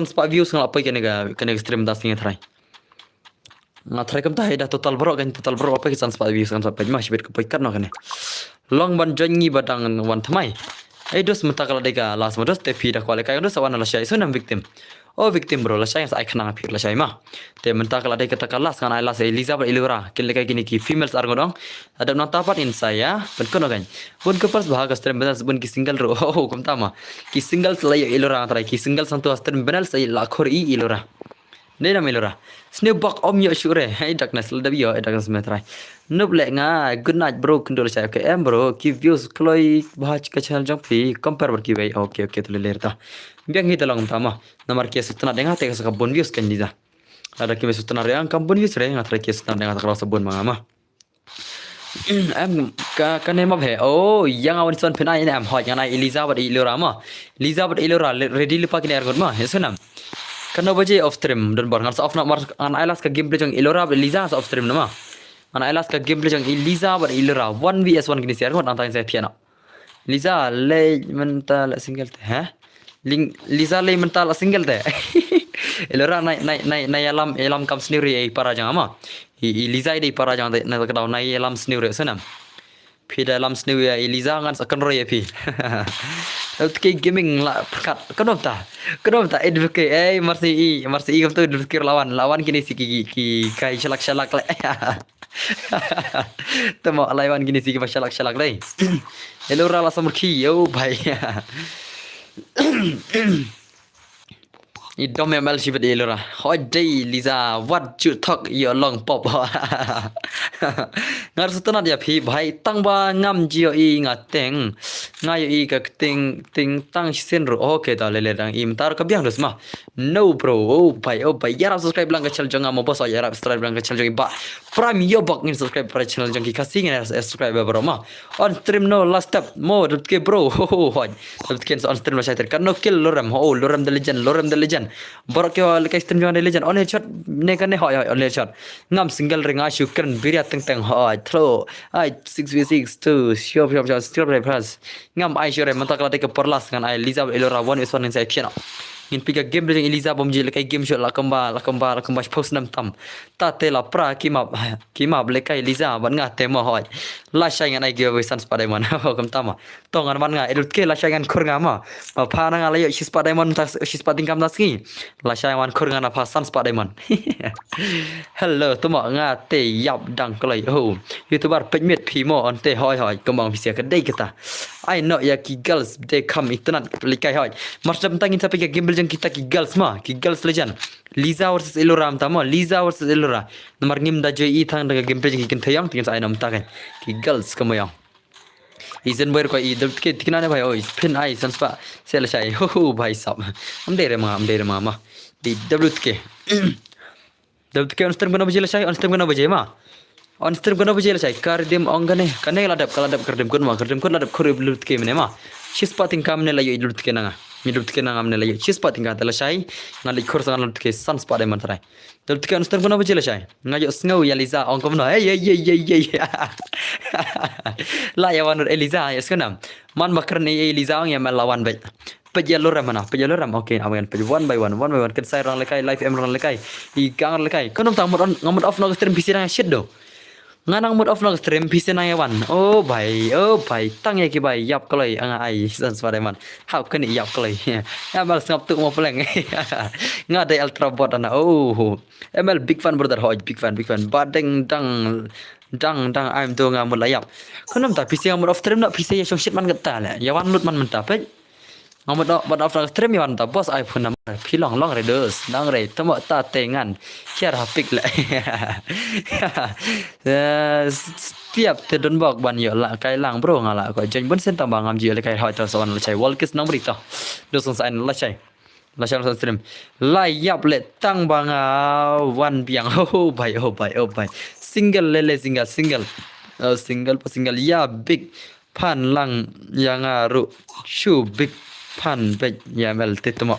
spa views ngala poi kane stream das ni thra ngathra kam ta ida total bro apa ki san spa views kan page ma shibet ko poi karno kane long ban jangi badang wan thamai dos mentakala dega last modos te phi da kwale kai dos awana la shai sunam victim oh victim bro la shai sai khana phir la shai ma te mentakala dega takalas kan ai la sai Elizabeth Ilora kille kai gini ki females argodong ada nota pat in saya pen kono kan bun ke pas bahag stream benas bun ki single ro oh kum tama ki single lai Ilora trai ki single santu stream benal sai lakhor i Ilora Nena Melora. Snowbok om yo shure. Hey darkness ladabi yo darkness metrai. Nuble nga good night bro kendol saya ke em bro ki views kloi bahaj ka channel jong pi compare ber ki bai okay to lerta. Biang hi talong tama. Namar ki sutna denga te ka bon views kan diza. Ada ki sutna reang kam bon views re ngatra ki sutna denga ta sabon mangama. Em ka nem he oh yang awan son pena ini em hot yang nai Elizabeth Ilora ma. Elizabeth Ilora ready lupa kini ergot ma. Hesunam. Karena baje off stream dan bar ngarsa off nak mar an ailas ka gameplay jang Ilora Eliza off stream nama an ailas ka gameplay jang Eliza bar Ilora 1vs1 gini siar ngot antain saya piano Liza le mental single teh ha Liza le mental single teh Ilora nai alam kam sendiri para jang ama Liza di para jang na kadau nai alam sendiri senam pi dalam sendiri Eliza ngan akan roy pi Okay gaming lah pekat kenapa advocate marsi kam tu advocate lawan kini si ki kai shalak le temo lawan kini si ki shalak le hello rala samurki yo bhai idom ml shibet elora hoi day Liza what you talk your long pop ngar sutanat ya phi bhai tang ba ngam jio i ngateng ngayo i ka ting tang sen ro okay ta le dang im tar ka biang dos ma no bro oh bhai yara subscribe lang ka channel jong amo boss yara subscribe lang ka channel jong ba prime yo bak ngin subscribe para channel jong ki kasing subscribe bro ma on stream no last step mo dot ke bro ho dot ke on stream la shaiter kan no kill loram the legend borok yo le ka stream jong the legend on headshot ne kan ne hoy on headshot ngam single ring a syukur biria teng hoy throw ai 6v6 2 shop still play plus ngam ai sure mentak la ke perlas kan ai Liza Elora 1v1 inside piano ngin piga game dengan Eliza bomji lekai game shot la kemba post nam tam ta te la pra kima lekai Eliza ban nga tema hoy la shangan ai give sans padaiman kam tama tongan ban nga edut ke la shangan khur nga ma pha na nga la yo shis padaiman ta shis pading kam taski la shangan khur nga na pha sans padaiman hello tuma nga te yap dang klai ho youtuber pejmet phimo on te hoy kembang pisia kedai kita I know ya ki girls they come internet likai hoy macam tangin sampai ke game kita ki girls legend Liza versus Elora tama Liza versus Elora nomor ngim da joy i thang daga game ki kin thayang tin sai nam ta kai ki girls kamayang izan ber ko i dut ke tikna ne bhai oi pin ai sanspa sel shai ho bhai sab am de re ma ma di dut ke on stream gana bajela shai on stream gana baje ma on stream gana bajela shai kar dem ongane kane ladap kar dem kun ladap khore lut ke mene ma shispa tin kam ne layo lut ke nanga midut ke nangam ne layo shispa tin ka tala shai ngali khor sang lut ke sans pa de man trai lut ke on stream gana bajela shai ngayo sngo ya Liza ongkom no hey la ya wanur Eliza ya skanam man bakar ne Eliza ong ya melawan bai pejaluram okay awan pej one by one kan sai rang lekai live em rang lekai I gang lekai konom tang ngamut off no stream pisirang shit do nganang mood off no stream pisirang yawan oh bhai tang ya ki bhai yap kalai anga ai sans pademan how kan yap kalai ya mal ngap tu mo pleng nga dai ultra bot ana oh ml big fan brother hoj big fan badeng dang I'm tu ngamut layap konom ta pisirang mood off stream no pisir ya shit man gata la yawan lut man mentap ngamut bot off stream yawan ta bos iPhone number pilong long readers nang re tamo ta tengan share hapik la tiap te don bok ban yo la kai lang bro ngala ko jeng bun sen tambang ngam ji le kai hoi ta son la chai walkis nang brita do song sai la chai stream la yap le tang banga wan biang ho bai single le single ya big pan lang yang aru shu big pan bej ya mel tetmo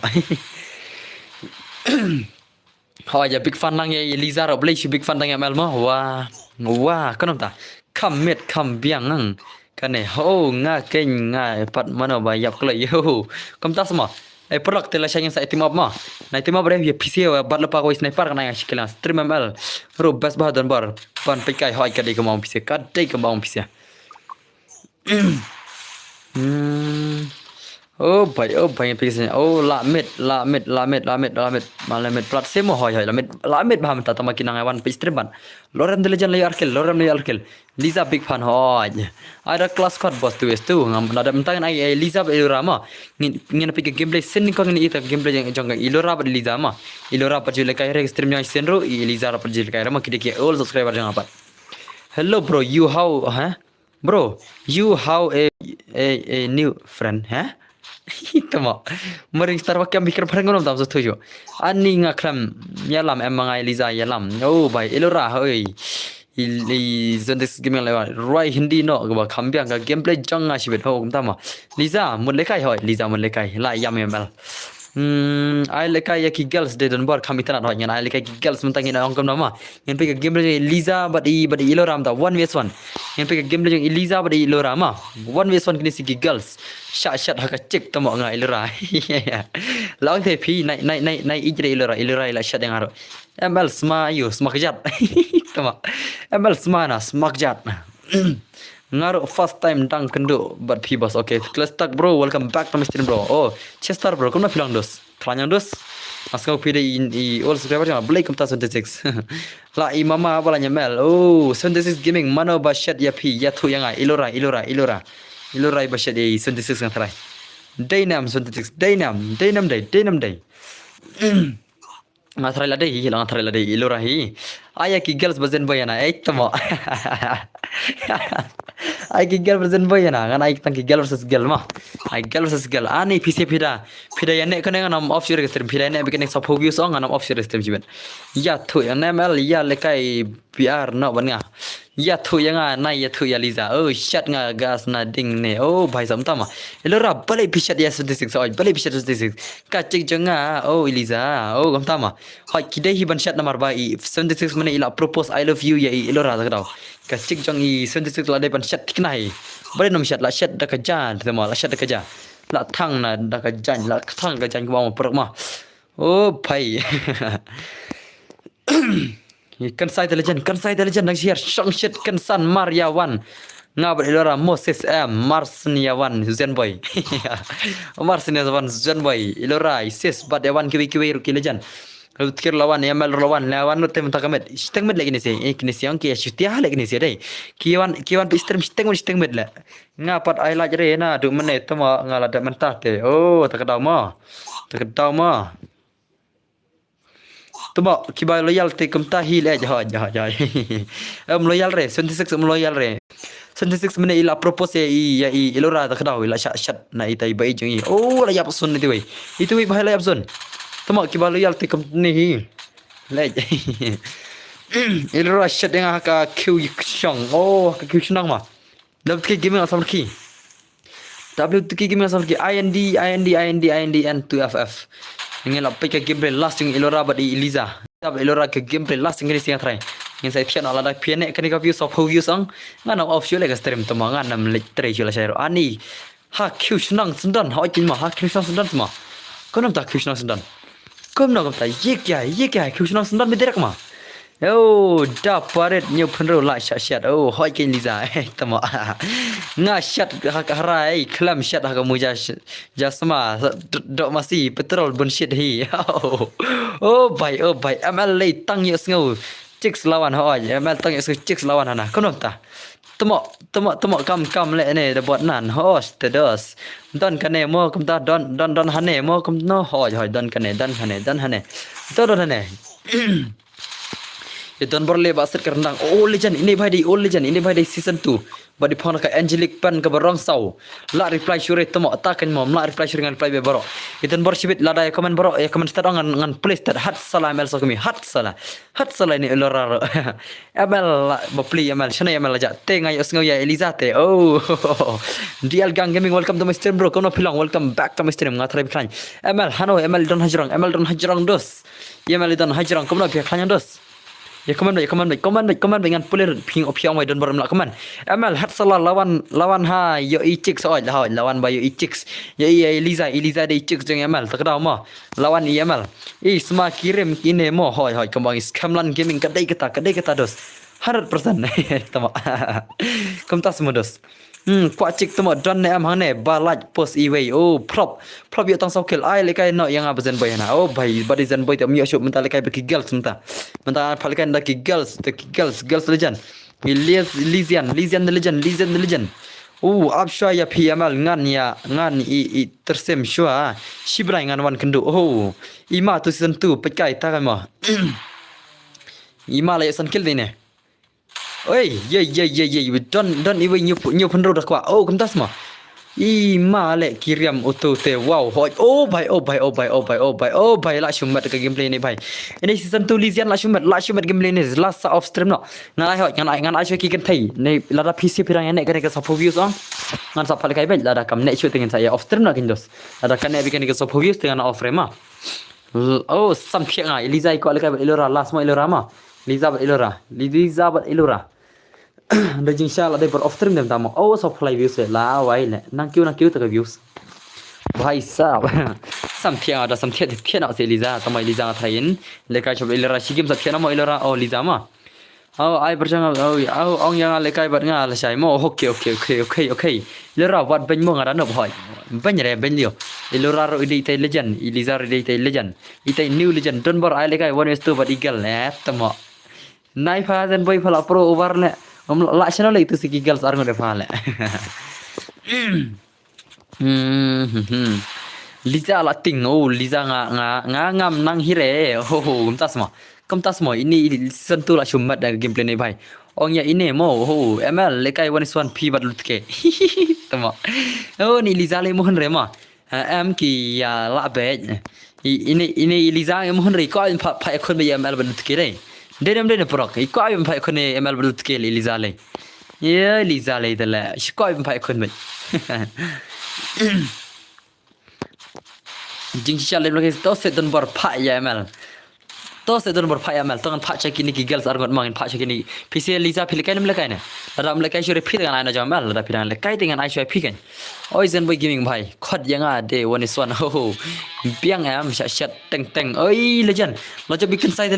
hoy ya big fan lang ya Liza ro blay shu big fan tang ya mel mo wah kanom ta kam biang ang kane ho nga ken nga pat mano ba yap klai yo kam ta smo product tela shangin sa team up ma na team up re ya pc bat la pa ko sniper kana ya shikila stream ml ro bas ba don bar pan pe kai hoy ka de ko ma pc ka de ko ma pc oh bhai application oh la mit plat semo hoy la mit baham ta tama kinang awan pe stream ban lorem de legend lay arkel Liza big fan hoy ada class code boss tu ngam nada mentang ai Liza Elora ma ngin pe gameplay sen ko ngin ita gameplay jang Elora ba Liza ma Elora pa jule kai re stream yang senro Liza ra pa jule kai ma kide ke all subscriber jang apa hello bro you how a new friend Tama mering star wakam bikir pharangon tam so thoyo ani ngakram yalam emangai Liza yalam oh bhai Elora hoi i zondes game la right hindi no ba khambyang ga gameplay janga sibet ho tama Liza mun lekai hoi Liza mun lekai la yam yamel I lekai ya ki girls de don bor khamitana hoi ngan I lekai ki girls mentang ina ongkom nama ngan pe gameplay Liza but Elora am ta 1vs1 ngan pe gameplay Liza but Elora ma 1vs1 kini si ki girls shot haka cek tamo nga Elora lawan te pi nai ijre Elora la shot yang aro ML smak jat tamo ML smak jat ngaro first time dang kendo but pi bos okay class tak bro welcome back to Mr. Bro oh Chester bro kuma pilang dos klanyang dos askau pide i all subscriber jang blake kumta 76 la i mama balanya mel oh 76 gaming mano ba shot ya pi ya thu yang Elora ba shot e 76 kan try Daynam 76 Daynam day ngatrai la dei Elora hi aya ki girls bazen bayana tamo Ai gigal version boy na kan ai tang gigal versus gal mah. Ai gal versus gal ani PC pida ya nek kena ngam offshore stream pida nek bikin sub views on ngam offshore stream jiban. Ya thu ya ml ya lekai PR no ban nga. Ya thu ya nga nai ya thu ya Liza. Oh shit nga gas na ding ne. Oh bhai samta ma. Elora balai pishat ya 76 oi balai pishat 76. Kacik janga oh Liza. Oh gamta ma. Hoi kidai hi ban shat namar ba 76 mane ila propose I love you ya elora tak tau. Kacik jang i 76 la depan shat tiknai. Balai nom shat la shat da kajan tema la shat da kajan. La thang na da kajan la thang kajan ko ma perak ma. Oh bhai. Kan sai legend nang share song shit kan san Mariawan ngab ilora Moses Marsniawan Zen boy Marsniawan Zen boy ilora sis bad yawan kiwi ruki legend utkir lawan yamal lawan lu tem takamet steng med lagi ni se kini siang ki shutia lagi ni se dai kiwan stream steng med la ngapat ai la jere na du mene tama ngala da mentah te oh takadau ma Tuma kibai loyal te kumta hil jahat. Loyal re 76 loyal re. 76 mene ila propose ya ilora ta khadau ila shat na itai bai jung oh la yap sun ni wei. Itu wei bahai la yap sun. Tuma kibai loyal te kum ni hi. Le. Ilora shat yang ka Q shong. Oh ka Q shong ma. Dapat ke game asal ki. WTK game asal ki IND 2FF. Ingin lapai ke gameplay last yang Elora bad Eliza. Tab Elora ke gameplay last yang siang try. Ingin saya pian ala dak pian nek kena views of views ang ngana offshore le stream temangan nam le try jula share. Ani ha Q senang sendan ha kin ma ha Q senang sendan semua. Kau nam tak Q senang sendan. Kau nam tak ye kya Q senang sendan me derek ma. Oh, dapat new penro la shat. Oh, hoi kin Liza. Tama. Nga shat harai klam shat ha kamu jasma dok masih petrol bun shit hi. Oh, bye. ML lay tang yo ngau. Chicks lawan hoi. ML tang yo chicks lawan hana. Kau nam ta. Tama kam le ne da bot nan host the dos. Don kane mo kum ta don hane mo kum no hoi don kane don hane. Don hane. Don borle basket kerendang oh legend ini bhai di season 2 badi phone ka Angelic Pan ka barong sau la reply sure tomo atakan mom la reply sure ngan reply be baro idon bor sibit la da comment baro ya comment start ngan please that hat sala mel so kami hat sala ni elora ml ba play ml shana ml aja te ngai osngau ya Elizate oh DL Gang Gaming welcome to my stream bro kono pilang welcome back to my stream ngathrai bikhan ml don hajrang dos ml don hajrang kono bi khanya dos. Ya komen dengan pulir ping opiang wai don baram la komen. ML hat salah lawan ha yo chicks oi lawan ba yo chicks. Ya Eliza de chicks jeng ML tak tahu ma. Lawan ML. Semua kirim ini mo hoi kembang Scamlan Gaming kedai kita dos. 100%. Tama. Kamta semua dos. Kuacik temo don ne am hane balaj post iway oh prop yo tang sokil ai lekai no yang abazen boy na oh bhai badi zen boy te mi shop menta lekai beki girls menta phalikan da ki girls legend Lizian legend oh absha ya PML ngan i tersem shua shibrai ngan wan kendu oh ima tu season 2 pekai ta kan ma ima la san kill dine oi ye don't even new penro dah kwa oh kumtas ma male kirim auto te wow oh bhai la shumat ke gameplay ni bhai ini season 2 Lizian la shumat gameplay ni last off stream no ngan ai ki kan thai nei lada PC pirang nek kan ke sap views on ngan sap kai bai lada kam nek shoot dengan saya off stream no kindos lada kan nek bikin ke sap views dengan off frame ma oh sampiang ai Liza ko kai ilora last mo ilora ma Liza ilora da inshallah dai per off stream dem tamo oh so play views la wai le nang kiu ta views bhai sab samthia de thiana se Liza tamai Liza thain le kai chob ilera sigim sa thiana mo ilera oh Liza ma oh ai perjang oh ong yang le kai bat nga la sai mo okay ilera wat ben mo ngara no bhai ben re ben lio ilera ro idei tai legend Liza ro idei tai legend itai new legend don bor ai le kai one is to but eagle le tamo nai pha zen boy phala pro over le la channel le itu si girls ar ngode phala Liza la ting oh Liza nga ngam nang hire ho gumtas ma Kamu tas mo ini season 2 lah shumat dari gameplay ni bhai. Ongnya ini mo ML lekai 1 P bat lut ke. Tamo. Oh ni Liza le mohon re ma. Em ki ya la be. Ini Liza mohon re ko phai khon be ML bat lut ke re. Dedem prok. Ko ai phai khon ML bat lut ke Liza le. Ye Liza le de la. Ko ai phai khon be. Jing challenge lagi to se don bor phai ya ML. To se don bor phai ML to kan phai chakini ki girls argot mangin phai chakini pc Liza phil kai nam lekai na ram lekai shure phil dengan ana jamal da phiran lekai dengan ai shoi phikan oi zen boy gaming bhai khot yanga de one is one ho piang am shat teng oi legend lo job ikan side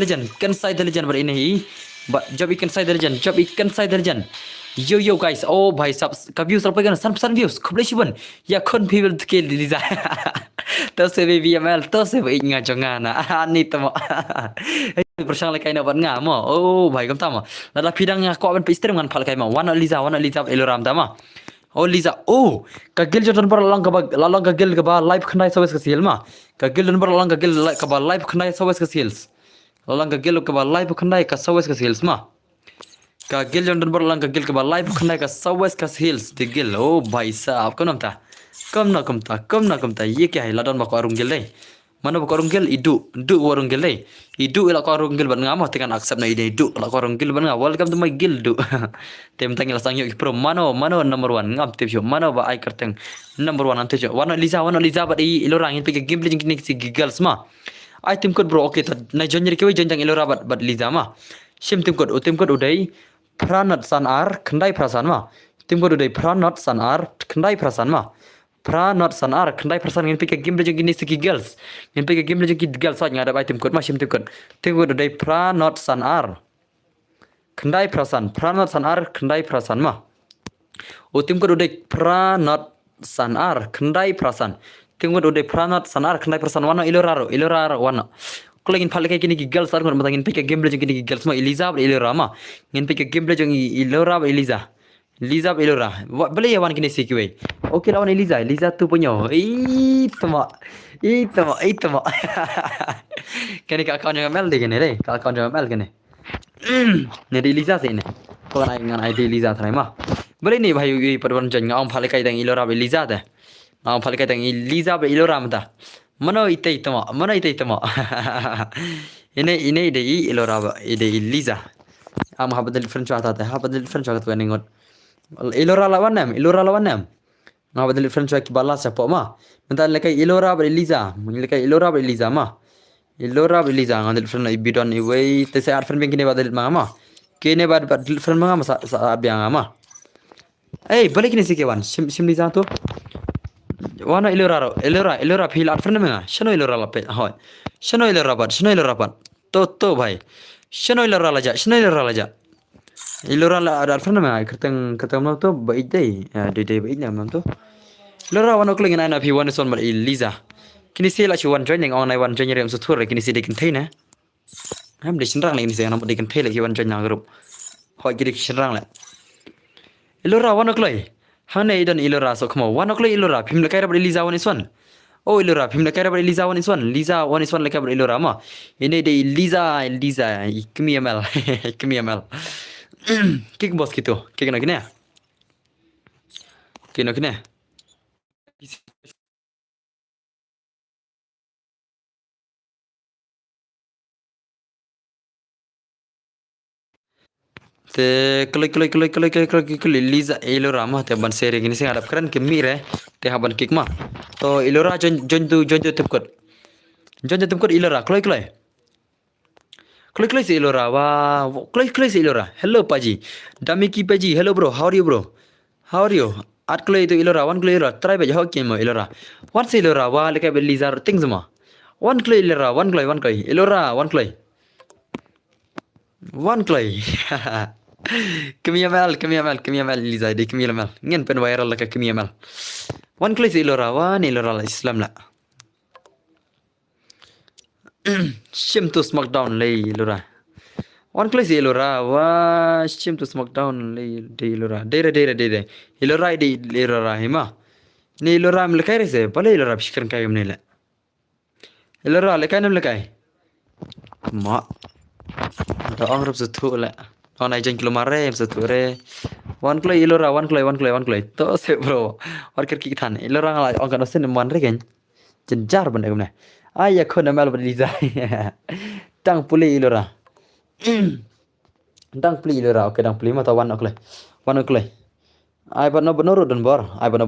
legend ber ini but job ikan side legend yo guys oh bhai sab ka views sampai kan san views khoble shibon ya khon people ke Liza to se BBML to se inga jonga na ani tamo bersang lekai na ban nga mo oh bhai kam tamo la phidang nga ko ban pistre ngan phal kai ma wana Liza eloram tama oh Liza oh ka gil jodan bar lang ka gil ka ba live khnai sawes ka sil ma ka gil don bar lang ka gil ka ba live khnai sawes ka sils lang ka gil ka ba live khnai ka sawes ka sils ma ka gil jodan bar lang ka gil ka ba live khnai ka sawes ka sils de gil oh bhai sahab ko nam ta कम ना कम ता ये क्या है लाडन बको अरुंगल दे मनो बको अरुंगल इडु अरुंगल दे इडु ila ko अरुंगल बन ngamo tekan accept na ide idu ila ko अरुंगल बन welcome to my guild du tem tangil sang yo pro mano number 1 ngam tip yo mano ba ai kerteng number 1 ante jo wana Liza ba i ilorang in pike gameplay jing nik si girls ma ai tim code bro okay ta na jonyer ke jonjang ilora bat Liza ma sim tim code udai pranat san ar khandai prasan ma tim code udai pranat san ar khandai prasan ma Pranot sanar kandai persan ngin pike game lejeng gini segi girls ngin pike game lejeng gini girls saja ngada item code masim tim code dai pranot sanar kandai prasan ma o tim code dai pranot sanar kandai prasan tim code dai pranot sanar kandai prasan wana iloraro wana kulangin phale kai gini girls ar ngor matangin pike game lejeng gini girls ma Elizabeth ilorama ngin pike game lejeng ilora Liza Elora, boleh ya wan kini sikwe. Okey lawan Liza tu punya. Itu mak. Kini kak kawan yang Mel deh kini deh, kak kawan yang Mel kini. Ni di Liza sih ni. Kau nak ingat ID Liza terakhir mah. Boleh ni bahaya perbuatan jangan orang phale kai tang Elora be Liza dah. Orang phale kai tang Liza be Elora mata. Mana itu mak. Ini ide Elora ba, ide Liza. Am habadil different cakap tu kan ingat. Ilora lawan nam nga badal different ki bala sa po ma mental lekai Ilora ber Liza ma Ilora ber Liza nga different ibidon iway te sa different kini badal ma kene bad different ma sa abyang ma balik ni sikewan sim Liza tu wana Ilora phil different ma shano Ilora la pe hoy shano Ilora bat to bhai shano Ilora laja Ilora la ada friend ma keteng mam tu baik deh deh baik nam tu Ilora wana kulingin ana phi wana son mar Liza kini sila chuan join yang online wan join yang sutur kini si dekin thai na ham de shinrang lagi ni se nam dekin thai lagi wan join yang group hoi gidi shinrang la Ilora wana kulai hane idan Ilora so kamo wana kulai Ilora phim la kai ra Liza wan iswan oh Ilora phim la kai ra Liza wan iswan la kai Ilora ma ini de Liza ikmi ml Kik bos gitu, kik nak ni? Te klik Liza Ilora mah te ban seri gini sih hadap keren kemire te haban kik mah. To Ilora jon tepkot Ilora klik si Ilora si Ilora hello Paji Damiki Paji hello bro how are you at klik itu Ilora one klik Ilora try baca hoki mo Ilora what si Ilora wa lekai Liza things ma one klik Ilora Ilora one klik kemiamal Liza di kemiamal ngin pen viral leka kemiamal one klik si Ilora la Islam la shim to smackdown lay Ilora one place Ilora wa shim to smackdown lay de Ilora de Ilora de Ilora hima ni Ilora mlekai rese pale Ilora bishkan kai mne la Ilora lekai nam lekai ma Ada orang rep setu le. On ai jeng kilomare setu re. Wan kloi ilora wan kloi. To se bro. War ker ki than ilora ngala on kan sen man re gen. Jenjar benda kemana. Ayah kau nama lo berdiri. Tang puli ilora. Tang puli ilora. Oke tang puli mata wan okle. Wan okle. Ai bano benoro dan bor. Ai bano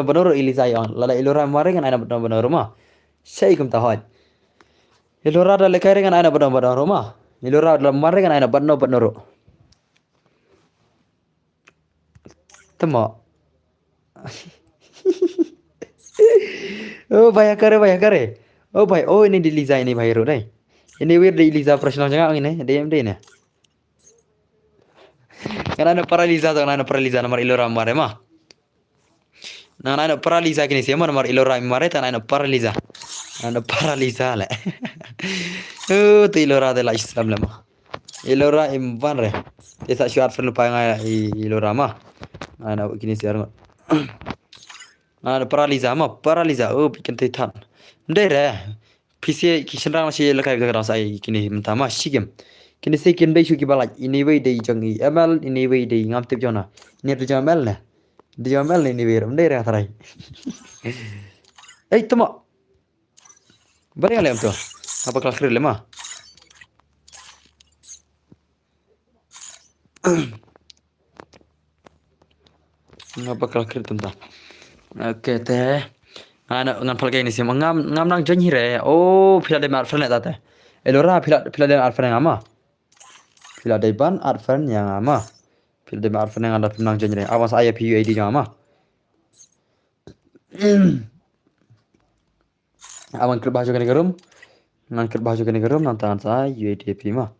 benoro ilisa yon. Lala ilora mare kan ai bano benoro ma. Saya kum tahu. Ilora dah lekai kan ai bano benoro ma. Ilora dah mare kan ai bano benoro. Temo. Oh bahaya kare. Oh भाई oh ini di Liza ini भाई रो deh. Ini weird di Liza personal jangan ini DMD ini. Karena ada paraliza tuh, ada paraliza nomor ilora mare mah. Nah ada paraliza kini sih nomor ilora mare tan ada paraliza. Ada paraliza le. Oh tu ilora de la Islam le mah. Ilora imban re. Desa syuat perlu payah ilora mah. Ada kini sih orang. Ada paraliza. Oh bikin titan. Ndere. PC kisah masih lekai bergerak saya kini mentama sigem. Kini saya kini dah syuki balaj. Ini way day jangi ML ini way day ngam tip jona. Ini tu jona ML ne. Di jona ML ini way ndere atarai. Temo. Bari alem tu. Apa kelas kiri lemah? Apa kelas kiri tu entah. Oke teh. Ana ngan palga ini sih ngam nang janji re. Oh pila de mar fren tata. Elora pila de ar fren ama. Pila de ban ar fren yang ama. Pila de mar fren ada nang janji re. Awas ayah PUAD yang ama. Awan ker baju kene gerum. Ngan ker baju kene gerum nang tangan saya UADP mah.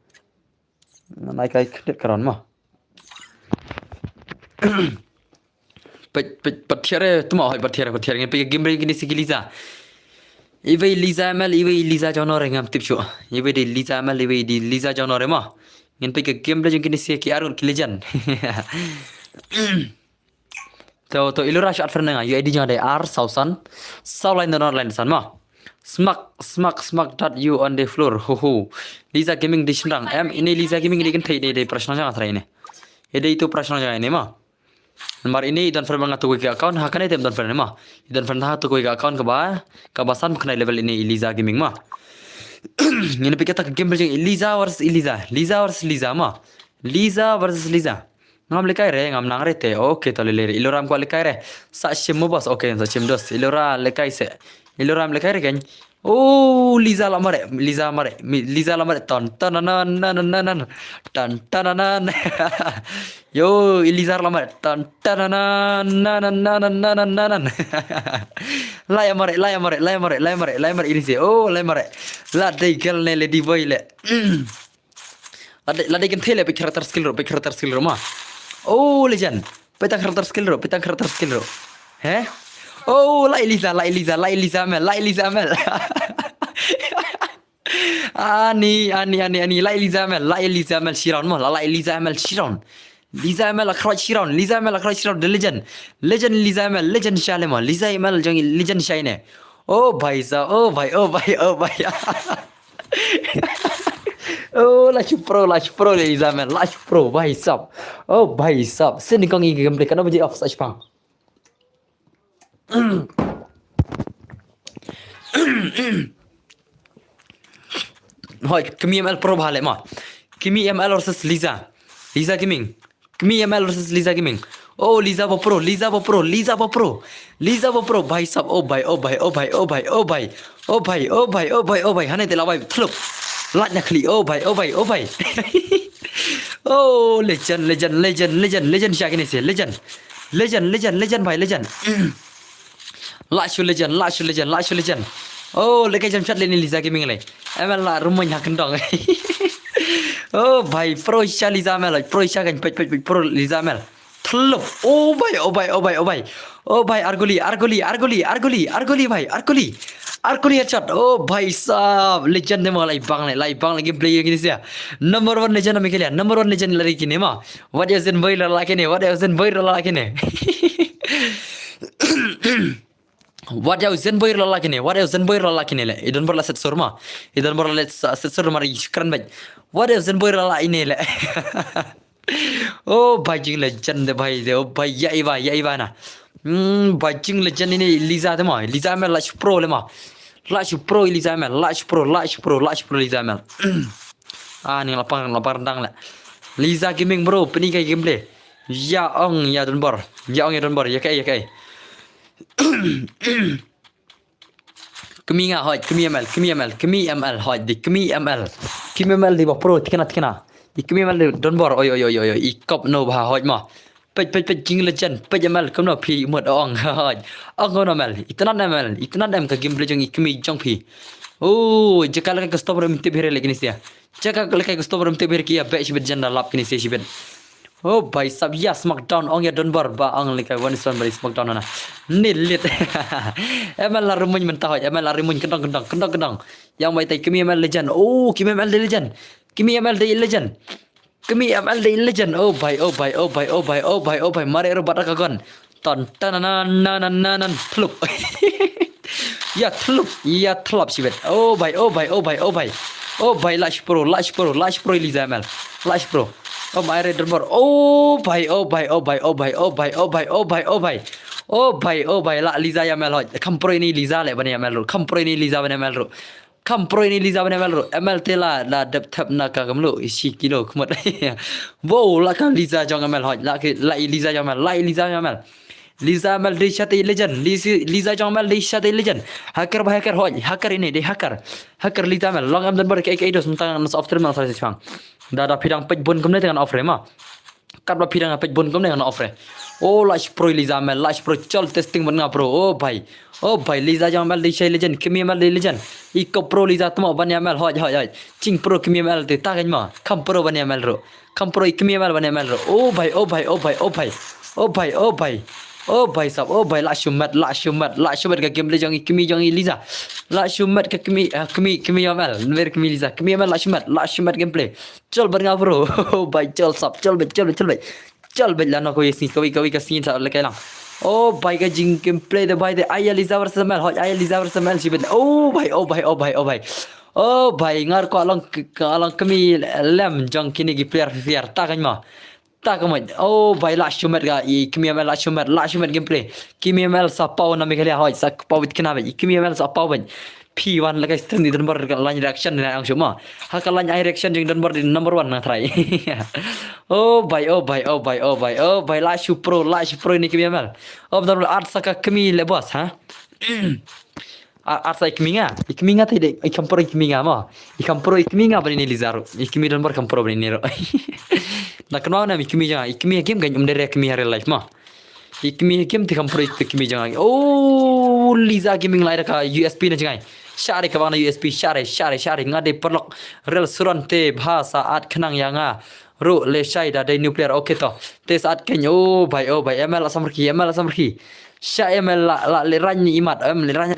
Naik kedek keran mah. Patiare tu mau patiare ni pergi game gini si Liza. Iwe Liza jono ngam tip show. Iwe di Liza ML iwe di Liza jono mah. Ngin pergi game gini si kiarul kilijan. To ilura shot fernanga UID jono de R Sausan. Sauline dan online san mah. Smack.you on the floor. Ho. Liza gaming di sendang. Ini Liza gaming di kan de prasna jangan try ini. Ide itu prasna jangan ini mah. Nomor ini idan firman ngatu ke account hakane tem dan firman mah. Idan firman hatu ke account ke basan bukan level ini Liza gaming mah. Ini pikir tak game berjeng Liza versus Liza mah. Liza versus Liza. Ngam lekai re ngam nang re te. Oke to le iloram ko lekai re. Sa shim mo bas oke sa shim dos ilora lekai se. Iloram lekai re kan. Oh Liza la mare ton tan. Yo Liza la mare ton tan. Laya mare ini sih. Oh laya mare. La dei gal ne lady boy le. La dei kan thele pe karakter skill ro ma. Oh legend. Peta karakter skill ro. Heh? Oh, la Eliza Mel. Ani, la Eliza Mel Shiron mo, la Eliza Mel Shiron. Liza Mel akhraj Shiron, the legend Liza Mel, legend Shalema, Liza Mel jang legend Shine. Oh bhai sa, oh bhai. Oh, lash pro Liza Mel, lash pro bhai sab. Oh bhai sab, sini kong igi gameplay kana baje off such pang. Hoi, Kimi ML Pro bhale ma. Kimi ML versus Liza Gaming. Kimi ML versus Liza Gaming. Oh, Liza bo pro. Bhai sab. Oh bhai. Hane tela bhai. Thlup. Lat nakli. Oh bhai. Oh, legend shagini se. Legend bhai, legend. Last legend. Oh, lekai jam chat leni Liza Gaming le. ML la rumahnya kendong. Oh, bhai pro Liza Mel. Pro kan pro Liza Mel. Thlup. Oh bhai. Arguli bhai. Arguli headshot. Oh bhai sab. Legend demo lai bang lagi player gini sih. Number 1 legend kami kalian. Number 1 legend lagi kini mah. What is in viral lagi ni. What ya zen boy lala kini, what ya zen boy lala kini le. Idan berla set surma, idan berla set surma ri keren baj. What ya zen boy lala ini le. Oh bajing legend deh भाई दे, oh भाई ya iba na. Bajing legend ini Liza deh mah, Liza mel lash pro le mah. Lash pro Liza mel, lash pro Liza mel. Ah ni lapang rendang le. Liza gaming bro, penikai gameplay. Ya ong ya donbor, ya kai. Kemi nga hoj, kemi ML hoj, di kemi ML di bah pro tikena. Di kemi ML di donbor, oi, ikop no bah hoj mah. Pej jing legend, pej ML kom no pi mut ong hoj. Ong no ML, itanan M ka gameplay jong ikemi jong pi. Oh, jaka lagi customer minta beri lagi ni sia. Jaka lagi customer minta beri kia batch berjanda lap kini sia sibet. Oh भाई सब या SmackDown on या डनबर बा अंग लेका वन सन बरी स्मैकडाउन ना निलित एमएल ला रुमुन mentah hoj एमएल ला रुमुन kendang yang mai tai kimi ML legend oh kimi ML legend oh भाई mare ro batak gon ton tananan plup ya thlop sibet oh भाई lash pro Eliza ML lash pro Oh my red door. Oh bhai. La Liza ya mel hoj. Kampro ini Liza le bani mel ro. Kampro ini Liza bani mel ro. ML tela la dep tap na ka kamlu isi kilo kemot. Wow la kan Liza jong mel hoj. La Liza jong mel. Liza mel di shate legend. Liza jong mel di shate legend. Hacker hoj. Hacker ini de hacker. Hacker Liza mel. Long am dan bar kai dos mentang nas after mal sa chang. Dah pidang pej bon komne dengan offer mah. Kat pidang pej bon komne dengan offer. Oh lash pro Liza mel, lash pro chol testing banga pro. Oh bhai Liza jang mel di shay legend, kimi mel di legend. Iko pro Liza tmo banya mel hoj. Ching pro kimi mel ti ta ma. Kam pro banya mel ro. Kam pro kimi mel banya mel ro. Oh bhai. Oh bhai sab, oh bhai la shumat ka gameplay jang kimi Liza. La shumat ka kimi ML, mer kimi Liza. Kimi ML la shumat gameplay. Chol banga bro. Oh bhai chol sab, chol bet la no ko yesi kawi ka scene sa lekai lang. Oh bhai ka jing gameplay de bhai de Aya Liza versus ML, hoj Aya Liza versus ML sibet. Oh bhai. Oh bhai ngar ko along kami lem jang kini gi player ta kan ma. Tak kemudian, oh baik lah shumat ga, kimi ML lah shumat gameplay. Kimi ML sapau nama kalian hoj, sapau itu kenapa? Kimi ML sapau ban. P1 lagi stern di number line reaction dengan ang semua. Hak line reaction dengan number 1 nak try. Oh baik lah pro ini kimi ML. Oh benar art saka kimi lebas, ha? Art sa ikminga tidak ikam pro ikminga mah. Ikam pro ikminga bani Lizaro. Ikmi number ikam pro bani nero. Nak kenal nama ikmi jangan. Ikmi game kan dari ikmi real life mah. Ikmi game tikam pro ikmi jangan. Oh Liza gaming lain ka USB na jangan. Share ka bana USB share ngade perlok real surante bahasa at kenang yang ro le shai da day nuclear okay to. Te saat kenya oh bhai ML asamrki. Sya ML la leranya imat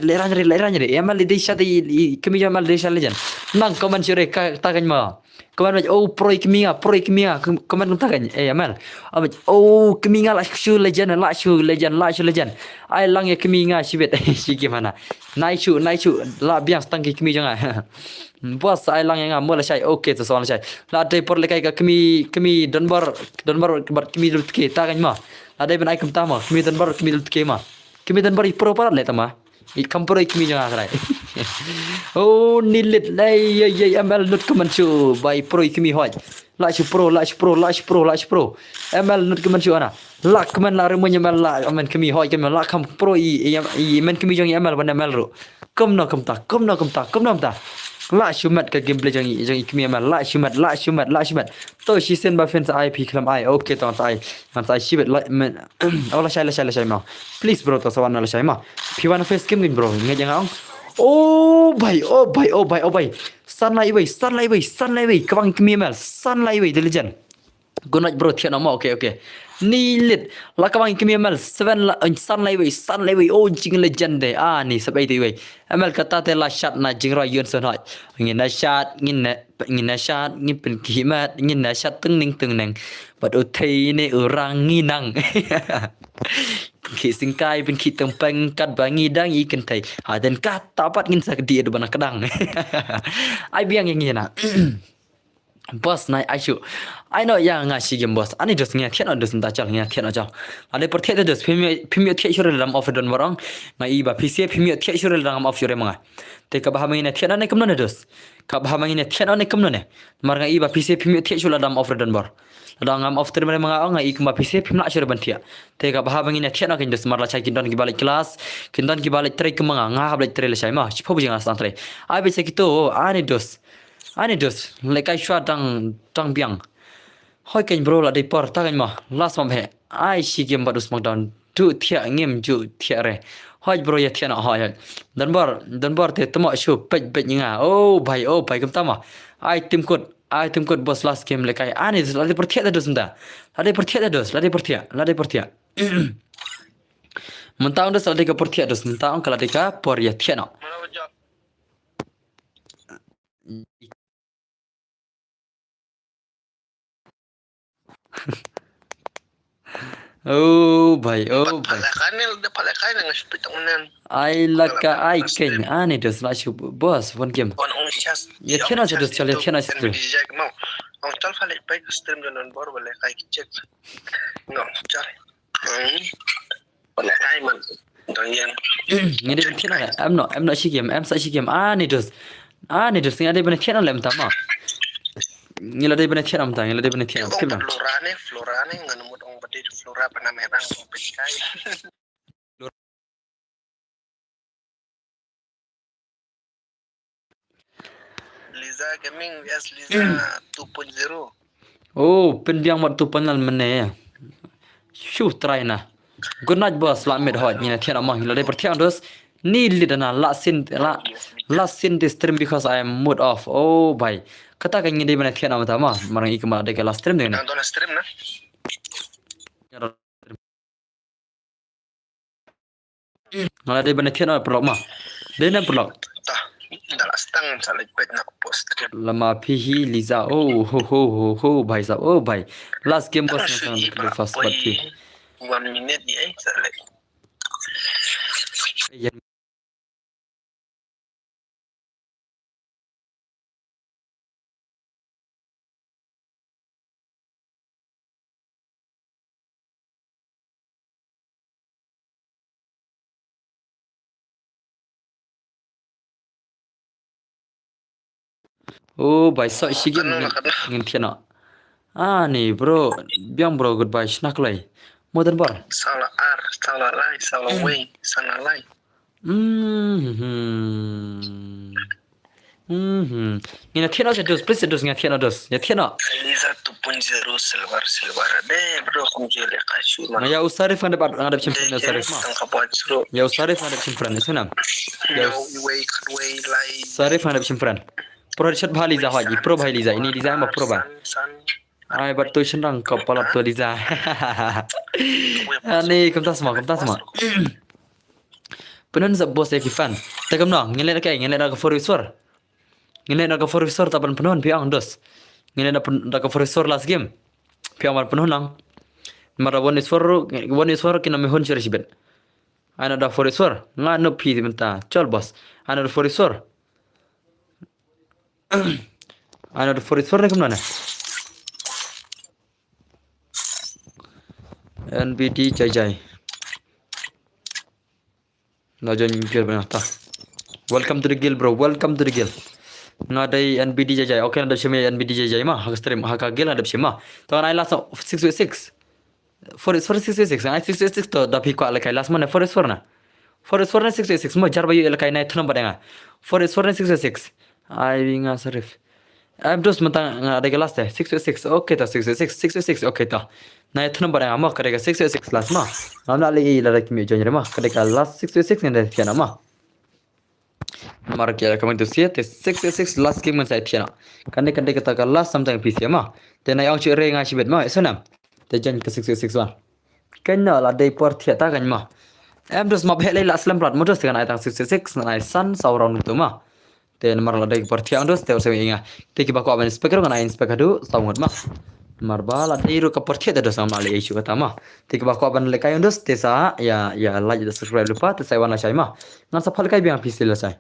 leranya ML di sya di kami jamal di sya lejan nang komen sure takan ma komen oh pro ikminga komen takan ML oh kminga la shu legend ai lang ya kminga sibet si gimana nai shu la biang stang kmi janga bos ai lang yang mo la shay okay to soal shay la dai por le kai ka kmi donbor bar kmi lut ke takan ma ada ben ikem tama kami dan baru kami lut kema kami dan baru pro parat le tama ikam pro kami jangan akrai oh nilit lai ya ML lut kemancu by pro kami hoj lash pro ML lut kemancu ana lak keman la remunya ML la amen kami hoj kami lak kam pro men kami jangan ML ban ML ro kom no ta la shumat ka gameplay jang ikmi ML la shumat to shi sen ba fans IP klam ai okay to ai man sai shibet men ola shay ma please bro to sawan la shay ma P1 face game bro ngai jang oh bhai sunlight way kabang ikmi ML sunlight way the legend gunaj bro thian ma okay nilit la kabang ikmi ML 7 sunlight way oh jing legend de ni sabai ti way ML kata te la shot na jing roi yun son hoj ngin na shot ngin pen kimat ngin na shot tung ning bad uthai ne urang ngi nang Ki singkai pin ki tempeng kat bangi dang ikan tai. Dan kat tapat ngin sak dia bana kadang. Ai biang yang ngina. Bos nai aisyu. I know yang ngasih game bos. Ani dos ngia thian dos nta chal ngia thian chal. Ade per thian dos phimyo thian shurel ram of don warang. Ngai ba pc phimyo thian shurel ram of yure manga. Te ka bahama ngina thian ane kamno ne dos. Ka bahama ngina thian ane kamno ne. Mar ngai ba pc phimyo thian shurel ram of don bar. Ladang of terima manga ngai ikma pc phimna shurel bantia. Te ka bahama ngina thian ane dos mar la chai kindan ki balik kelas. Kindan ki balik tre kemanga nga hablik tre le shai ma. Chipo bujang astan tre. Ai be sekito ani dos. Ani dos lekai shwa dang biang. Hoi kain bro la dei por ta kain ma last mom he. Ai si game badus smackdown tu thia ngem ju thia re. Hoi bro ya thia na hoi. Dan bar te tamo shu pej nga. Oh bhai kam tama. Ai tim kod boss last game lekai ani la dei por thia da dos nda. La dei por thia. Mentang dos la dei ka por thia dos mentang kala dei ka por ya thia na. Oh bhai. Palakan ang spit unan. Ai laka ai ken ani dos la shu boss one game. On chas. Ya thiana se dos chal ya thiana se. On chal fale pai stream don bor wala kai check. No chal. Wala kai man. Don yan. Ngede thiana I'm not shi game. I'm sa shi game ani dos ngade bana thiana lem tama. Ngila dai bana thiana mta ngila dai bana thiana skip na. Florane nganumut ong bade flora panamerang ong pekai. Liza Gaming vs Liza 2.0. Oh, pendiang mat tu panal mene. Shu try na. Good night boss la med hot ngina thiana ma ngila dai per thiana dos ni lidana last sin this stream because I am mood off. Oh bhai. Kata kan ngide bana thiana mata ma marang ikma dai ka last stream dena. Don stream na. Ngala dai bana thiana prolog ma. Dena prolog. Tah, dalas tang salit pet na post. Lama pihi Liza. Oh ho bhai sab. Oh bhai. Last game boss na sang first part pi. 1 minute ye salit. Oh bhai so shi game ngin thiana. Ni bro, biang bro goodbye snack lai. Modern bar. Salah R, salah lai, salah way, salah lai. Ngina thiana se dos please dos ngina thiana dos. Ya thiana. Liza 2.0 silver de bro kum jele kashu ma. Ya usarif ngadap chimfran usarif ma. Tangkapat suru. Ya usarif ngadap chimfran sunam. Ya way lai. Sarif ngadap chimfran. Pro chat bhali za haji pro bhai liza ini liza ma pro ba. Ai bat tu senang kepala tu liza. Ani kam ta sama. Penon za bos ya kifan. Ta kam no ngile ka forwisor. Ngile na ka forwisor ta penon piang dos. Ngile na ka forwisor last game. Piang mar penon lang. Mara one is for kina me hon sibet. Ana da forwisor ngano pi menta chol bos. Ana da forwisor. Ana da forwisor ne kam na. NBD jai. Najan guild banata. Welcome to the guild bro. Welcome to the guild. Ngadai NBD jai. Okay ada shema NBD jai ma. Hak stream hak guild ada shema. Tahu I last 6v6. For 6v6. I 6v6 to da pikwa lekai last mana for na. For 6v6 mo jar bayu lekai na thunam badenga. For 6v6. I winga sarif. I'm just mentang ada kelas deh 6v6 okay ta 6v6 okay ta nah itu nomor yang ama kadang 6v6 kelas mah namna lagi lagi mi join mah kadang last 6v6 yang dah tiana mah mark ya kamu tu siat 6v6 last game man saya tiana kadang kita last something PC mah dan yang cik ring ngasih bet mah senam dan join ke 6v6 one kena lah day port tiata kan mah I'm just mah helai last slam plat modus dengan ayat 6v6 nah sun saurang itu mah dan marla dai parti ang dos teo se inga teki bako aban speaker ngana in speaker du saungot ma Marba la dei ro kaportia da sama le isu kata mah. Tik ba ko ban le kai undos tesa ya like dan subscribe lupa tesai wana sai mah. Ngan sa phal kai biang pisil la sai.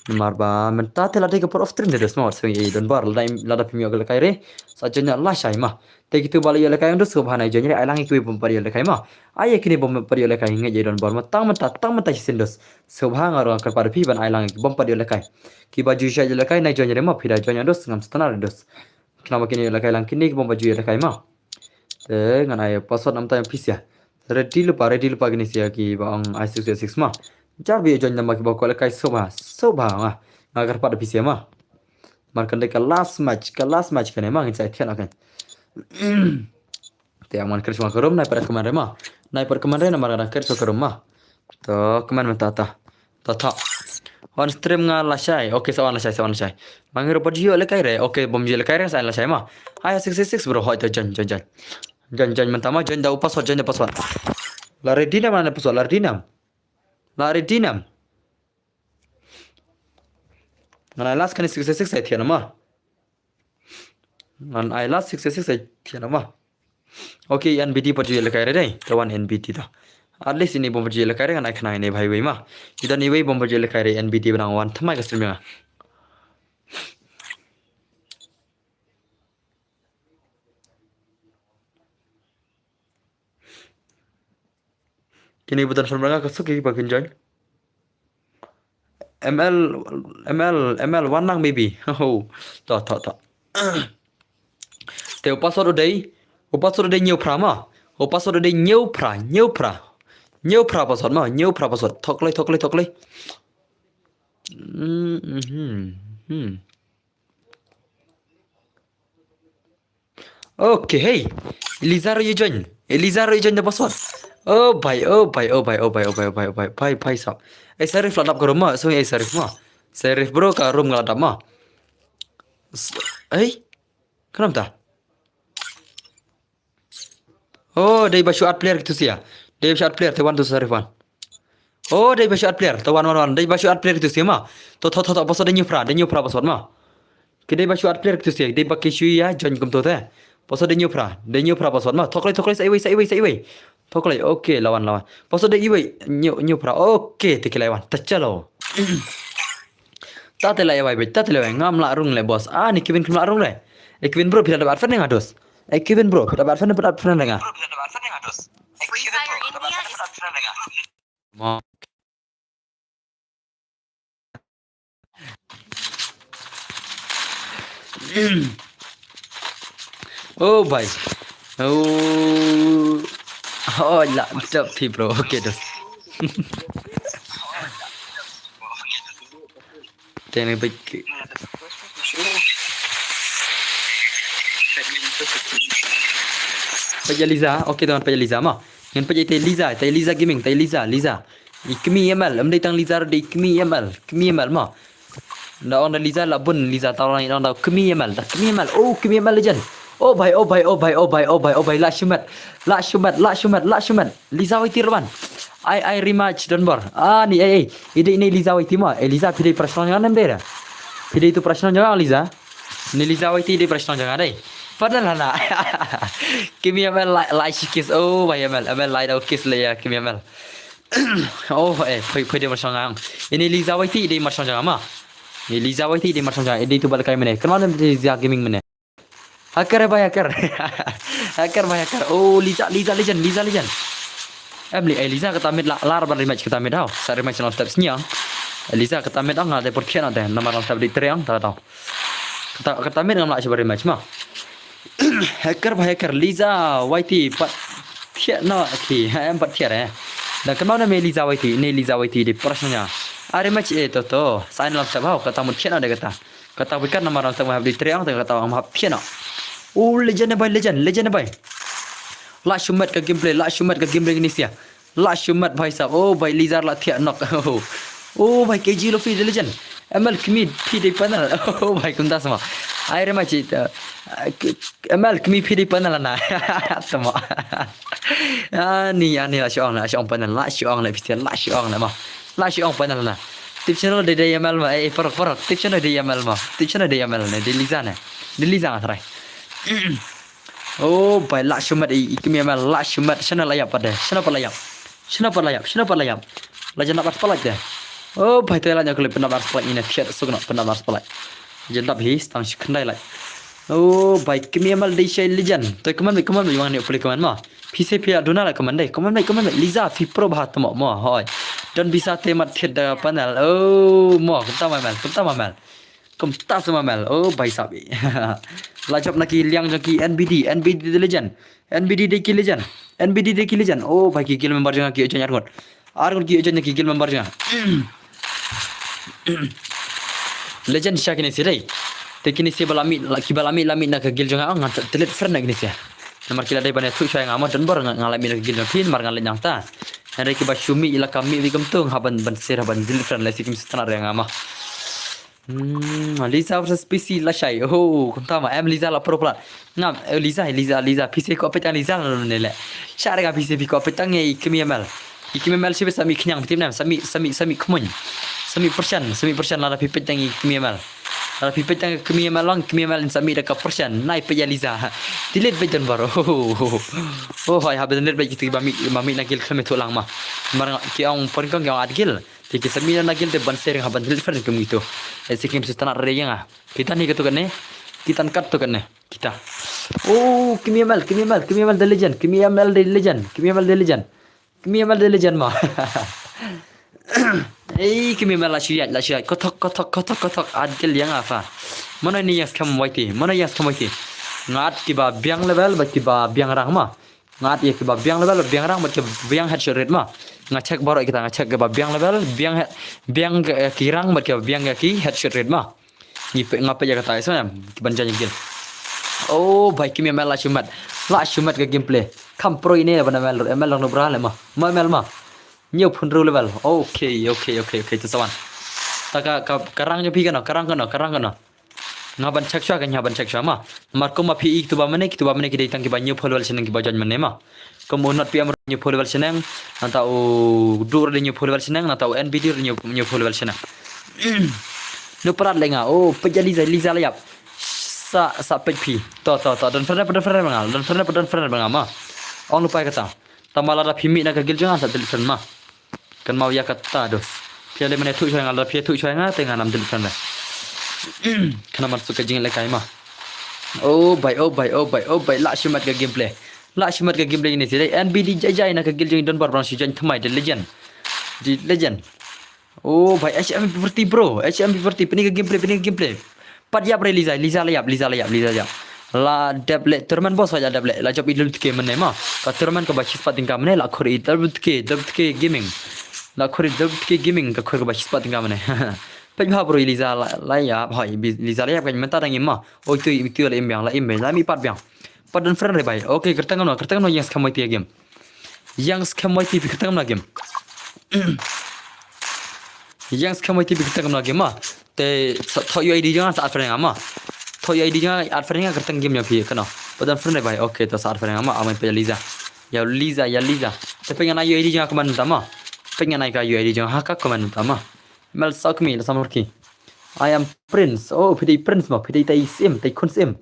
Marba menta te la dei kapor of trin de smart so i don bar la da pimio le kai re. Sa jonya la sai mah. Te gitu bali le kai undos subhana jonya ai langi kui bom pari le kai mah. Ai kini bom pari le kai ngai don bar matang mata sindos. Subhanga ro kar par pi ban ai langi bom pari le kai. Ki baju sha le kai nai jonya re mah phira jonya dos ngam stanar dos. Kenapa kini le kai lang kini bom baju le kai mah. Ngan ay password nam tayong pisya. Ready lupa gini siya ki bang i6 mah. Jar bi join nama ki ba ko kai soba mah. Ngagar pada pisya mah. Markan de ka last match kan emang inside tian akan. Te aman keris mah kerum naik pada kemarin mah. Naik pada kemarin nama ada keris kerum mah. To kemarin tata. On stream nga lasai. Oke sawan lasai. Mangiro padio le kai re. Oke bom je le kai re sai lasai mah. Ay 666 bro hoy to jan. Jangan mentama jangan tahu password jangan password. Lari dinam mana password lari dinam. Ngan last kan 666 saya tiada mah. Ngan last 666 saya tiada mah. Oke NBT pergi le kai dai. Tawan NBT dah. At least ini bom pergi le kai ngan ai kena ini bhai wei mah. Kita ni wei bom pergi le kai NBT benang wan thamai ka stream nga. Kini bukan sebenarnya kesuki bagian join. ML wanang baby. Oh, tak. Te password udah new pra mah. Password udah new pra password mah, new pra password. Toklay. Okay, hey. Elizaro you join the password. Oh bhai. Bhai sab. Sarif ladap ke rumah, so Sarif mah. Sarif bro ka room ngeladap mah. Kenapa tak? Oh, dia baca art player gitu sih ya. Dia baca art player, tewan tu Sarifan. Oh, dia baca art player, tewan. Dia baca art player gitu sih mah. Tuh, password dia new pra password mah. Kita baca art player gitu sih. Dia pakai shui ya, join kum tu teh. Password dia new pra password mah. Toklay, sai wei. Toklay, okay, lawan. Password dia new pra. Okay, tik lawan. Tercelo. Tak telai ngam la rung le bos. Ni Kevin kum la rung le. Kevin bro bila dapat fan dengan dos. Kevin bro bila dapat fan dengan. Free Fire India is Mau. Oh bhai. Oh lah, tapi bro. Okay dos. Jangan baik. Paja Liza, okay teman paja Liza mah. Ngan paja Liza gaming, Liza. Ikmi ML, amdai tang Liza de ikmi ML mah. Nda on Liza la bun Liza tahu ni nda ikmi ML. Oh ikmi ML legend. Oh bhai, la shumat. Liza wai tirban. I rematch dan bar. Ni ini Liza wai timah. Liza pilih personal jangan deh. Pilih itu personal jangan Liza. Ni Liza wai ti personal jangan deh. Padahal lah. Kimi ML like kiss. Oh bhai ML like kiss le ya Kimi ML. Oh pergi personal jangan. Ini Liza wai ti dia personal jangan mah. Ni Liza wai ti dia personal jangan. Dia itu balik kai mana? Kenapa dia Liza gaming mana? Hacker. Oh, Liza legend. Liza kata mid lar bar rematch kata mid tau. Sa rematch non step senyang. Liza kata mid ang ada portion ada nama non step di triang tahu. Kata mid ngam la bar rematch mah. Hacker Liza YT pat thiệt no thì em pat thiệt eh. Dan kenapa nama Liza YT? Ini Liza YT di personnya. Are match to. Sign non step hau kata mid ada kata. Kata wikan nama non step di triang kata am hap thiệt no. Oh legend boy. La shumat ka gameplay ini sia. La shumat bhai sab. Oh bhai Lizar la thia knock. Oh bhai KG lo feed legend. ML kmi feed panel. Oh bhai kunta sama. Aire ma chita. ML kmi feed panel na. Sama. Ni la syong panel. La syong la ma. La syong panel na. Tip channel de ML ma. Farak. Tip channel de ML ma. Tip channel de ML ne. De Liza ne. De Liza atrai. Oh, baik lah shumat ikmi amal lah shumat sana layap pada. Sana pelayap. Sana pelayap. Sana pelayap. Lajan nak bersepalat deh. Oh, baik tu lah yang kalau pernah bersepalat ini fiat sugna pernah bersepalat. Jendap his tang kendai lai. Oh, baik kami amal di shay lijan. Tu keman yang ni boleh keman mah. Pise pia dona lah keman dai. Keman Liza fi pro bahat mo hoi. Dan bisa temat tiada panel. Oh, mo kita mamal. Kumta sama mel. Oh, baik sabi. Lajap nak liang jaki NBD the legend. NBD de ki legend. Oh, baik gil member jangan ki ujan argon. Argon ki ujan ki gil member jangan. Legend siya kini sirai. Tekini si balami nak gil jangan ngat telet friend nak kini siya. Namar kila dai bane tu siya ngamat dan bar ngalami nak gil jangan pin mar ngalet yang ta. Hari ki ba syumi ila kami di gemtung haban ban sir haban gil friend la sikim setenar yang ngama. Liza versus PC lah syai. Oh, kuntama Liza lah pro pula. Ngam Liza PC ko petang Liza lah nele. Syara ga PC ko petang ye ikmi ML. Ikmi ML siapa sami kenyang tim nam sami kemun. Sami persen lah petang ikmi ML. Lah petang ikmi ML lang ikmi ML sami dak persen. Nai pe ya Liza. Delete bejan baru. Oh, hai haben net be gitu mami nagil kami tu lang mah. Mar ki ang perkang yang adgil. Tiki sembilan lagi tu ban sering haban telefon kami itu. Sekim setanah reyang ah. Kita ni ketu kan ni. Kita angkat tu kan ni. Kita. Oh, kimi ML the legend. Kimi ML the legend mah. Kimi ML lah syariat. Kotok adil yang apa? Mana ni yang skam waiti? Ngat kiba biang level, kiba biang rang mah. Ngat ya kiba biang level, biang rang, biang headshot rate mah. Ngecek baru kita ngecek ke biang level biang kirang kiba biang ki headshot rate mah. Ngapa ya kata saya banjanya gil. Oh, baik kimi ML lah syumat ke gameplay. Kam pro ini apa nama ML lang nubra le mah. ML mah. Nhiều pun level. Okay, tu sawan. Tak karang nyo pi kana. Ngaban check shwa mah. Marko ma pi ik tu ba mane ki tang ki ba new level seneng ki ba jan mane mah. Kamu not pi am new level seneng natau dur de new level seneng natau NBD new level seneng. No perat lenga. Oh, pejali Liza layap. Sa pi. To dan friend bangal mah. Ong lupa kata. Tamala da pimi nak gil jangan sa telefon mah. Kan mau ya kata dos. Pia le mane tu choi ngal pia tu choi nga tengah nam telefon lah. Kena masuk ke jing lekai mah. Oh baik. Lah syumat ke gameplay. Ini sih. NBD jai nak gil jing don bar brand si jan thmai the legend. Oh baik HMP40 bro. Pening gameplay. Pat ya bre Liza layap. La double turman bos aja double. La job idul ke mene mah. Ka turman ka bachis pating ka mene la khori double ke gaming. La khori double ke gaming ka khori ka bachis pating ka mene. Pejha bro Liza layap hai Liza layap kan menta dang imah. Oh itu la imbiang la mi pat biang. Pat dan friend re bai. Okay kertangan no yang scam ti game. Yang scam ti kertangan na game. Yang scam ti kertangan na game mah. Te tho UID jangan saat friend ama. Tho UID jangan at friend kertang game nya pi kana. Pat dan friend re bai. Okay to saat friend ama amai pe Liza. Ya Liza. Te pengen na UID jangan keman tama. Pengen naik ka UID jangan haka keman tama. Mel sakmi la samurki. I am Prince. Oh, pidai Prince mah. Pidai tai sim, tai kun sim.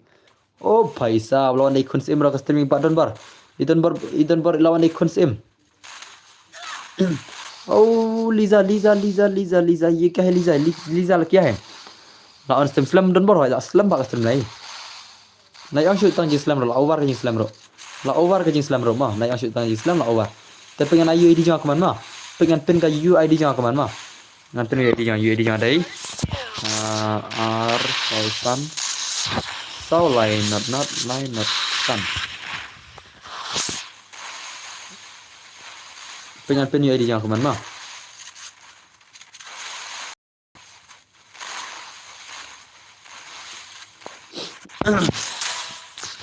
Oh, paisa lawan tai kun sim ra ka streaming pak don bar. Idon bar lawan tai kun sim. Oh, Liza. Ye kya hai Liza? Liza la kya hai? Lawan stream slam don bar hai. Slam pak stream lai. Nai ang shoot tang jing slam ro. La over ke jing slam ro mah. Nai ang shoot tang jing slam la over. Tapi pengen UID jangan keman mah. Pengen pin ka UID jangan keman mah. Nanti UID jangan dari R Sultan so line not sun pengen pin UID jangan kemana mah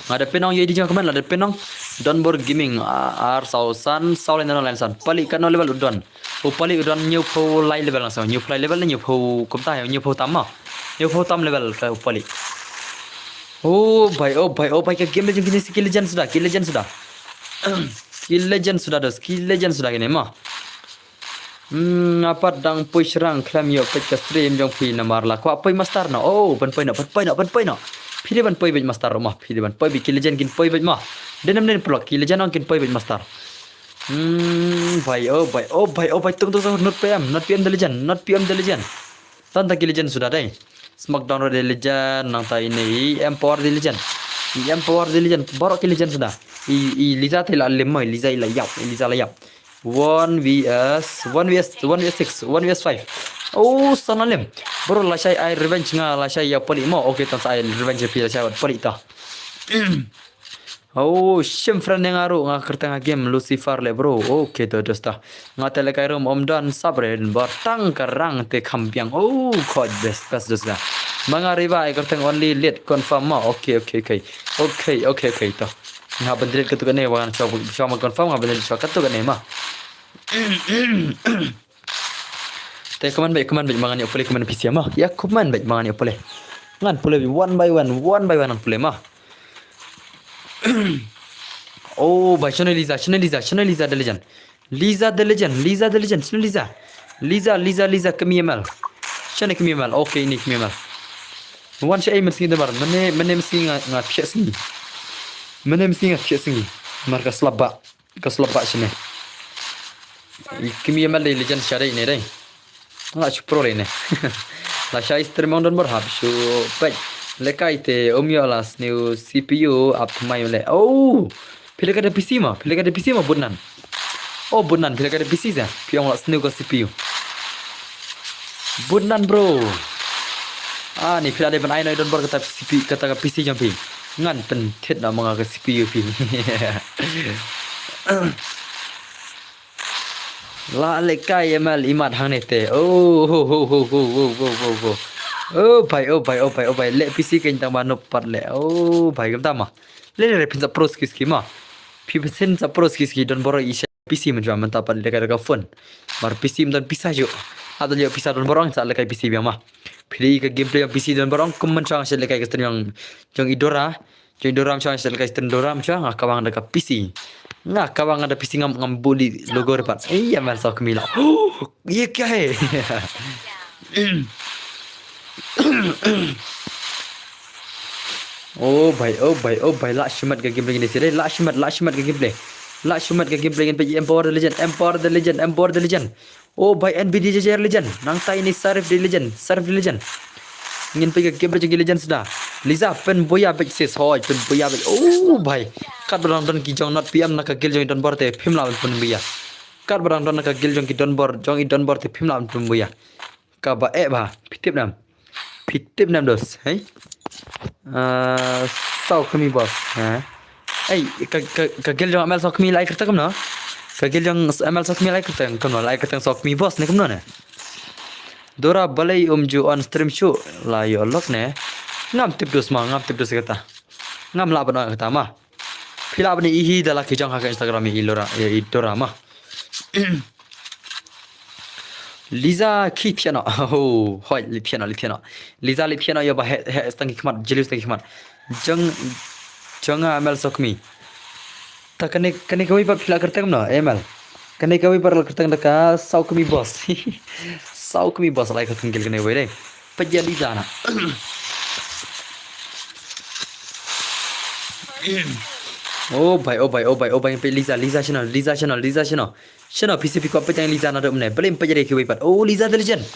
ada penong UID jangan kemana ada penong Donbor Gaming R Sultan so line not sun palik kan level udon Upali udah new po live level langsung new play level new po kumta ya new po tam level ke upali. Oh baik ke game legend gini skill legend sudah skill legend sudah gini mah. Apa dang push rang claim yo pet ke stream jong pi namar la ko apa master na oh pen point na Pilihan poi bej master rumah pilihan poi bej legend kin poi bej mah. Denam den plok legend ang kin poi bej master. Bhai oh bhai tunggu not PM the legend not PM the legend. Tanta legend sudah deh. Smackdown the legend nang ta ini Empower the legend. Empower the legend baru legend sudah. Liza tela lemma Liza ila yap Liza la yap. 1vs 6 1vs 5. Oh sana lem. Bro la shay I revenge nga la shay ya poli mo. Okay tan saya revenge pila shay poli ta. Oh, shim friend yang aru nga kertang game Lucifer le bro. Okay to dosta. Nga tele kai rum om dan sabre batang karang te kampiang. Oh, god best dosta. Mga riba ay kertang only late confirm ma. Okay to. Nga bandrit ka to kane wan siya mag confirm nga bandrit siya ka to kane ma. Te kaman baik mangan ni opole kaman PC ma. Ya kaman baik mangan ni opole. Ngan pole one by one an pole ma. Oh, by Channel Liza the legend. Liza the legend. Channel Liza kami emal. Channel kami emal. Okay, ini kami emal. One shay mesti debar. Mana mesti ngat pias ni. Mana mesti ngat pias ni. Marka selaba sini. Kami emal the legend syari ini deh. Ngat pro ini. La shay stream on bar habsu. Baik. Lekai te omiolas new CPU up my le. Oh, pilih kada PC mah bunan. Oh bunan pilih kada PC sah. Piang las new CPU. Bunan bro. Ni pilih ada ban aina don bar kata CPU kata PC jampi. Ngan pentit nak mengaku CPU pi. La lekai emal imat hang nete. Oh. Oh bhai le PC kain tang mano par le oh bhai kam tama le pin sa pros kiski ma pin sa pros kiski don boro isha PC menjua manta par le ka phone mar PC don pisa jo ada le pisa don borong sa le kai PC biama phili ka gameplay PC don borong kum chang se le kai stream yang jong idora chang se le kai stream dora chang akawang da ka PC nga kawang ada PC ngam buli logo repat iya mal sa kemila oh ye kya hai Oh bhai la shimat ka gameplay ni sire la shimat ka gameplay kan pe Empower the legend oh bhai NBDJR legend nang tai ni Sarif the legend ngin pe ka gameplay jeng legend sudah Liza pen boya pe ses hoy pen boya pe oh bhai kat barang don ki jong not PM nak ka gil jong don bor te phim la pen boya kat barang don nak ka gil jong ki don bor jong i don bor te phim la pen boya ka ba ba Pitip nam dos, hey? Sau kami bos, hey, kagil jong amal sau kami like kerta kam na? Kagil jong amal sau kami like kerta kam na? Like kerta sau kami bos ne kam na? Dora balai ju on stream show la yo lok ne? Ngam tip dos kata, ngam la bana kata ma? Pila bani ihi dala kijang hak Instagram ilora idora ma? Liza ki piano oh hoi li piano Liza li piano yo ba he stangi kmat jelis stangi kmat jang amal sokmi ta kane kawai par pila kerta kam na amal kane kawai par kerta ka sau kami boss like kan gil kane wai dai pajja Liza na oh bhai pe Liza channel PCP ko apa yang Liza nak mana belum pajari ke wipat oh Liza the legend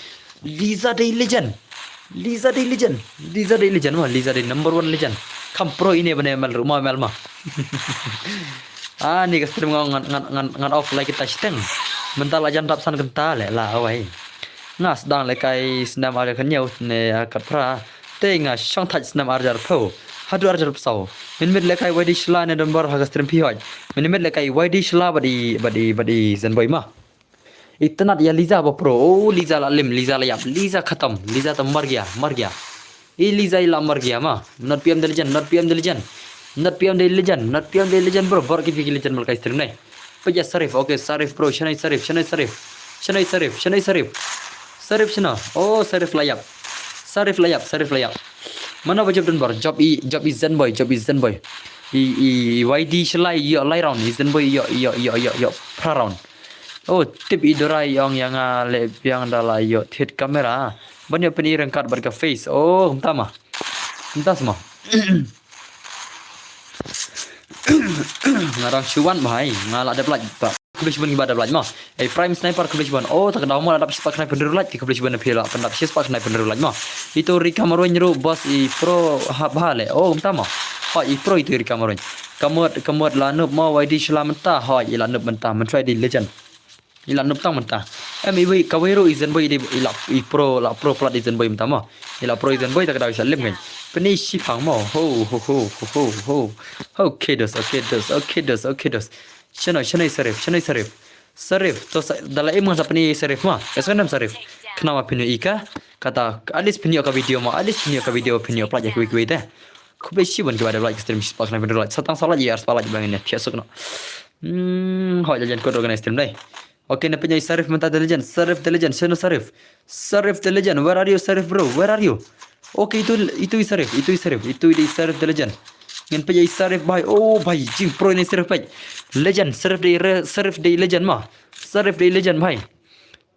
mah Liza the number 1 legend kam pro ini bane mal rumah mal mah ni ka stream ngan off like kita steng mental ajan rapsan kenta le la awai ngas dang le kai snam ar kan nyau ne kat pra te nga shang thach snam ar jar pho hadu ar jar psau min le kai wadi shla ne don bar ha stream pi hoi min le kai wadi shla badi zan boy ma इतना या लीजा वो प्रो ओ लीजा ला लिम लीजा ला याप लीजा खत्म लीजा तो मर गया ये लीजा इला मर गया मा not PM the legend bro बर की लेजेंड मल का स्ट्रीम नहीं पजा शरीफ ओके शरीफ प्रो शनै शरीफ शना ओ शरीफ ला याप mana bajab don bar job is zen boy i YD shlai yo lai round is zen boy yo pra round oh tip idora yang le yang dala yo tit kamera banyak penirang kat berka face oh entah semua ngarang cuan bahai ngalak ada belaj pak kebetulan ibadah belaj mah prime sniper kebetulan oh tak kenal mau ada sepak kena bener belaj kebetulan pila pendap sepak kena bener belaj mah itu Rika Marwan nyeru bos pro bahale oh utama ha pro itu Rika Marwan kamut lanup mau YD selamata ha ilanup mentah mentrai di legend ilanup tang mentah ibu kawero izin boy di pro plat izin boy utama pro izin boy tak ada bisa lem kan Penisi pang mo ho okay dos Shanoi Sarif to dalam emang sa peni Sarif mah kesanam Sarif kenapa penu ika kata alis penu ka video mah alis penu pelajar kuwi teh kubesi ban kepada like stream spak na bener like satang salah ya salah bangin ya biasa kena ho jajan kod organize stream dai okay na penu Sarif mentah the legend Shano Sarif the legend where are you Sarif bro where are you okay itu Sarif di Sarif the legend ngin pa Sarif bhai oh bhai jing pro ni Sarif bhai legend Sarif di legend mah Sarif di legend bhai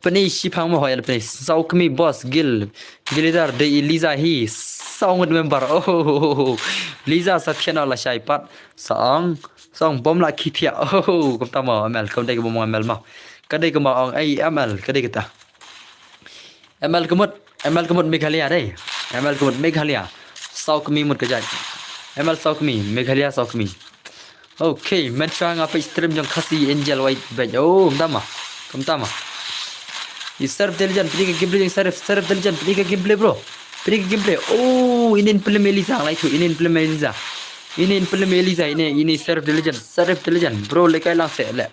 pani sipang mo hoyal pani sau kami boss gilidar de Liza hi song member oh Liza sa channel la shai pat song bom la kitia oh kom tama ml kom dai bom ml mah kadai ko ma ong ai ml kadai kita ml kemut Meghalaya dai ML kemut Meghalaya Saukmi mut kejai ML Saukmi Meghalaya Saukmi okay mentra ngapa stream jong kasi angel white badge oh tama i serve diligent pergi ke gameplay yang serve diligent pergi ke gameplay bro oh ini film Eliza like tu ini film Eliza ini serve diligent bro lekai lang se le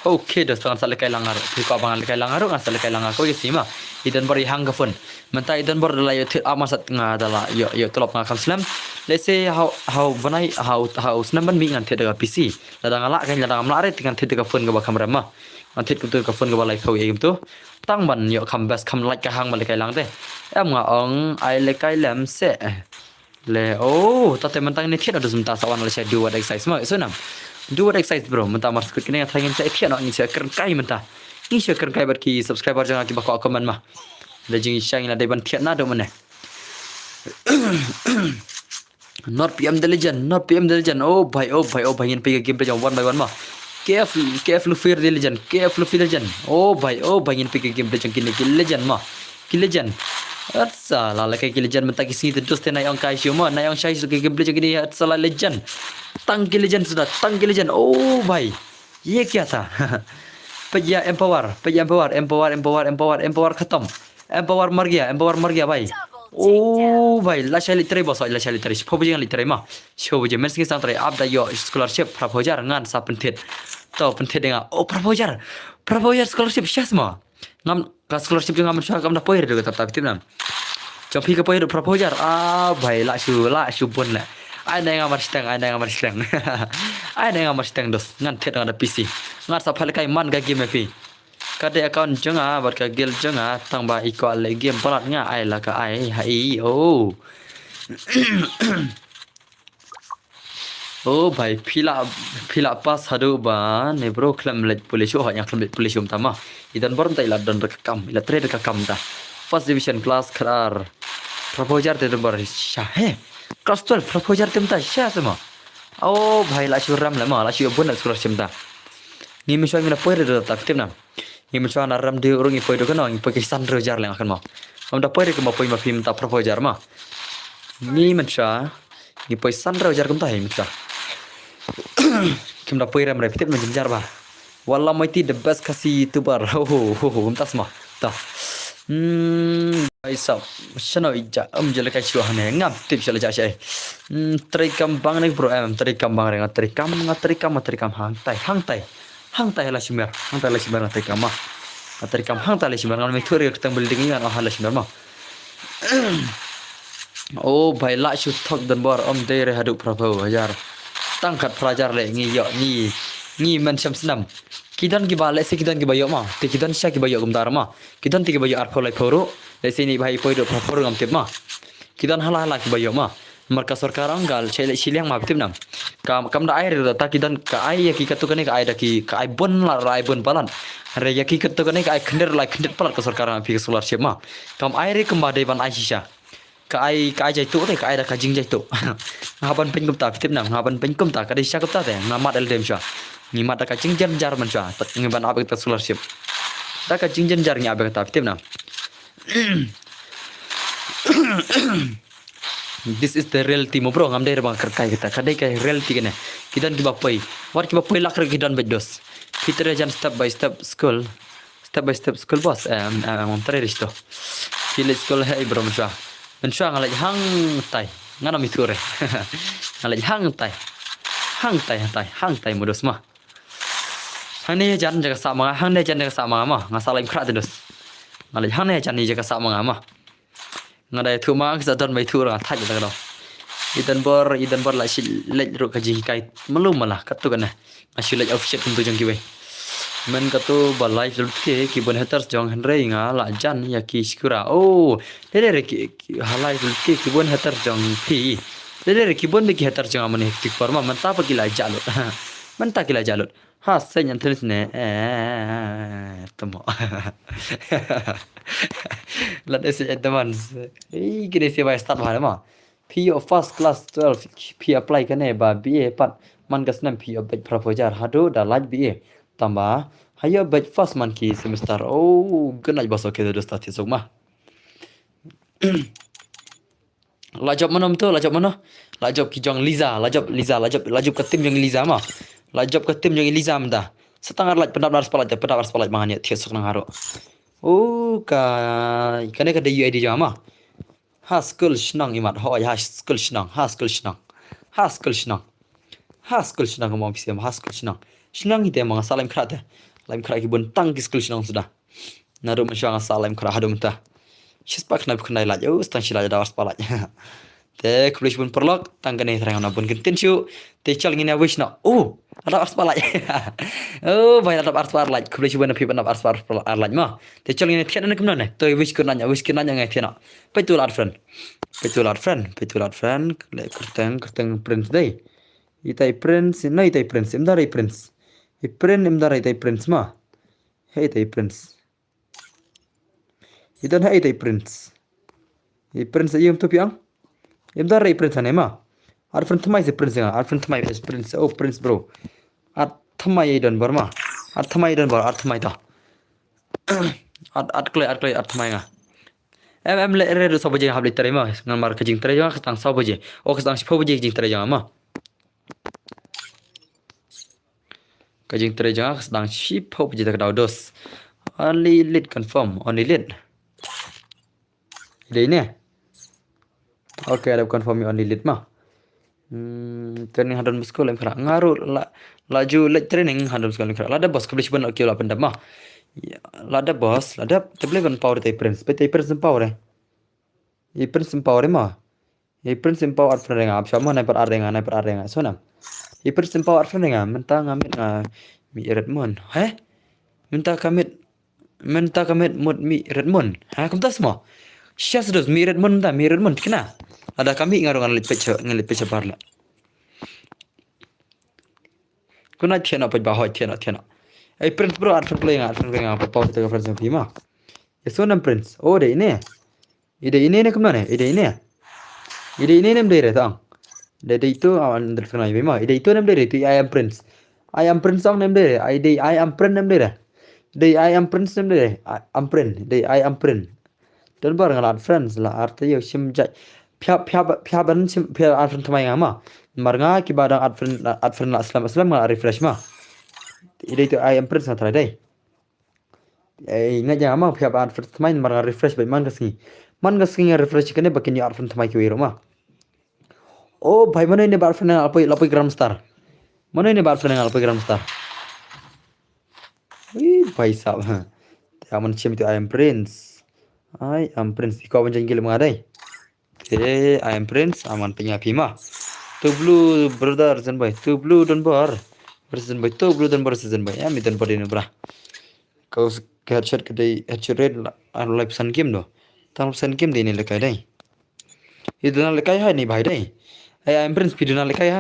okay dos tangan sale kai langar ko bangal kai langar ngan sale kai langar ko yesima idan bari hanga fun menta idan bor la yo amasat nga dala yo tolop nga kamslam let's say how banai how snamban mi ngan daga PC ladang ala kan ladang amlare tingan daga fun ga ba kamera ma ngan ku ka fun ga ba like kau yem tu tang ban yo kam bas kam like ka hang ba kai lang te em nga ong ai le kai lam se le oh tate mentang ni thiat ada sebentar sawan le saya do what exercise ma so nam do what exercise bro mentah mas kut kena thangin saya thiat ni saya keren kai mentah ni saya keren kai bar ki subscriber jangan ki ba ko comment ma le jing shang na dai ban thiat na do mane not PM the legend oh bhai in pe game pe jang one by one ma careful fear the legend oh bhai in pe game pe jang ki legend ma ki legend atsa la kai ki legend mentah ki sini terus tenai ang kai syoma nai ang syai su ki game pe jang ni atsa la legend tang ki legend oh bhai ye kya tha pajya empower khatam empower mar gaya bhai oh bhai la shali tare boss la shali tare phobu jeng li tare ma shobu je mens ki sang tare up da yo scholarship proposer ngan sa penthet to penthet denga oh proposer scholarship shasma ngam ka scholarship jeng ngam sha kam da poir de ta tim nam chopi ka poir proposer bhai la shu bon la ai ngamar stang ai ngamar stang dos ngan thet ngada PC ngat sa phal kai man ga game fi kade account jonga bar ka gel jonga tang ba iko le game palat nga ai la ka ai hai oh oh bhai phila pas hadu ba ne bro klam le police ho yang klam police tama idan borom tai la don ka kam ila trade ka kam ta first division class kharar proposer te bar sha he class 12 proposer temta sha sama oh bhai la syuram la ma la syu bon la sur semta ni mi shoi mi la poire de ta tim na ni mi shoi na ram de urung i poire kan ngi pakai sandro jar lang akan ma am da poire ke ma poi ma film ta proposer ma ni mi sha ni poi sandro jar kum ta hi mi sha kim da poire am repetit ma jar ba walla mai ti the best kasi youtuber ho tas ma ta Isap Shano ija jele kai chu hane ngam tip shala ja shai trai kam bang ne bro trai kam bang renga trai kam hang tai la shimer trai kam ma trai kam hang tai la shimer ngal me thori tang building ngan hala shimer ma oh bhai la shu thok dan bor de re hadu prabhu hajar tangkat prajar le ngi yo ngi man sam snam kidan ki bale se kidan ki bayo ma te kidan sha ki bayo gumdar ma kidan ti ki bayo arpho lai phoro le se ni bhai poi do phoro ngam tep ma kidan hala ki bayo ma marka sarkar anggal chele siliang ma tep nam kam da air ta kidan ka ai ya ki katu kane ka ai da ki ka ai bon la rai bon balan re ya ki katu kane ka ai khnder palat ka sarkar ma fi scholarship ma kam ai re kamba de ban ai shisha Kai jai tu te kai da ka jing jai tu. Ngaban pen kum ta tip nam ngaban pen kum ta ka dai sya kum ta te ngamat el dem sya. Ngimat da ka jing jan jar man sya. Tak ngiban abek ta scholarship. Da ka jing jan jar ngi abek ta tip nam. This is the reality mo bro ngam dai bang kerkai kita kadai kai reality kene kidan ki bapai war ki bapai lakar kidan bedos kita jan step by step school boss am tare risto kile school hai bro msha ngalaj hang tai ngana miture ngalaj hang tai modos ma hani jan jaga sama hang ne jan jaga sama ma ngasalai khra dedos ngalaj hang ne jan ni jaga sama ma ngadai thu ma ka don mai thu ra thaj da do idan bor la shi lej ro ka ji kai malum malah katu kana ashi lej official tu jong ki we men katu ba live lut ke ki bon haters jong henre nga la jan ya ki skura oh dere ki halai lut ke ki bon haters jong phi dere ki bon ki haters jong amane tik forma man ta pa ki la jalot man ta ki la jalot ha sen yan thris ne tomo la desi advance gine se vai start hare ma P of first class 12 P apply kane ba BA pat man gasnam P of batch proposal hado da laj BA tamba hayo batch first man ki semester oh gana baso ke do start sok ma la job mana betul la job ki jong Liza la job ke tim jong Liza ma la job ke tim jong Liza mda setengah laj pendap palat manganya thiesok nang haro oh kane ka de UID jama ha school shnang imat ho ya school shnang mo pisiam ha school shnang ite mga salam khrate laim khra ki bun tang ki school shnang sudah naru mashang salam khra hadum ta shispak na khunai la yo stang shila da was palat te kulish bun perlok tang kane thrang na bun kintin shu te chal ngina wish na oh ada ars palat oh vai ada ars palat kulish bun pi bun ars palat ma te chal ngina thian na kumna ne to wish kunanya ngai thiana petul art friend le kerteng prince dai itai prince imdarai prince ma hey itai prince idan hey itai prince ayum tu piang imdarai prince ane ma art friend thamai se prince art friend thamai is prince oh prince bro art thamai idan barma art thamai ta art thamai nga em le re so baje habli tare ma ngan mar ka jing tare jang stang so baje o ka stang 10 baje jing tare jang ma ka jing tare jang stang 10 baje tak daw dos only lead confirm only lead ide ne okay ada confirm only lead ma training hadon muskul em khara ngaru laju lead training hadon muskul em khara lada bos kablish ban okyo la pendam ma lada bos lada tablevan power tai prince power e prince power ma e prince power friend nga apsha ma nai par ardenga so nam e prince power friend nga menta ngamit mi redmond he menta kamit mut mi redmond ha kum tas mo syas dos mi redmond kena ada kami ngarongan ngelit pecha parla kuna chena pa ba ho chena ai prince bro art play nga pa power te friends of hima eso nam prince oh de ide ne kumna ne ide ne nem de re tang de itu awan del sana bima ide itu nem de re tu I am prince song nem de re I am prince nem de re I am prince nem de re I am prince dan bar ngalat friends la arte yo sim jai pya ban sim pya art friend thamai nga ma marnga ki badang art friend la aslam nga refresh ma ide itu I am prince na trai dai ngaja ma pya art friend thamai marnga refresh bai man gasing refresh kene bakin art friend thamai ki wiro ma oh bhai mane ne bar friend alpoi gram star bhai sab ya man sim itu I am prince ko ban jengil mengadai I am prince aman penyapi ma tu blue brother zen boy tu blue don bar version boy tu blue don bar season boy am idan podin bra kau headshot kedai headshot red live sun game do tam sun game de ne lekai dai idana lekai hai ni bhai dai I am prince pidana lekai ha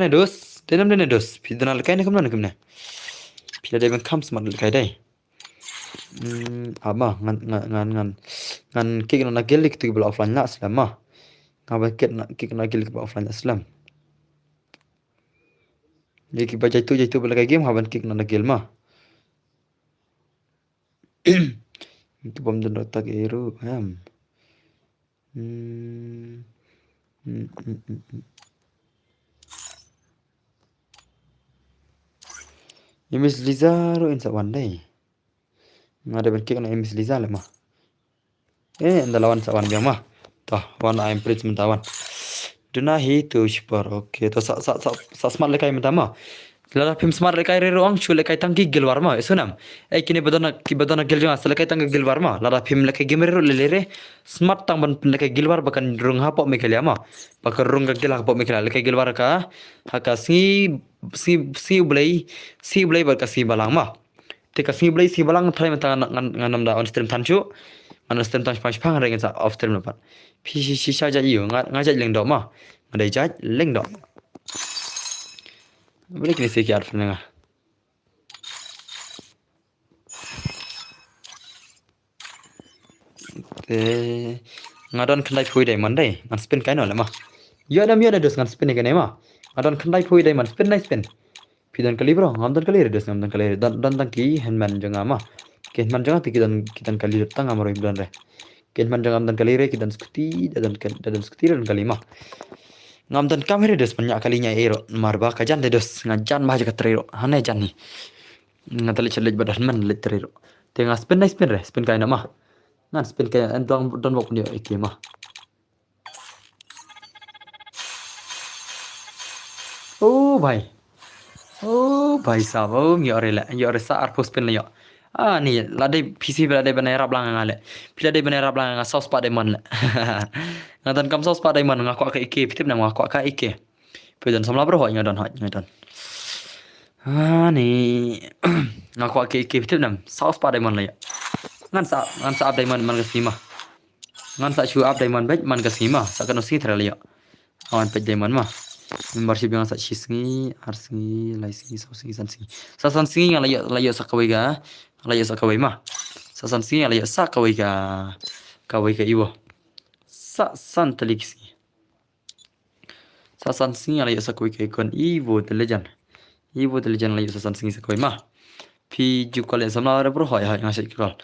ne dos denam ne dos pidana lekai ne kamna pidana ben kam smart lekai dai Ama ngan kik na gelik tu bela offline la Islam mah. Ngaba kik na gelik bela offline Islam. Jadi kita jaitu bela game haban kik na gel mah. Itu bom dan tak eru ham. Miss Liza ro insa wandai. Ngada ben kik na Miss Liza le mah. Anda lawan sa wan biang mah. Tah wan I'm pretty mentawan. Duna hi tu super okay. To sa smart lekai mentama. Lala pim smart lekai re roang chu lekai tangki gil warma esunam. Kini badana gil jang asal lekai tangki gil warma. Lala pim lekai gamer ro lelere smart tang ban lekai gil war bakan rung hapok mekelia ma. Bakar rung ka gil hapok mekelia lekai gil war ka haka si ulai bar ka si balang ma. Teka si balang thai mata nganam da on stream tanchu. An stream tang pang reng sa off stream lepat. Pi si sha ja yu ngajak leng do ma. Ngadai jaj leng do. Boleh kini sikit arf nengah. Ngadon kendai pui dai mandai, ngan spin kaino le mah. Ya ada dos ngan spin ikan mah. Ngadon kendai pui dai man spin. Pidan kali bro, ngamdan kali dos ngamdan kali. Dan tangki handman jangan mah. Handman jangan kita kali datang amaro ibdan re. Handman jangan amdan kali re kita skuti dan skuti dan kali mah. Ngamdan kamera dos banyak kalinya ero marba kajan dos ngajan bah jaga terero hane jan ni ngatali challenge badan man le terero tengah spin re spin kaina mah ngan spin kaina andong don bok ni iki mah oh bhai sahab yo re sa ar spin le yo ni ladai PC ladai banai rap lang ngale pila dai banai rap lang sauce pa dai man le ngadan kam sauce pa dai man ngakwa ka iki pitip na ngakwa ka iki pidan samla bro hoy ngadan ni ngakwa ka iki pitip nam sauce pa dai man le ngan sa up dai man ka sima ngan sa chu up dai man bet man ka sima sa kan si thra le yo awan pe dai man ma membership yang sa chisngi arsingi laisingi sausingi sansingi ngala yo sa kawai ga laya sa kawai mah sasan singi laya sa kawai ka iwo san teliksi sasan singi laya sa kawai ka ikon iwo the legend laya sasan singi sa kawai mah pi jukal ya samla re bro hoy ngasih jukal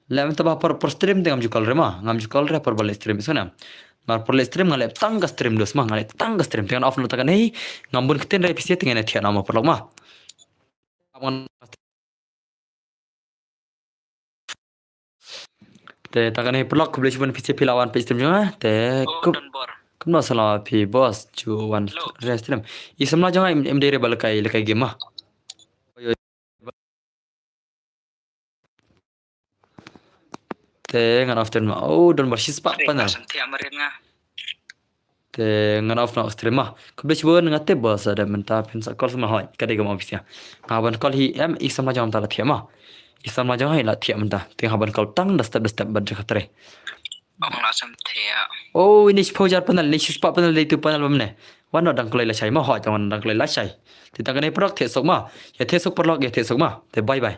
lem tabah por stream tengam jukal re mah ngam jukal re por bal stream isona mar por stream ngale tangga stream dos mah ngale tangga stream tengan off no takan hei ngambun keten re pisi tengan thian ama por mah te takan hei blog boleh cuba pisi pilawan pe stream jangan te kum no salah pi boss cu wan re stream isamla jangan mdre bal kai lekai game mah te ngan after ma don bersis pak panal te ngan off no stream mah boleh cuba ngate boss ada menta pin sa call sama hoy kadai gam office ya ngaban call hi isamla jangan tala thia mah isamla jangan la thia menta te ngaban call tang da step bad khatre ini pojar panal ni spa panal itu panal bamne wan dang klai la chai ma hoy jangan dang klai la chai ti takan ei product the sok ma ya the sok product ya the sok ma te bye bye